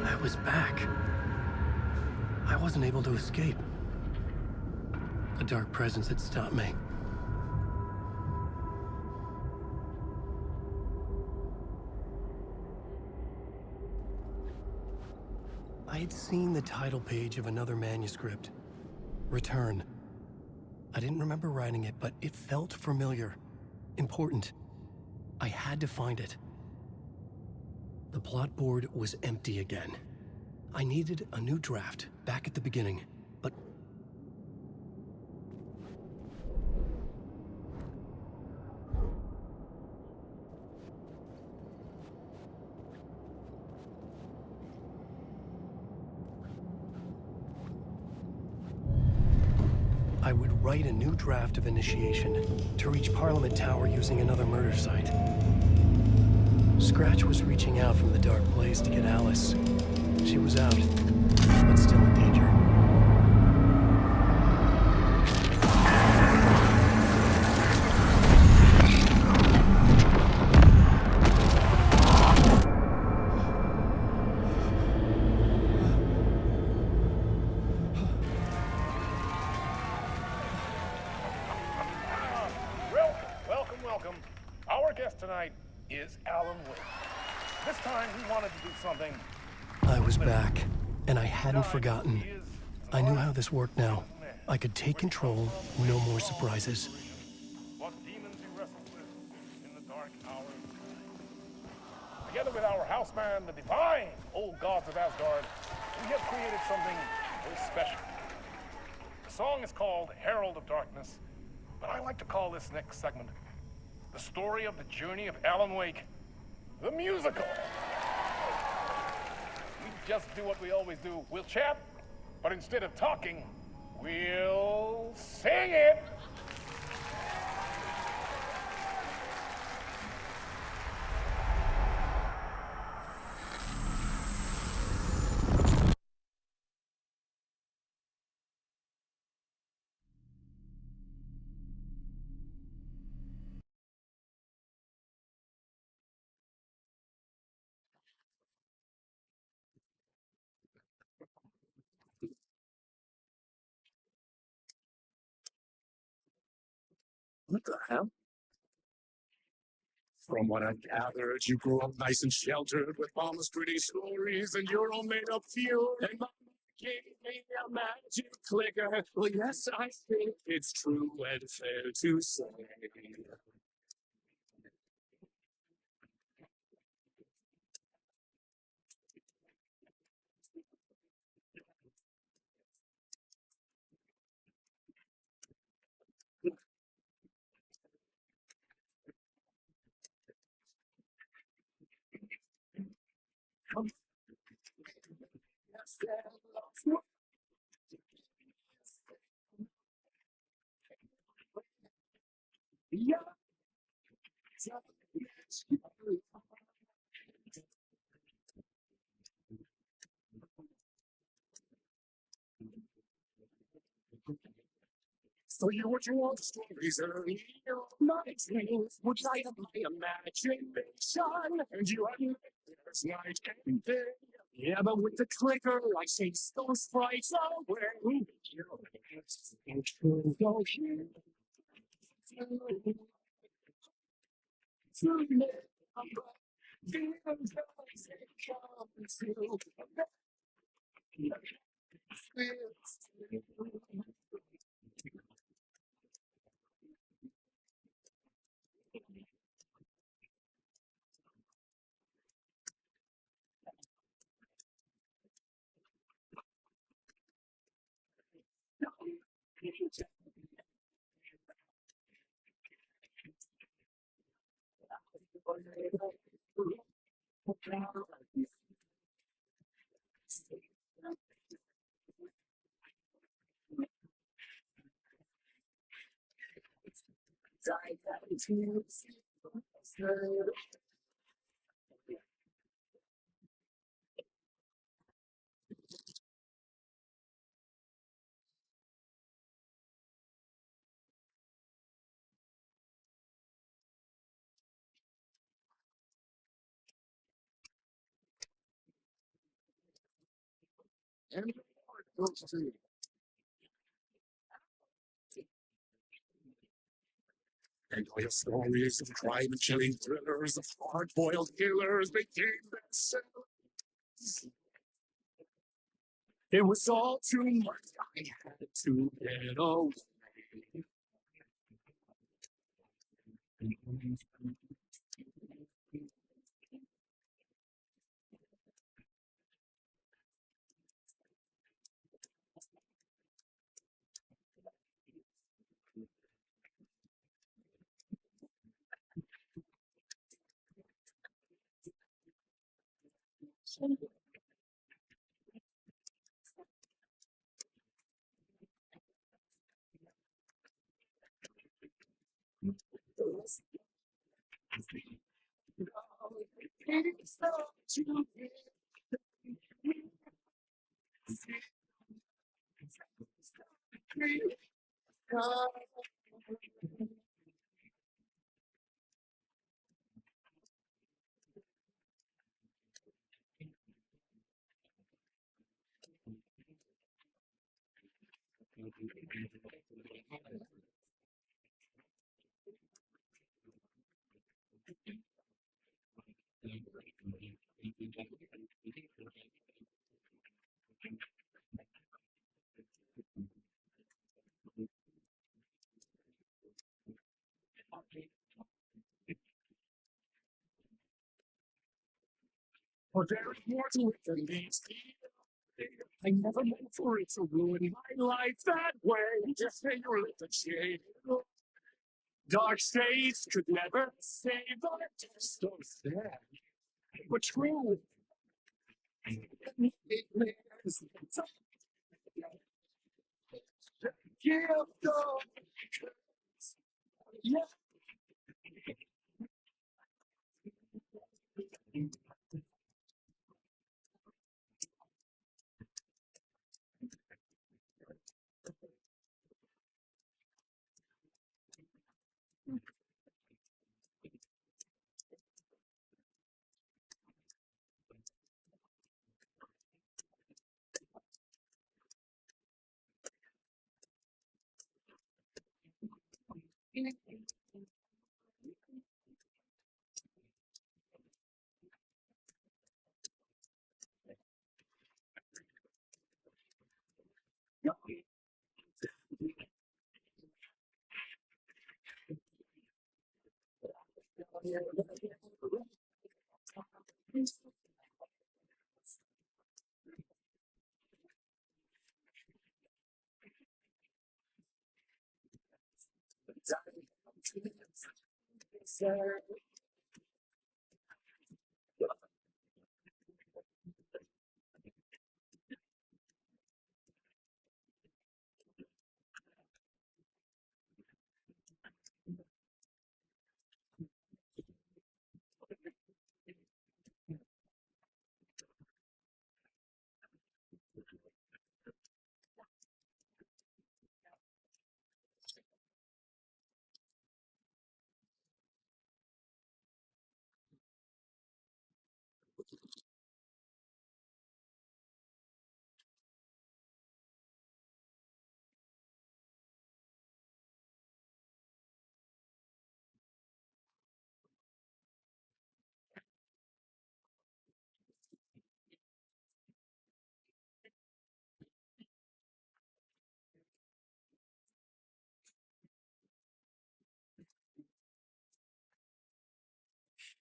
I was back. I wasn't able to escape. A dark presence had stopped me. I had seen the title page of another manuscript. Return. I didn't remember writing it, but it felt familiar. Important. I had to find it. The plot board was empty again. I needed a new draft, back at the beginning, but... I would write a new draft of initiation to reach Parliament Tower using another murder site. Scratch was reaching out from the dark place to get Alice. She was out, but still in danger. Welcome. Our guest tonight is Alan Wake. This time he wanted to do something. I was back, and I hadn't forgotten. I knew how this worked now. I could take control, no more surprises. What demons he wrestled with in the dark hours of night. Together with our house band, the divine old gods of Asgard, we have created something very special. The song is called Herald of Darkness, but I like to call this next segment the story of the journey of Alan Wake, the musical. We just do what we always do. We'll chat, but instead of talking, we'll sing it. What the hell? From what I've gathered, you grew up nice and sheltered with mama's pretty stories, and you're all made up fuel. And mama gave me a magic clicker. Well, yes, I think it's true and fair to say. Yeah. So you would want stories early in my dreams would light up my imagination, and you had nightmares night and day. Yeah, but with the clicker, I chase those frights away. And true, don't you? To me, feels as it comes to And those two. And all your stories of crime and killing thrillers, of hard-boiled killers became bestsellers. It was all too much. I had to get away. For there is more to it than these. I never meant for it to ruin my life that way. Just say your little shade. Dark shades could never save us. So sad, but true. Yeah.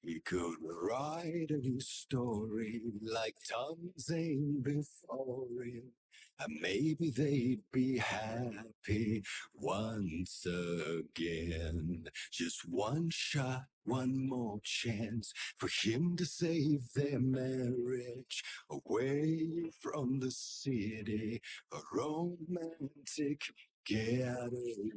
He could write a new story like Tom Zane before him. Maybe they'd be happy once again. Just one shot, one more chance for him to save their marriage away from the city. A romantic getaway.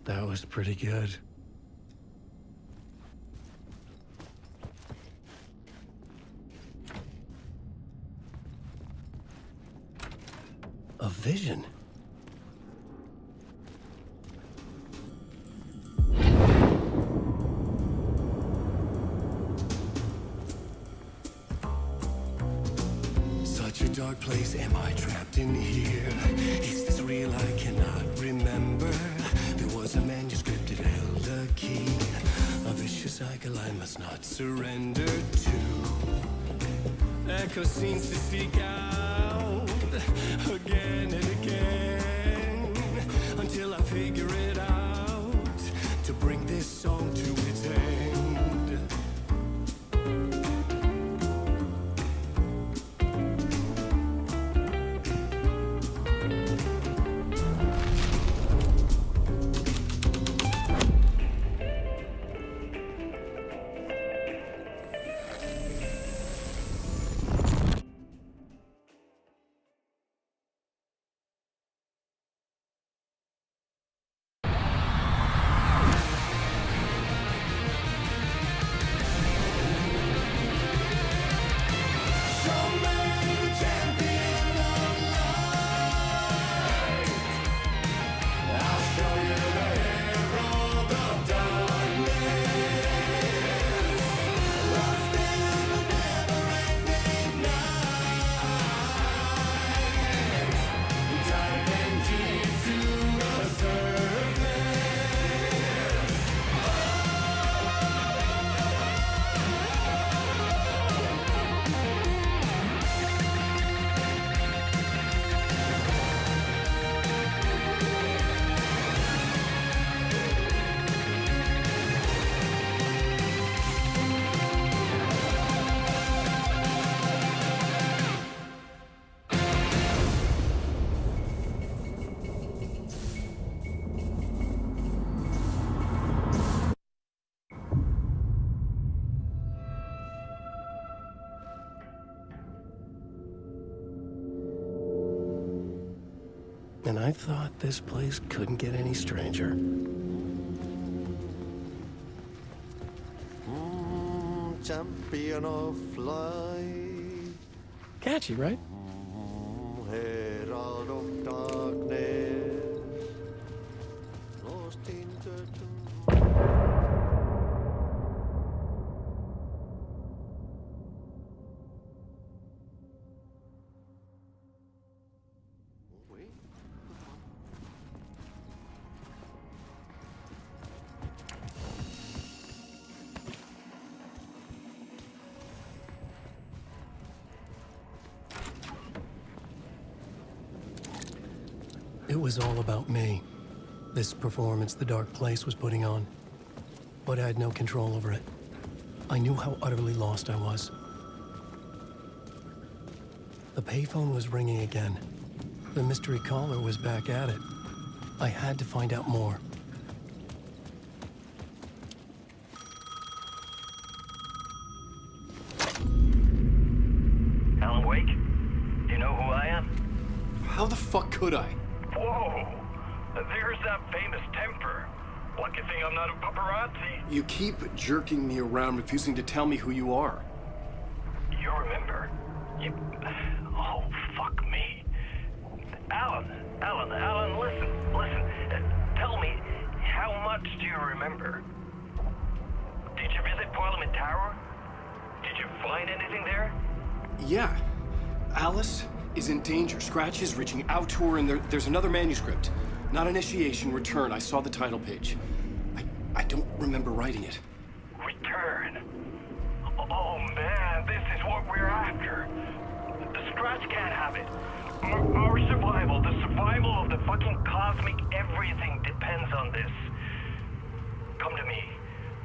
That was pretty good. A vision? Such a dark place, am I trapped in here? Is this real? I cannot remember. There was a manuscript that held a key. A vicious cycle I must not surrender to. Echo scenes to seek out again and again until I figure it out to bring this song to its end. And I thought this place couldn't get any stranger. Champion of light. Catchy, right? Herald of darkness. Lost in It was all about me. This performance the Dark Place was putting on. But I had no control over it. I knew how utterly lost I was. The payphone was ringing again. The mystery caller was back at it. I had to find out more. Alan Wake? Do you know who I am? How the fuck could I? Whoa! There's that famous temper. Lucky thing I'm not a paparazzi. You keep jerking me around, refusing to tell me who you are. You remember? You... Oh, fuck me. Alan, listen. Tell me, how much do you remember? Did you visit Parliament Tower? Did you find anything there? Yeah. Alice is in danger. Scratch is reaching out to her, and there's another manuscript. Not initiation, return. I saw the title page. I don't remember writing it. Return? Oh man, this is what we're after. The Scratch can't have it. Our survival, the survival of the fucking cosmic everything depends on this. Come to me.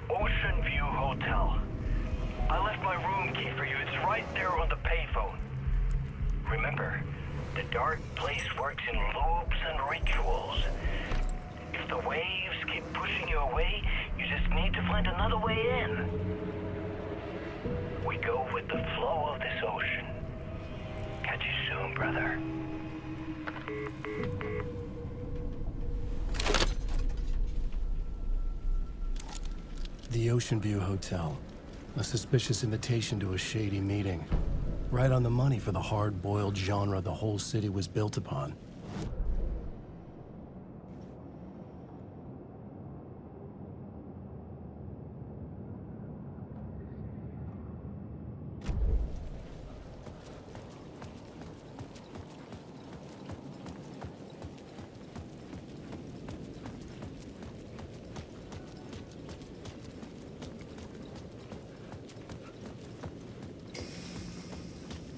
Ocean View Hotel. I left my room key for you. It's right there on the payphone. Remember, the Dark Place works in loops and rituals. If the waves keep pushing you away, you just need to find another way in. We go with the flow of this ocean. Catch you soon, brother. The Ocean View Hotel. A suspicious invitation to a shady meeting. Right on the money for the hard-boiled genre the whole city was built upon.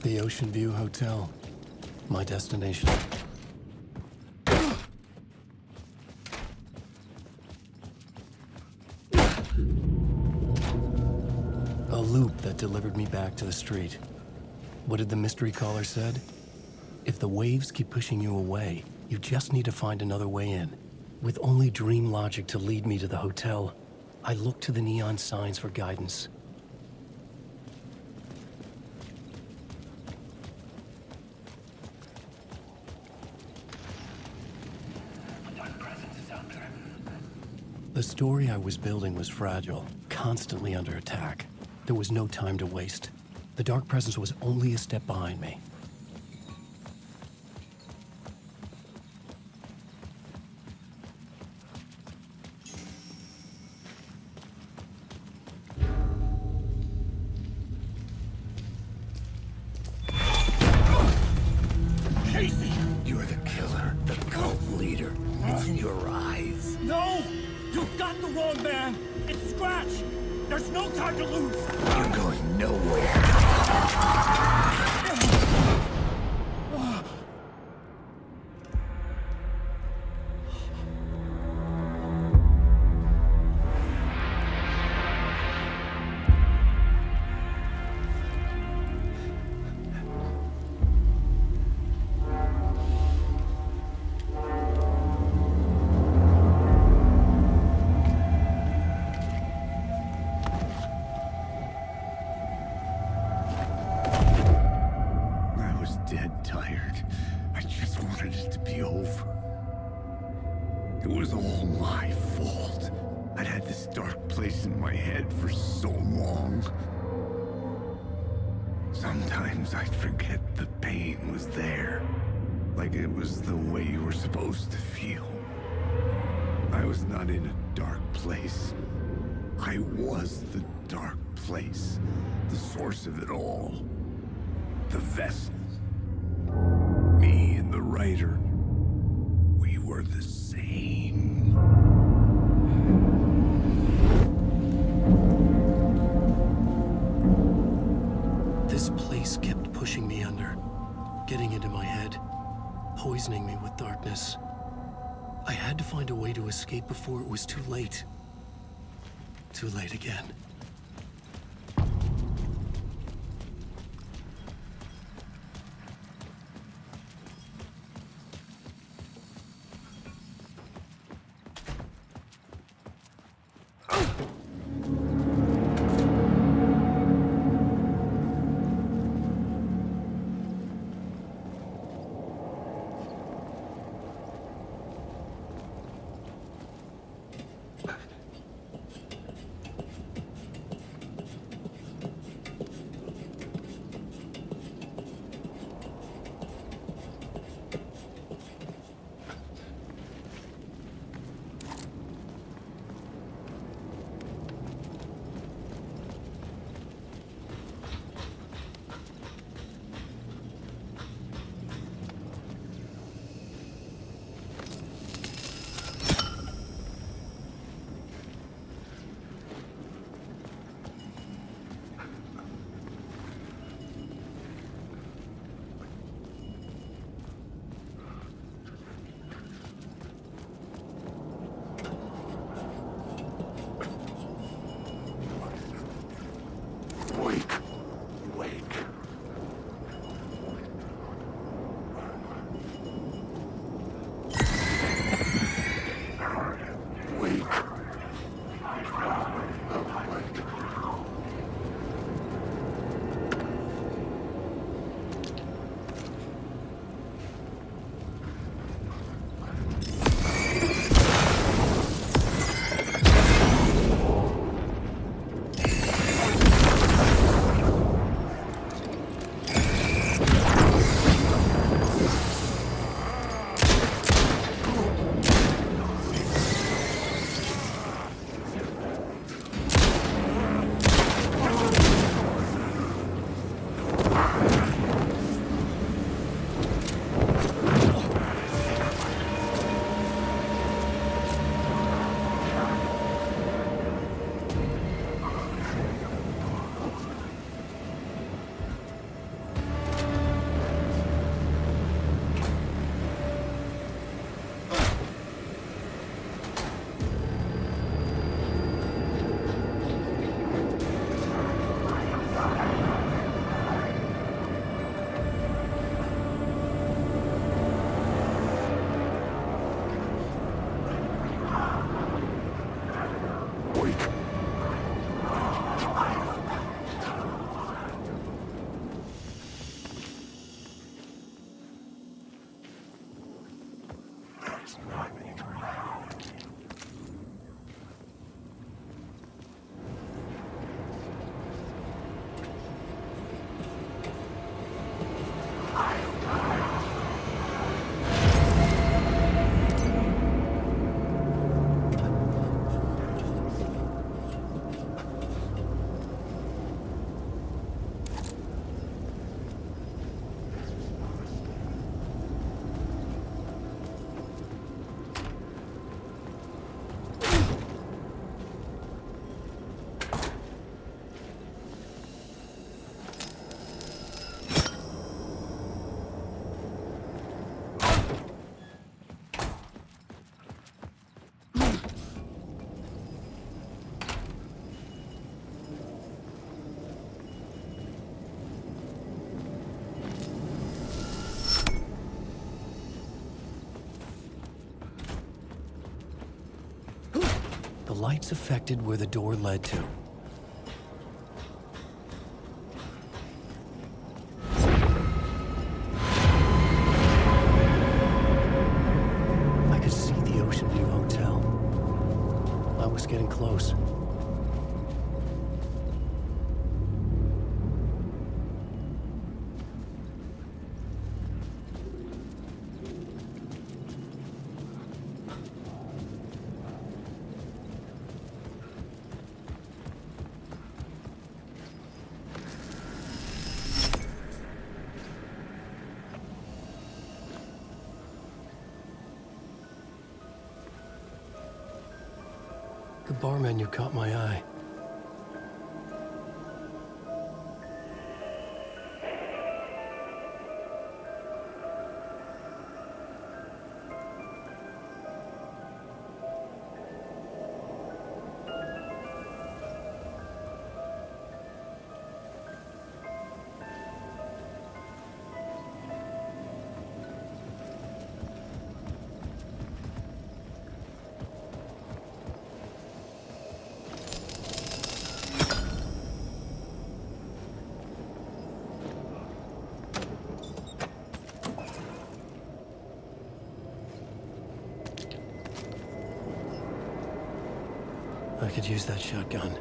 The Ocean View Hotel. My destination. A loop that delivered me back to the street. What did the mystery caller said? If the waves keep pushing you away, you just need to find another way in. With only dream logic to lead me to the hotel, I looked to the neon signs for guidance. The story I was building was fragile, constantly under attack. There was no time to waste. The Dark Presence was only a step behind me. Casey! You're the killer, the cult leader. It's in your eyes. No! You've got the wrong man! It's Scratch! There's no time to lose! You're going nowhere. place in my head for so long. Sometimes I'd forget the pain was there, like it was the way you were supposed to feel. I was not in a dark place. I was the dark place, the source of it all. The vessel. Me and the writer, we were the same. This place kept pushing me under, getting into my head, poisoning me with darkness. I had to find a way to escape before it was too late. Too late again. The lights affected where the door led to. I could see the Ocean View Hotel. I was getting close. The bar menu caught my eye. I could use that shotgun.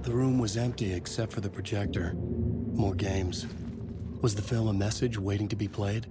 The room was empty except for the projector. More games. Was the film a message waiting to be played?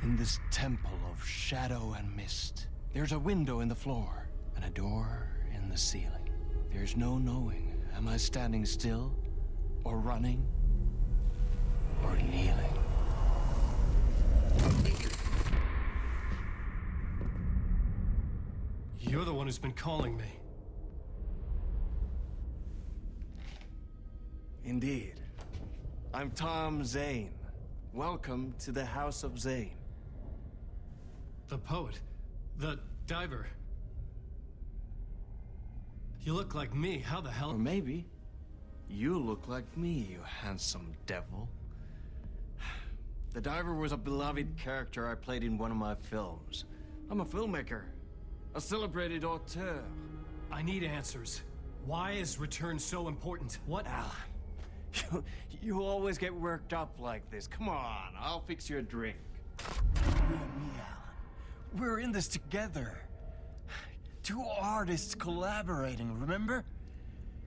In this temple of shadow and mist, there's a window in the floor and a door in the ceiling. There's no knowing, am I standing still, or running, or kneeling? You're the one who's been calling me. Indeed. I'm Tom Zane. Welcome to the House of Zane. The poet. The diver. You look like me. How the hell? Or maybe you look like me, you handsome devil. The diver was a beloved character I played in one of my films. I'm a filmmaker, a celebrated auteur. I need answers. Why is Return so important? What? Alan, you always get worked up like this. Come on, I'll fix you a drink. You and me, Alan. We're in this together. Two artists collaborating, remember?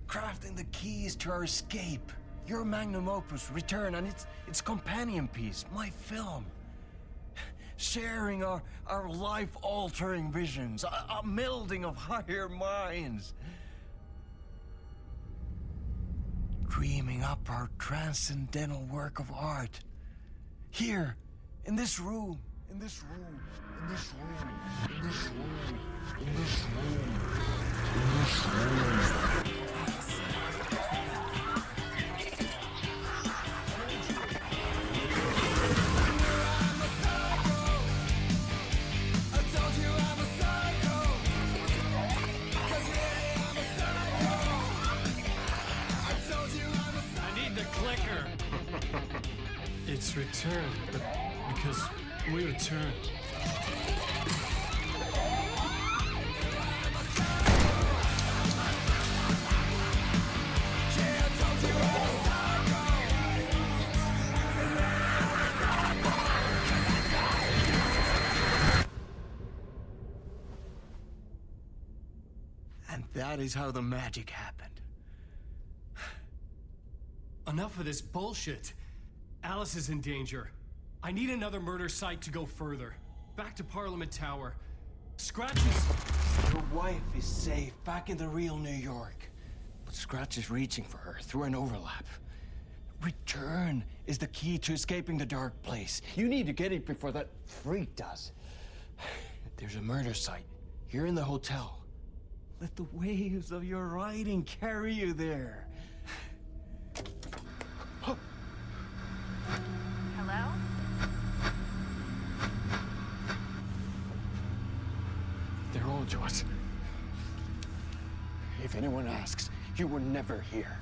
crafting the keys to our escape. Your magnum opus, Return, and its companion piece, my film. Sharing our life-altering visions, a melding of higher minds. Dreaming up our transcendental work of art. Here, in this room, in this room, in this room, in this room, in this room, in this room. It's Return, but because we return. And that is how the magic happened. Enough of this bullshit. Alice is in danger. I need another murder site to go further. Back to Parliament Tower. Scratch is... Your wife is safe, back in the real New York. But Scratch is reaching for her through an overlap. Return is the key to escaping the dark place. You need to get it before that freak does. There's a murder site here in the hotel. Let the waves of your writing carry you there. Hello? They're all yours. If anyone asks, you were never here.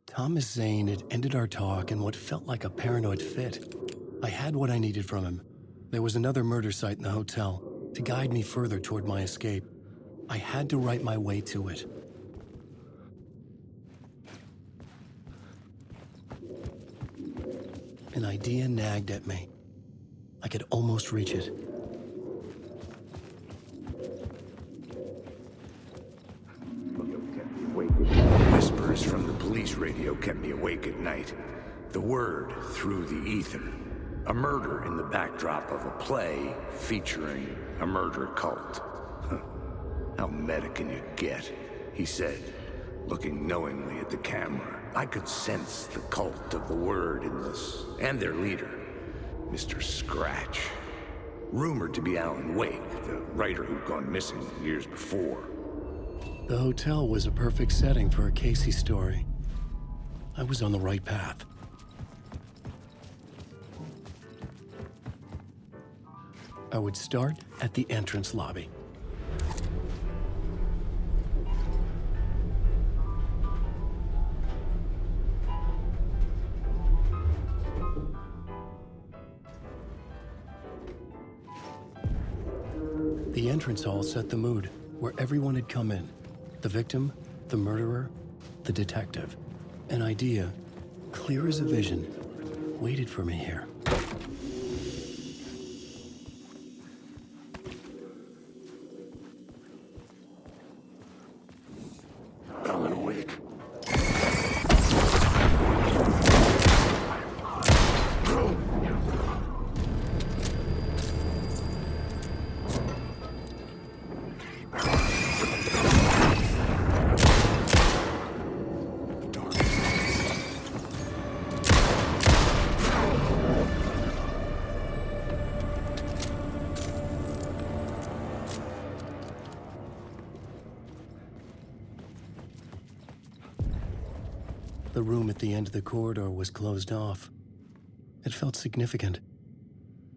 Thomas Zane had ended our talk in what felt like a paranoid fit. I had what I needed from him. There was another murder site in the hotel to guide me further toward my escape. I had to write my way to it. An idea nagged at me. I could almost reach it. Whispers from the police radio kept me awake at night. The word through the ether. A murder in the backdrop of a play featuring a murder cult. How meta can you get? He said, looking knowingly at the camera. I could sense the cult of the word in this, and their leader, Mr. Scratch. Rumored to be Alan Wake, the writer who'd gone missing years before. The hotel was a perfect setting for a Casey story. I was on the right path. I would start at the entrance lobby. The entrance hall set the mood, where everyone had come in. The victim, the murderer, the detective. An idea, clear as a vision, waited for me here. Alan Wake. The room at the end of the corridor was closed off. It felt significant.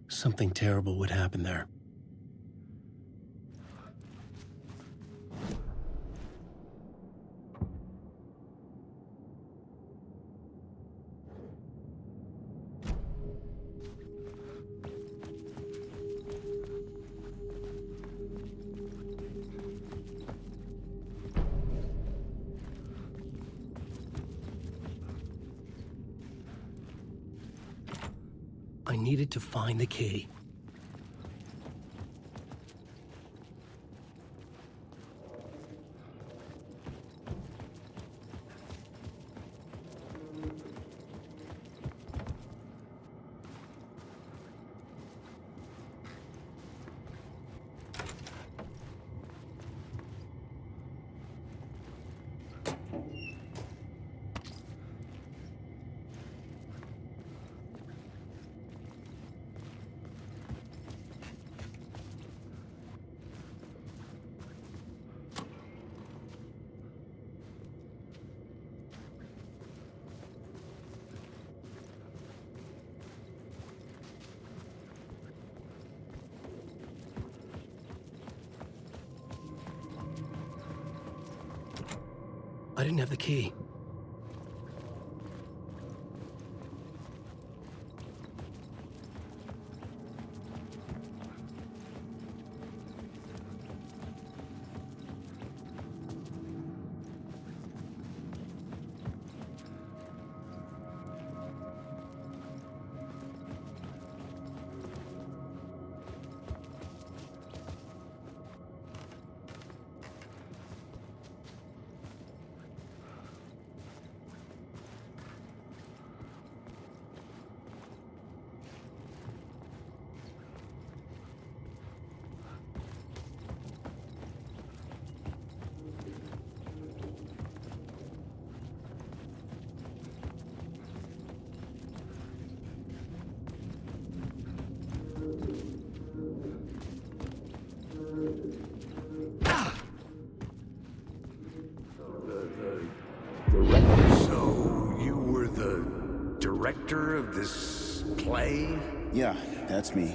Something terrible would happen there. I needed to find the key. I didn't have the key. So, you were the director of this play? Yeah, that's me.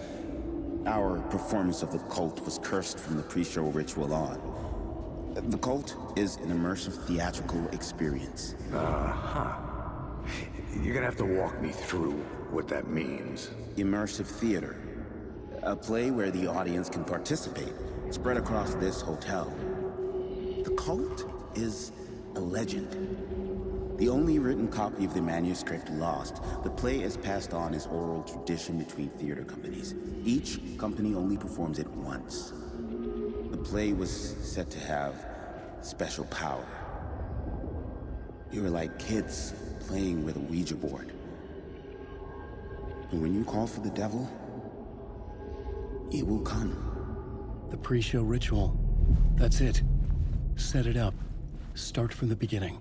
Our performance of the cult was cursed from the pre-show ritual on. The cult is an immersive theatrical experience. Uh-huh. You're gonna have to walk me through what that means. Immersive theater. A play where the audience can participate, spread across this hotel. The cult is a legend. The only written copy of the manuscript lost, the play is passed on as oral tradition between theater companies. Each company only performs it once. The play was said to have special power. You were like kids playing with a Ouija board. And when you call for the devil, it will come. The pre-show ritual. That's it. Set it up. Start from the beginning.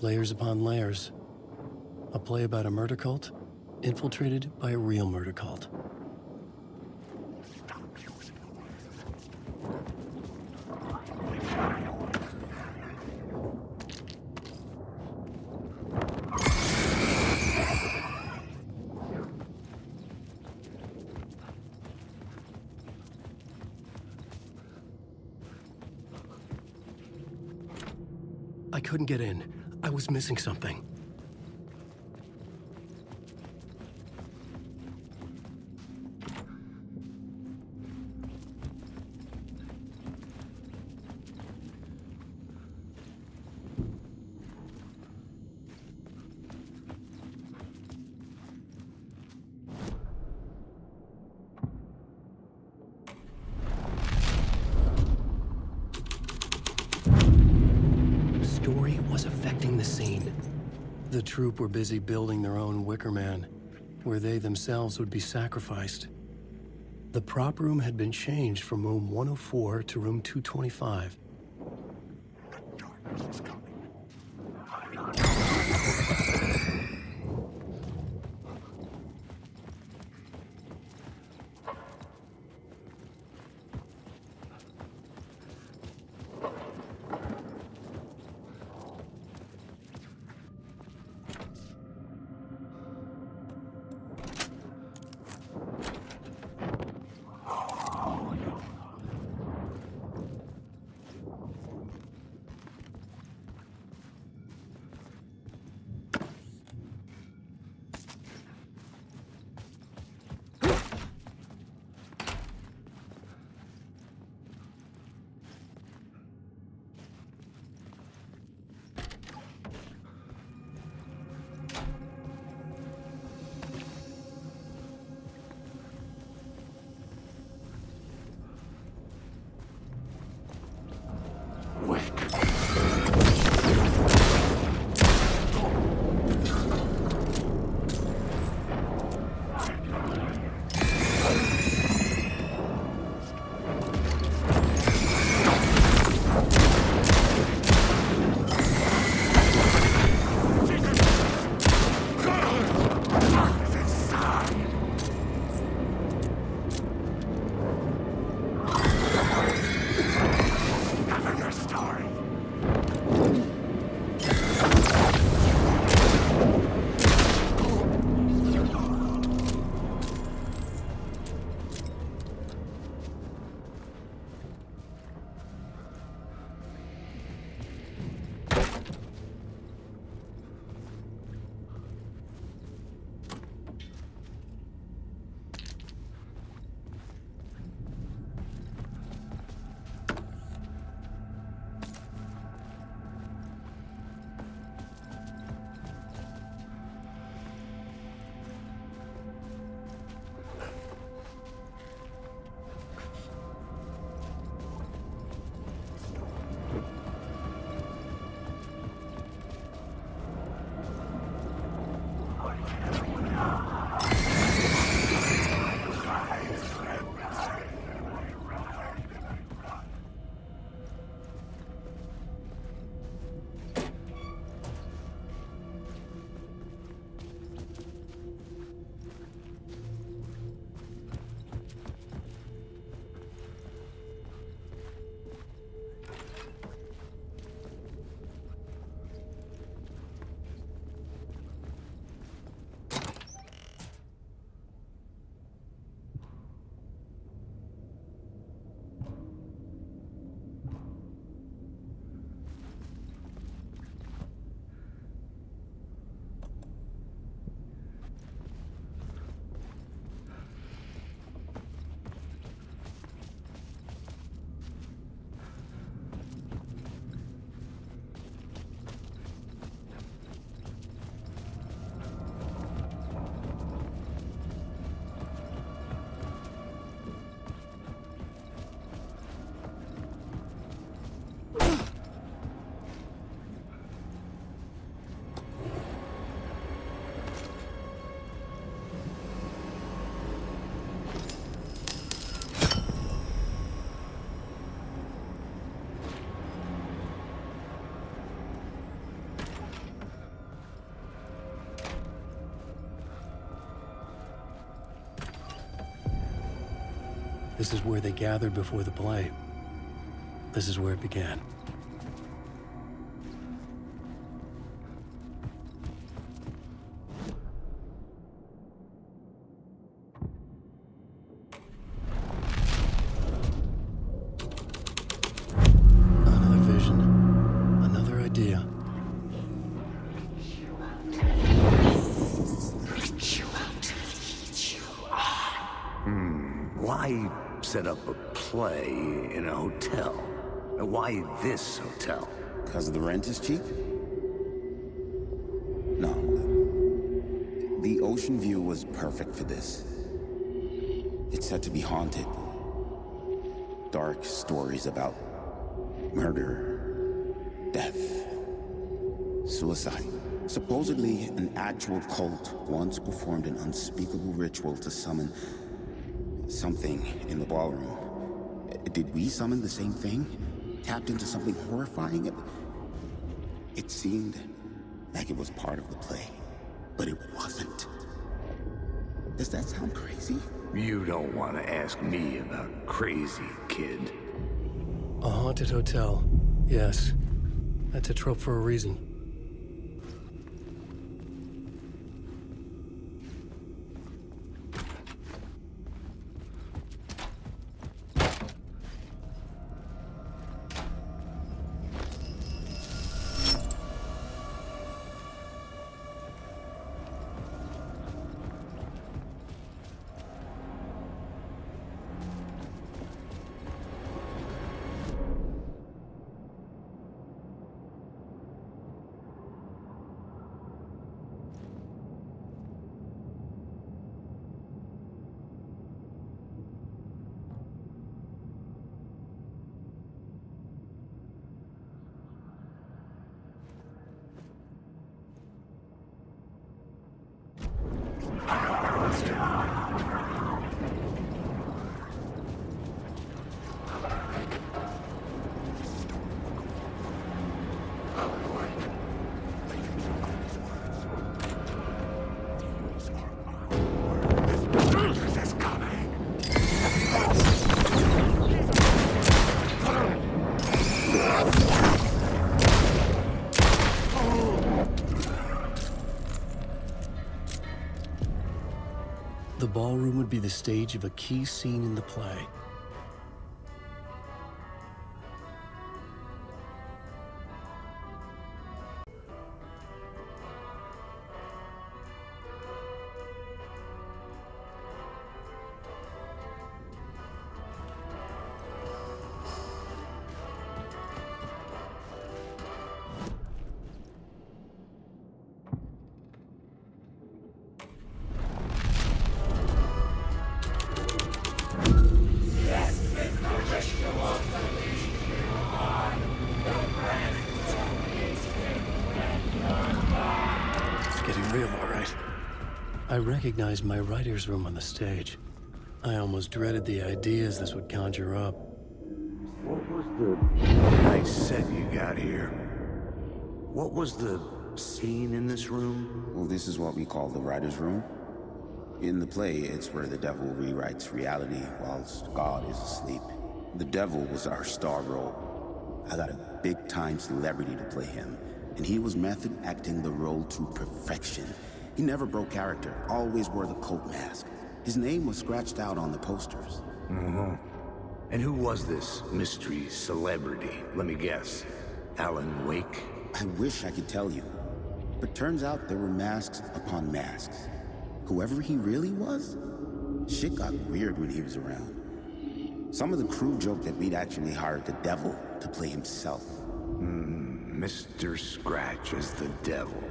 Layers upon layers. A play about a murder cult, infiltrated by a real murder cult. I couldn't get in. I was missing something. scene. The troupe were busy building their own Wicker Man, where they themselves would be sacrificed. The prop room had been changed from room 104 to room 225. Darkness is coming. This is where they gathered before the play. This is where it began. Another vision, another idea. Why set up a play in a hotel? Why this hotel? Because the rent is cheap? No. The ocean view was perfect for this. It's said to be haunted. Dark stories about murder, death, Suicide. Supposedly, an actual cult once performed an unspeakable ritual to summon something in the ballroom. Did we summon the same thing? Tapped into something horrifying? It seemed like it was part of the play, but it wasn't. Does that sound crazy? You don't want to ask me about crazy, kid. A haunted hotel. Yes. That's a trope for a reason. The ballroom would be the stage of a key scene in the play. I recognized my writer's room on the stage. I almost dreaded the ideas this would conjure up. What was the nice set you got here? What was the scene in this room? Well, this is what we call the writer's room. In the play, it's where the devil rewrites reality whilst God is asleep. The devil was our star role. I got a big-time celebrity to play him, and he was method acting the role to perfection. He never broke character, always wore the cult mask. His name was scratched out on the posters. Mm-hmm. And who was this mystery celebrity? Let me guess. Alan Wake? I wish I could tell you. But turns out there were masks upon masks. Whoever he really was, shit got weird when he was around. Some of the crew joked that we'd actually hired the devil to play himself. Mr. Scratch as the devil.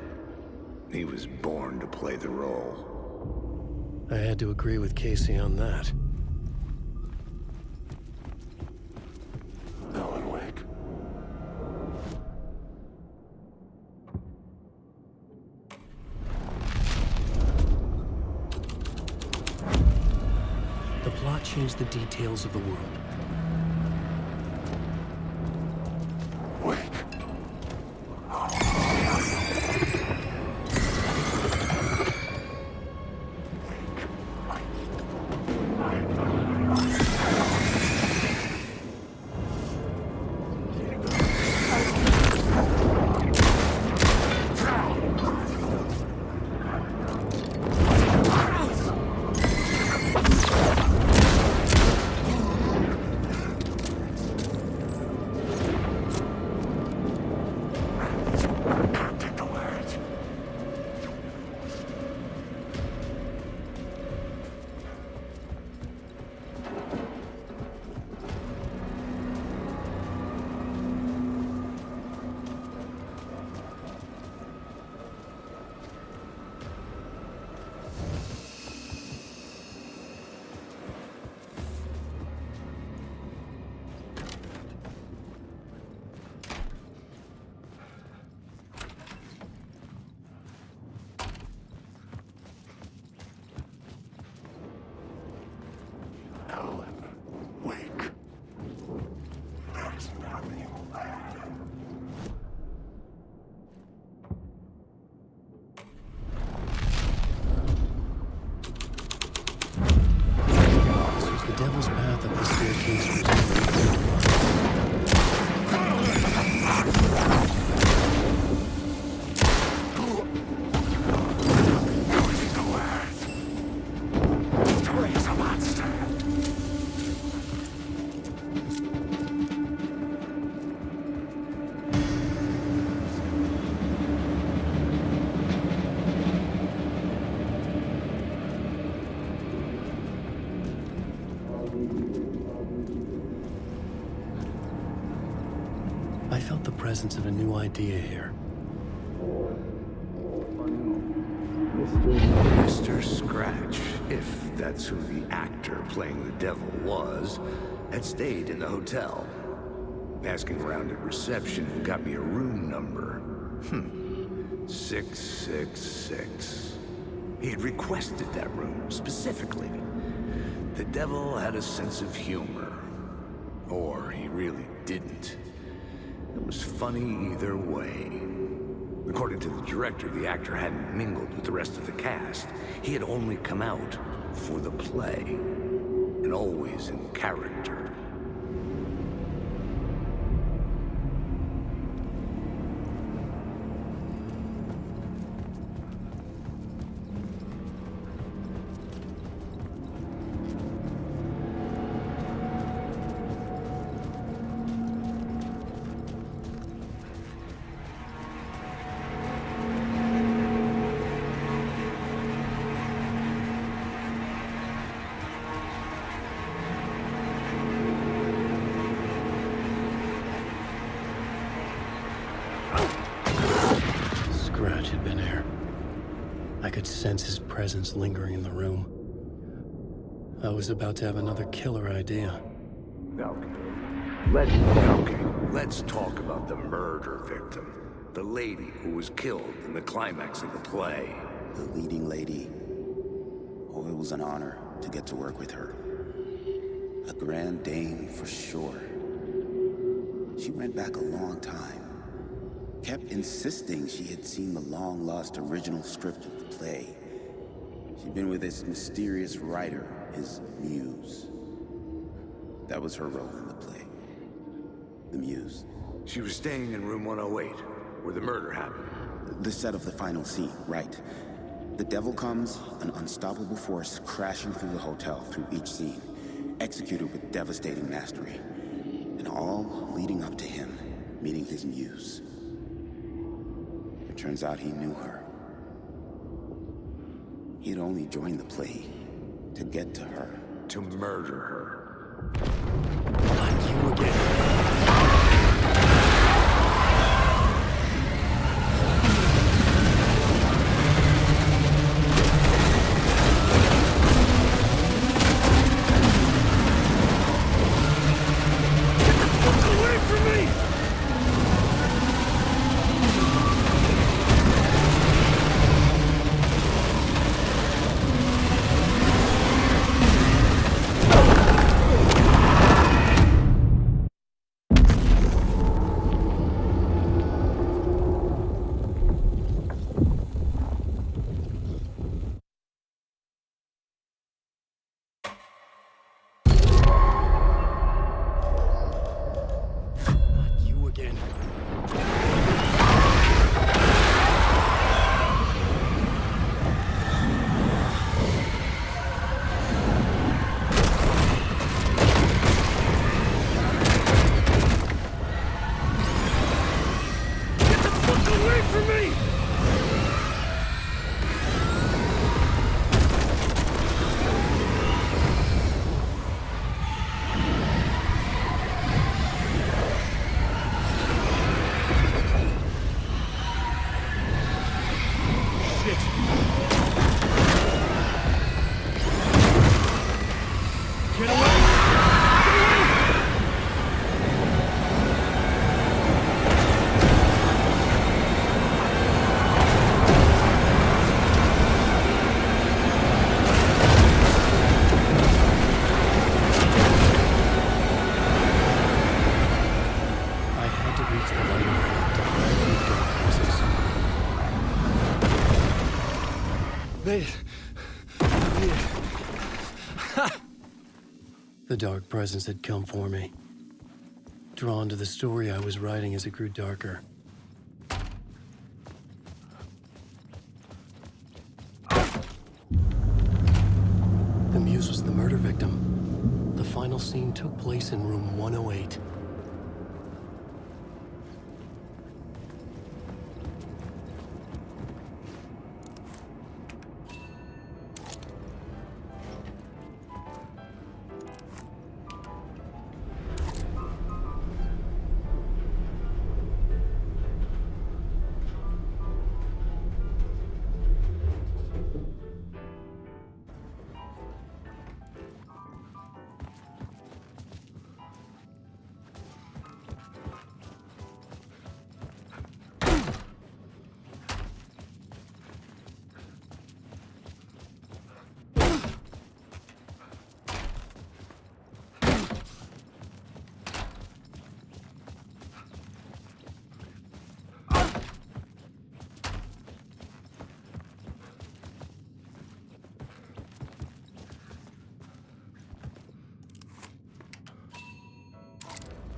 He was born to play the role. I had to agree with Casey on that. Alan Wake. The plot changed the details of the world. presence of a new idea here. Mr. Scratch, if that's who the actor playing the devil was, had stayed in the hotel. Asking around at reception got me a room number. 666. He had requested that room, specifically. The devil had a sense of humor. Or he really didn't. It was funny either way. According to the director, the actor hadn't mingled with the rest of the cast. He had only come out for the play, and always in character. Scratch had been here. I could sense his presence lingering in the room. I was about to have another killer idea. Let's talk about the murder victim. The lady who was killed in the climax of the play. The leading lady. Oh, it was an honor to get to work with her. A grand dame for sure. She went back a long time. Kept insisting she had seen the long-lost original script of the play. She'd been with this mysterious writer, his muse. That was her role in the play. The muse. She was staying in room 108, where the murder happened. The set of the final scene, right. The devil comes, an unstoppable force crashing through the hotel through each scene, executed with devastating mastery. And all leading up to him meeting his muse. It turns out he knew her. He'd only joined the play to get to her. To murder her. Not you again. The dark presence had come for me. Drawn to the story I was writing as it grew darker. The muse was the murder victim. The final scene took place in room 108.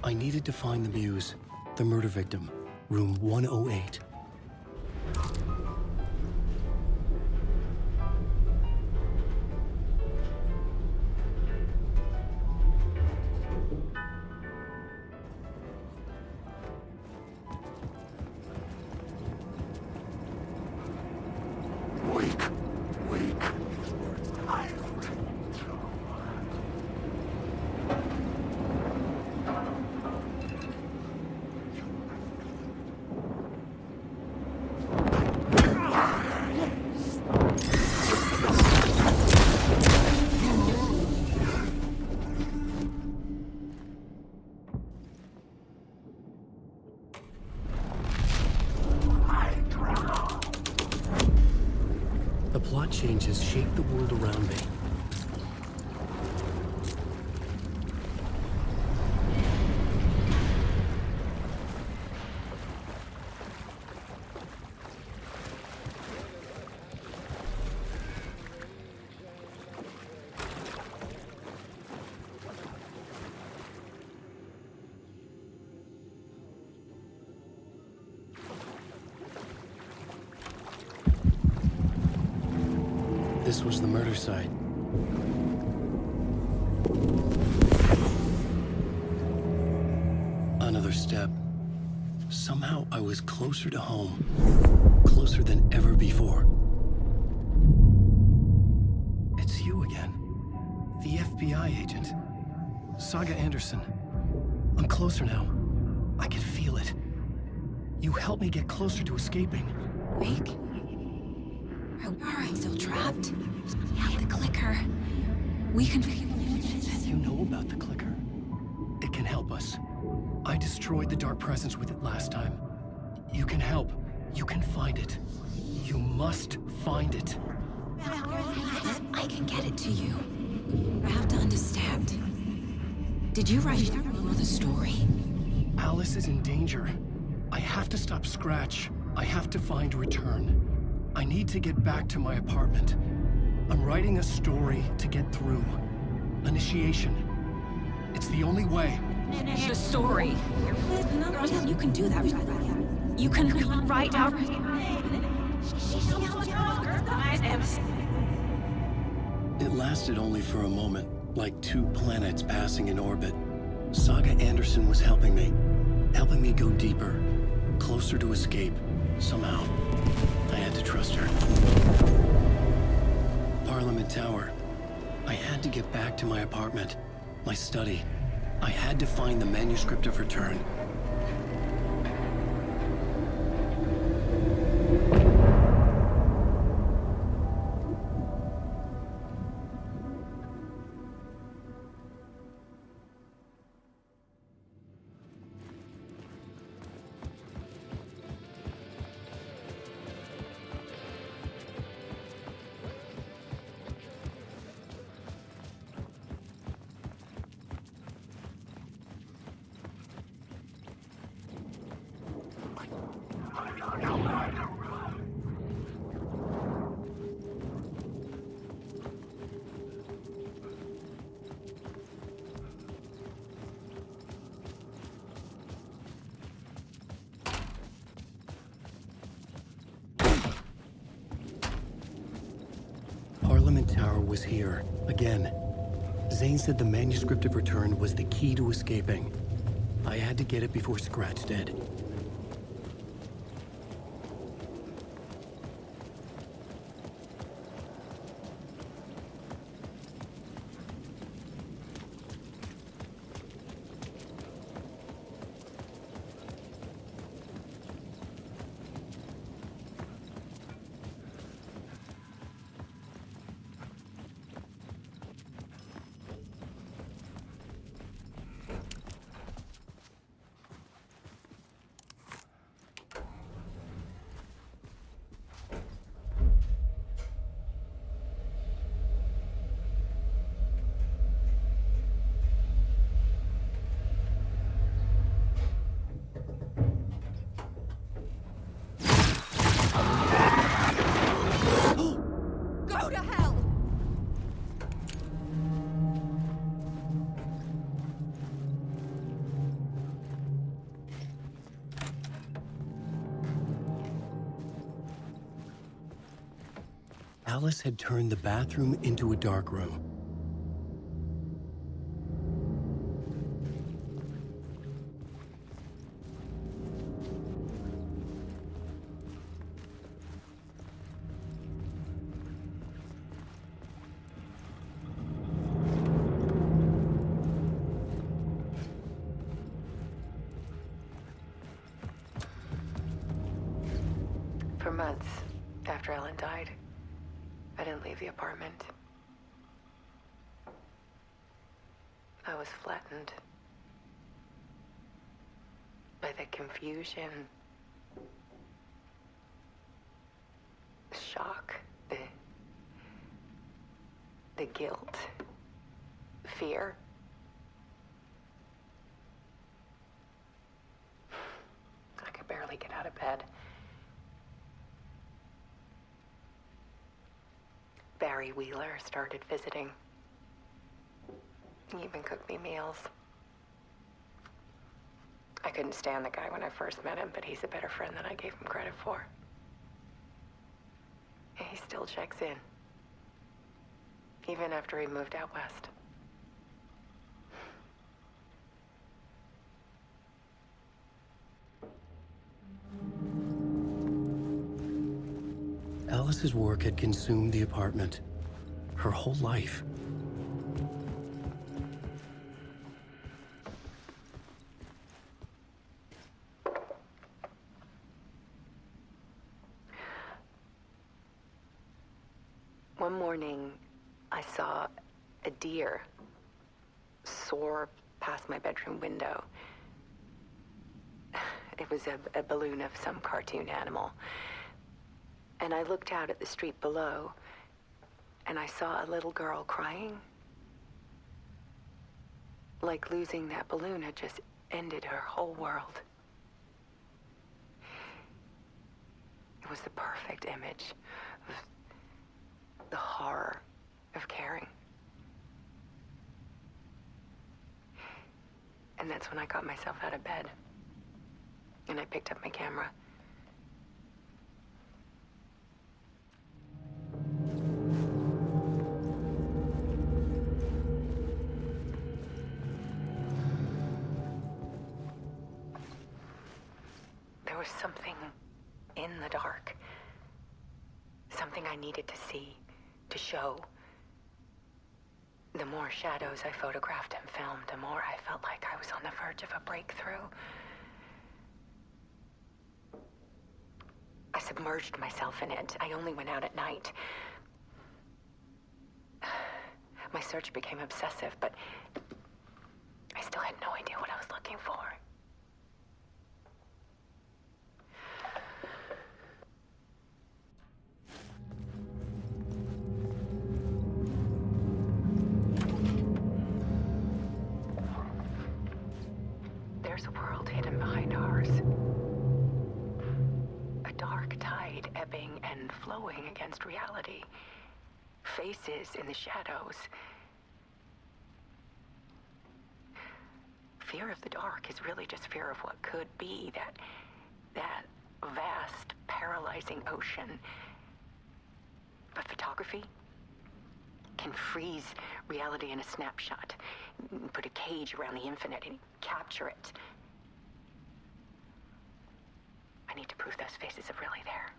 I needed to find the Muse, the murder victim, room 108. The plot changes shape the world around me. This was the murder site. Another step. Somehow I was closer to home. Closer than ever before. It's you again. The FBI agent. Saga Anderson. I'm closer now. I can feel it. You helped me get closer to escaping. Wake? Are I still trapped? Yeah, the clicker. We can... You know about the clicker. It can help us. I destroyed the dark presence with it last time. You can help. You can find it. You must find it. I can get it to you. I have to understand. Did you write the story? Alice is in danger. I have to stop Scratch. I have to find Return. I need to get back to my apartment. I'm writing a story to get through. Initiation. It's the only way. The story. You can do that. You can write out... It lasted only for a moment, like 2 planets passing in orbit. Saga Anderson was helping me go deeper, closer to escape, somehow. I had to trust her. Parliament Tower. I had to get back to my apartment, my study. I had to find the manuscript of Return. Parliament Tower was here, again. Zane said the manuscript of Return was the key to escaping. I had to get it before Scratch did. Alice had turned the bathroom into a dark room. For months after Ellen died, I didn't leave the apartment. I was flattened by the confusion, the shock, the guilt, fear. I could barely get out of bed. Barry Wheeler started visiting. He even cooked me meals. I couldn't stand the guy when I first met him, but he's a better friend than I gave him credit for. And he still checks in, even after he moved out west. Alice's work had consumed the apartment, her whole life. One morning, I saw a deer soar past my bedroom window. It was a balloon of some cartoon animal. And I looked out at the street below, and I saw a little girl crying. Like losing that balloon had just ended her whole world. It was the perfect image of the horror of caring. And that's when I got myself out of bed, and I picked up my camera. There was something in the dark. Something I needed to see, to show. The more shadows I photographed and filmed, the more I felt like I was on the verge of a breakthrough. I submerged myself in it. I only went out at night. My search became obsessive, but I still had no idea what I was looking for. There's a world hidden behind ours. A dark tide ebbing and flowing against reality. Faces in the shadows. Fear of the dark is really just fear of what could be, that vast, paralyzing ocean. But photography can freeze reality in a snapshot, put a cage around the infinite and capture it. I need to prove those faces are really there.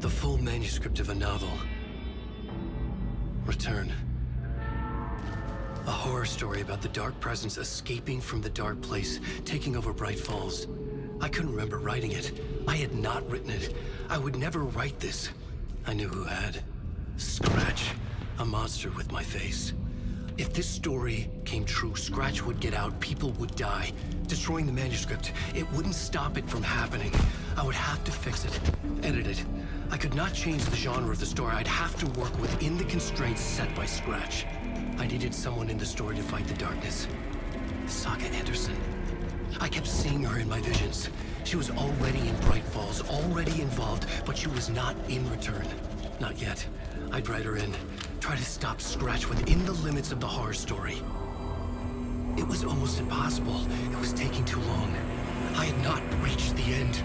The full manuscript of a novel. Return. A horror story about the dark presence escaping from the dark place, taking over Bright Falls. I couldn't remember writing it. I had not written it. I would never write this. I knew who had. Scratch. A monster with my face. If this story came true, Scratch would get out, people would die. Destroying the manuscript, it wouldn't stop it from happening. I would have to fix it, edit it. I could not change the genre of the story. I'd have to work within the constraints set by Scratch. I needed someone in the story to fight the darkness. Saga Anderson. I kept seeing her in my visions. She was already in Bright Falls, already involved, but she was not in Return. Not yet. I'd write her in. Try to stop Scratch within the limits of the horror story. It was almost impossible. It was taking too long. I had not reached the end.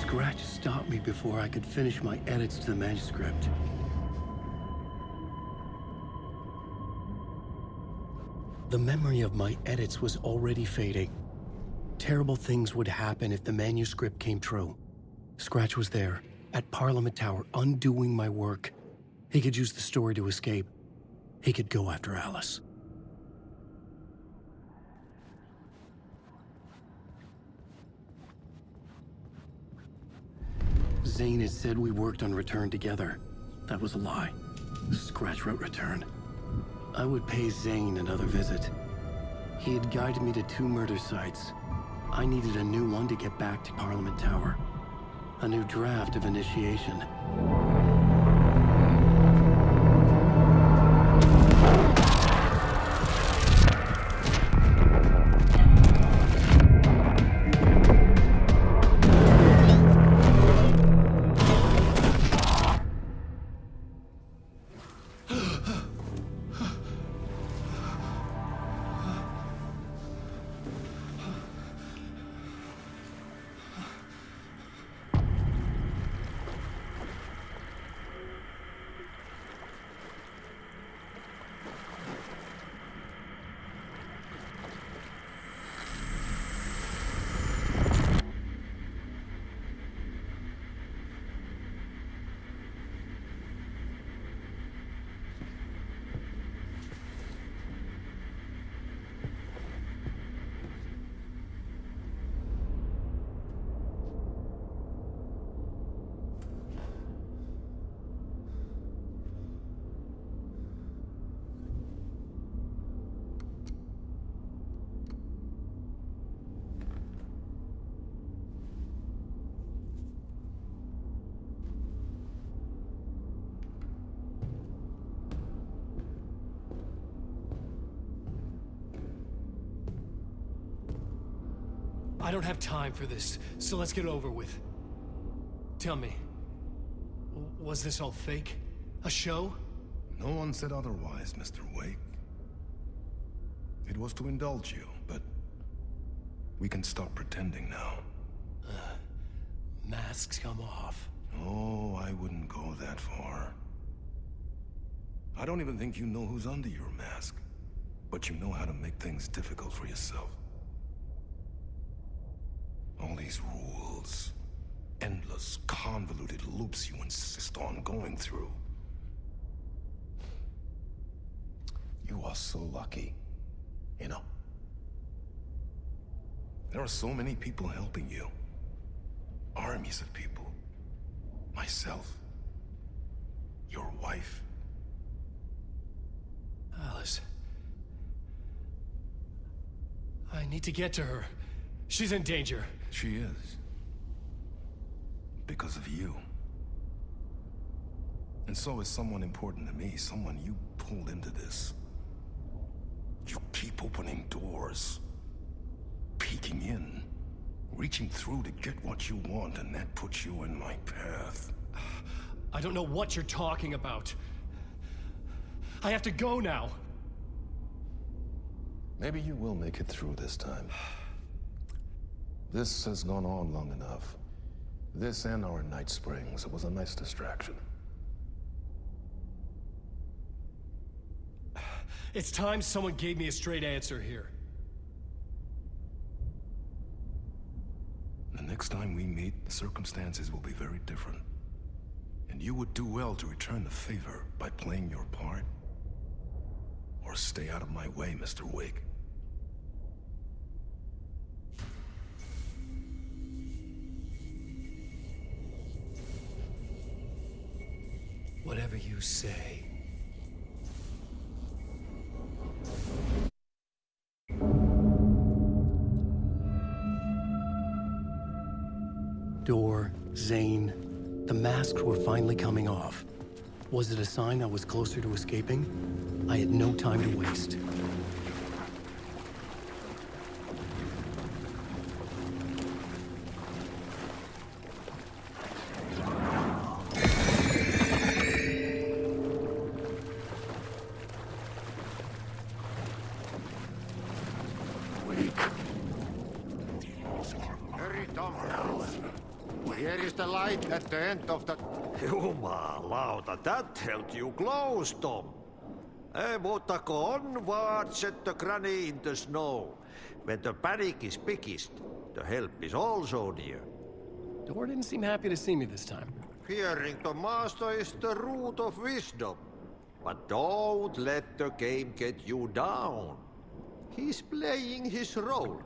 Scratch stopped me before I could finish my edits to the manuscript. The memory of my edits was already fading. Terrible things would happen if the manuscript came true. Scratch was there, at Parliament Tower, undoing my work. He could use the story to escape. He could go after Alice. Zane had said we worked on Return together. That was a lie. Scratch wrote Return. I would pay Zane another visit. He had guided me to 2 murder sites. I needed a new one to get back to Parliament Tower. A new draft of Initiation. I don't have time for this, so let's get it over with. Tell me, was this all fake? A show? No one said otherwise, Mr. Wake. It was to indulge you, but we can stop pretending now. Masks come off. Oh, I wouldn't go that far. I don't even think you know who's under your mask, but you know how to make things difficult for yourself. All these rules, endless, convoluted loops you insist on going through. You are so lucky, you know. There are so many people helping you. Armies of people. Myself. Your wife. Alice. I need to get to her. She's in danger. She is. Because of you. And so is someone important to me, someone you pulled into this. You keep opening doors. Peeking in. Reaching through to get what you want, and that puts you in my path. I don't know what you're talking about. I have to go now. Maybe you will make it through this time. This has gone on long enough. This and our night springs, it was a nice distraction. It's time someone gave me a straight answer here. The next time we meet, the circumstances will be very different. And you would do well to return the favor by playing your part. Or stay out of my way, Mr. Wake. Whatever you say. Door, Zane, the masks were finally coming off. Was it a sign I was closer to escaping? I had no time to waste. Hurry, Tom. Here is the light at the end of the... Jumalauta, that held you close, Tom. Mutta go onward, set the granny in the snow. When the panic is biggest, the help is also near. Door didn't seem happy to see me this time. Fearing the master is the root of wisdom. But don't let the game get you down. He's playing his role.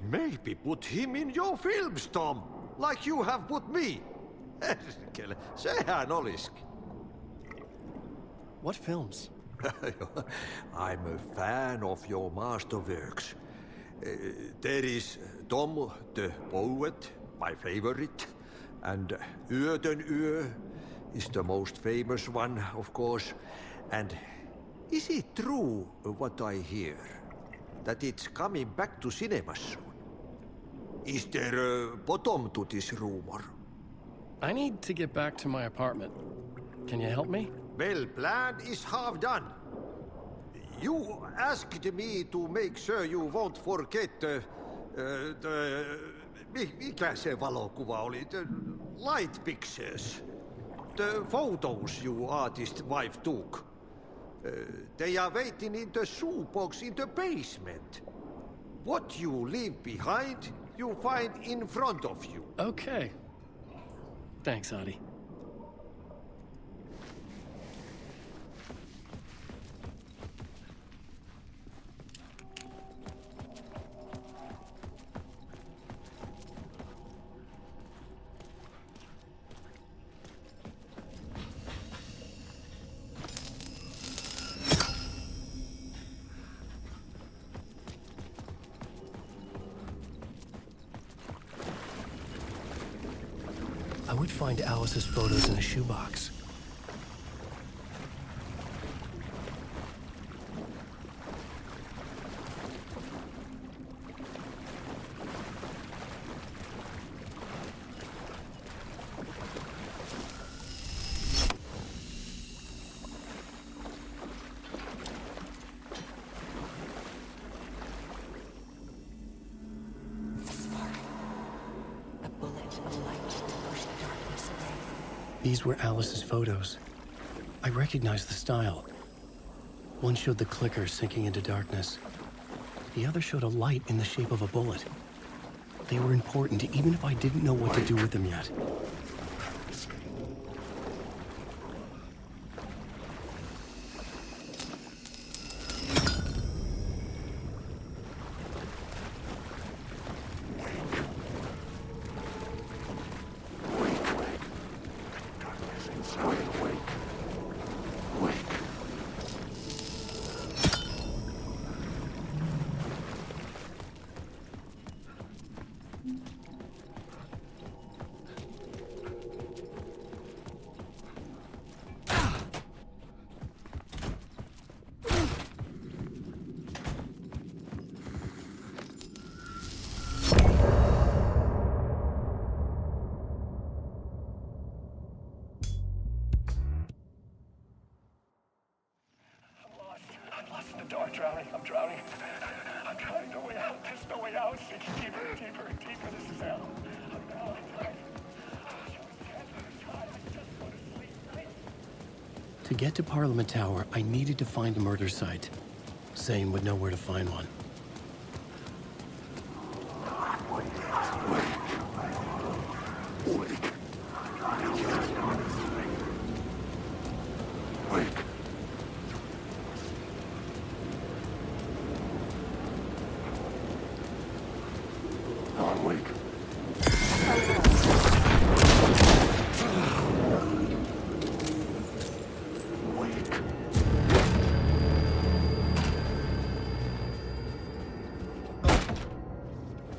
Maybe put him in your films, Tom, like you have put me. Sehän olisikin. What films? I'm a fan of your masterworks. There is Tom the Poet, my favorite, and Yöden Yö is the most famous one, of course. And is it true what I hear, that it's coming back to cinemas soon? Is there a bottom to this rumor? I need to get back to my apartment. Can you help me? Well, plan is half done. You asked me to make sure you won't forget mikä se valokuva oli? The light pictures. The photos your artist wife took. They are waiting in the shoebox in the basement. What you leave behind, you find in front of you. Okay. Thanks, Adi. I would find Alice's photos in a shoebox. These were Alice's photos. I recognized the style. One showed the clicker sinking into darkness. The other showed a light in the shape of a bullet. They were important, even if I didn't know what to do with them yet. I'm drowning. I'm drowning. No way out. There's no way out. It's deeper, deeper, deeper. This is hell. I'm down. To get to Parliament Tower, I needed to find a murder site. Zane would know where to find one.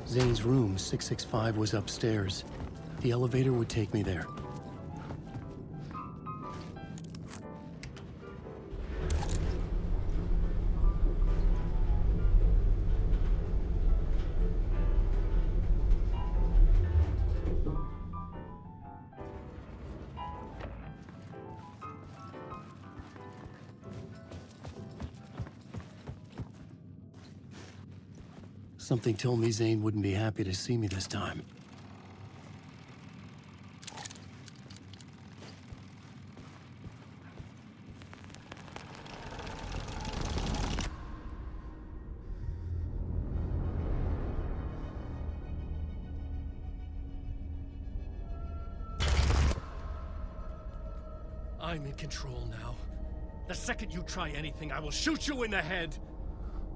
Zane's room, 665, was upstairs. The elevator would take me there. Something told me Zane wouldn't be happy to see me this time. I'm in control now. The second you try anything, I will shoot you in the head.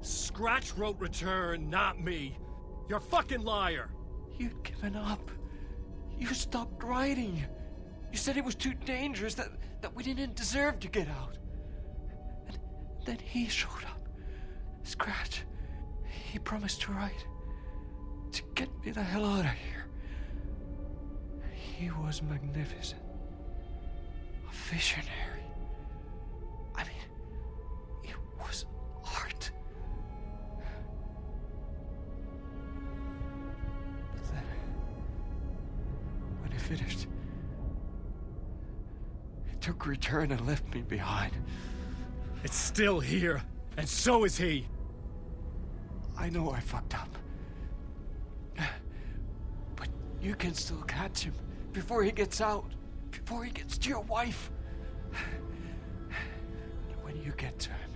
Scratch wrote return, not me. You're a fucking liar. You'd given up. You stopped writing. You said it was too dangerous, that we didn't deserve to get out. And then he showed up. Scratch. He promised to write. To get me the hell out of here. He was magnificent. A visionary. I mean, it was art. But then, when he finished, he took return and left me behind. It's still here, and so is he. I know I fucked up. But you can still catch him before he gets out, before he gets to your wife. And when you get to him,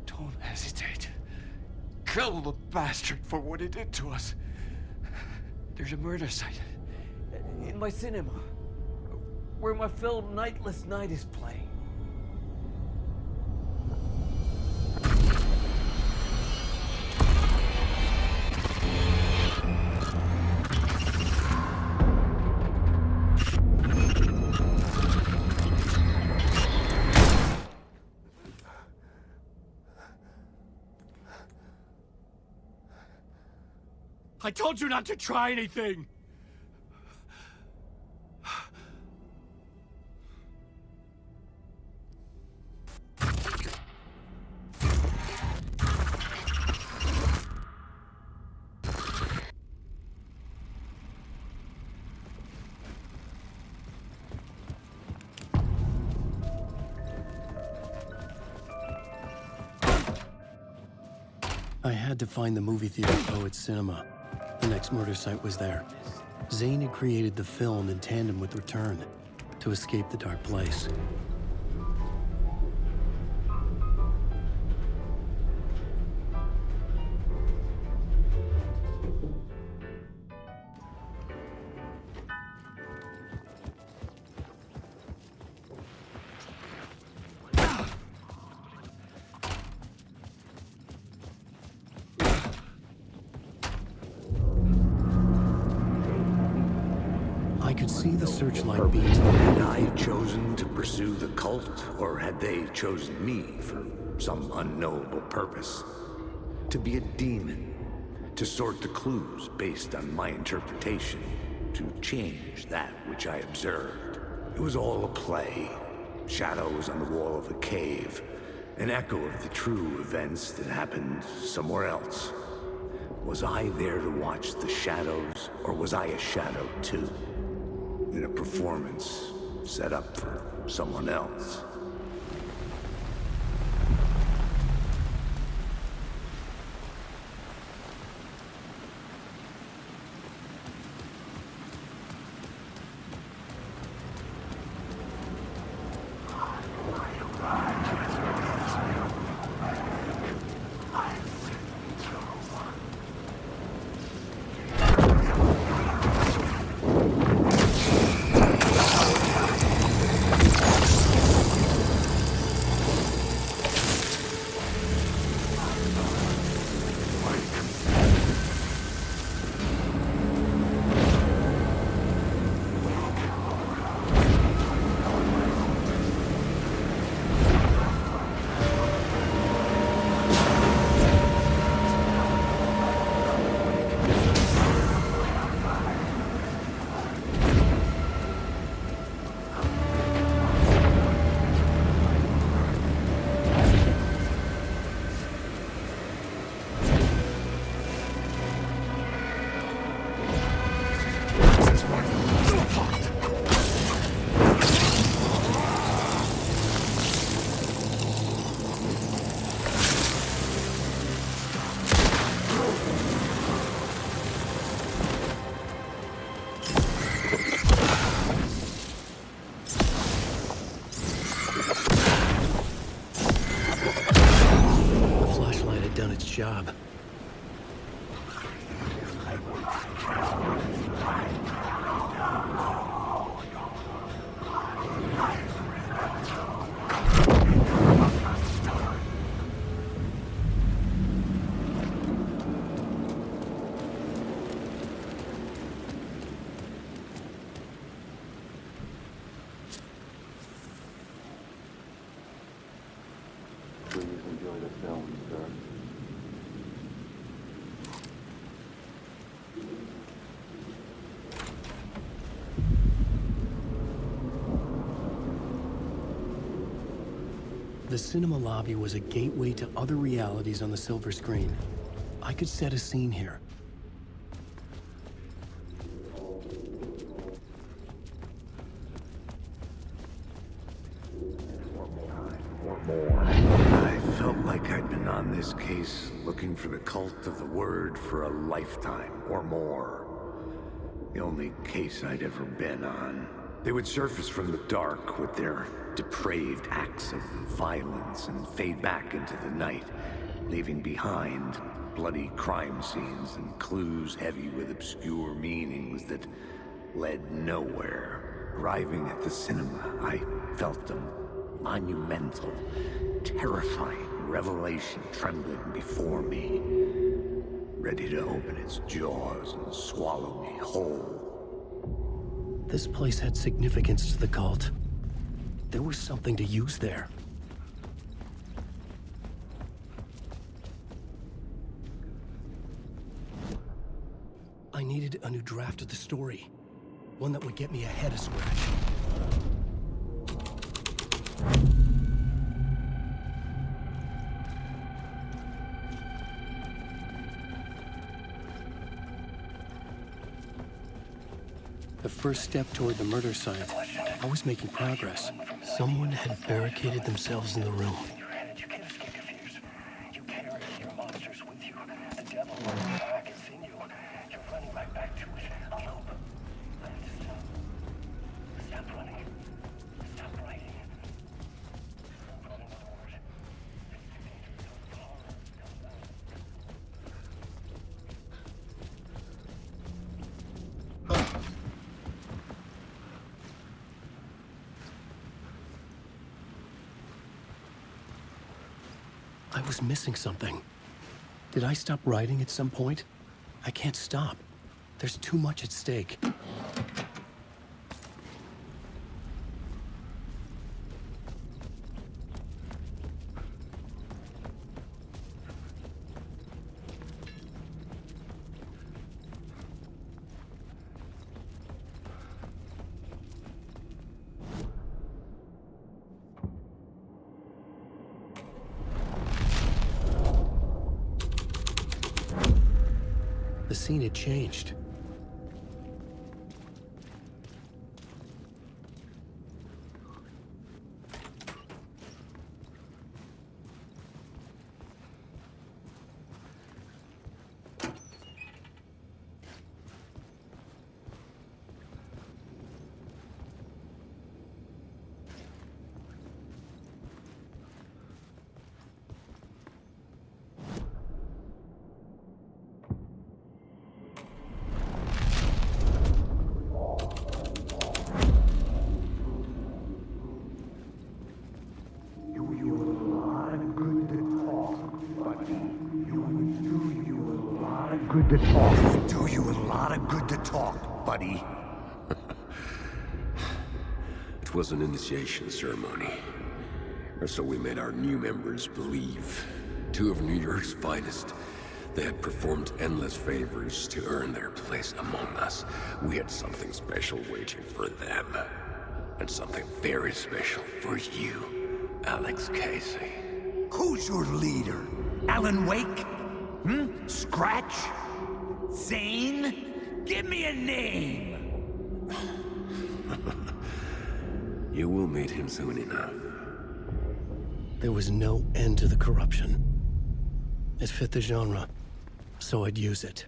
don't hesitate. Kill the bastard for what he did to us. There's a murder site in my cinema where my film Nightless Night is playing. I told you not to try anything! I had to find the movie theater Poet's Cinema. The next murder site was there. Zane had created the film in tandem with Return to escape the dark place. I could see the searchlight beams. Had I chosen to pursue the cult, or had they chosen me for some unknowable purpose? To be a demon, to sort the clues based on my interpretation, to change that which I observed. It was all a play. Shadows on the wall of a cave, an echo of the true events that happened somewhere else. Was I there to watch the shadows, or was I a shadow too? In a performance set up for someone else. job. Please enjoy the film, sir. The cinema lobby was a gateway to other realities on the silver screen. I could set a scene here. I felt like I'd been on this case looking for the cult of the word for a lifetime or more. The only case I'd ever been on. They would surface from the dark with their depraved acts of violence and fade back into the night, leaving behind bloody crime scenes and clues heavy with obscure meanings that led nowhere. Arriving at the cinema, I felt a monumental, terrifying revelation trembling before me, ready to open its jaws and swallow me whole. This place had significance to the cult. There was something to use there. I needed a new draft of the story. One that would get me ahead of scratch. The first step toward the murder site. I was making progress. Someone had barricaded themselves in the room. You can't escape your fears. You carry your monsters with you. The devil running back is in you. You're running right back to it. I hope. Stop running. Stop writing. Stop running forward. I was missing something. Did I stop writing at some point? I can't stop. There's too much at stake. The scene had changed. Good to talk. Do you a lot of good to talk, buddy. It was an initiation ceremony. Or so we made our new members believe. Two of New York's finest. They had performed endless favors to earn their place among us. We had something special waiting for them. And something very special for you, Alex Casey. Who's your leader? Alan Wake? Scratch? Zane? Give me a name! You will meet him soon enough. There was no end to the corruption. It fit the genre, so I'd use it.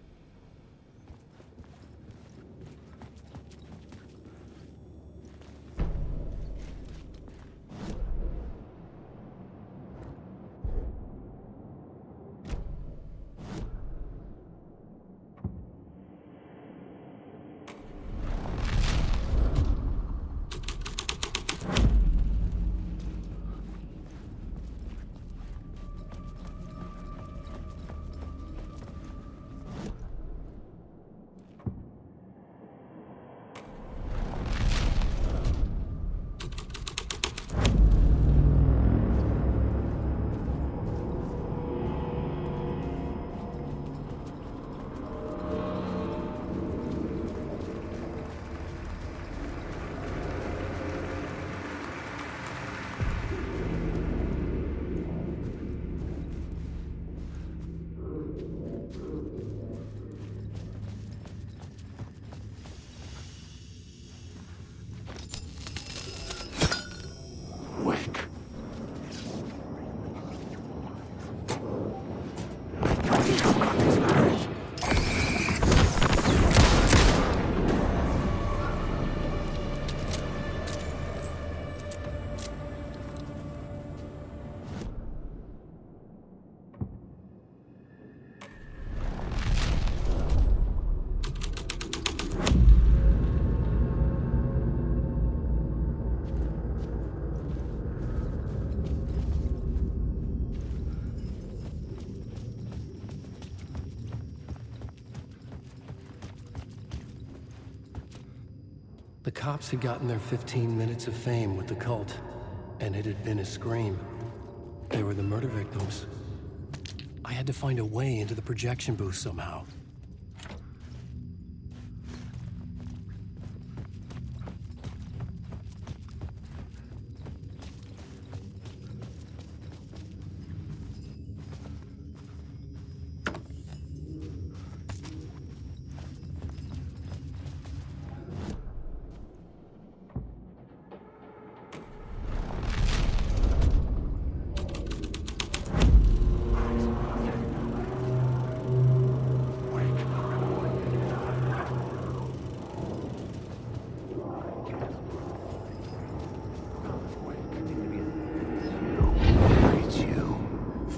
cops had gotten their 15 minutes of fame with the cult, and it had been a scream. They were the murder victims. I had to find a way into the projection booth somehow.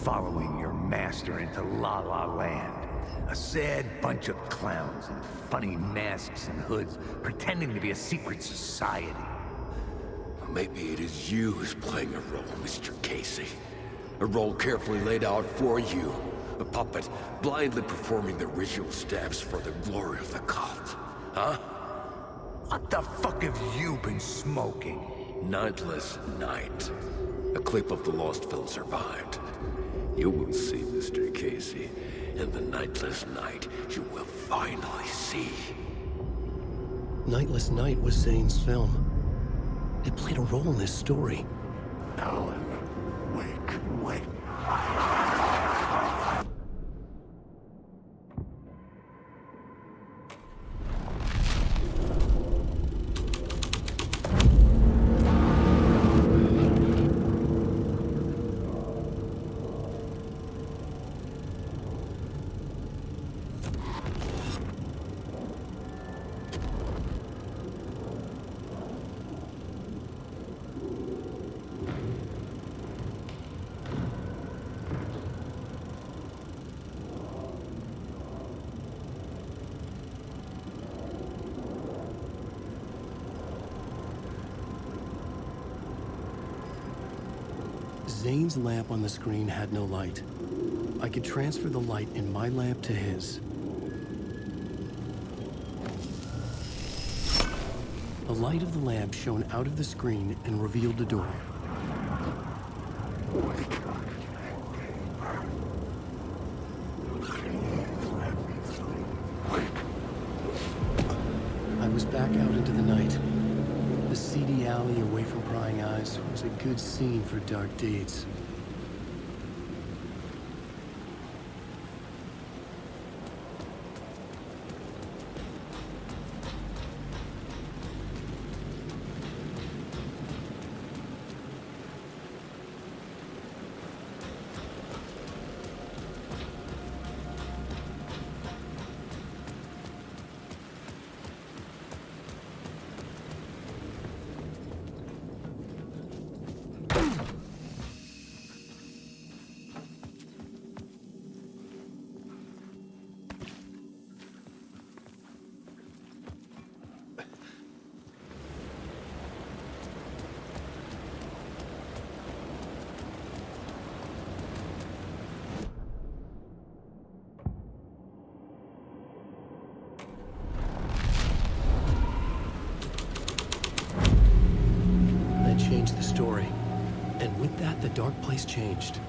Following your master into La La Land. A sad bunch of clowns in funny masks and hoods, pretending to be a secret society. Maybe it is you who's playing a role, Mr. Casey. A role carefully laid out for you. A puppet blindly performing the ritual steps for the glory of the cult. Huh? What the fuck have you been smoking? Nightless Night. A clip of the lost film survived. You will see, Mr. Casey. In the Nightless Night, you will finally see. Nightless Night was Zane's film. It played a role in this story. Alan, wake. Zane's lamp on the screen had no light. I could transfer the light in my lamp to his. The light of the lamp shone out of the screen and revealed the door. I was back out into the night. The seedy alley away from prying eyes was a good scene for dark deeds. Changed the story. And with that, the dark place changed.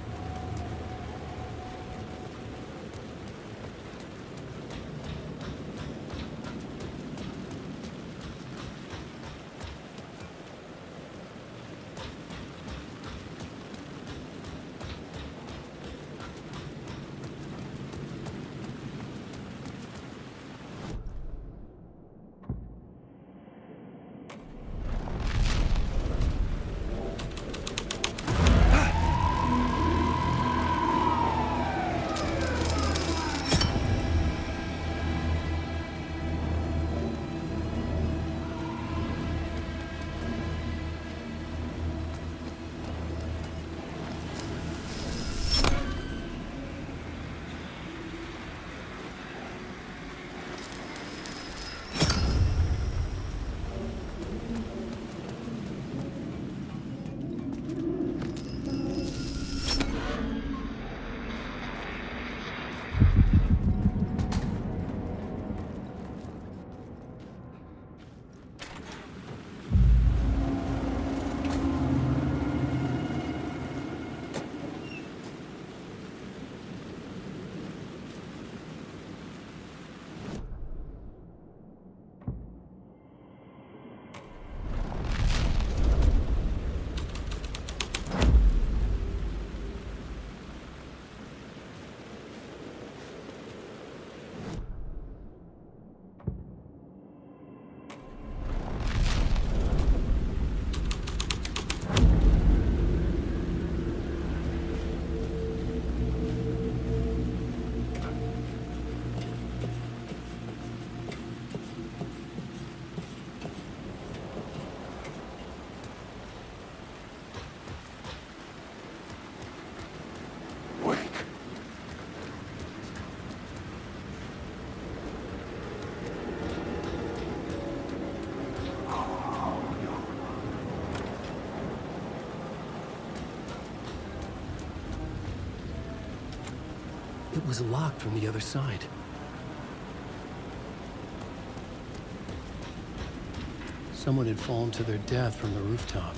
It was locked from the other side. Someone had fallen to their death from the rooftop.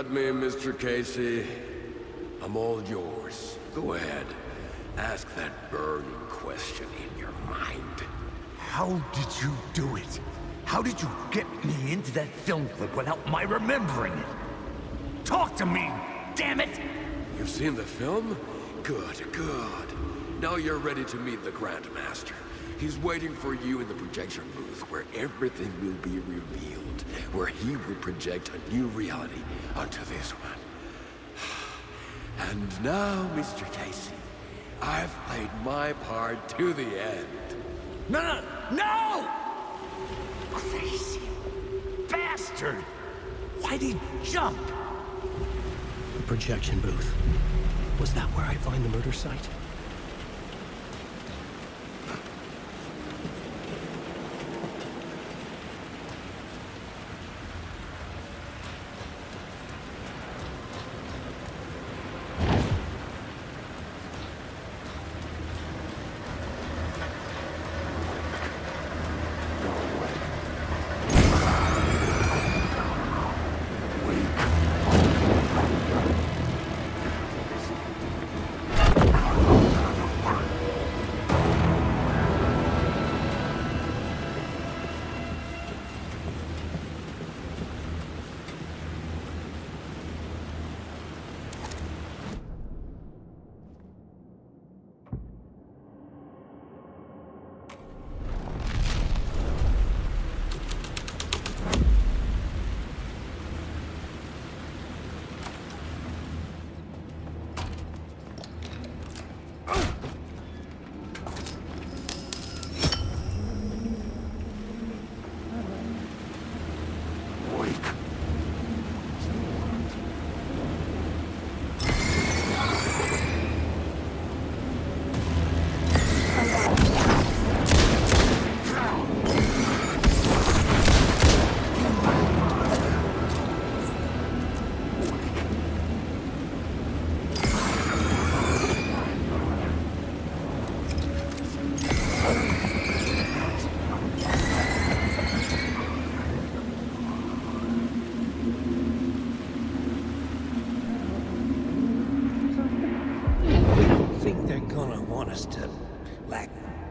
Me, Mr. Casey. I'm all yours. Go ahead. Ask that burning question in your mind. How did you do it? How did you get me into that film clip without my remembering it? Talk to me, damn it! You've seen the film? Good, good. Now you're ready to meet the Grandmaster. He's waiting for you in the projection booth where everything will be revealed, where he will project a new reality onto this one. And now, Mr. Casey, I've played my part to the end. No! Crazy bastard! Why'd he jump? The projection booth. Was that where I'd find the murder site?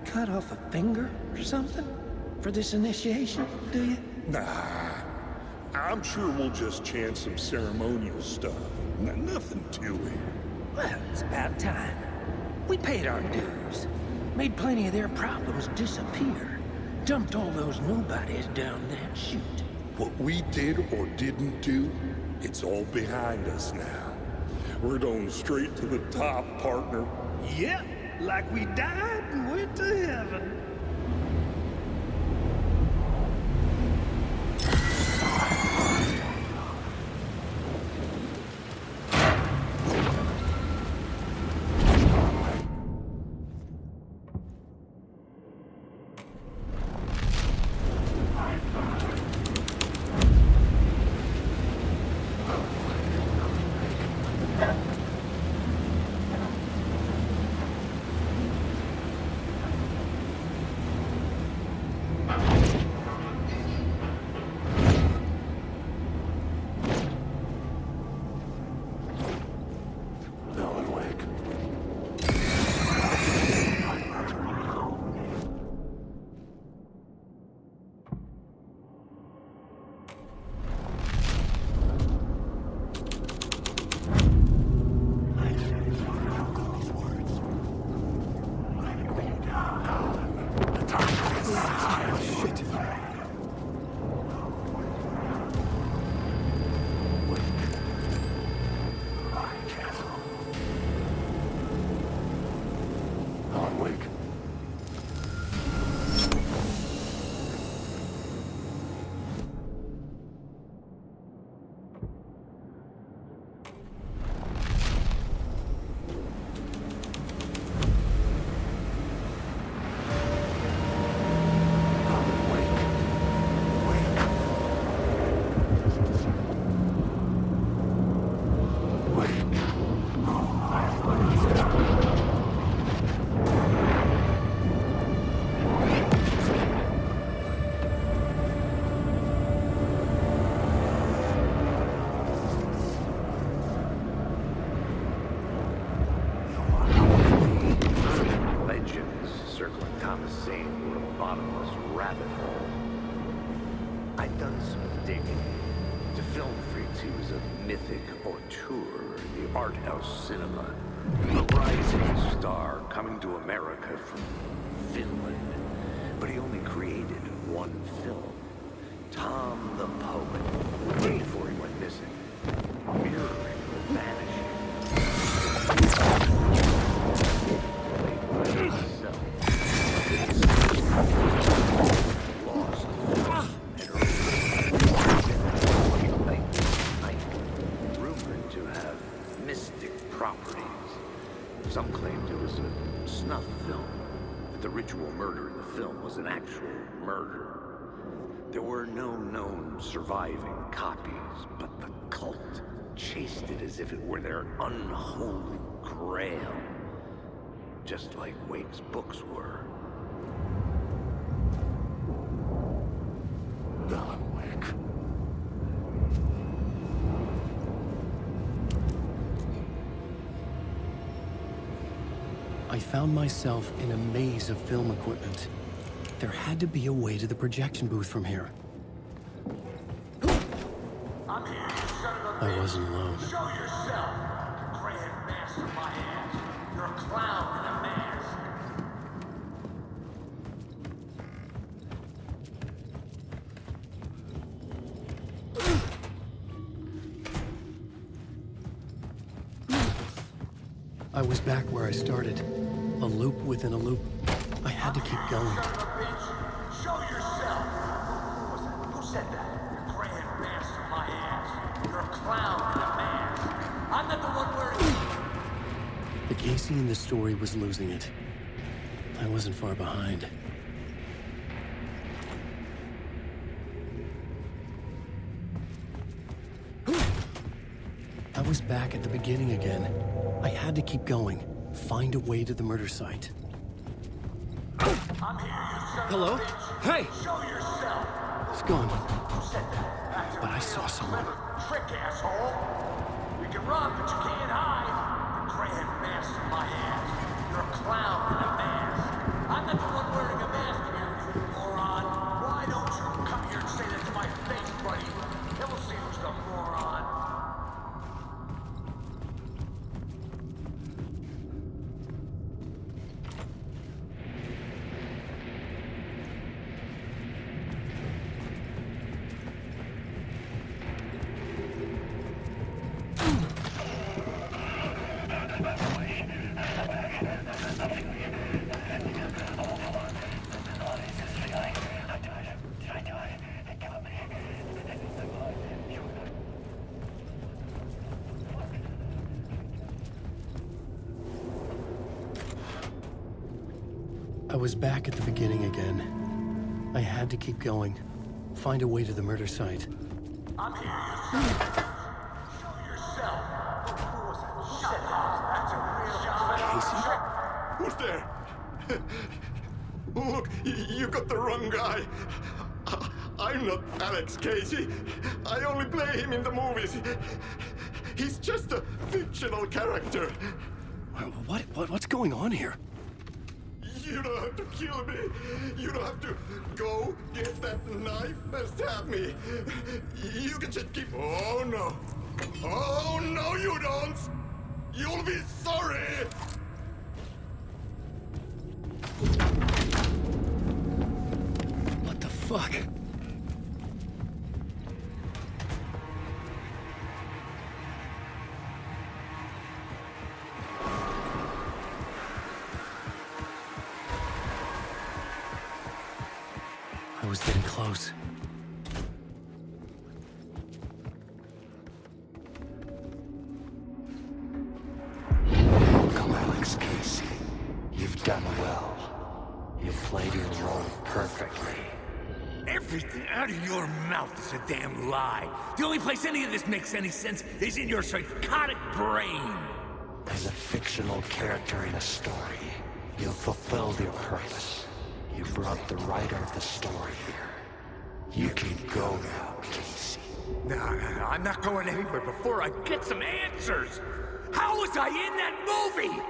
Cut off a finger or something for this initiation, do you? Nah, I'm sure we'll just chant some ceremonial stuff. Nothing to it. Well, it's about time. We paid our dues, made plenty of their problems disappear, dumped all those nobodies down that chute. What we did or didn't do, it's all behind us now. We're going straight to the top, partner. Yep. Like we died and went to heaven. I'd done some digging. To film freaks, he was a mythic auteur in the art house cinema. A rising star coming to America from Finland. But he only created one film. Tom the Poet. Way before he went missing. Mirroring the vanishing. Played by himself. Lost. Rumored to have mystic properties. Some claimed it was a snuff film. That the ritual murder in the film was an actual murder. There were no known surviving copies, but the cult chased it as if it were their unholy grail. Just like Wake's books were. Alan Wake. I found myself in a maze of film equipment. There had to be a way to the projection booth from here. I'm here, you son of a I wasn't alone. Show yourself! The grand master of my ass. You're a clown in a mask. I was back where I started. A loop within a loop. I had to keep going. Son of a bitch! Show yourself! Who said that? You're grand master of my ass. You're a clown in a mask. I'm not the one wearing... The Casey in the story was losing it. I wasn't far behind. I was back at the beginning again. I had to keep going. Find a way to the murder site. I'm here, you son Hello? of a bitch! Hey! Show yourself! It's gone. Who said that? That's a But I saw real someone. clever trick, asshole! You can run, but you can't hide! The grand master of my ass. You're a clown in a mask. I'm not the one wearing a mask here, you moron! Why don't you come here and say that to my face, buddy? Then we'll see who's the moron. I was back at the beginning again. I had to keep going. Find a way to the murder site. I'm here, you son of a bitch. Show yourself. Who was that? Who said that? That's a real trick. Who's there? Look, you got the wrong guy. I'm not Alex Casey. I only play him in the movies. He's just a fictional character. What's going on here? You don't have to kill me. You don't have to go get that knife and stab me. You can just keep... Oh, no. Oh, no, you don't. You'll be sorry. What the fuck? I was getting close. Welcome, Alex Casey. You've done well. You've played your role perfectly. Everything out of your mouth is a damn lie. The only place any of this makes any sense is in your psychotic brain. As a fictional character in a story, you've fulfilled your purpose. You brought the writer of the story here. You can go now, Casey. No, I'm not going anywhere before I get some answers. How was I in that movie?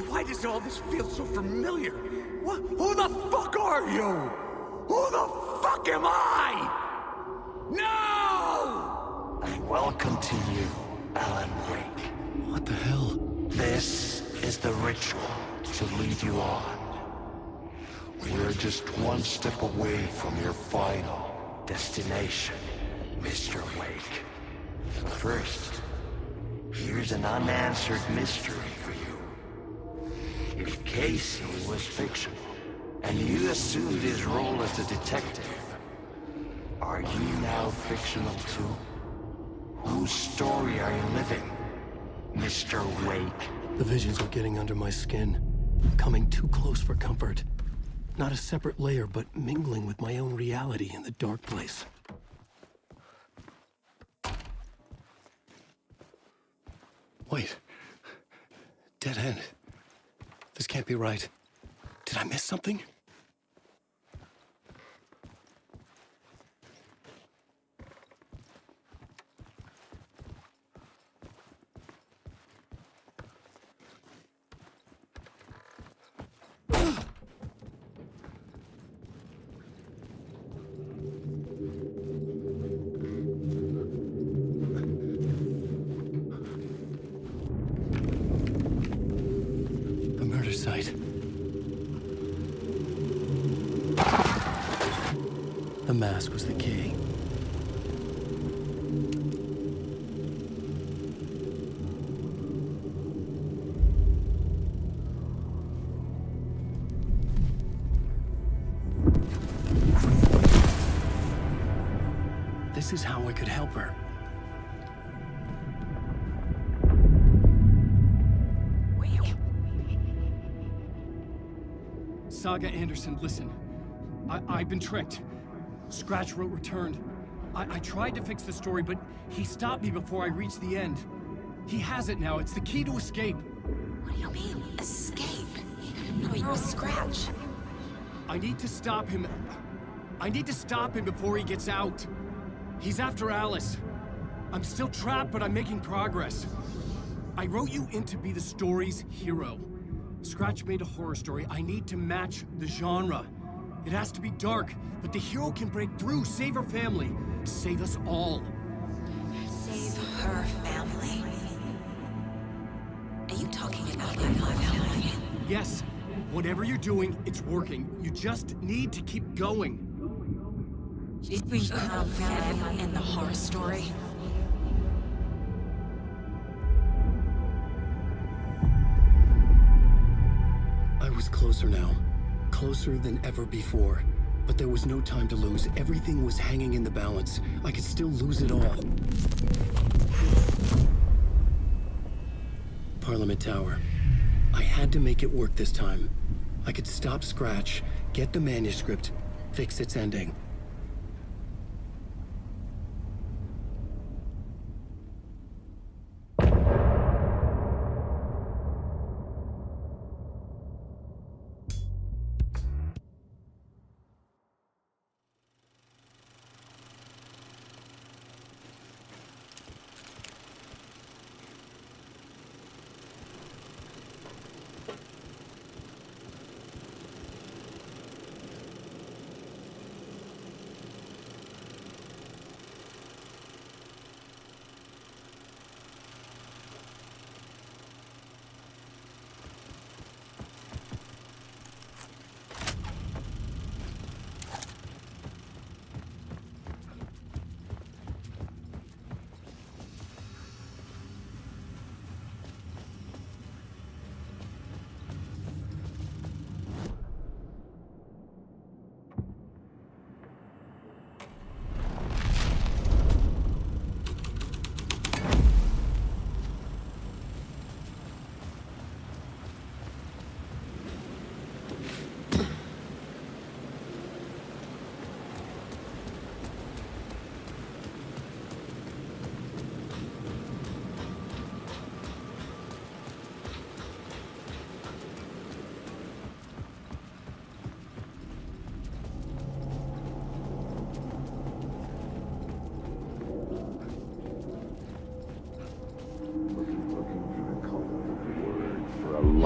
Why does all this feel so familiar? Who the fuck are you? Who the fuck am I? Welcome to you, Alan Wake. What the hell? This is the ritual to lead you on. We're just one step away from your final destination, Mr. Wake. First, here's an unanswered mystery for you. If Casey was fictional, and you assumed his role as a detective, are you now fictional too? Whose story are you living, Mr. Wake? The visions are getting under my skin, coming too close for comfort. Not a separate layer, but mingling with my own reality in the dark place. Wait. Dead end. This can't be right. Did I miss something? Site. The mask was the key. This is how I could help her. Saga Anderson, listen. I've been tricked. Scratch wrote returned. I tried to fix the story, but he stopped me before I reached the end. He has it now. It's the key to escape. What do you mean, escape? No, you're a Scratch. I need to stop him. I need to stop him before he gets out. He's after Alice. I'm still trapped, but I'm making progress. I wrote you in to be the story's hero. Scratch made a horror story. I need to match the genre. It has to be dark, but the hero can break through, save her family, save us all. Save her family? Are you talking about my family? Yes. Whatever you're doing, it's working. You just need to keep going. We have family in the horror story. I was closer now. Closer than ever before. But there was no time to lose. Everything was hanging in the balance. I could still lose it all. Parliament Tower. I had to make it work this time. I could stop Scratch, get the manuscript, fix its ending.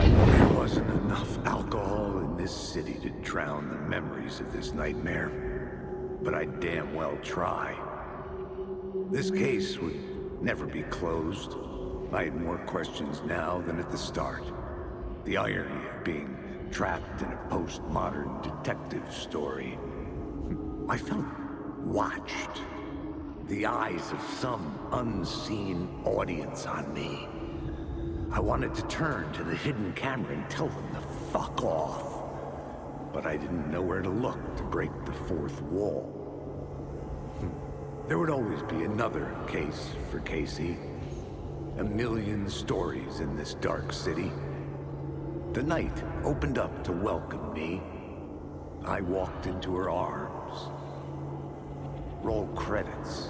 There wasn't enough alcohol in this city to drown the memories of this nightmare, but I'd damn well try. This case would never be closed. I had more questions now than at the start. The irony of being trapped in a postmodern detective story. I felt watched. The eyes of some unseen audience on me. I wanted to turn to the hidden camera and tell them to fuck off. But I didn't know where to look to break the fourth wall. There would always be another case for Casey. A million stories in this dark city. The night opened up to welcome me. I walked into her arms. Roll credits.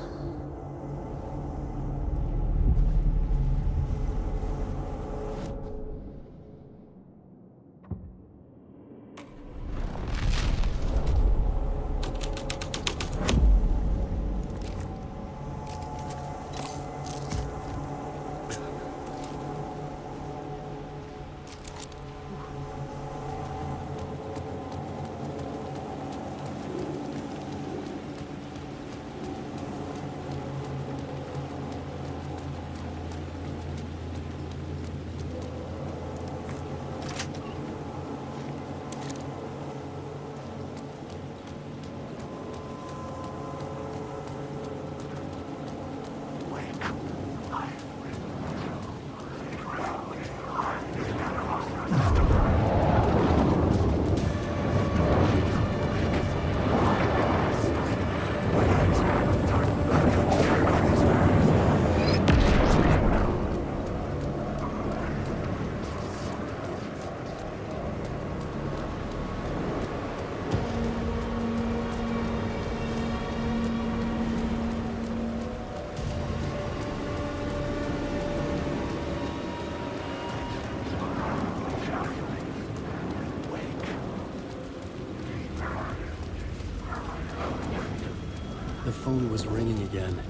The phone was ringing again.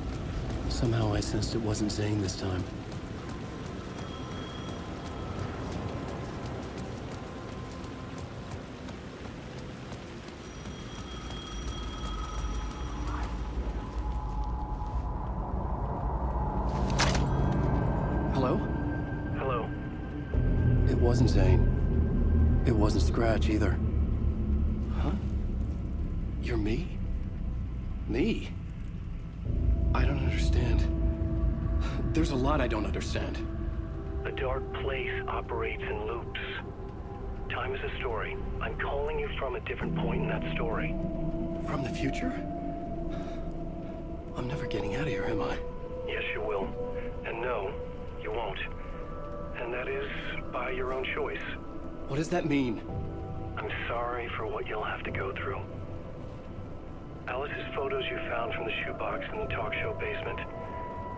Somehow I sensed it wasn't Zane this time. Hello? Hello. It wasn't Zane. It wasn't Scratch either. Huh? You're me? Me? I don't understand. There's a lot I don't understand. A dark place operates in loops. Time is a story. I'm calling you from a different point in that story. From the future? I'm never getting out of here, am I? Yes, you will. And no, you won't. And that is by your own choice. What does that mean? I'm sorry for what you'll have to go through. Alice's photos you found from the shoebox in the talk show basement.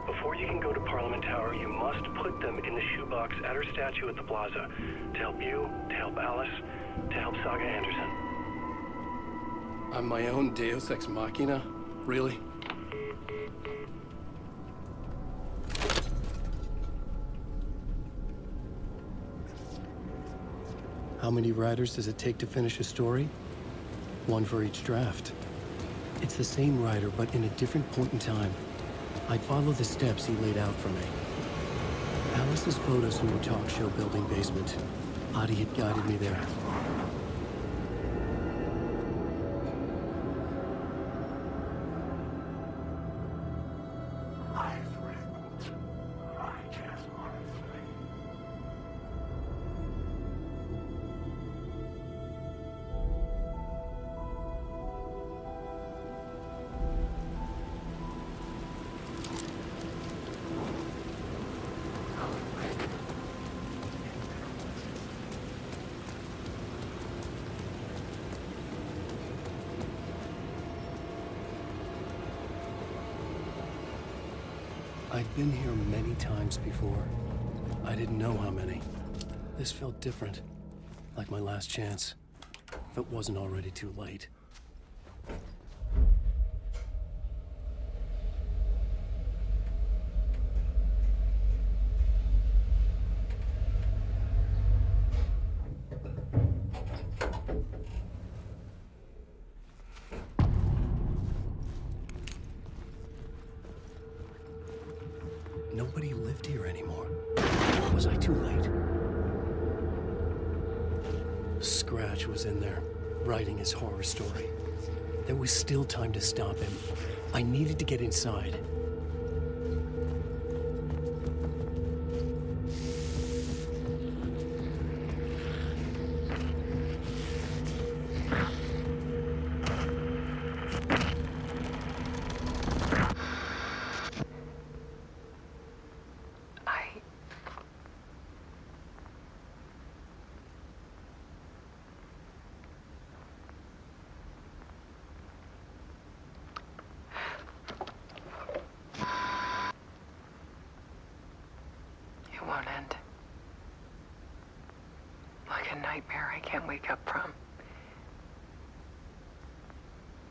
Before you can go to Parliament Tower, you must put them in the shoebox at her statue at the plaza. To help you, to help Alice, to help Saga Anderson. I'm my own Deus Ex Machina? Really? How many writers does it take to finish a story? One for each draft. It's the same writer, but in a different point in time. I'd follow the steps he laid out for me. Alice's photos from the talk show building basement. Adi had guided me there. I'd been here many times before. I didn't know how many. This felt different, like my last chance, if it wasn't already too late. Nobody lived here anymore. Was I too late? Scratch was in there, writing his horror story. There was still time to stop him. I needed to get inside. It won't end. Like a nightmare I can't wake up from.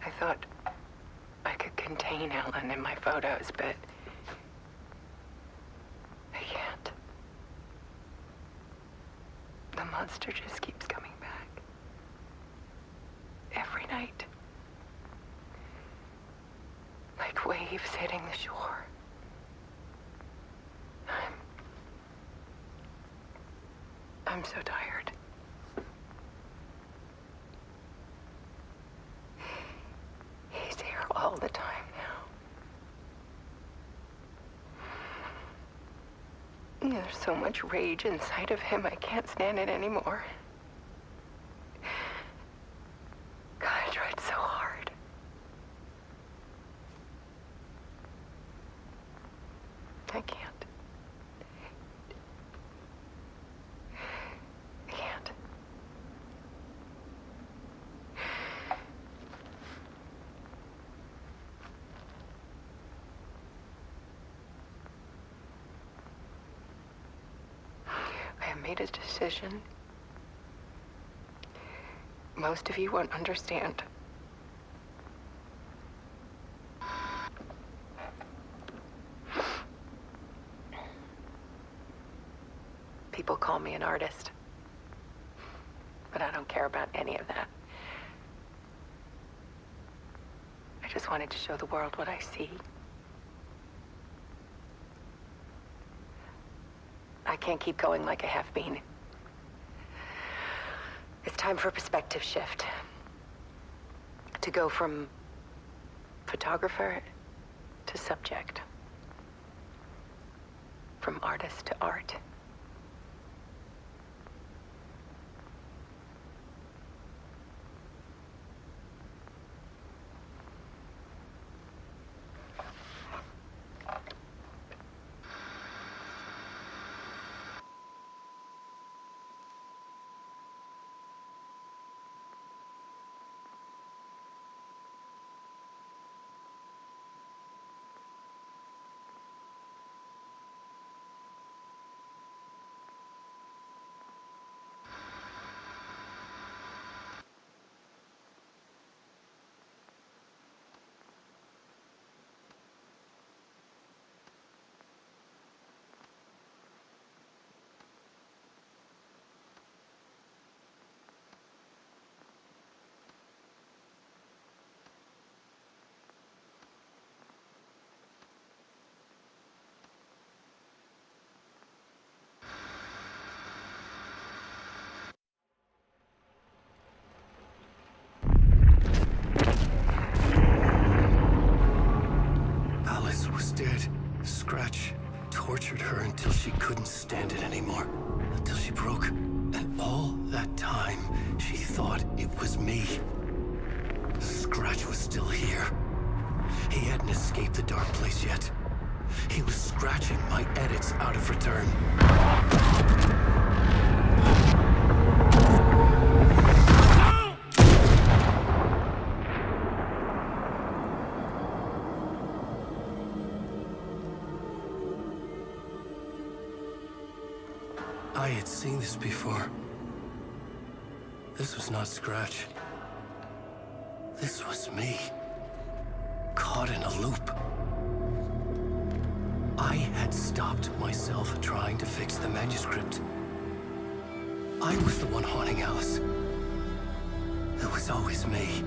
I thought I could contain Ellen in my photos, but I can't. The monster just keeps coming back. Every night. Like waves hitting the shore. I'm so tired. He's here all the time now. There's so much rage inside of him, I can't stand it anymore. God, I tried so hard. I can't. I made a decision. Most of you won't understand. People call me an artist, but I don't care about any of that. I just wanted to show the world what I see. I can't keep going like I have been. It's time for a perspective shift. To go from photographer to subject. From artist to art. Dead. Scratch tortured her until she couldn't stand it anymore. Until she broke. And all that time, she thought it was me. Scratch was still here. He hadn't escaped the dark place yet. He was scratching my edits out of return. I had seen this before. This was not Scratch. This was me. Caught in a loop. I had stopped myself trying to fix the manuscript. I was the one haunting Alice. It was always me.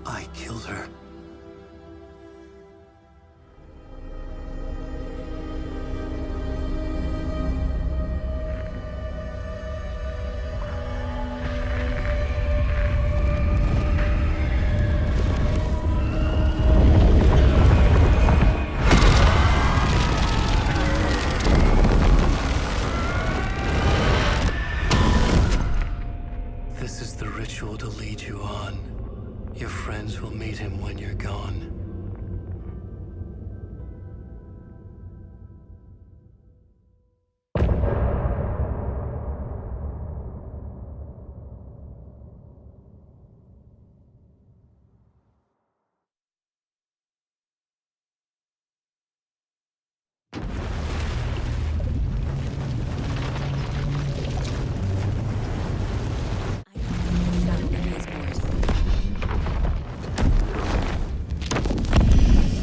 I killed her. you're gone.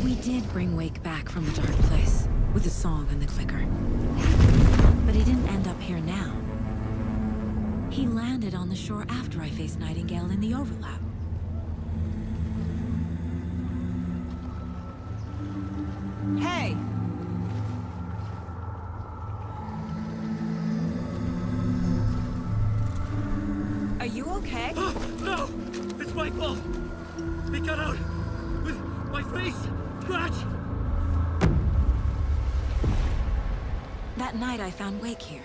We did bring Wake back from the dark place, with the song and the clicker. But he didn't end up here now. He landed on the shore after I faced Nightingale in the overlap. Hey! Are you okay? No! It's Michael! He got out with my face scratched! That night I found Wake here.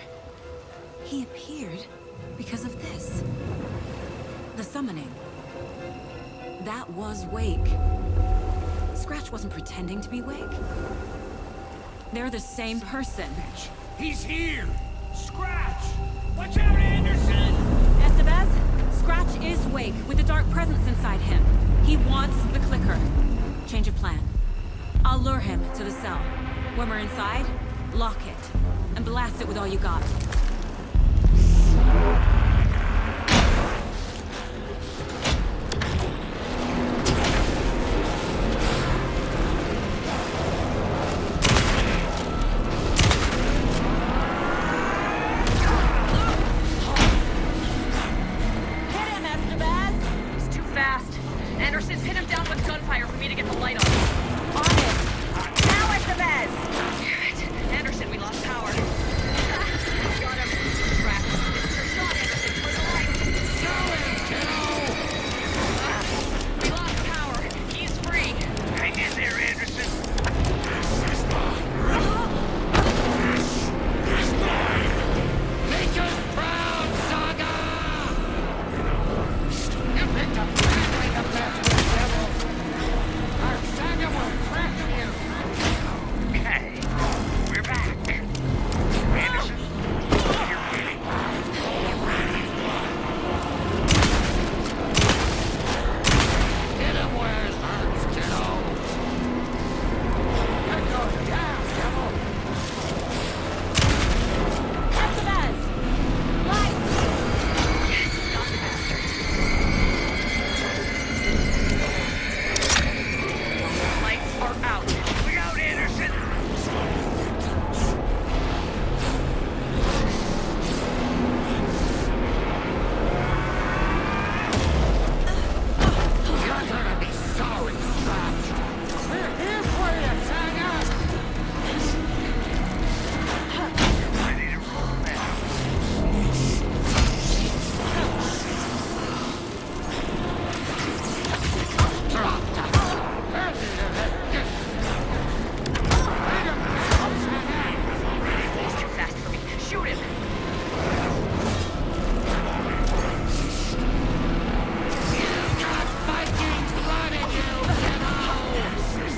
He appeared because of this. The summoning. That was Wake. Scratch wasn't pretending to be Wake. They're the same person. He's here! Scratch! Watch out, Anderson! Estevez, Scratch is Wake with the dark presence inside him. He wants the clicker. Change of plan. I'll lure him to the cell. When we're inside, lock it. And blast it with all you got. Anderson, pin him down with gunfire for me to get the light on. On it! Now at the bed! Damn it. Anderson, we lost power. Got him. Trapped. This is your shot, Anderson. For the light. We lost power. He's free. Hang in there, Anderson. Make us proud, Saga! You picked up badly the best with devil. Our Saga will crack you. Okay, we're back. Anderson, you're ready. Get him where his heart's kiddo. That goes down, devil. Estevez! Lights! Got the bastard. Lights are out. Look out, Anderson! You're gonna be sorry, Scratch. We're here for you, Saga. Ready to roll now. Drop that. He's too fast for me. Shoot him! You've got Viking blood in you, kiddo. There's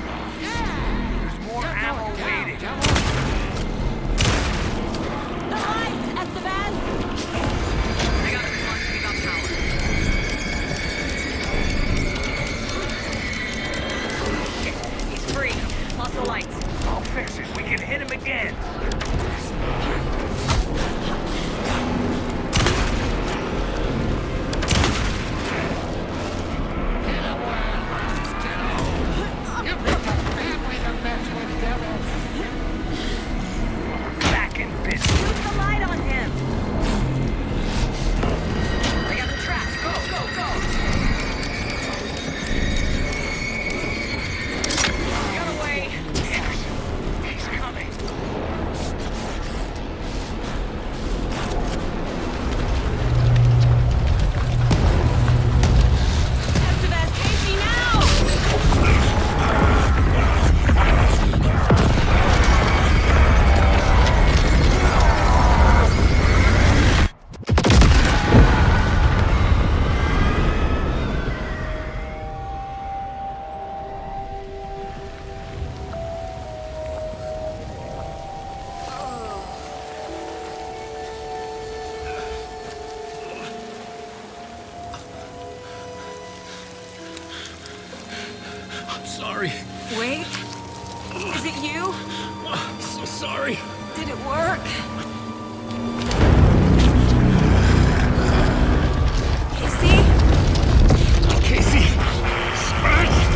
more ammo waiting. The lights, Estevez! I got him. Come on, we got power. Shit, he's free. Lost the lights. I'll fix it. We can hit him again. You picked a family to mess with, devil. Back in business. Shoot the light on him. I got the traps. Go, go, go. Get away. Anderson, he's coming. sorry. Wait. Is it you? I'm so sorry. Did it work? Casey! Scratch!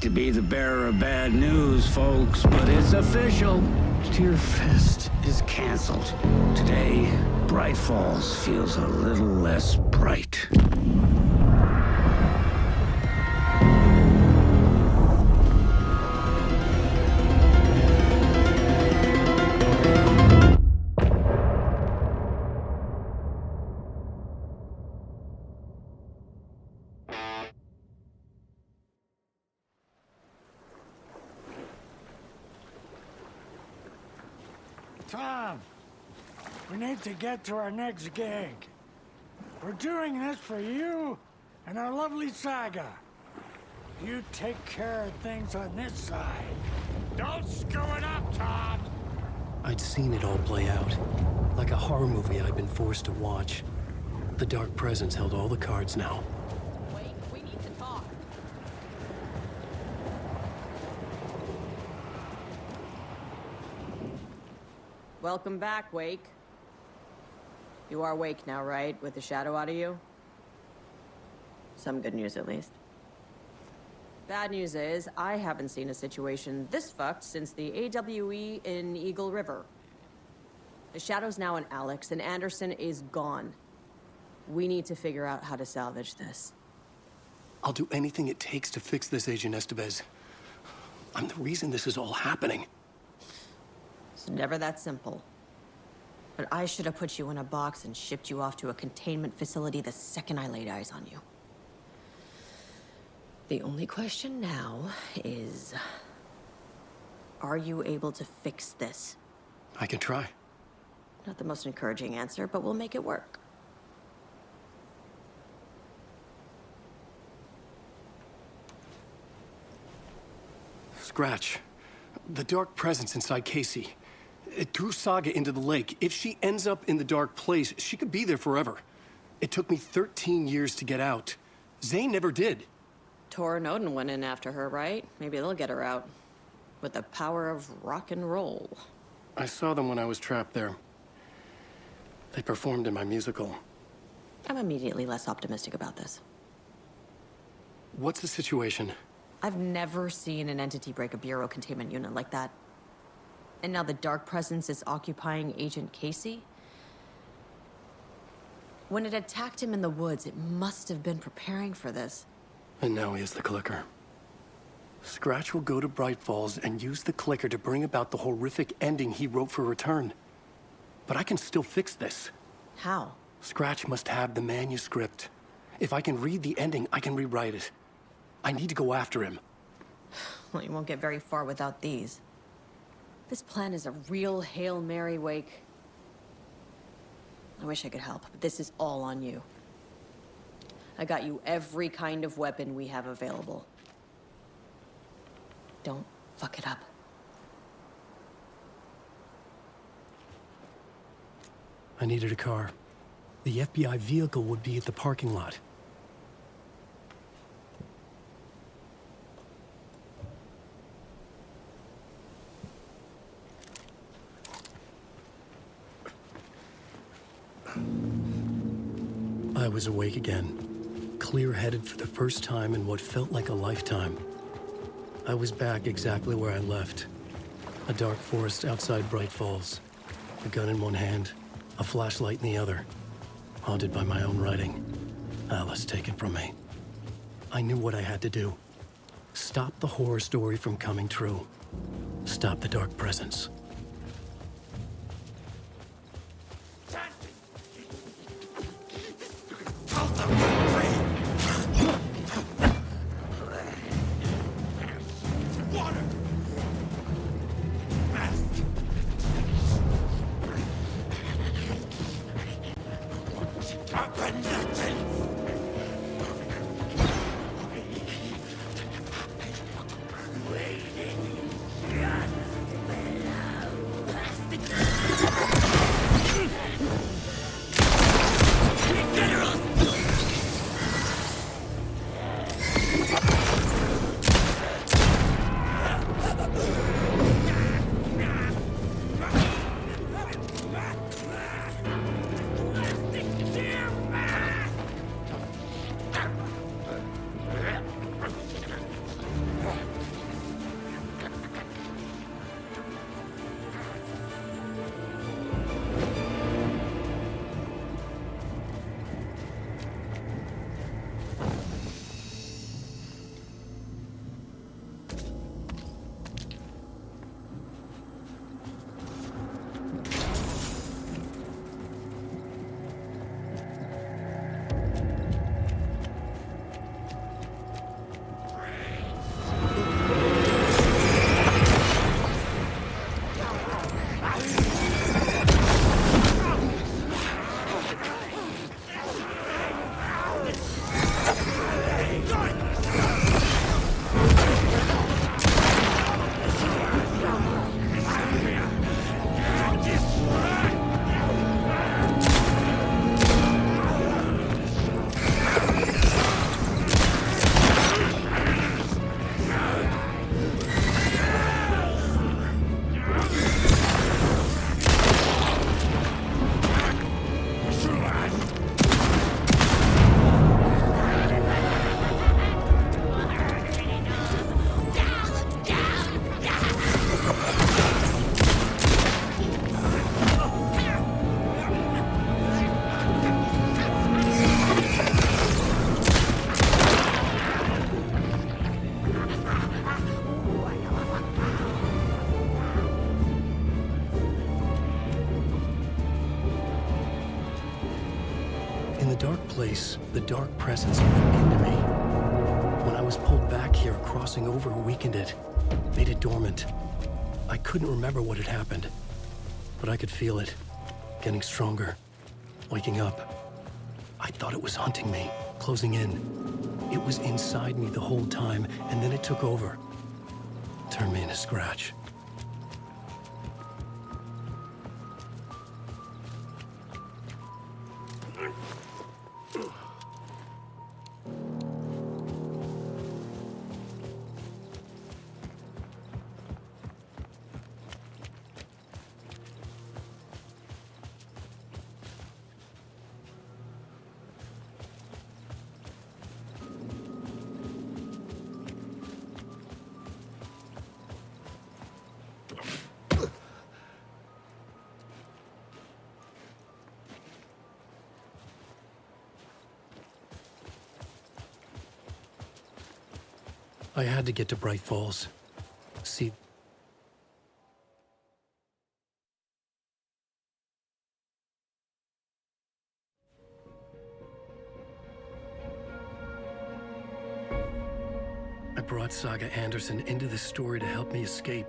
To be the bearer of bad news, folks, but it's official. Tear Fest is canceled. Today, Bright Falls feels a little less bright. Tom, we need to get to our next gig. We're doing this for you and our lovely saga. You take care of things on this side. Don't screw it up, Tom! I'd seen it all play out. Like a horror movie I'd been forced to watch. The Dark Presence held all the cards now. Wait, we need to talk. Welcome back, Wake. You are Wake now, right? With the shadow out of you? Some good news, at least. Bad news is, I haven't seen a situation this fucked since the AWE in Eagle River. The shadow's now in Alex, and Anderson is gone. We need to figure out how to salvage this. I'll do anything it takes to fix this, Agent Estevez. I'm the reason this is all happening. It's never that simple. But I should have put you in a box and shipped you off to a containment facility the second I laid eyes on you. The only question now is, are you able to fix this? I can try. Not the most encouraging answer, but we'll make it work. Scratch. The Dark Presence inside Casey. It threw Saga into the lake. If she ends up in the dark place, she could be there forever. It took me 13 years to get out. Zane never did. Tor and Odin went in after her, right? Maybe they'll get her out. With the power of rock and roll. I saw them when I was trapped there. They performed in my musical. I'm immediately less optimistic about this. What's the situation? I've never seen an entity break a bureau containment unit like that. And now the Dark Presence is occupying Agent Casey? When it attacked him in the woods, it must have been preparing for this. And now he has the clicker. Scratch will go to Bright Falls and use the clicker to bring about the horrific ending he wrote for Return. But I can still fix this. How? Scratch must have the manuscript. If I can read the ending, I can rewrite it. I need to go after him. Well, you won't get very far without these. This plan is a real Hail Mary, Wake. I wish I could help, but this is all on you. I got you every kind of weapon we have available. Don't fuck it up. I needed a car. The FBI vehicle would be at the parking lot. I was awake again, clear-headed for the first time in what felt like a lifetime. I was back exactly where I left. A dark forest outside Bright Falls. A gun in one hand, a flashlight in the other. Haunted by my own writing. Alice, take it from me. I knew what I had to do. Stop the horror story from coming true. Stop the Dark Presence. In the dark place, the dark presence went into me. When I was pulled back here, crossing over weakened it, made it dormant. I couldn't remember what had happened, but I could feel it, getting stronger, waking up. I thought it was hunting me, closing in. It was inside me the whole time, and then it took over. Turned me into Scratch. I had to get to Bright Falls. See... I brought Saga Anderson into this story to help me escape.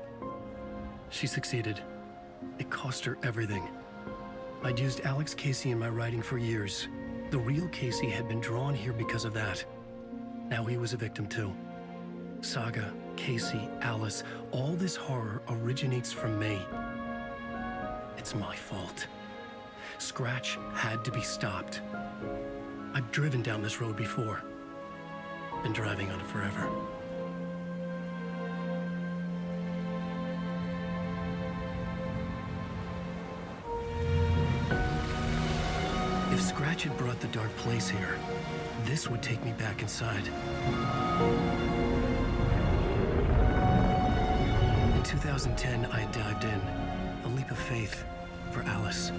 She succeeded. It cost her everything. I'd used Alex Casey in my writing for years. The real Casey had been drawn here because of that. Now he was a victim too. Saga, Casey, Alice, all this horror originates from me. It's my fault. Scratch had to be stopped. I've driven down this road before. Been driving on it forever. If Scratch had brought the dark place here, this would take me back inside. In 2010, I dived in, a leap of faith for Alice,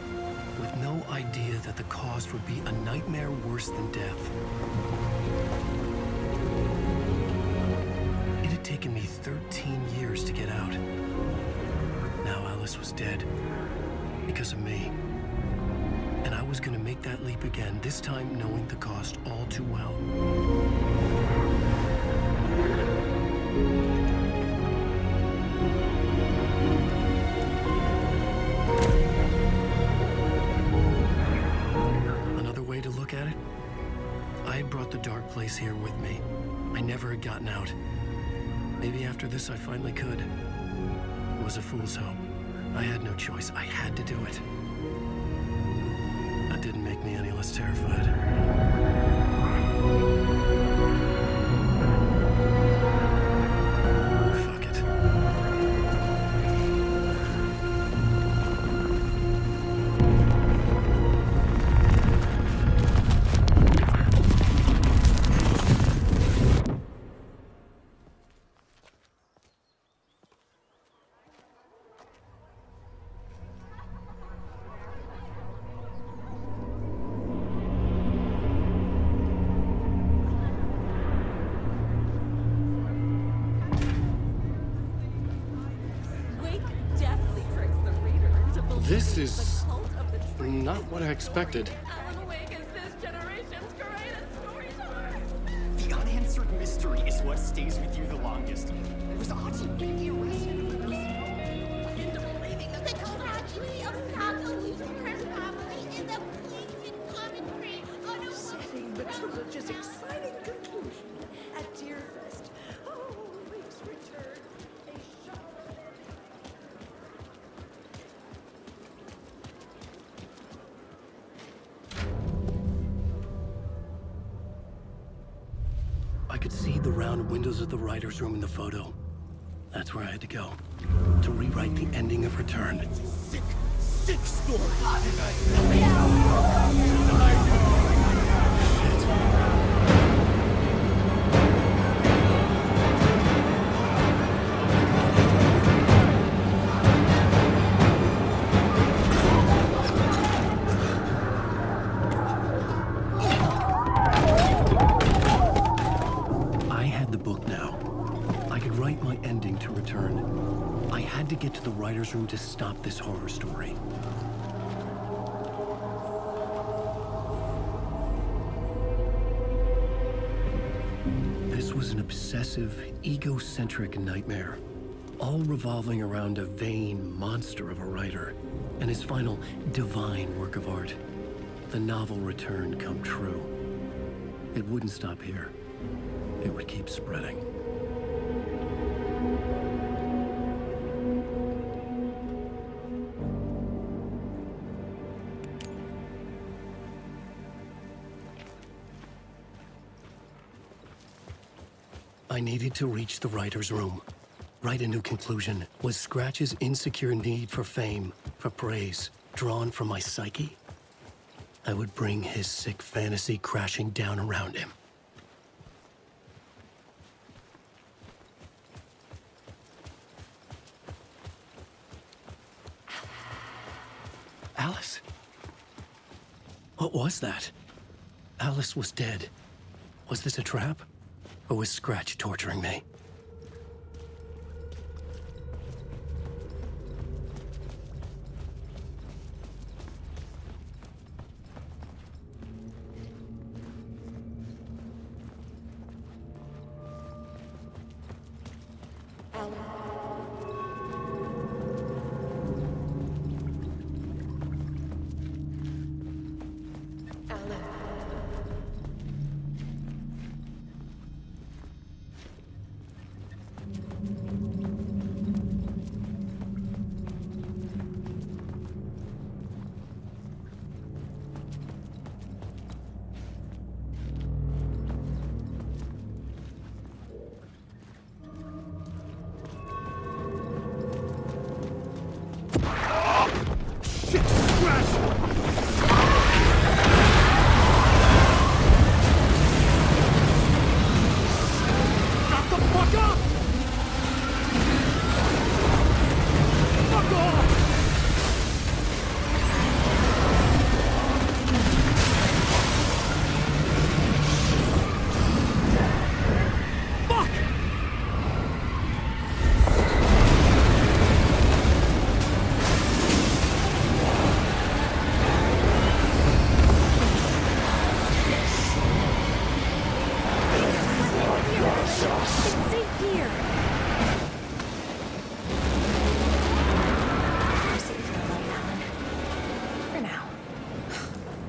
with no idea that the cost would be a nightmare worse than death. It had taken me 13 years to get out. Now Alice was dead, because of me. And I was gonna make that leap again, this time knowing the cost all too well. Another way to look at it? the dark place here with me. I never had gotten out. Maybe after this I finally could. It was a fool's hope. I had no choice. I had to do it. That didn't make me any less terrified. This is not what I expected. The unanswered mystery is what stays with you the longest. Was Archie really arrested in the middle of I didn't believing that they called Archie outside the Lucifer's family in the bleeding commentary on a setting the trilogy's exciting conclusion at Deerfest. Oh, Wake's return. I could see the round windows of the writer's room in the photo. That's where I had to go. To rewrite the ending of Return. Sick story. I had to get to the writer's room to stop this horror story. This was an obsessive, egocentric nightmare, all revolving around a vain monster of a writer and his final divine work of art, the novel Return come true. It wouldn't stop here. It would keep spreading. I needed to reach the writer's room. Write a new conclusion. Was Scratch's insecure need for fame, for praise, drawn from my psyche? I would bring his sick fantasy crashing down around him. Alice? What was that? Alice was dead. Was this a trap? Or was Scratch torturing me?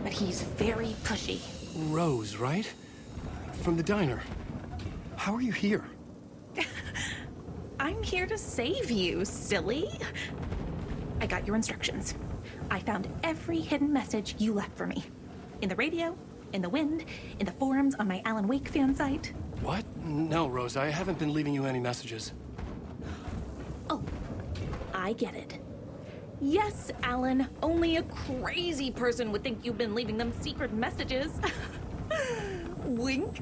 He's very pushy. Rose, right? from the diner. How are you here? I'm here to save you, silly. I got your instructions. I found every hidden message you left for me. In the radio, in the wind, in the forums on my Alan Wake fan site. What? No, Rose, I haven't been leaving you any messages. Oh, I get it. Yes, Alan, only a crazy person would think you've been leaving them secret messages. Wink.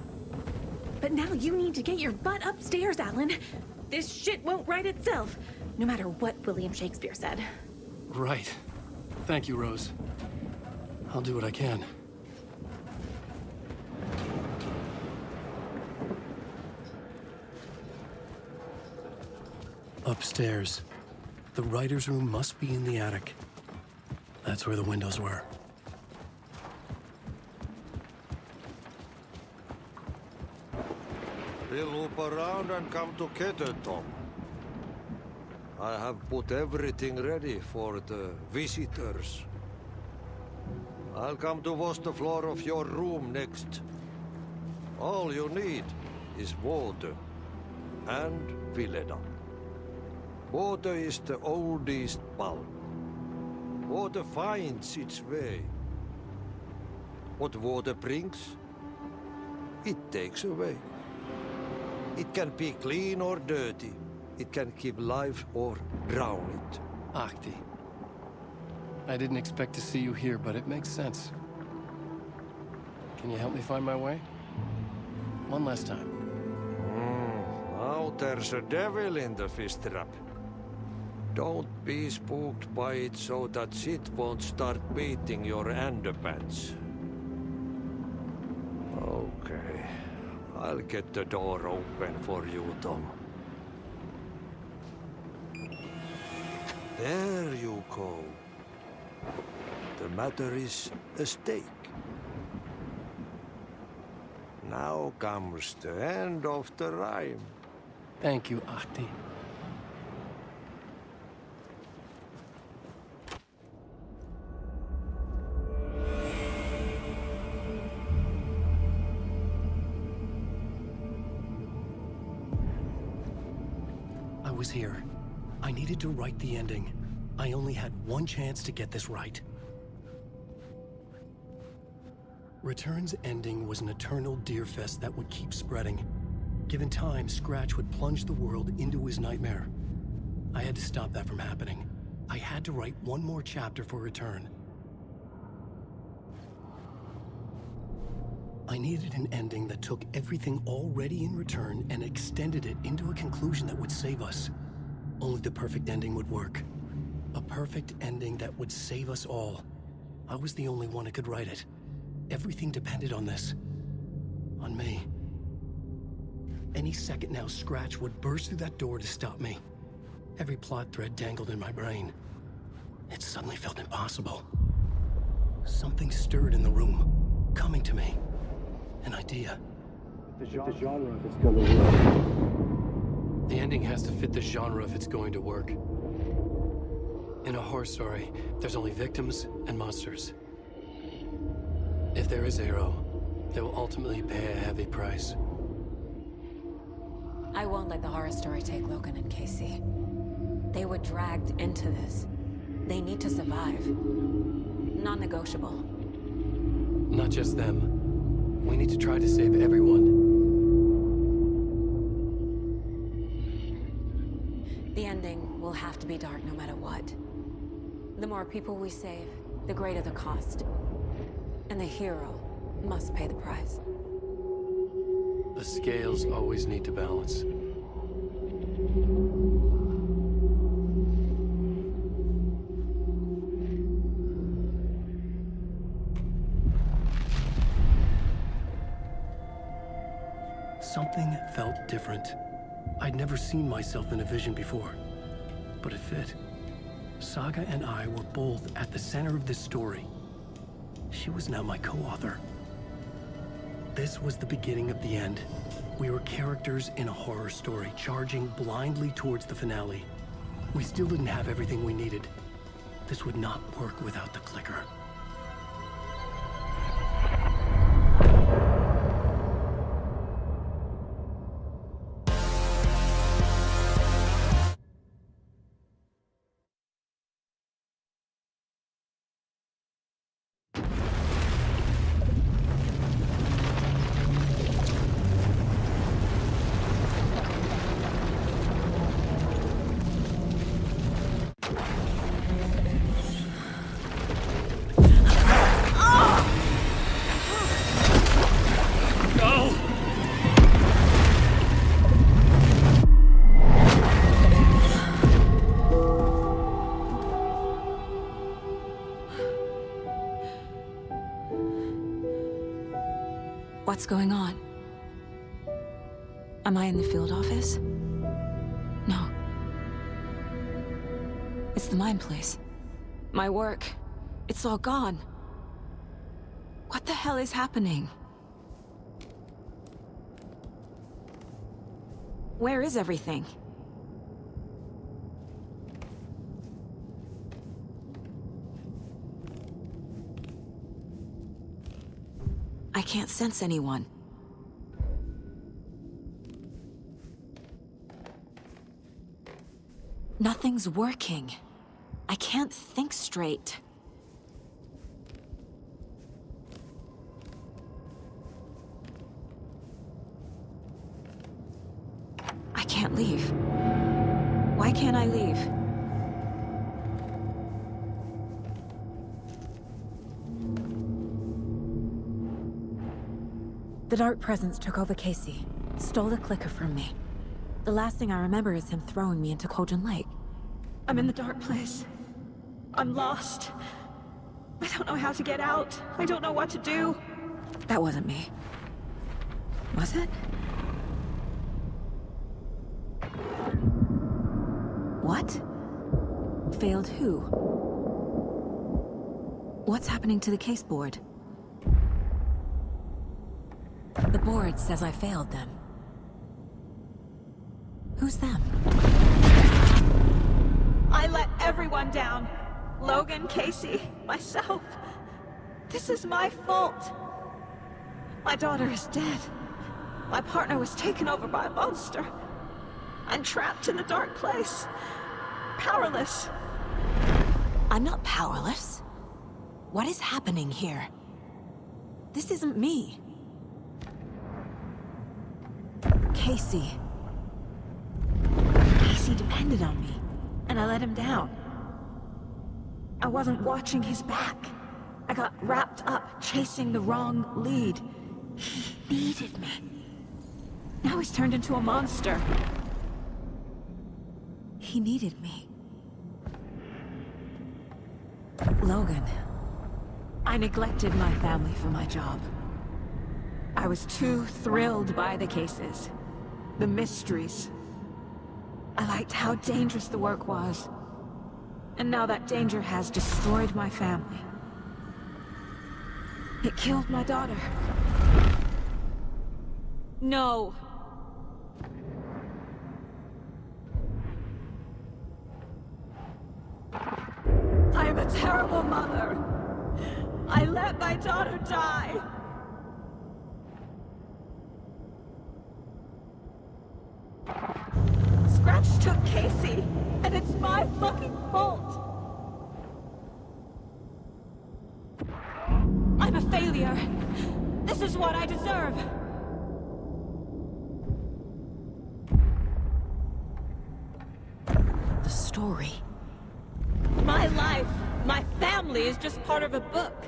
But now you need to get your butt upstairs, Alan. This shit won't right itself, no matter what William Shakespeare said. Right. Thank you, Rose. I'll do what I can. Upstairs. The writer's room must be in the attic. That's where the windows were. We'll loop around and come together, Tom. I have put everything ready for the visitors. I'll come to wash the floor of your room next. All you need is water and Vileda. Water is the oldest bulb. Water finds its way. What water brings, it takes away. It can be clean or dirty. It can keep life or drown it. Ahti. I didn't expect to see you here, but it makes sense. Can you help me find my way? One last time. Now there's a devil in the fish trap. Don't be spooked by it so that shit won't start beating your underpants. Okay. I'll get the door open for you, Tom. There you go. The matter is a stake. Now comes the end of the rhyme. Thank you, Ahti. I was here. I needed to write the ending. I only had one chance to get this right. Return's ending was an eternal deerfest that would keep spreading. Given time, Scratch would plunge the world into his nightmare. I had to stop that from happening. I had to write one more chapter for Return. I needed an ending that took everything already in Return and extended it into a conclusion that would save us. Only the perfect ending would work. A perfect ending that would save us all. I was the only one who could write it. Everything depended on this. On me. Any second now, Scratch would burst through that door to stop me. Every plot thread dangled in my brain. It suddenly felt impossible. Something stirred in the room, coming to me. An idea. The genre if it's going to work. The ending has to fit the genre if it's going to work. In a horror story, there's only victims and monsters. If there is a hero, they will ultimately pay a heavy price. I won't let the horror story take Logan and Casey. They were dragged into this. They need to survive. Non-negotiable. Not just them. We need to try to save everyone. The ending will have to be dark no matter what. The more people we save, the greater the cost. And the hero must pay the price. The scales always need to balance. Something felt different. I'd never seen myself in a vision before, but it fit. Saga and I were both at the center of this story. She was now my co-author. This was the beginning of the end. We were characters in a horror story, charging blindly towards the finale. We still didn't have everything we needed. This would not work without the clicker. What's going on? Am I in the field office? No. It's the mine place. My work. It's all gone. What the hell is happening? Where is everything? I can't sense anyone. Nothing's working. I can't think straight. I can't leave. Why can't I leave? The Dark Presence took over Casey, stole the clicker from me. The last thing I remember is him throwing me into Cauldron Lake. I'm in the dark place. I'm lost. I don't know how to get out. I don't know what to do. That wasn't me. Was it? What? Failed who? What's happening to the case board? The board says I failed them. Who's them? I let everyone down. Logan, Casey, myself. This is my fault. My daughter is dead. My partner was taken over by a monster. I'm trapped in the dark place. Powerless. I'm not powerless. What is happening here? This isn't me. Casey. Casey depended on me, and I let him down. I wasn't watching his back. I got wrapped up chasing the wrong lead. He needed me. Now he's turned into a monster. He needed me. Logan. I neglected my family for my job. I was too thrilled by the cases. The mysteries. I liked how dangerous the work was. And now that danger has destroyed my family. It killed my daughter. No. I am a terrible mother. I let my daughter die. Scratch took Casey, and it's my fucking fault. I'm a failure. This is what I deserve. The story. My life, my family is just part of a book.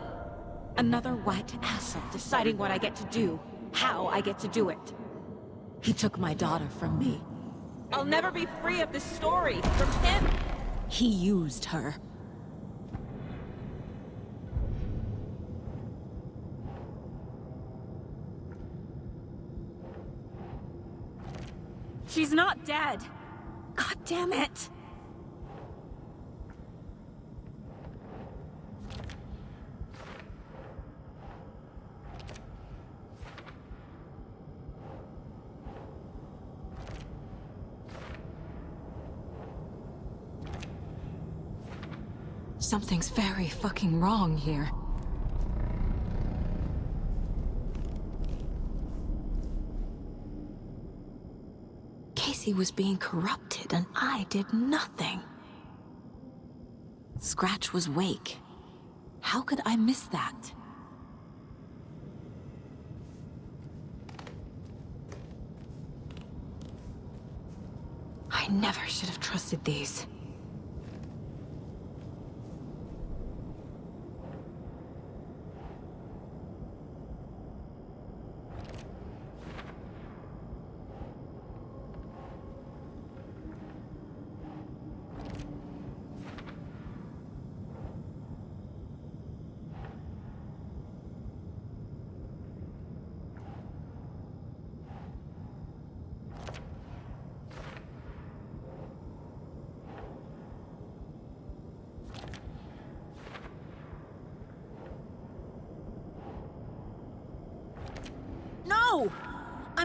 Another white asshole deciding what I get to do, how I get to do it. He took my daughter from me. I'll never be free of this story from him. He used her. She's not dead. God damn it. Something's very fucking wrong here. Casey was being corrupted, and I did nothing. Scratch was Wake. How could I miss that? I never should have trusted these.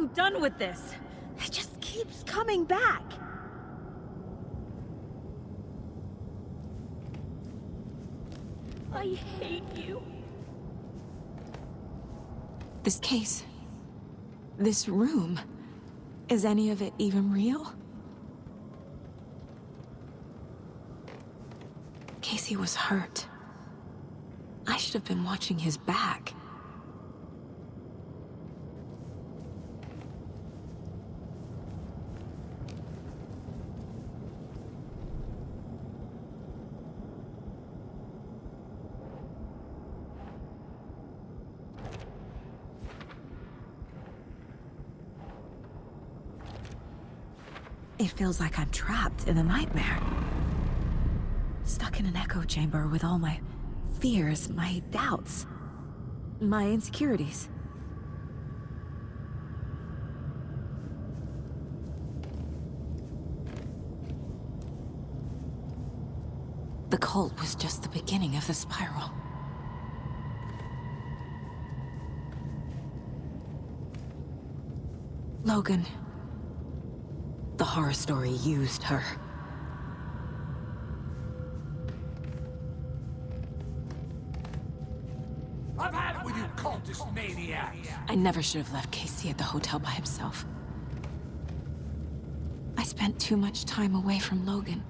I'm done with this. It just keeps coming back. I hate you. This case, this room, is any of it even real? Casey was hurt. I should have been watching his back. It feels like I'm trapped in a nightmare. Stuck in an echo chamber with all my fears, my doubts, my insecurities. The cult was just the beginning of the spiral. Logan. The horror story used her. I've had it with you cultist maniacs! I never should have left Casey at the hotel by himself. I spent too much time away from Logan.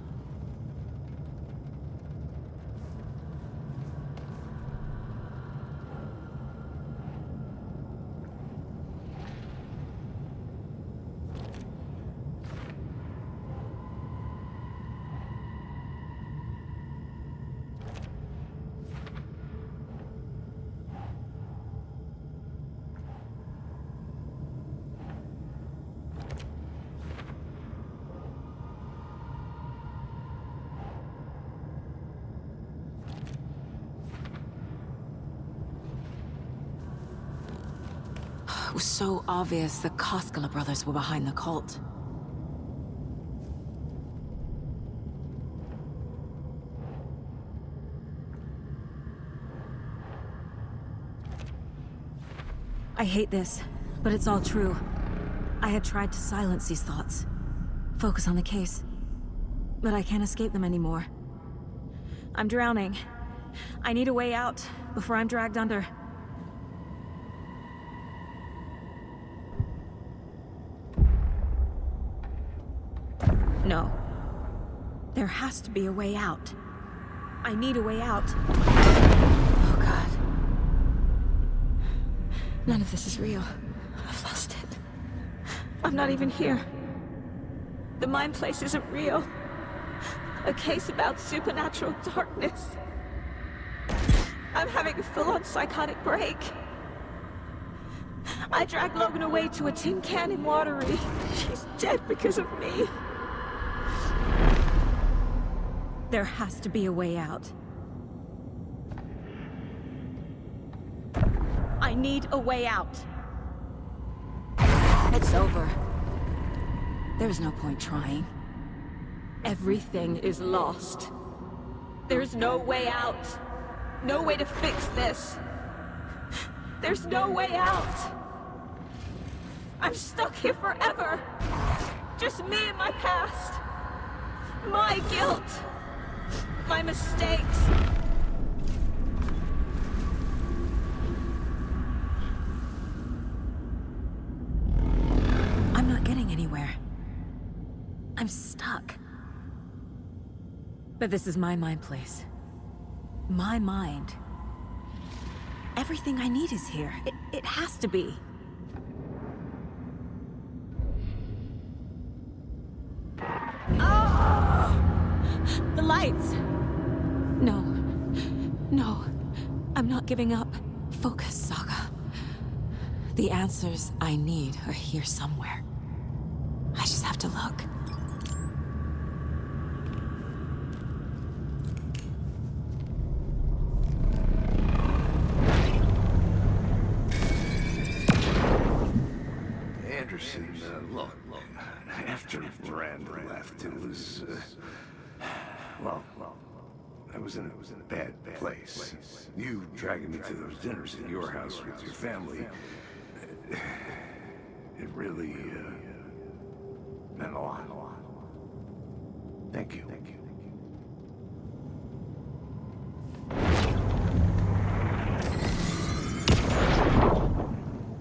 It was so obvious the Koskela brothers were behind the cult. I hate this, but it's all true. I had tried to silence these thoughts. Focus on the case. But I can't escape them anymore. I'm drowning. I need a way out before I'm dragged under. No. There has to be a way out. I need a way out. Oh, God. None of this is real. I've lost it. I'm not even here. The mind place isn't real. A case about supernatural darkness. I'm having a full-on psychotic break. I dragged Logan away to a tin can in Watery. She's dead because of me. There has to be a way out. I need a way out. It's over. There's no point trying. Everything is lost. There's no way out. No way to fix this. There's no way out. I'm stuck here forever. Just me and my past. My guilt. My mistakes. I'm not getting anywhere. I'm stuck. But this is my mind place. My mind. Everything I need is here. It has to be. Oh! The lights! No. No. I'm not giving up. Focus, Saga. The answers I need are here somewhere. I just have to look. Anderson, look, after Miranda left, it was, well, I was in a bad place. You dragging me to those dinners at your house with your family, It really, meant a lot. Thank you.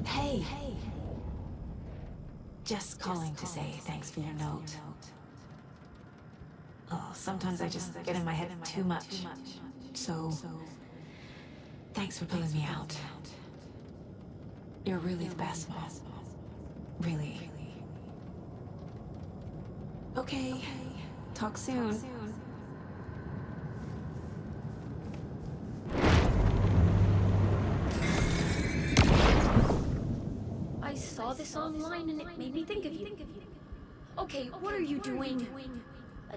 Hey. Just calling to say thanks for your note. Oh, sometimes I just get in my head too much. So, thanks for pulling me out. You're really the best, Mom. Really. Okay. Talk soon. I saw this online and it made me think of you. Okay, what are you doing?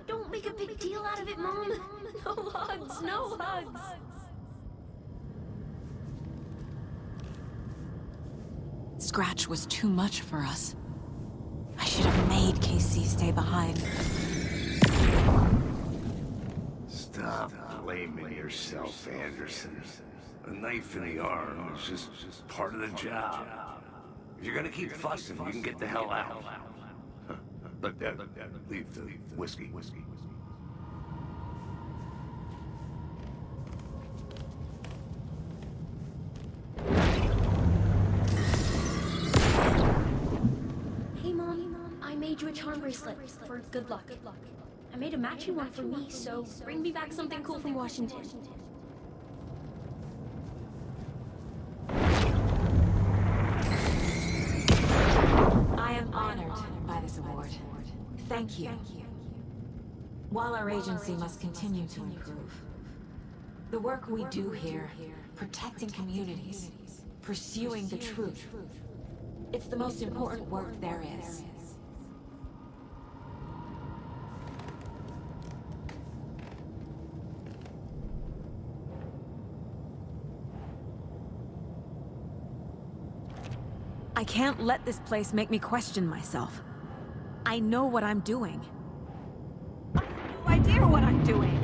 Don't make a big deal out of it, Mom. No hugs, no hugs. Scratch was too much for us. I should have made Casey stay behind. Stop blaming yourself, Anderson. A knife in the arm is just part of the job. If you're gonna keep fussing, you can get the hell out. But leave the whiskey. Hey, Mom, I made you a charm bracelet for good luck. I made a matching one for me, so bring me back something cool from Washington. I am honored by this award. Thank you. While our agency must continue to improve, the work we do here, protecting communities, pursuing the truth, it's the most important work there is. I can't let this place make me question myself. I know what I'm doing. I have no idea what I'm doing.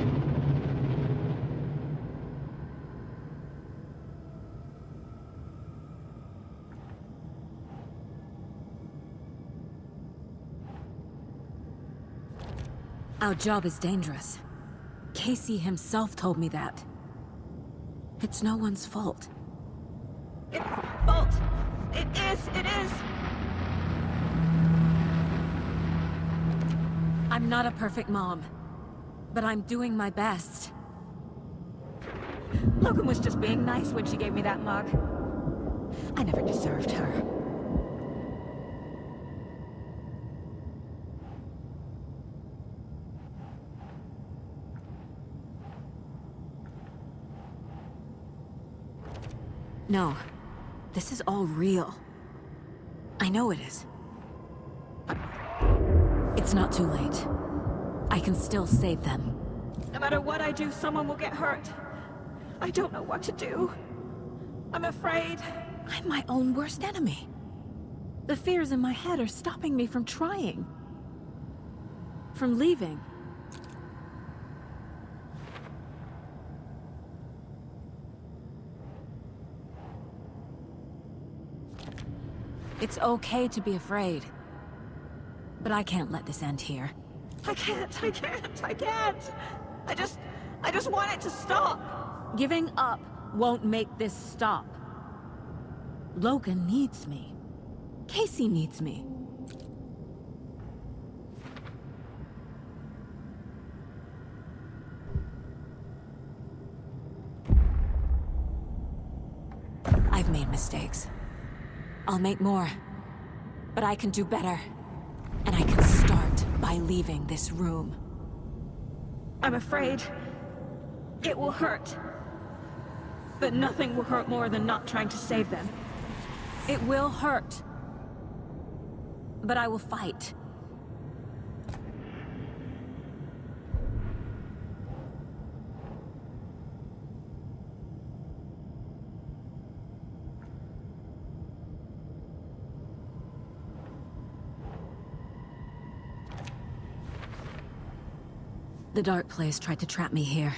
Our job is dangerous. Casey himself told me that. It's no one's fault. It's my fault! It is! I'm not a perfect mom, but I'm doing my best. Logan was just being nice when she gave me that mug. I never deserved her. No, this is all real. I know it is. It's not too late. I can still save them. No matter what I do, someone will get hurt. I don't know what to do. I'm afraid. I'm my own worst enemy. The fears in my head are stopping me from trying. From leaving. It's okay to be afraid. But I can't let this end here. I can't. I just want it to stop. Giving up won't make this stop. Logan needs me. Casey needs me. I've made mistakes. I'll make more. But I can do better. And I can start by leaving this room. I'm afraid it will hurt. But nothing will hurt more than not trying to save them. It will hurt. But I will fight. The dark place tried to trap me here.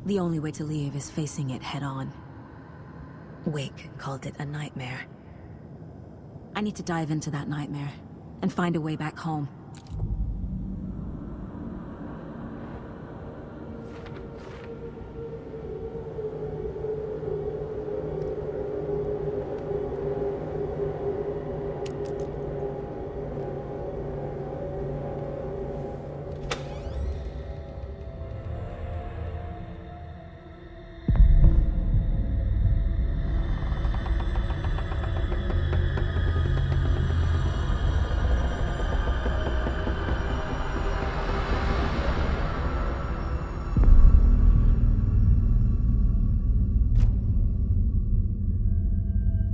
The only way to leave is facing it head-on. Wake called it a nightmare. I need to dive into that nightmare and find a way back home.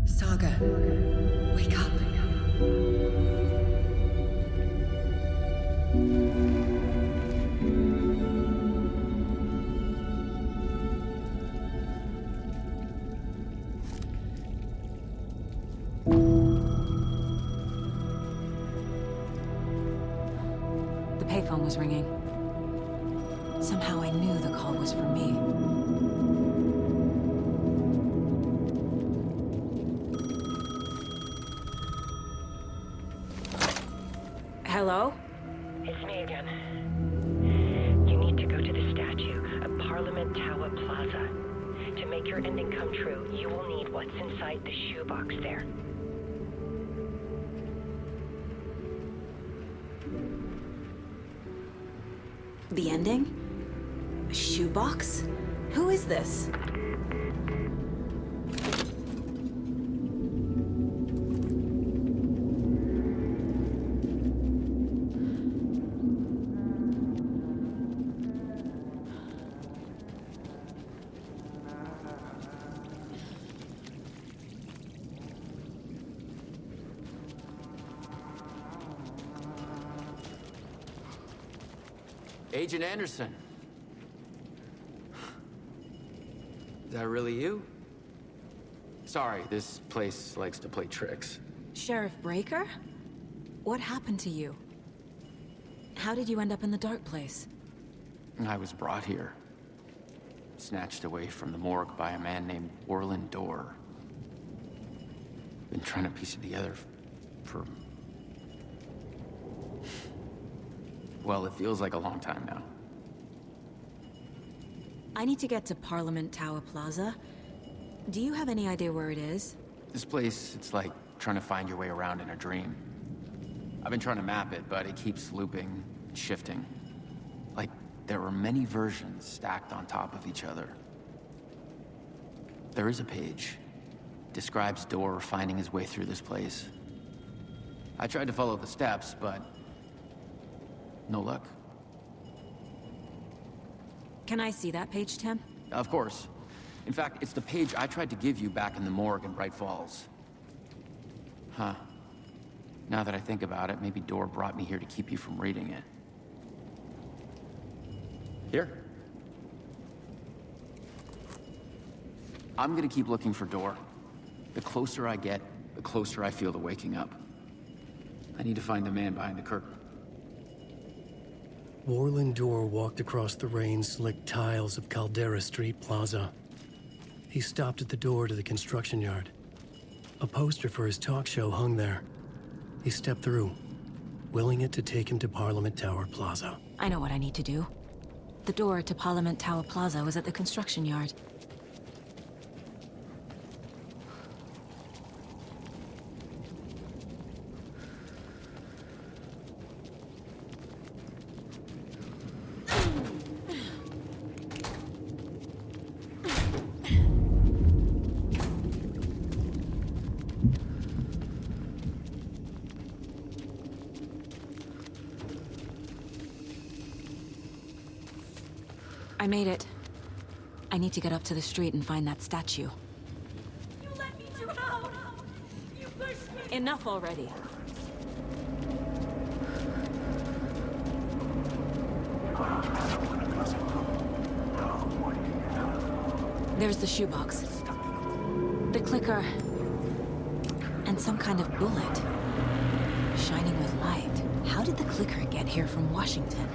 Saga, wake up. The payphone was ringing. Somehow I knew the call was for me. Hello? It's me again. You need to go to the statue at Parliament Tower Plaza. To make your ending come true, you will need what's inside the shoebox there. The ending? A shoebox? Who is this? Agent Anderson. Is that really you? Sorry, this place likes to play tricks. Sheriff Breaker? What happened to you? How did you end up in the dark place? I was brought here. Snatched away from the morgue by a man named Orland Dorr. Been trying to piece it together for... well, it feels like a long time now. I need to get to Parliament Tower Plaza. Do you have any idea where it is? This place, it's like trying to find your way around in a dream. I've been trying to map it, but it keeps looping, shifting. Like there were many versions stacked on top of each other. There is a page. Describes Dorr finding his way through this place. I tried to follow the steps, but no luck. Can I see that page, Tim? Of course. In fact, it's the page I tried to give you back in the morgue in Bright Falls. Huh. Now that I think about it, maybe Dorr brought me here to keep you from reading it. Here. I'm gonna keep looking for Dorr. The closer I get, the closer I feel to waking up. I need to find the man behind the curtain. Orland Dorr walked across the rain-slicked tiles of Caldera Street Plaza. He stopped at the door to the construction yard. A poster for his talk show hung there. He stepped through, willing it to take him to Parliament Tower Plaza. I know what I need to do. The door to Parliament Tower Plaza was at the construction yard. I made it. I need to get up to the street and find that statue. You let me drown! You pushed me! Enough already. There's the shoebox. The clicker. And some kind of bullet. Shining with light. How did the clicker get here from Washington?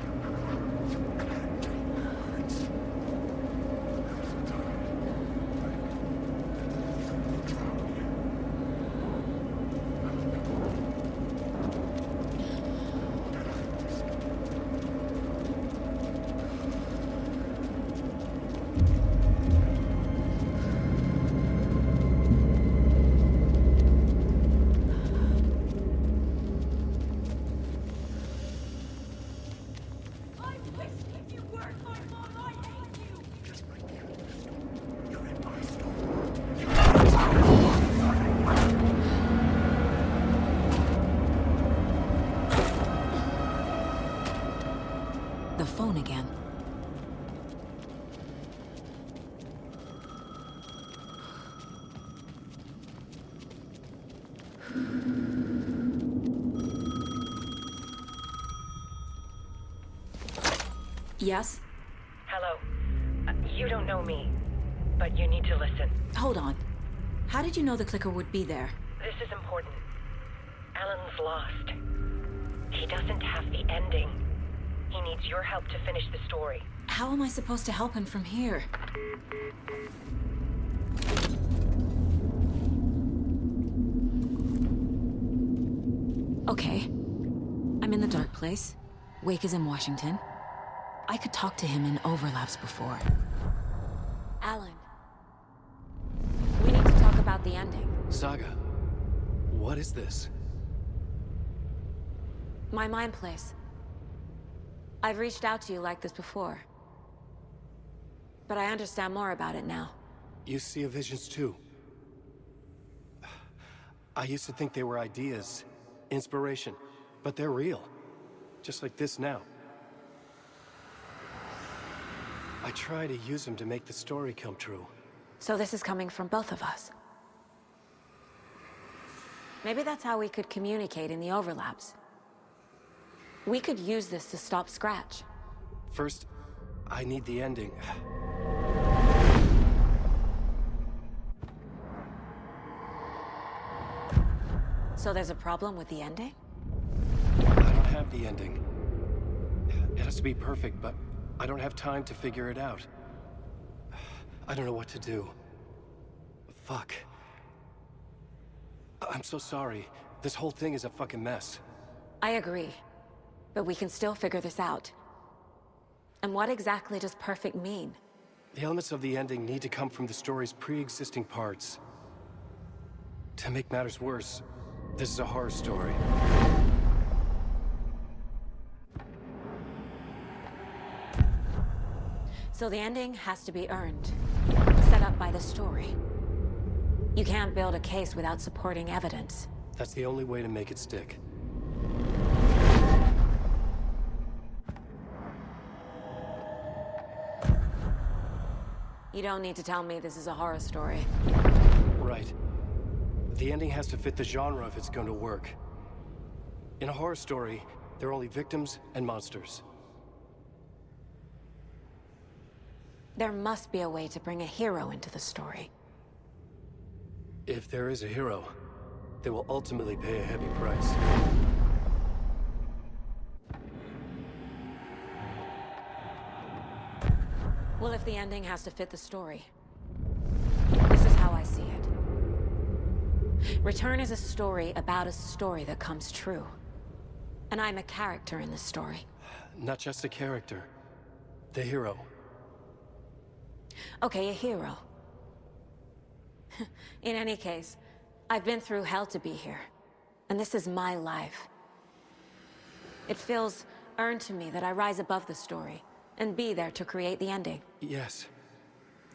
Yes? Hello. You don't know me, but you need to listen. Hold on. How did you know the clicker would be there? This is important. Alan's lost. He doesn't have the ending. He needs your help to finish the story. How am I supposed to help him from here? Okay. I'm in the dark place. Wake is in Washington. I could talk to him in overlaps before. Alan. We need to talk about the ending. Saga, what is this? My mind place. I've reached out to you like this before. But I understand more about it now. You see visions too. I used to think they were ideas, inspiration, but they're real. Just like this now. I try to use them to make the story come true. So this is coming from both of us. Maybe that's how we could communicate in the overlaps. We could use this to stop Scratch. First, I need the ending. So there's a problem with the ending? I don't have the ending. It has to be perfect, but I don't have time to figure it out. I don't know what to do. Fuck. I'm so sorry. This whole thing is a fucking mess. I agree. But we can still figure this out. And what exactly does perfect mean? The elements of the ending need to come from the story's pre-existing parts. To make matters worse, this is a horror story. So the ending has to be earned, set up by the story. You can't build a case without supporting evidence. That's the only way to make it stick. You don't need to tell me this is a horror story. Right. The ending has to fit the genre if it's going to work. In a horror story, there are only victims and monsters. There must be a way to bring a hero into the story. If there is a hero, they will ultimately pay a heavy price. Well, if the ending has to fit the story, this is how I see it. Return is a story about a story that comes true. And I'm a character in this story. Not just a character. The hero. Okay, a hero. In any case, I've been through hell to be here. And this is my life. It feels earned to me that I rise above the story and be there to create the ending. Yes.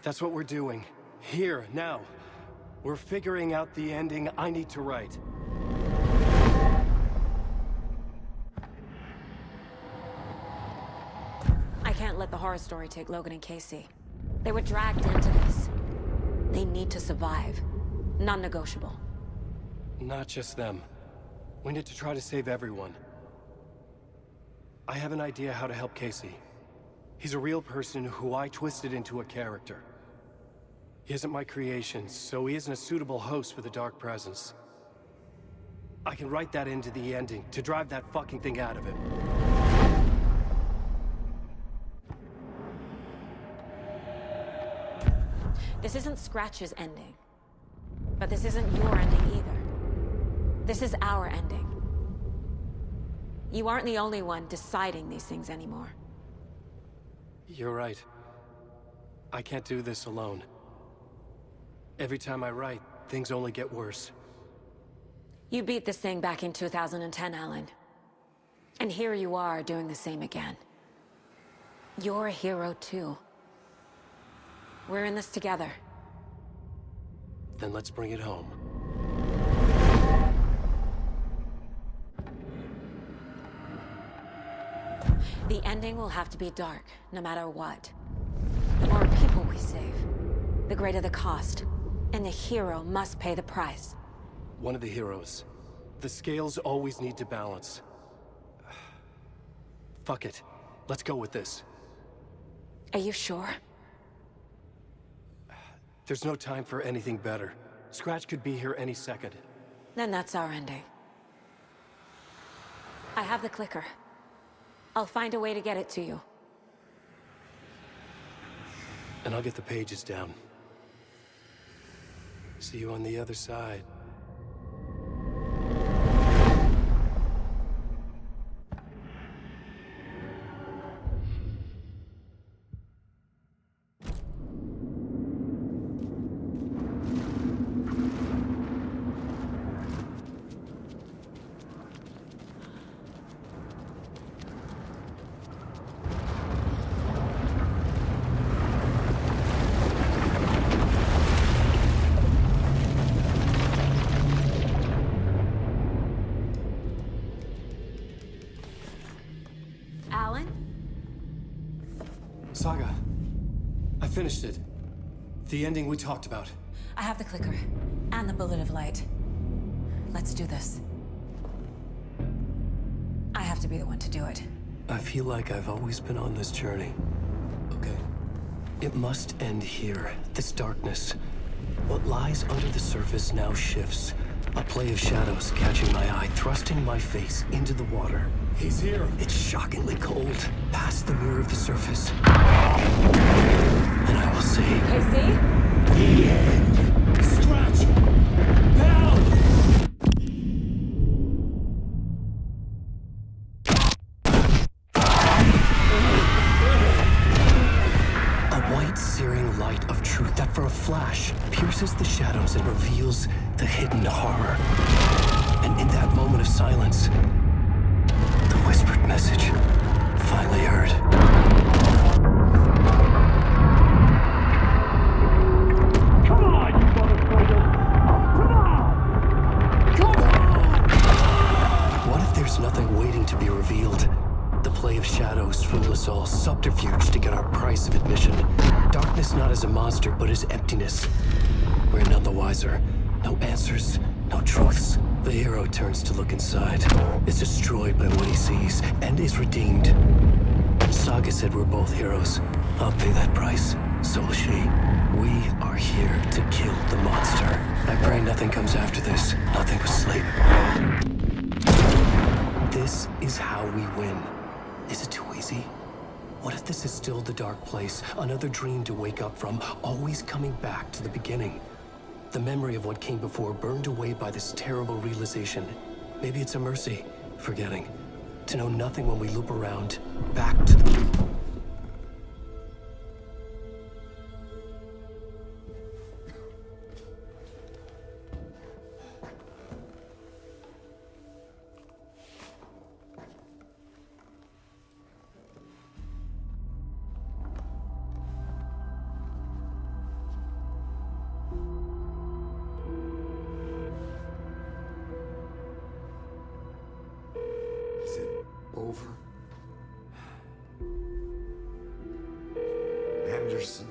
That's what we're doing. Here, now. We're figuring out the ending I need to write. I can't let the horror story take Logan and Casey. They were dragged into this. They need to survive. Non-negotiable. Not just them. We need to try to save everyone. I have an idea how to help Casey. He's a real person who I twisted into a character. He isn't my creation, so he isn't a suitable host for the Dark Presence. I can write that into the ending to drive that fucking thing out of him. This isn't Scratch's ending. But this isn't your ending either. This is our ending. You aren't the only one deciding these things anymore. You're right. I can't do this alone. Every time I write, things only get worse. You beat this thing back in 2010, Alan. And here you are doing the same again. You're a hero too. We're in this together. Then let's bring it home. The ending will have to be dark, no matter what. The more people we save, the greater the cost. And the hero must pay the price. One of the heroes. The scales always need to balance. Fuck it. Let's go with this. Are you sure? There's no time for anything better. Scratch could be here any second. Then that's our ending. I have the clicker. I'll find a way to get it to you. And I'll get the pages down. See you on the other side. Alan? Saga, I finished it. The ending we talked about. I have the clicker and the bullet of light. Let's do this. I have to be the one to do it. I feel like I've always been on this journey. Okay. It must end here, this darkness. What lies under the surface now shifts. A play of shadows catching my eye, thrusting my face into the water. He's here. It's shockingly cold, past the mirror of the surface. And I will say... Casey? The end. Scratch! Down! A white, searing light of truth that for a flash pierces the shadows and reveals the hidden horror. And in that moment of silence, the whispered message finally heard. Come on, you motherfucker! Come on! Come on! What if there's nothing waiting to be revealed? The play of shadows fool us all, subterfuge to get our price of admission. Darkness not as a monster, but as emptiness. We're none the wiser. No answers, no truths. The hero turns to look inside, is destroyed by what he sees, and is redeemed. Saga said we're both heroes. I'll pay that price. So will she. We are here to kill the monster. I pray nothing comes after this. Nothing but sleep. This is how we win. Is it too easy? What if this is still the dark place? Another dream to wake up from, always coming back to the beginning. The memory of what came before burned away by this terrible realization. Maybe it's a mercy, forgetting. To know nothing when we loop around, back to the... Is it over? Anderson?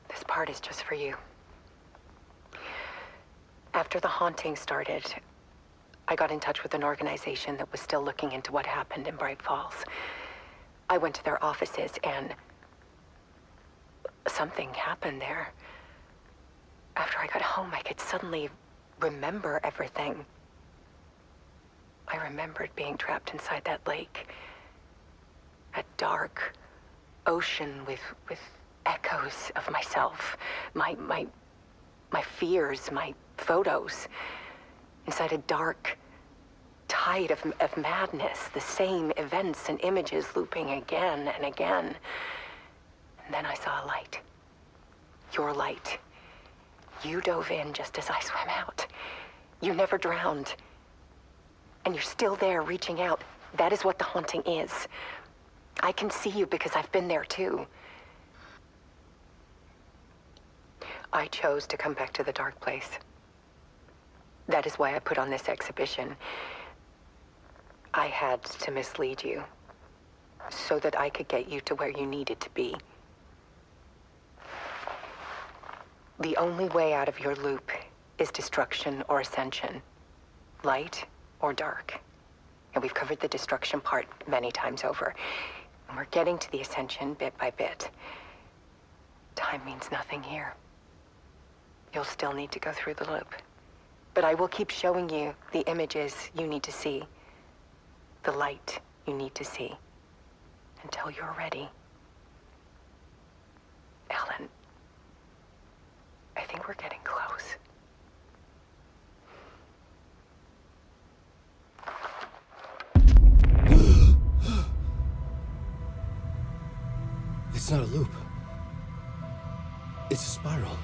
This part is just for you. After the haunting started, I got in touch with an organization that was still looking into what happened in Bright Falls. I went to their offices and something happened there. After I got home, I could suddenly remember everything. I remembered being trapped inside that lake. A dark ocean with echoes of myself, my fears, my photos, inside a dark tide of madness, the same events and images looping again and again. And then I saw a light. Your light. You dove in just as I swam out. You never drowned. And you're still there reaching out. That is what the haunting is. I can see you because I've been there too. I chose to come back to the dark place. That is why I put on this exhibition. I had to mislead you, so that I could get you to where you needed to be. The only way out of your loop is destruction or ascension, light or dark. And we've covered the destruction part many times over. And we're getting to the ascension bit by bit. Time means nothing here. You'll still need to go through the loop. But I will keep showing you the images you need to see, the light you need to see, until you're ready. Alan, I think we're getting close. It's not a loop. It's a spiral.